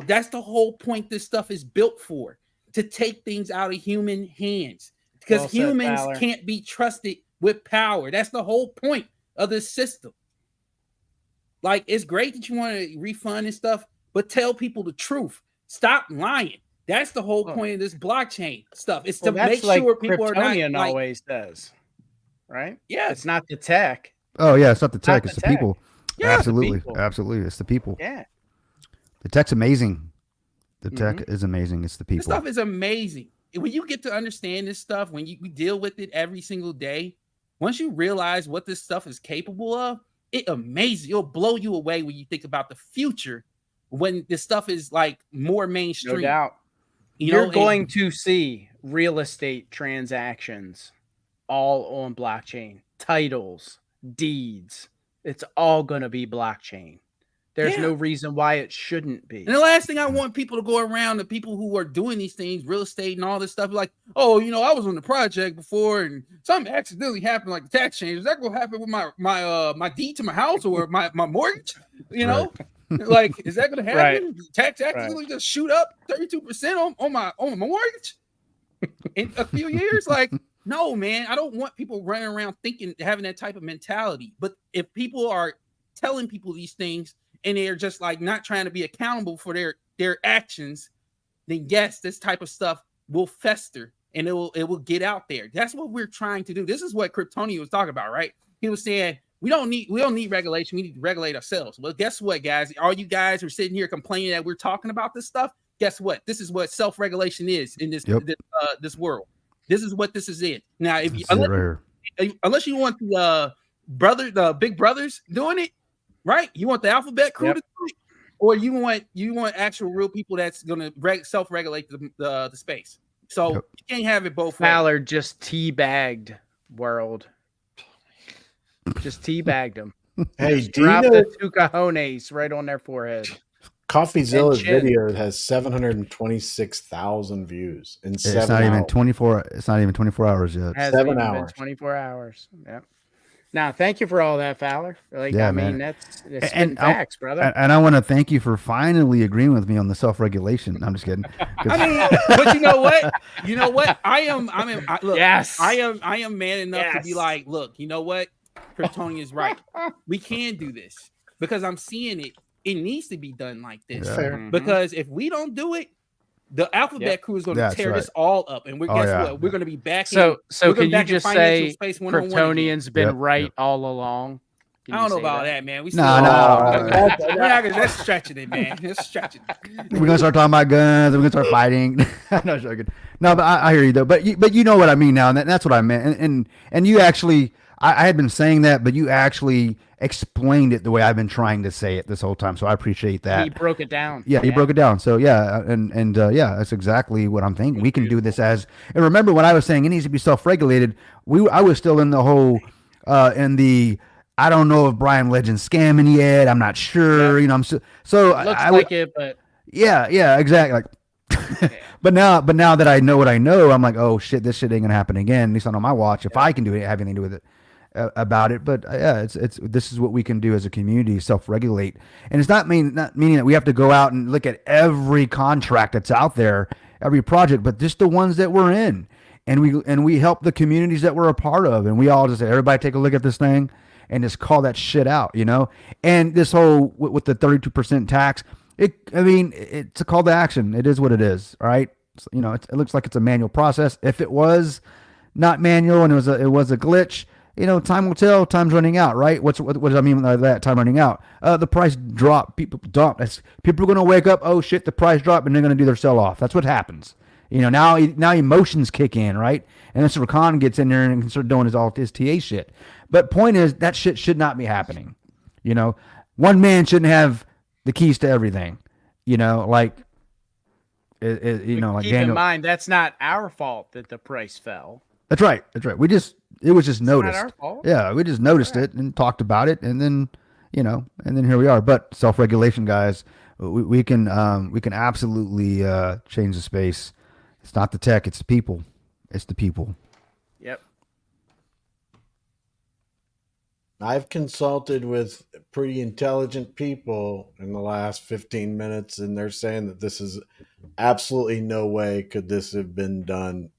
Speaker 5: that's the whole point. This stuff is built for to take things out of human hands because
Speaker 6: Well said,
Speaker 5: humans
Speaker 6: Fowler.
Speaker 5: can't be trusted with power. That's the whole point of this system. Like, it's great that you want to refund and stuff, but tell people the truth. Stop lying. That's the whole point of this blockchain stuff. It's
Speaker 6: Well,
Speaker 5: to
Speaker 6: that's
Speaker 5: make
Speaker 6: like
Speaker 5: sure people are not
Speaker 6: Kryptonian
Speaker 5: like,
Speaker 6: always does, right?
Speaker 5: yeah,
Speaker 6: It's not the tech.
Speaker 3: Oh yeah, it's not the tech,
Speaker 6: the
Speaker 3: it's the
Speaker 6: tech.
Speaker 3: people.
Speaker 5: Yeah, it's the
Speaker 3: Absolutely,
Speaker 6: people.
Speaker 3: absolutely, it's the people.
Speaker 6: Yeah.
Speaker 3: The tech's amazing. The
Speaker 6: Mm-hmm.
Speaker 3: tech is amazing. It's the
Speaker 5: this
Speaker 3: people.
Speaker 5: stuff is amazing. When you get to understand this stuff, when you deal with it every single day, once you realize what this stuff is capable of, it amazes. It'll blow you away when you think about the future when this stuff is like more mainstream.
Speaker 6: No doubt.
Speaker 5: You
Speaker 6: You're
Speaker 5: know,
Speaker 6: going to see real estate transactions all on blockchain, titles, deeds. It's all going to be blockchain. There's
Speaker 5: Yeah.
Speaker 6: no reason why it shouldn't be.
Speaker 5: And the last thing I want people to go around, the people who are doing these things, real estate and all this stuff, like, I was on the project before and something accidentally happened, like the tax change. Is that gonna happen with my deed to my house or my mortgage? You know, Like, is that going to
Speaker 6: Right.
Speaker 5: happen? Tax actually just shoot up 32% on my mortgage in a few years? Like, no, man. I don't want people running around thinking, having that type of mentality. But if people are telling people these things and they're just like not trying to be accountable for their actions, then yes, this type of stuff will fester and it will get out there. That's what we're trying to do. This is what Kryptonian was talking about, right? He was saying we don't need regulation. We need to regulate ourselves. Well, guess what, guys? All you guys who are sitting here complaining that we're talking about this stuff, guess what? This is what self-regulation is in this this world. This is what this is in. Now, if you unless you want the big brothers doing it, right? You want the alphabet crew to do it, or you want actual real people that's going to self-regulate the space. So you can't have it both ways.
Speaker 6: Fowler just teabagged world. Just teabagged them.
Speaker 4: Hey,
Speaker 6: Just
Speaker 4: do you
Speaker 6: drop
Speaker 4: know
Speaker 6: the two cojones right on their forehead.
Speaker 4: CoffeeZilla's
Speaker 6: And chin.
Speaker 4: video has 726,000 views in
Speaker 3: It's
Speaker 4: 7
Speaker 3: not
Speaker 4: hours.
Speaker 3: even 24. It's not even 24 hours yet.
Speaker 6: Hasn't
Speaker 4: 7
Speaker 6: even been
Speaker 4: hours.
Speaker 6: 24 hours. Yep. Now, thank you for all that, Fowler. Like,
Speaker 3: Yeah,
Speaker 6: I mean,
Speaker 3: man.
Speaker 6: that's spitting facts, brother.
Speaker 3: And I want to thank you for finally agreeing with me on the self-regulation. I'm just kidding.
Speaker 5: I mean, but you know what? You know what? Look,
Speaker 6: Yes.
Speaker 5: I am man enough to be
Speaker 6: Yes.
Speaker 5: like, look, you know what? Kryptonian is right. We can do this because I'm seeing it. It needs to be done like this.
Speaker 3: Yeah.
Speaker 4: Fair.
Speaker 5: Because if we don't do it, the alphabet crew is going to
Speaker 3: That's
Speaker 5: tear
Speaker 3: right.
Speaker 5: this all up, and
Speaker 3: Oh, yeah.
Speaker 5: what? We're going to be back.
Speaker 6: So
Speaker 5: we're
Speaker 6: can you
Speaker 5: back in
Speaker 6: just
Speaker 5: financial
Speaker 6: say
Speaker 5: space 101 again.
Speaker 6: Kryptonian's been
Speaker 3: Yep,
Speaker 6: right
Speaker 3: yep.
Speaker 6: all along? Can
Speaker 5: I
Speaker 6: you
Speaker 5: don't know
Speaker 6: say
Speaker 5: about that, man. We
Speaker 3: No,
Speaker 5: still-
Speaker 3: no.
Speaker 5: We're not gonna, that's stretching it, man. That's stretching it.
Speaker 3: We're gonna start talking about guns. We're gonna start fighting. No, joking. No, but I hear you though. But you know what I mean now, and that's what I meant. And you actually, I had been saying that, but you actually explained it the way I've been trying to say it this whole time. So I appreciate that.
Speaker 6: He broke it down.
Speaker 3: Yeah, he broke it down. So yeah, and yeah, that's exactly what I'm thinking. We can do this as. And remember when I was saying it needs to be self-regulated, I was still in the whole, in the. I don't know if Brian Legend's scamming yet. I'm not sure. You know, so
Speaker 6: Looks
Speaker 3: I
Speaker 6: like it, but
Speaker 3: yeah, exactly. Like, but now that I know what I know, I'm like, oh shit, this shit ain't gonna happen again. At least not on my watch. If I can do it, have anything to do with it about it. But yeah, it's this is what we can do as a community, self-regulate, and it's not meaning that we have to go out and look at every contract that's out there, every project, but just the ones that we're in, and we help the communities that we're a part of, and we all just say, everybody take a look at this thing. And just call that shit out, you know. And this whole with the 32% tax, it's a call to action. It is what it is, all right. So, you know, it looks like it's a manual process. If it was not manual and it was a glitch, you know, time will tell. Time's running out, right? What does I mean by that? Time running out. The price drop. People dump. People are going to wake up. Oh shit, the price dropped, and they're going to do their sell off. That's what happens. You know, now emotions kick in, right? And then Sir Khan gets in there and can start doing his TA shit. But point is, that shit should not be happening. You know, one man shouldn't have the keys to everything. You know, like, you know, like
Speaker 6: keep
Speaker 3: Daniel.
Speaker 6: in mind that's not our fault that the price fell.
Speaker 3: That's right. It was just
Speaker 6: It's not
Speaker 3: noticed.
Speaker 6: our fault.
Speaker 3: Yeah, we just noticed it and talked about it, and then here we are. But self-regulation, guys, we can absolutely change the space. It's not the tech; it's the people. It's the people.
Speaker 6: Yep.
Speaker 4: I've consulted with pretty intelligent people in the last 15 minutes, and they're saying that this is absolutely no way could this have been done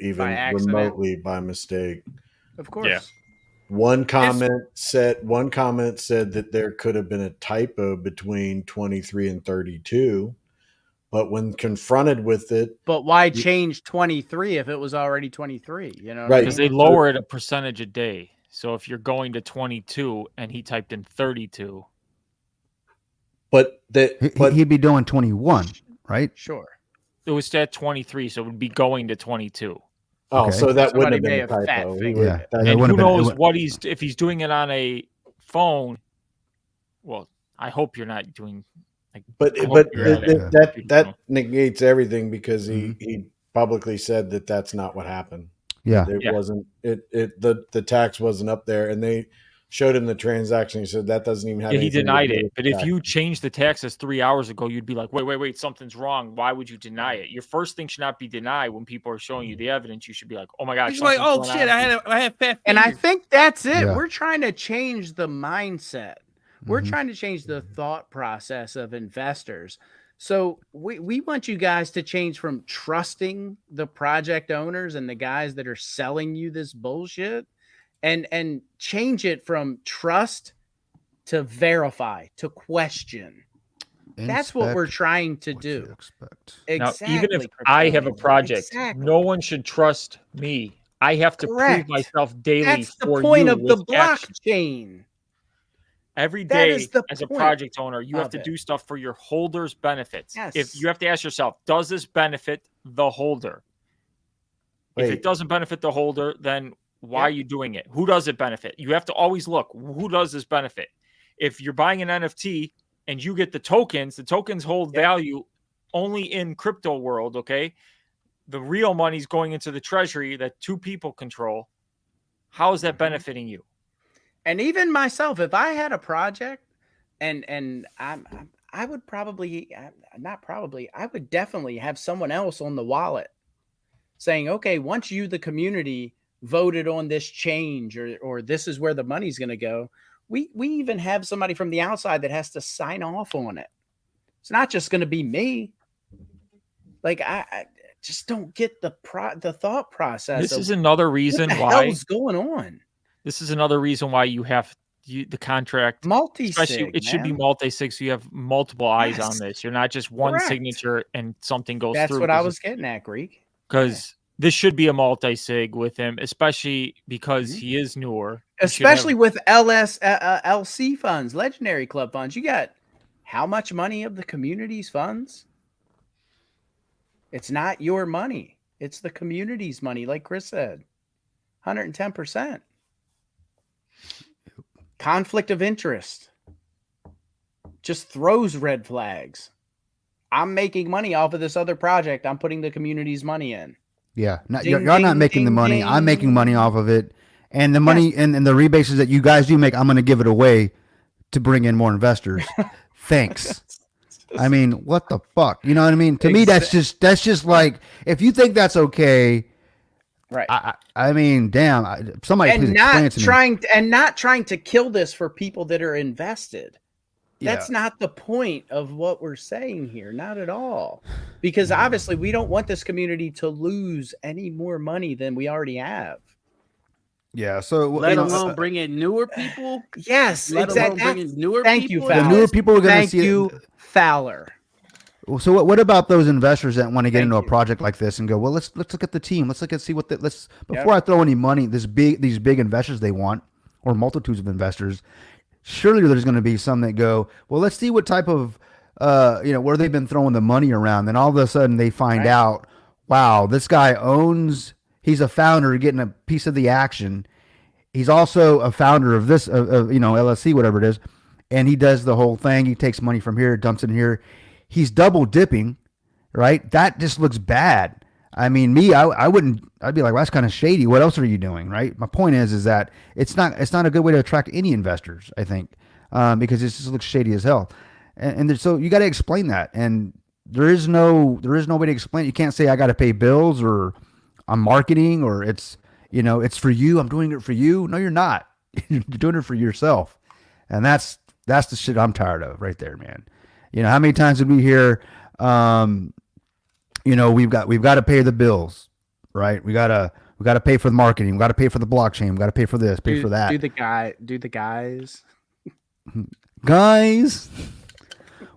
Speaker 4: even
Speaker 6: By accident.
Speaker 4: remotely by mistake.
Speaker 6: Of course.
Speaker 7: Yeah.
Speaker 4: One comment said that there could have been a typo between 23 and 32, but when confronted with it,
Speaker 6: But why change 23 if it was already 23? You know, what I
Speaker 4: Right.
Speaker 8: Because
Speaker 6: mean?
Speaker 8: they lower it a percentage a day. So if you're going to 22 and he typed in 32,
Speaker 4: but
Speaker 3: He'd be doing 21, right?
Speaker 6: Sure.
Speaker 8: it was at 23, so it would be going to 22.
Speaker 4: oh,
Speaker 3: Okay.
Speaker 4: so that wouldn't
Speaker 6: Somebody
Speaker 4: have
Speaker 6: may
Speaker 4: been a
Speaker 6: have fat
Speaker 4: typo.
Speaker 6: fingered
Speaker 3: Yeah.
Speaker 6: it.
Speaker 3: That
Speaker 8: And
Speaker 3: would've
Speaker 8: who
Speaker 3: been-
Speaker 8: knows if he's doing it on a phone. Well, I hope you're not doing like.
Speaker 4: But
Speaker 8: I hope
Speaker 4: but
Speaker 8: you're at it.
Speaker 4: that negates everything because he publicly said that that's not what happened.
Speaker 3: Yeah.
Speaker 4: It
Speaker 8: Yeah.
Speaker 4: wasn't the tax wasn't up there, and they showed him the transaction. He said that doesn't even have.
Speaker 8: Yeah, he
Speaker 4: anything to
Speaker 8: denied
Speaker 4: do
Speaker 8: it.
Speaker 4: with
Speaker 8: But
Speaker 4: the
Speaker 8: if
Speaker 4: tax.
Speaker 8: you changed the taxes 3 hours ago, you'd be like, wait, something's wrong. Why would you deny it? Your first thing should not be denied when people are showing you the evidence. You should be like, oh my god,
Speaker 5: He's like,
Speaker 8: something's
Speaker 5: oh
Speaker 8: going
Speaker 5: shit,
Speaker 8: on.
Speaker 5: I had fat.
Speaker 6: And I
Speaker 5: fingers.
Speaker 6: think that's it.
Speaker 3: Yeah.
Speaker 6: We're trying to change the mindset. We're
Speaker 3: Mhm.
Speaker 6: trying to change the thought process of investors. So we want you guys to change from trusting the project owners and the guys that are selling you this bullshit and change it from trust to verify, to question. That's what we're
Speaker 3: Inspect
Speaker 6: trying to
Speaker 3: what you
Speaker 6: do.
Speaker 3: expect.
Speaker 8: Now, even if
Speaker 6: Exactly.
Speaker 8: I have a
Speaker 6: Kryptonian.
Speaker 8: project,
Speaker 6: Exactly.
Speaker 8: no one should trust me. I have to prove
Speaker 6: Correct.
Speaker 8: myself daily
Speaker 6: That's the
Speaker 8: for
Speaker 6: point
Speaker 8: you
Speaker 6: of the
Speaker 8: with action.
Speaker 6: blockchain.
Speaker 7: Every
Speaker 6: That
Speaker 7: day,
Speaker 6: is the
Speaker 7: as a
Speaker 6: point
Speaker 7: project owner, you have
Speaker 6: of
Speaker 7: to
Speaker 6: it.
Speaker 7: do stuff for your holders' benefits. If
Speaker 6: Yes.
Speaker 7: you have to ask yourself, does this benefit the holder? If it
Speaker 4: Wait,
Speaker 7: doesn't benefit the holder, then why are
Speaker 6: Yep.
Speaker 7: you doing it? Who does it benefit? You have to always look, who does this benefit? If you're buying an NFT and you get the tokens hold
Speaker 6: Yep.
Speaker 7: value only in crypto world, okay? The real money's going into the treasury that two people control. How is that benefiting you?
Speaker 6: And even myself, if I had a project and I would probably not probably, I would definitely have someone else on the wallet saying, okay, once you, the community, voted on this change or this is where the money's going to go, we even have somebody from the outside that has to sign off on it. It's not just going to be me. Like I just don't get the thought process.
Speaker 8: This
Speaker 6: of
Speaker 8: is another
Speaker 6: what
Speaker 8: reason
Speaker 6: the
Speaker 8: why
Speaker 6: hell's going on.
Speaker 8: this is another reason why you have the contract. Especially,
Speaker 6: Multi-sig,
Speaker 8: it should be
Speaker 6: man.
Speaker 8: multi-sig, so you have multiple eyes on
Speaker 6: Yes.
Speaker 8: this. You're not just one
Speaker 6: Correct.
Speaker 8: signature and something goes
Speaker 6: That's
Speaker 8: through.
Speaker 6: what I was getting at, Greek.
Speaker 8: Because this should be a multi-sig with him, especially because
Speaker 6: Mhm.
Speaker 8: he is newer. He should
Speaker 6: Especially
Speaker 8: have,
Speaker 6: with LC funds, Legendary Club funds. You got how much money of the community's funds? It's not your money. It's the community's money, like Chris said. 110%. Conflict of interest. Just throws red flags. I'm making money off of this other project. I'm putting the community's money in.
Speaker 3: Yeah, not,
Speaker 6: Ding,
Speaker 3: you're not
Speaker 6: ding,
Speaker 3: making the
Speaker 6: ding,
Speaker 3: money. I'm making money
Speaker 6: ding.
Speaker 3: off of it, and the money and the rebases that you guys do make, I'm going to give it away to bring in more investors. Thanks. I mean, what the fuck? You know what I mean? To me, that's just like, if you think that's okay,
Speaker 6: Right.
Speaker 3: I mean, damn. Somebody please
Speaker 6: And
Speaker 3: explain
Speaker 6: not
Speaker 3: it to me.
Speaker 6: not trying to kill this for people that are invested.
Speaker 3: Yeah.
Speaker 6: That's not the point of what we're saying here. Not at all. Because obviously we don't want this community to lose any more money than we already have.
Speaker 3: Yeah. So
Speaker 12: Let
Speaker 3: you know,
Speaker 12: alone bring in newer people.
Speaker 6: Yes,
Speaker 12: Let alone
Speaker 6: exactly.
Speaker 12: bring in newer
Speaker 6: Thank you,
Speaker 12: people.
Speaker 3: the
Speaker 6: Fowler.
Speaker 3: newer people are going to
Speaker 6: Thank
Speaker 3: see
Speaker 6: you,
Speaker 3: it.
Speaker 6: Fowler.
Speaker 3: So what about those investors that want to get
Speaker 6: Thank
Speaker 3: into a
Speaker 6: you.
Speaker 3: project like this and go, well, let's look at the team. Let's look and see what before I throw any money, these big investors they want, or multitudes of investors. Surely there's going to be some that go, well, let's see what type of, where they've been throwing the money around. Then all of a sudden they find
Speaker 6: Right.
Speaker 3: out, wow, this guy he's a founder getting a piece of the action. He's also a founder of this, LSC, whatever it is. And he does the whole thing. He takes money from here, dumps it in here. He's double dipping, right? That just looks bad. I mean, I'd be like, well, that's kind of shady. What else are you doing, right? My point is that it's not a good way to attract any investors, I think, because it just looks shady as hell. And so you got to explain that. And there is no way to explain it. You can't say I got to pay bills or I'm marketing or it's for you. I'm doing it for you. No, you're not. You're doing it for yourself. And that's the shit I'm tired of right there, man. How many times did we hear, we've got to pay the bills, right? We gotta pay for the marketing. We got to pay for the blockchain. We got to pay for this, pay for that.
Speaker 6: Do the guys.
Speaker 3: Guys,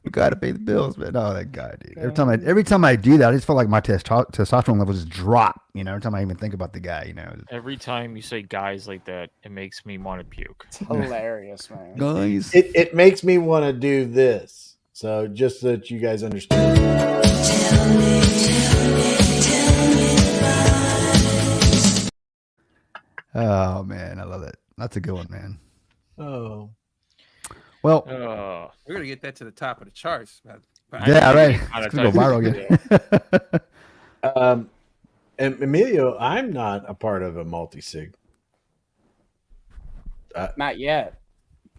Speaker 3: we got to pay the bills, man. Oh, that guy, dude. Every time I do that, I just feel like my testosterone levels just drop. Every time I even think about the guy,
Speaker 8: every time you say guys like that, it makes me want to puke.
Speaker 6: It's hilarious, man.
Speaker 3: Guys.
Speaker 4: It makes me want to do this. So just so that you guys understand.
Speaker 3: Oh man, I love it. That's a good one, man.
Speaker 4: Oh.
Speaker 3: Well,
Speaker 5: We're gonna get that to the top of the charts.
Speaker 3: yeah, right. It's gonna go viral again.
Speaker 4: And Emilio, I'm not a part of a multi-sig.
Speaker 6: Not yet.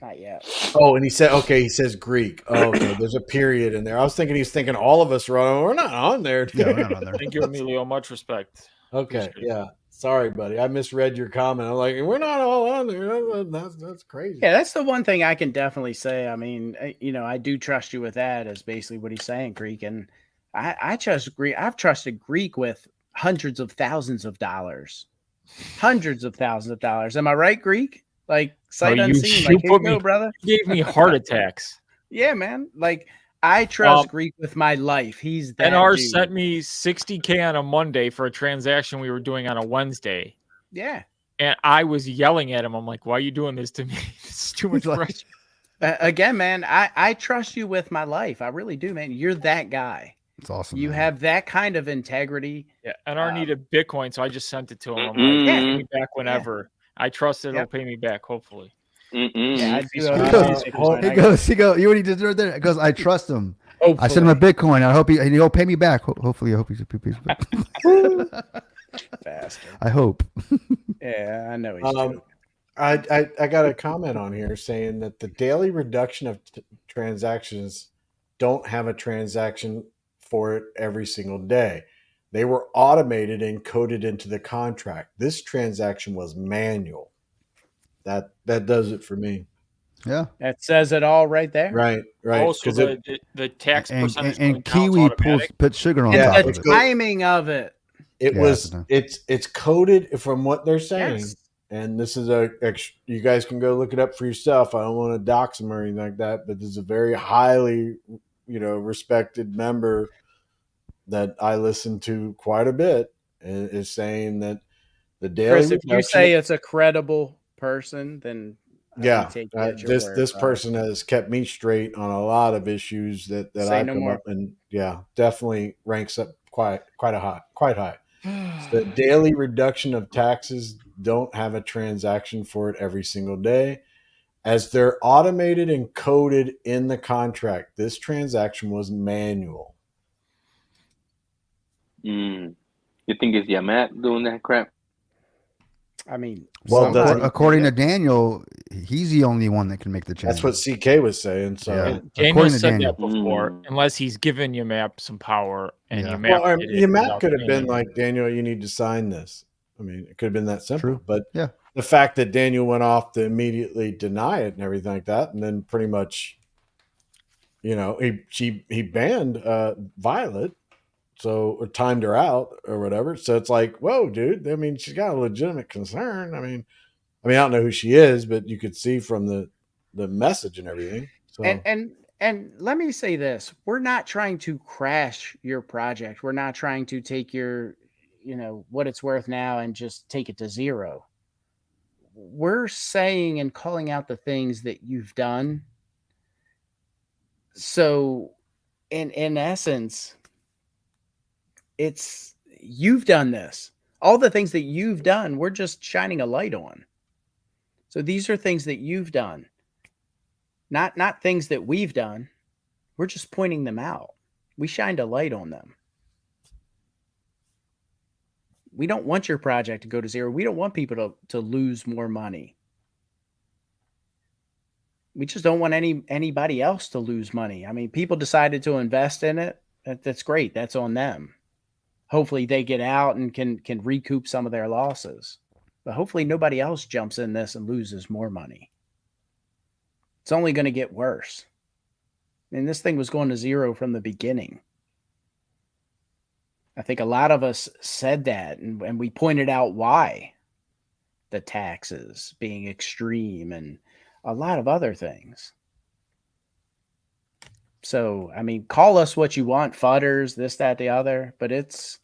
Speaker 6: Not yet.
Speaker 4: Oh, and he says Greek. Oh, okay, there's a period in there. I was thinking he's thinking all of us are on. We're not on there.
Speaker 3: Yeah, we're not on there.
Speaker 8: Thank you, Emilio. Much respect.
Speaker 4: Okay,
Speaker 8: Appreciate it.
Speaker 4: yeah. Sorry, buddy. I misread your comment. I'm like, we're not all on there. That's crazy.
Speaker 6: Yeah, that's the one thing I can definitely say. I mean, I do trust you with that, is basically what he's saying, Greek. And I trust Greek. I've trusted Greek with hundreds of thousands of dollars. Hundreds of thousands of dollars. Am I right, Greek? Like, sight unseen. Like, here you go, brother.
Speaker 8: You gave me heart attacks.
Speaker 6: Yeah, man. Like, I trust Greek with my life. He's that
Speaker 8: NR
Speaker 6: dude.
Speaker 8: sent me $60K on a Monday for a transaction we were doing on a Wednesday.
Speaker 6: Yeah.
Speaker 8: And I was yelling at him. I'm like, why are you doing this to me? It's too much pressure.
Speaker 6: Again, man, I trust you with my life. I really do, man. You're that guy.
Speaker 3: It's awesome.
Speaker 6: You have that kind of integrity.
Speaker 8: Yeah, NR needed Bitcoin, so I just sent it to him. I'm like, pay me back whenever. I trust it'll pay me back, hopefully.
Speaker 6: Yeah, I do.
Speaker 3: He goes. You what he did right there? It goes. I trust him.
Speaker 6: Hopefully.
Speaker 3: I sent him a Bitcoin. I hope he'll pay me back. Hopefully, I hope he's
Speaker 6: Bastard.
Speaker 3: I hope.
Speaker 6: Yeah, I know he's joking.
Speaker 4: I got a comment on here saying that the daily reduction of transactions don't have a transaction for it every single day. They were automated and coded into the contract. This transaction was manual. That does it for me.
Speaker 3: Yeah,
Speaker 6: that says it all right there.
Speaker 4: Right.
Speaker 8: Also, the tax percentage
Speaker 3: and Kiwi put sugar on top of it.
Speaker 6: The timing of it.
Speaker 4: It's coded from what they're saying.
Speaker 6: Yes.
Speaker 4: And this is you guys can go look it up for yourself. I don't want to dox them or anything like that, but this is a very highly, respected member that I listen to quite a bit, and is saying that the daily.
Speaker 6: Chris, if you say it's a credible person, then
Speaker 4: this person has kept me straight on a lot of issues that I come up, and definitely ranks up quite high. The daily reduction of taxes don't have a transaction for it every single day, as they're automated and coded in the contract. This transaction was manual.
Speaker 10: You think it's Yamat doing that crap?
Speaker 6: I mean,
Speaker 3: according to Daniel, he's the only one that can make the change.
Speaker 4: That's what CK was saying. So
Speaker 8: Daniel said that before, unless he's given Yamap some power, and
Speaker 4: Yamap could have been like, Daniel, you need to sign this. I mean, it could have been that simple.
Speaker 3: True.
Speaker 4: But the fact that Daniel went off to immediately deny it and everything like that, and then pretty much, he banned Violet. Or timed her out or whatever. So it's like, whoa, dude. I mean, she's got a legitimate concern. I mean, I don't know who she is, but you could see from the message and everything. So
Speaker 6: and let me say this: we're not trying to crash your project. We're not trying to take your, what it's worth now and just take it to zero. We're saying and calling out the things that you've done. So, in essence, you've done this. All the things that you've done, we're just shining a light on. So these are things that you've done, not things that we've done. We're just pointing them out. We shined a light on them. We don't want your project to go to zero. We don't want people to lose more money. We just don't want anybody else to lose money. I mean, people decided to invest in it. That's great. That's on them. Hopefully they get out and can recoup some of their losses. But hopefully nobody else jumps in this and loses more money. It's only going to get worse. I mean, this thing was going to zero from the beginning. I think a lot of us said that, and we pointed out why. The taxes being extreme and a lot of other things. So, I mean, call us what you want, fudders, this, that, the other, but it's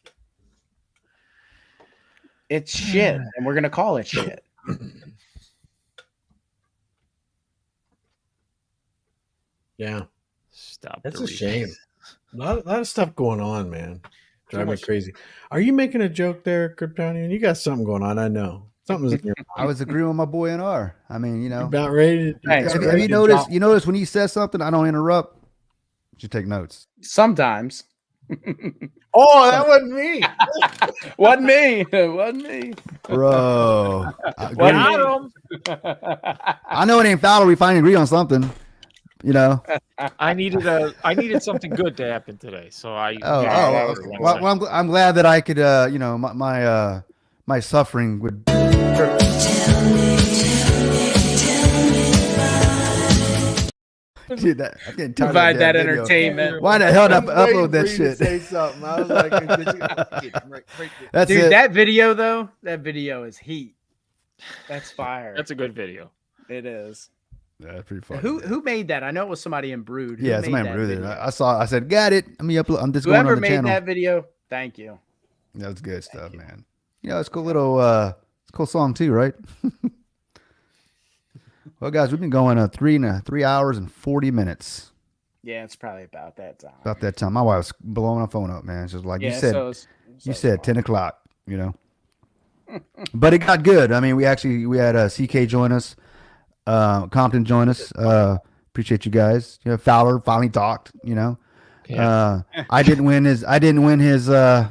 Speaker 6: shit, and we're going to call it shit.
Speaker 4: Yeah.
Speaker 8: Stop.
Speaker 4: That's a shame. A lot of stuff going on, man. Driving me crazy. Are you making a joke there, Kryptonian? You got something going on, I know. Something's in your mind.
Speaker 3: I was agreeing with my boy NR. I mean,
Speaker 4: You're about ready to
Speaker 3: have you noticed? You notice when he says something, I don't interrupt. You take notes.
Speaker 6: Sometimes.
Speaker 4: Oh, that wasn't me.
Speaker 6: Wasn't me. Wasn't me.
Speaker 3: Bro.
Speaker 6: Wasn't me.
Speaker 3: I know it ain't Fowler. We finally agree on something. You know.
Speaker 8: I needed something good to happen today, so I.
Speaker 3: Well, I'm glad that I could. You know, my suffering would. Dude, I can't
Speaker 6: provide that entertainment.
Speaker 3: Why the hell did I
Speaker 4: Waiting
Speaker 3: upload that
Speaker 4: for you to
Speaker 3: shit?
Speaker 4: say something. I was like,
Speaker 3: That's
Speaker 6: Dude,
Speaker 3: it.
Speaker 6: that video though, that video is heat. That's fire.
Speaker 8: That's a good video.
Speaker 6: It is.
Speaker 3: Yeah, that's pretty funny.
Speaker 6: Who made that? I know it was somebody in Brood. Who
Speaker 3: Yeah,
Speaker 6: made
Speaker 3: somebody
Speaker 6: that
Speaker 3: brewed it.
Speaker 6: video?
Speaker 3: I saw. I said, "Got it." Let me upload. I'm just going
Speaker 6: Whoever
Speaker 3: on the
Speaker 6: made
Speaker 3: channel.
Speaker 6: that video, thank you.
Speaker 3: That was good stuff, man. Yeah, it's a cool little, it's a cool song too, right? Well, guys, we've been going 3 hours and 40 minutes.
Speaker 6: Yeah, it's probably about that time.
Speaker 3: About that time, my wife's blowing my phone up, man. It's just like
Speaker 6: Yeah,
Speaker 3: you said.
Speaker 6: so
Speaker 3: You said 10 o'clock. You know. But it got good. I mean, we had CK join us, Compton join us. Appreciate you guys. You know, Fowler finally talked. You know.
Speaker 8: Yeah.
Speaker 3: I didn't win his NFT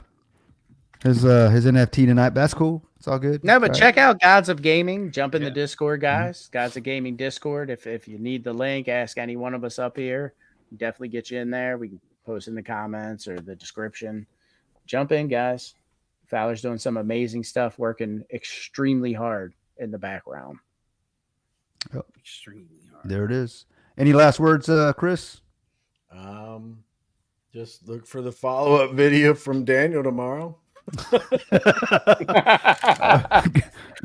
Speaker 3: tonight, but that's cool. It's all good.
Speaker 6: No, but
Speaker 3: All right.
Speaker 6: check out Gods of Gaming. Jump in the Discord, guys. Gods of Gaming Discord. If you need the link, ask any one of us up here. Definitely get you in there. We can post in the comments or the description. Jump in, guys. Fowler's doing some amazing stuff, working extremely hard in the background.
Speaker 3: Yep.
Speaker 6: Extremely hard.
Speaker 3: There it is. Any last words, Chris?
Speaker 4: Just look for the follow-up video from Daniel tomorrow.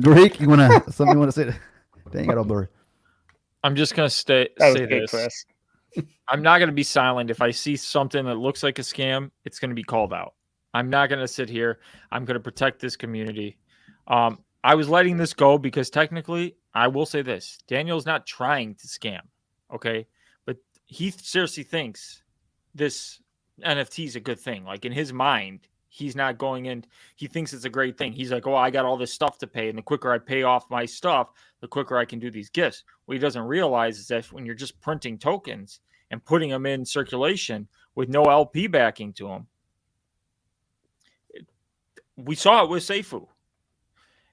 Speaker 3: Greek, something you want to say? Dang it, all blurry.
Speaker 8: I'm just gonna say this.
Speaker 6: Chris.
Speaker 8: I'm not gonna be silent. If I see something that looks like a scam, it's gonna be called out. I'm not gonna sit here. I'm gonna protect this community. I was letting this go because technically, I will say this: Daniel's not trying to scam, okay? But he seriously thinks this NFT is a good thing. Like in his mind, he's not going in. He thinks it's a great thing. He's like, oh, I got all this stuff to pay. And the quicker I pay off my stuff, the quicker I can do these gifts. What he doesn't realize is that when you're just printing tokens and putting them in circulation with no LP backing to them, we saw it with Seifu.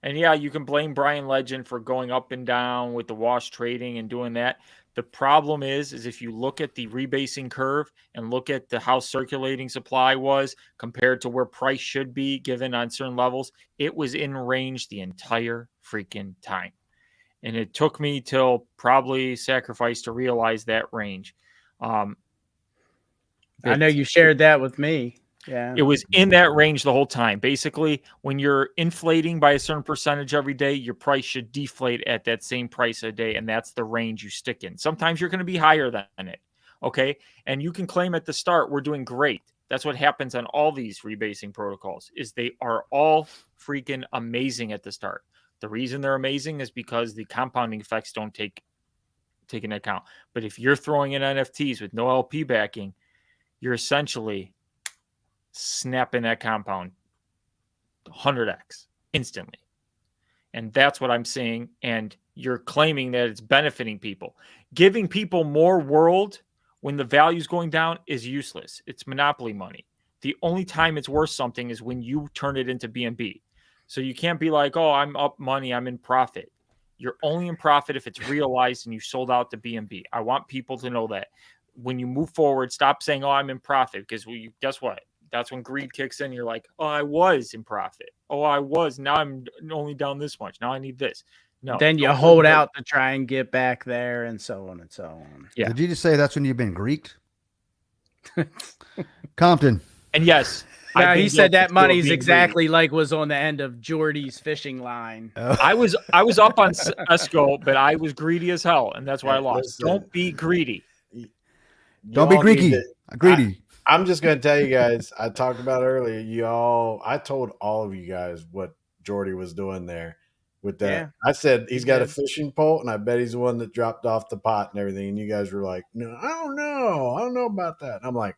Speaker 8: And yeah, you can blame Brian Legend for going up and down with the wash trading and doing that. The problem is if you look at the rebasing curve and look at how circulating supply was compared to where price should be given on certain levels, it was in range the entire freaking time. And it took me till probably Sacrifice to realize that range.
Speaker 6: I know you shared that with me. Yeah.
Speaker 8: It was in that range the whole time. Basically, when you're inflating by a certain percentage every day, your price should deflate at that same price a day, and that's the range you stick in. Sometimes you're going to be higher than it, okay? And you can claim at the start, we're doing great. That's what happens on all these rebasing protocols, is they are all freaking amazing at the start. The reason they're amazing is because the compounding effects don't take into account. But if you're throwing in NFTs with no LP backing, you're essentially snapping that compound 100x instantly. And that's what I'm seeing. And you're claiming that it's benefiting people. Giving people more world when the value's going down is useless. It's monopoly money. The only time it's worth something is when you turn it into BNB. So you can't be like, oh, I'm up money, I'm in profit. You're only in profit if it's realized and you sold out to BNB. I want people to know that. When you move forward, stop saying, oh, I'm in profit, because guess what? That's when greed kicks in. You're like, oh, I was in profit. Oh, I was. Now I'm only down this much. Now I need this. No.
Speaker 6: Then you hold out to try and get back there and so on and so on.
Speaker 8: Yeah.
Speaker 3: Did you just say that's when you've been Greeked? Compton.
Speaker 8: And yes.
Speaker 6: No, he said that money's exactly like was on the end of Jordy's fishing line.
Speaker 8: I was up on Esco, but I was greedy as hell, and that's why I lost.
Speaker 4: Listen.
Speaker 8: Don't be greedy.
Speaker 3: Don't be
Speaker 4: Y'all need
Speaker 3: Greeky. Greedy.
Speaker 4: I'm just going to tell you guys, I talked about earlier, I told all of you guys what Jordy was doing there with that.
Speaker 6: Yeah.
Speaker 4: I said he's got a fishing pole, and I bet he's the one that dropped off the pot and everything. And you guys were like, no, I don't know about that. And I'm like,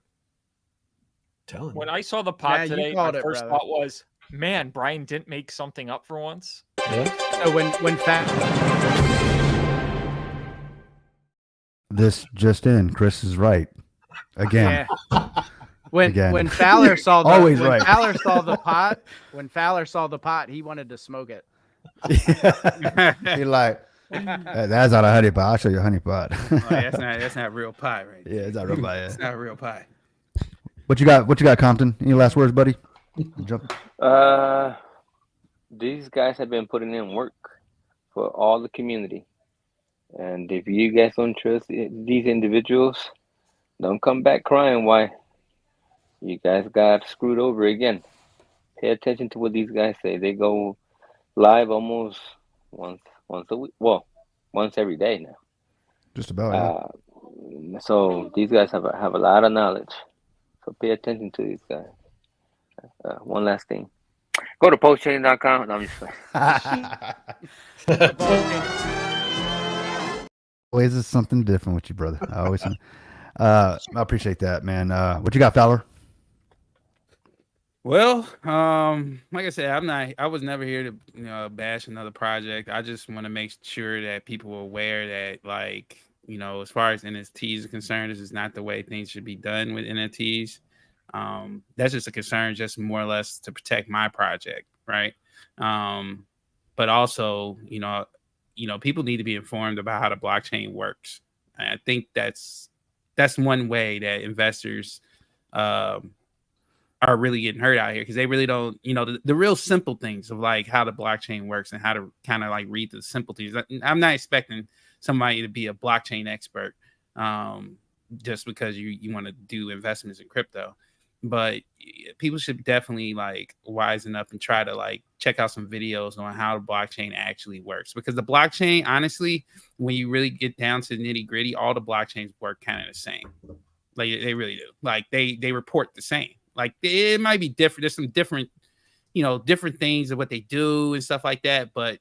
Speaker 4: telling you.
Speaker 8: When I saw the pot
Speaker 6: Yeah, you
Speaker 8: today, my
Speaker 6: called it,
Speaker 8: first
Speaker 6: brother.
Speaker 8: thought was, man, Brian didn't make something up for once.
Speaker 6: So when
Speaker 3: This just in. Chris is right. Again. Again.
Speaker 6: when Fowler saw the
Speaker 3: Always
Speaker 6: when
Speaker 3: right.
Speaker 6: Fowler saw the pot, he wanted to smoke it.
Speaker 3: He like, that's not a honey pot. I'll show you a honey pot.
Speaker 5: Oh, that's not real pie, right?
Speaker 3: Yeah, it's not real pie.
Speaker 5: It's not real pie.
Speaker 3: What you got? What you got, Compton? Any last words, buddy? Jump.
Speaker 10: These guys have been putting in work for all the community. And if you guys don't trust these individuals, don't come back crying why you guys got screwed over again. Pay attention to what these guys say. They go live almost once a week. Well, once every day now.
Speaker 3: Just about.
Speaker 10: So these guys have a lot of knowledge. So pay attention to these guys. One last thing. Go to postchain.com. No, I'm just
Speaker 3: Always is something different with you, brother. I appreciate that, man. What you got, Fowler?
Speaker 5: Well, like I said, I was never here to bash another project. I just want to make sure that people are aware that, like, as far as NFTs are concerned, this is not the way things should be done with NFTs. That's just a concern, just more or less to protect my project, right? But also, people need to be informed about how the blockchain works. And I think that's one way that investors are really getting hurt out here, because they really don't, the real simple things of like how the blockchain works and how to kind of like read the simple things. I'm not expecting somebody to be a blockchain expert just because you want to do investments in crypto. But people should definitely like wisen up and try to like check out some videos on how the blockchain actually works, because the blockchain, honestly, when you really get down to the nitty gritty, all the blockchains work kind of the same. Like they really do. Like they report the same. Like it might be different. There's some different, different things of what they do and stuff like that. But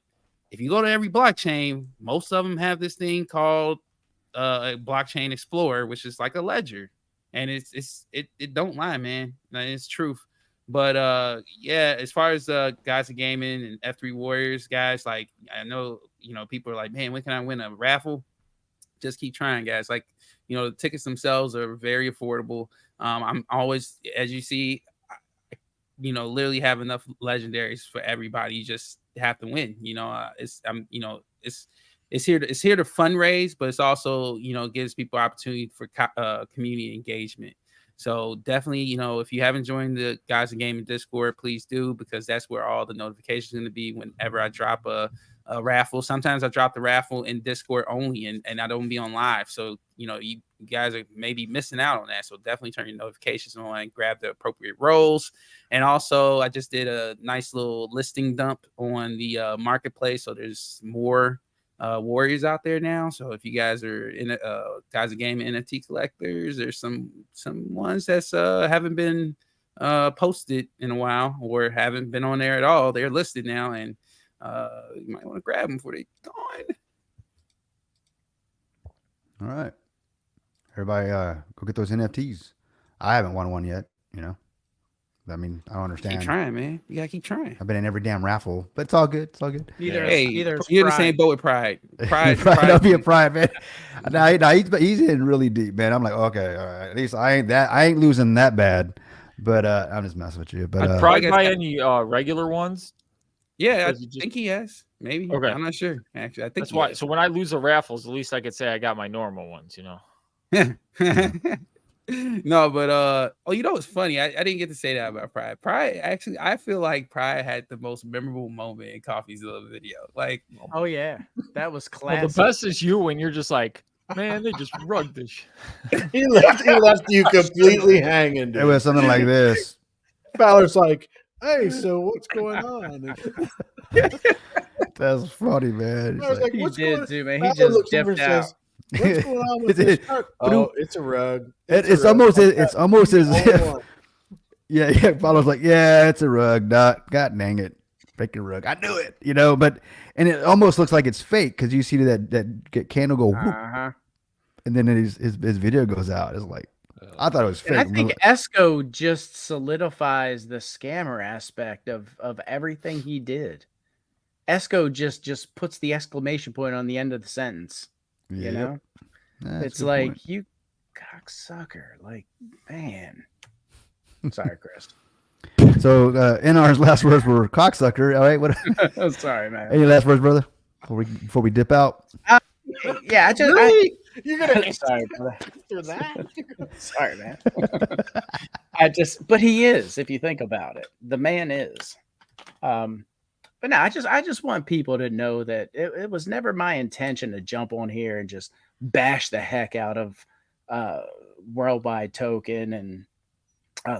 Speaker 5: if you go to every blockchain, most of them have this thing called a blockchain explorer, which is like a ledger. And it don't lie, man. It's truth. But yeah, as far as guys of gaming and F3 Warriors guys, like I know, people are like, man, when can I win a raffle? Just keep trying, guys. Like, the tickets themselves are very affordable. I'm always, as you see, literally have enough legendaries for everybody. You just have to win. It's here to fundraise, but it's also, gives people opportunity for community engagement. So definitely, if you haven't joined the Guys and Gaming Discord, please do, because that's where all the notifications are going to be whenever I drop a raffle. Sometimes I drop the raffle in Discord only, and I don't be on live. So, you guys are maybe missing out on that. So definitely turn your notifications on and grab the appropriate roles. And also, I just did a nice little listing dump on the marketplace. So there's more warriors out there now. So if you guys are in guys of gaming NFT collectors, there's some ones that's haven't been posted in a while or haven't been on there at all. They're listed now, and you might want to grab them before they gone.
Speaker 3: All right, everybody, go get those NFTs. I haven't won one yet. I mean, I don't understand.
Speaker 5: Keep trying, man. You gotta keep trying.
Speaker 3: I've been in every damn raffle, but it's all good. It's all good.
Speaker 6: Either
Speaker 5: You're in the same boat with Pride. Pride.
Speaker 3: Don't be a Pride, man. Now he's in really deep, man. I'm like, okay, all right. At least I ain't losing that bad. But I'm just messing with you. But
Speaker 8: Pride buy any regular ones?
Speaker 5: Yeah, I think he has. Maybe.
Speaker 8: Okay.
Speaker 5: I'm not sure. Actually, I think
Speaker 8: that's why. So when I lose the raffles, at least I could say I got my normal ones.
Speaker 5: No, but it's funny. I didn't get to say that about Pride. Pride, actually, I feel like Pride had the most memorable moment in Coffee's little video. Like,
Speaker 6: oh yeah, that was
Speaker 8: Well,
Speaker 6: classic.
Speaker 8: the best is you when you're just like, man, they just rugged this.
Speaker 4: He left you completely hanging. Dude.
Speaker 3: it was something like this.
Speaker 4: Fowler's like, hey, so what's going on?
Speaker 3: That's funny, man.
Speaker 4: I was like,
Speaker 6: He
Speaker 4: what's
Speaker 6: did
Speaker 4: going
Speaker 6: too, man.
Speaker 4: Fowler
Speaker 6: He just
Speaker 4: looks over
Speaker 6: dipped
Speaker 4: and
Speaker 6: out.
Speaker 4: says, what's going on with this shirt? Oh, it's a rug.
Speaker 3: It's almost as if yeah. Follows like, yeah, it's a rug. God dang it, freaking rug. I knew it, But and it almost looks like it's fake because you see that candle go whoop, and then his video goes out. It's like I thought it was fake.
Speaker 6: And I think Esco just solidifies the scammer aspect of everything he did. Esco just puts the exclamation point on the end of the sentence.
Speaker 3: That's
Speaker 6: It's
Speaker 3: a good
Speaker 6: like,
Speaker 3: point.
Speaker 6: you cocksucker. Like, man. Sorry, Chris.
Speaker 3: So NR's last words were cocksucker. All right, what?
Speaker 6: Sorry, man.
Speaker 3: Any last words, brother? Before we dip out.
Speaker 6: Yeah, I just
Speaker 4: Really? You're gonna
Speaker 6: sorry, brother.
Speaker 4: answer that?
Speaker 6: Sorry, man. But he is, if you think about it, the man is. But no, I just want people to know that it was never my intention to jump on here and just bash the heck out of Worldwide Token and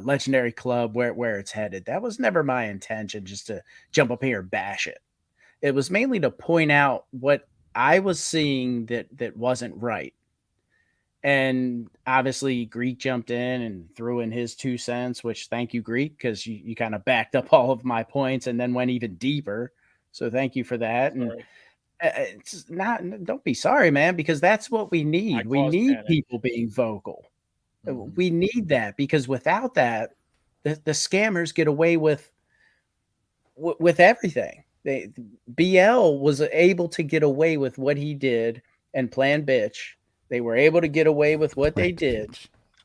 Speaker 6: Legendary Club where it's headed. That was never my intention, just to jump up here and bash it. It was mainly to point out what I was seeing that wasn't right. And obviously Greek jumped in and threw in his 2 cents, which thank you, Greek, because you kind of backed up all of my points and then went even deeper. So thank you for that. And it's not, don't be sorry, man, because that's what we need. We need people being vocal. We need that, because without that, the scammers get away with everything. BL was able to get away with what he did and Plan Bitch. They were able to get away with what they did.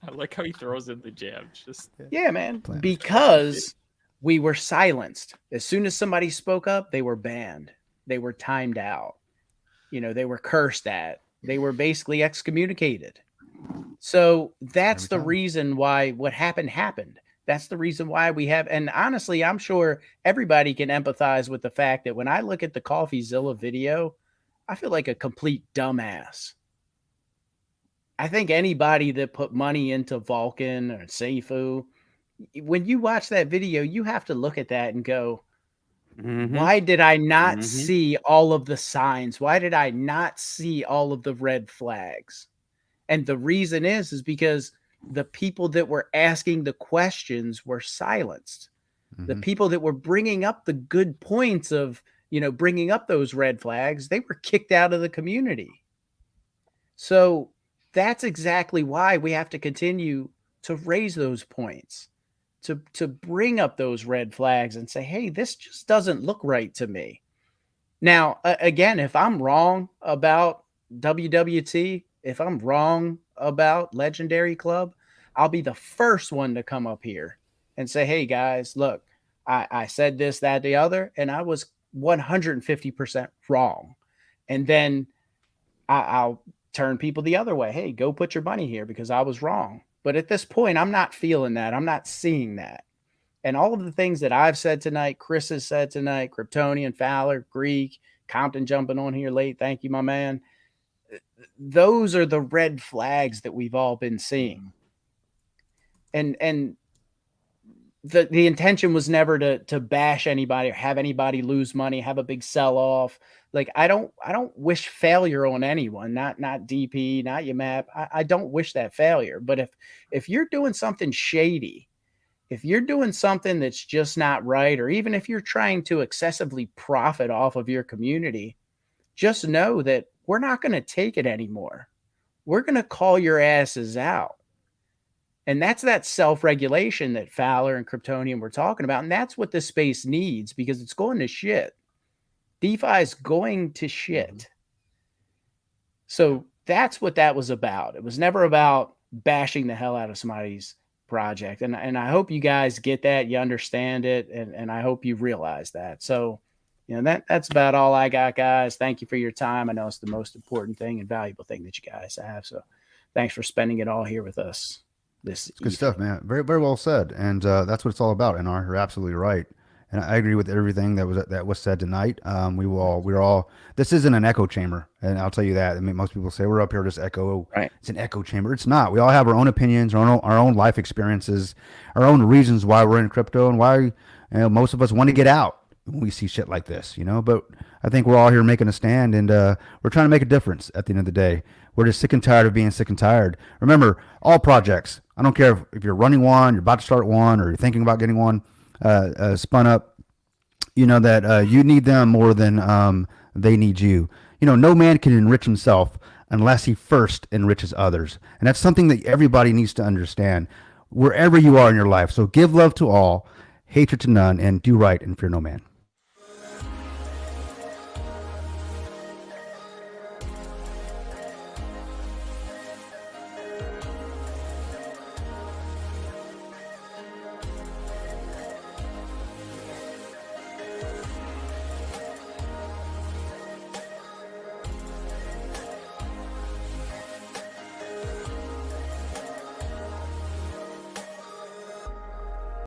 Speaker 8: I like how he throws in the jabs. Just
Speaker 6: yeah, man. Because we were silenced. As soon as somebody spoke up, they were banned. They were timed out. They were cursed at. They were basically excommunicated. So that's the reason why what happened. That's the reason why we have. And honestly, I'm sure everybody can empathize with the fact that when I look at the CoffeeZilla video, I feel like a complete dumbass. I think anybody that put money into Vulcan or Seifu, when you watch that video, you have to look at that and go, why did I not see all of the signs? Why did I not see all of the red flags? And the reason is because the people that were asking the questions were silenced. The people that were bringing up the good points of, bringing up those red flags, they were kicked out of the community. So that's exactly why we have to continue to raise those points, to bring up those red flags and say, hey, this just doesn't look right to me. Now, again, if I'm wrong about WWT, if I'm wrong about Legendary Club, I'll be the first one to come up here and say, hey, guys, look, I said this, that, the other, and I was 150% wrong. And then I'll turn people the other way. Hey, go put your money here because I was wrong. But at this point, I'm not feeling that. I'm not seeing that. And all of the things that I've said tonight, Chris has said tonight, Kryptonian, Fowler, Greek, Compton jumping on here late. Thank you, my man. Those are the red flags that we've all been seeing. And the intention was never to bash anybody or have anybody lose money, have a big sell-off. Like, I don't wish failure on anyone, not DP, not YMAP. I don't wish that failure. But if you're doing something shady, if you're doing something that's just not right, or even if you're trying to excessively profit off of your community, just know that we're not going to take it anymore. We're going to call your asses out. And that's that self-regulation that Fowler and Kryptonian were talking about. And that's what this space needs, because it's going to shit. DeFi is going to shit. So that's what that was about. It was never about bashing the hell out of somebody's project. And I hope you guys get that, you understand it, and I hope you realize that. So, that's about all I got, guys. Thank you for your time. I know it's the most important thing and valuable thing that you guys have. So thanks for spending it all here with us. This
Speaker 3: good stuff, man. Very, very well said. And that's what it's all about. NR, you're absolutely right. And I agree with everything that was said tonight. We're all. This isn't an echo chamber, and I'll tell you that. I mean, most people say we're up here just echo.
Speaker 6: Right.
Speaker 3: It's an echo chamber. It's not. We all have our own opinions, our own life experiences, our own reasons why we're in crypto, and why most of us want to get out when we see shit like this. But I think we're all here making a stand, and we're trying to make a difference. At the end of the day, we're just sick and tired of being sick and tired. Remember, all projects. I don't care if you're running one, you're about to start one, or you're thinking about getting one spun up, that you need them more than they need you. No man can enrich himself unless he first enriches others. And that's something that everybody needs to understand wherever you are in your life. So give love to all, hatred to none, and do right and fear no man.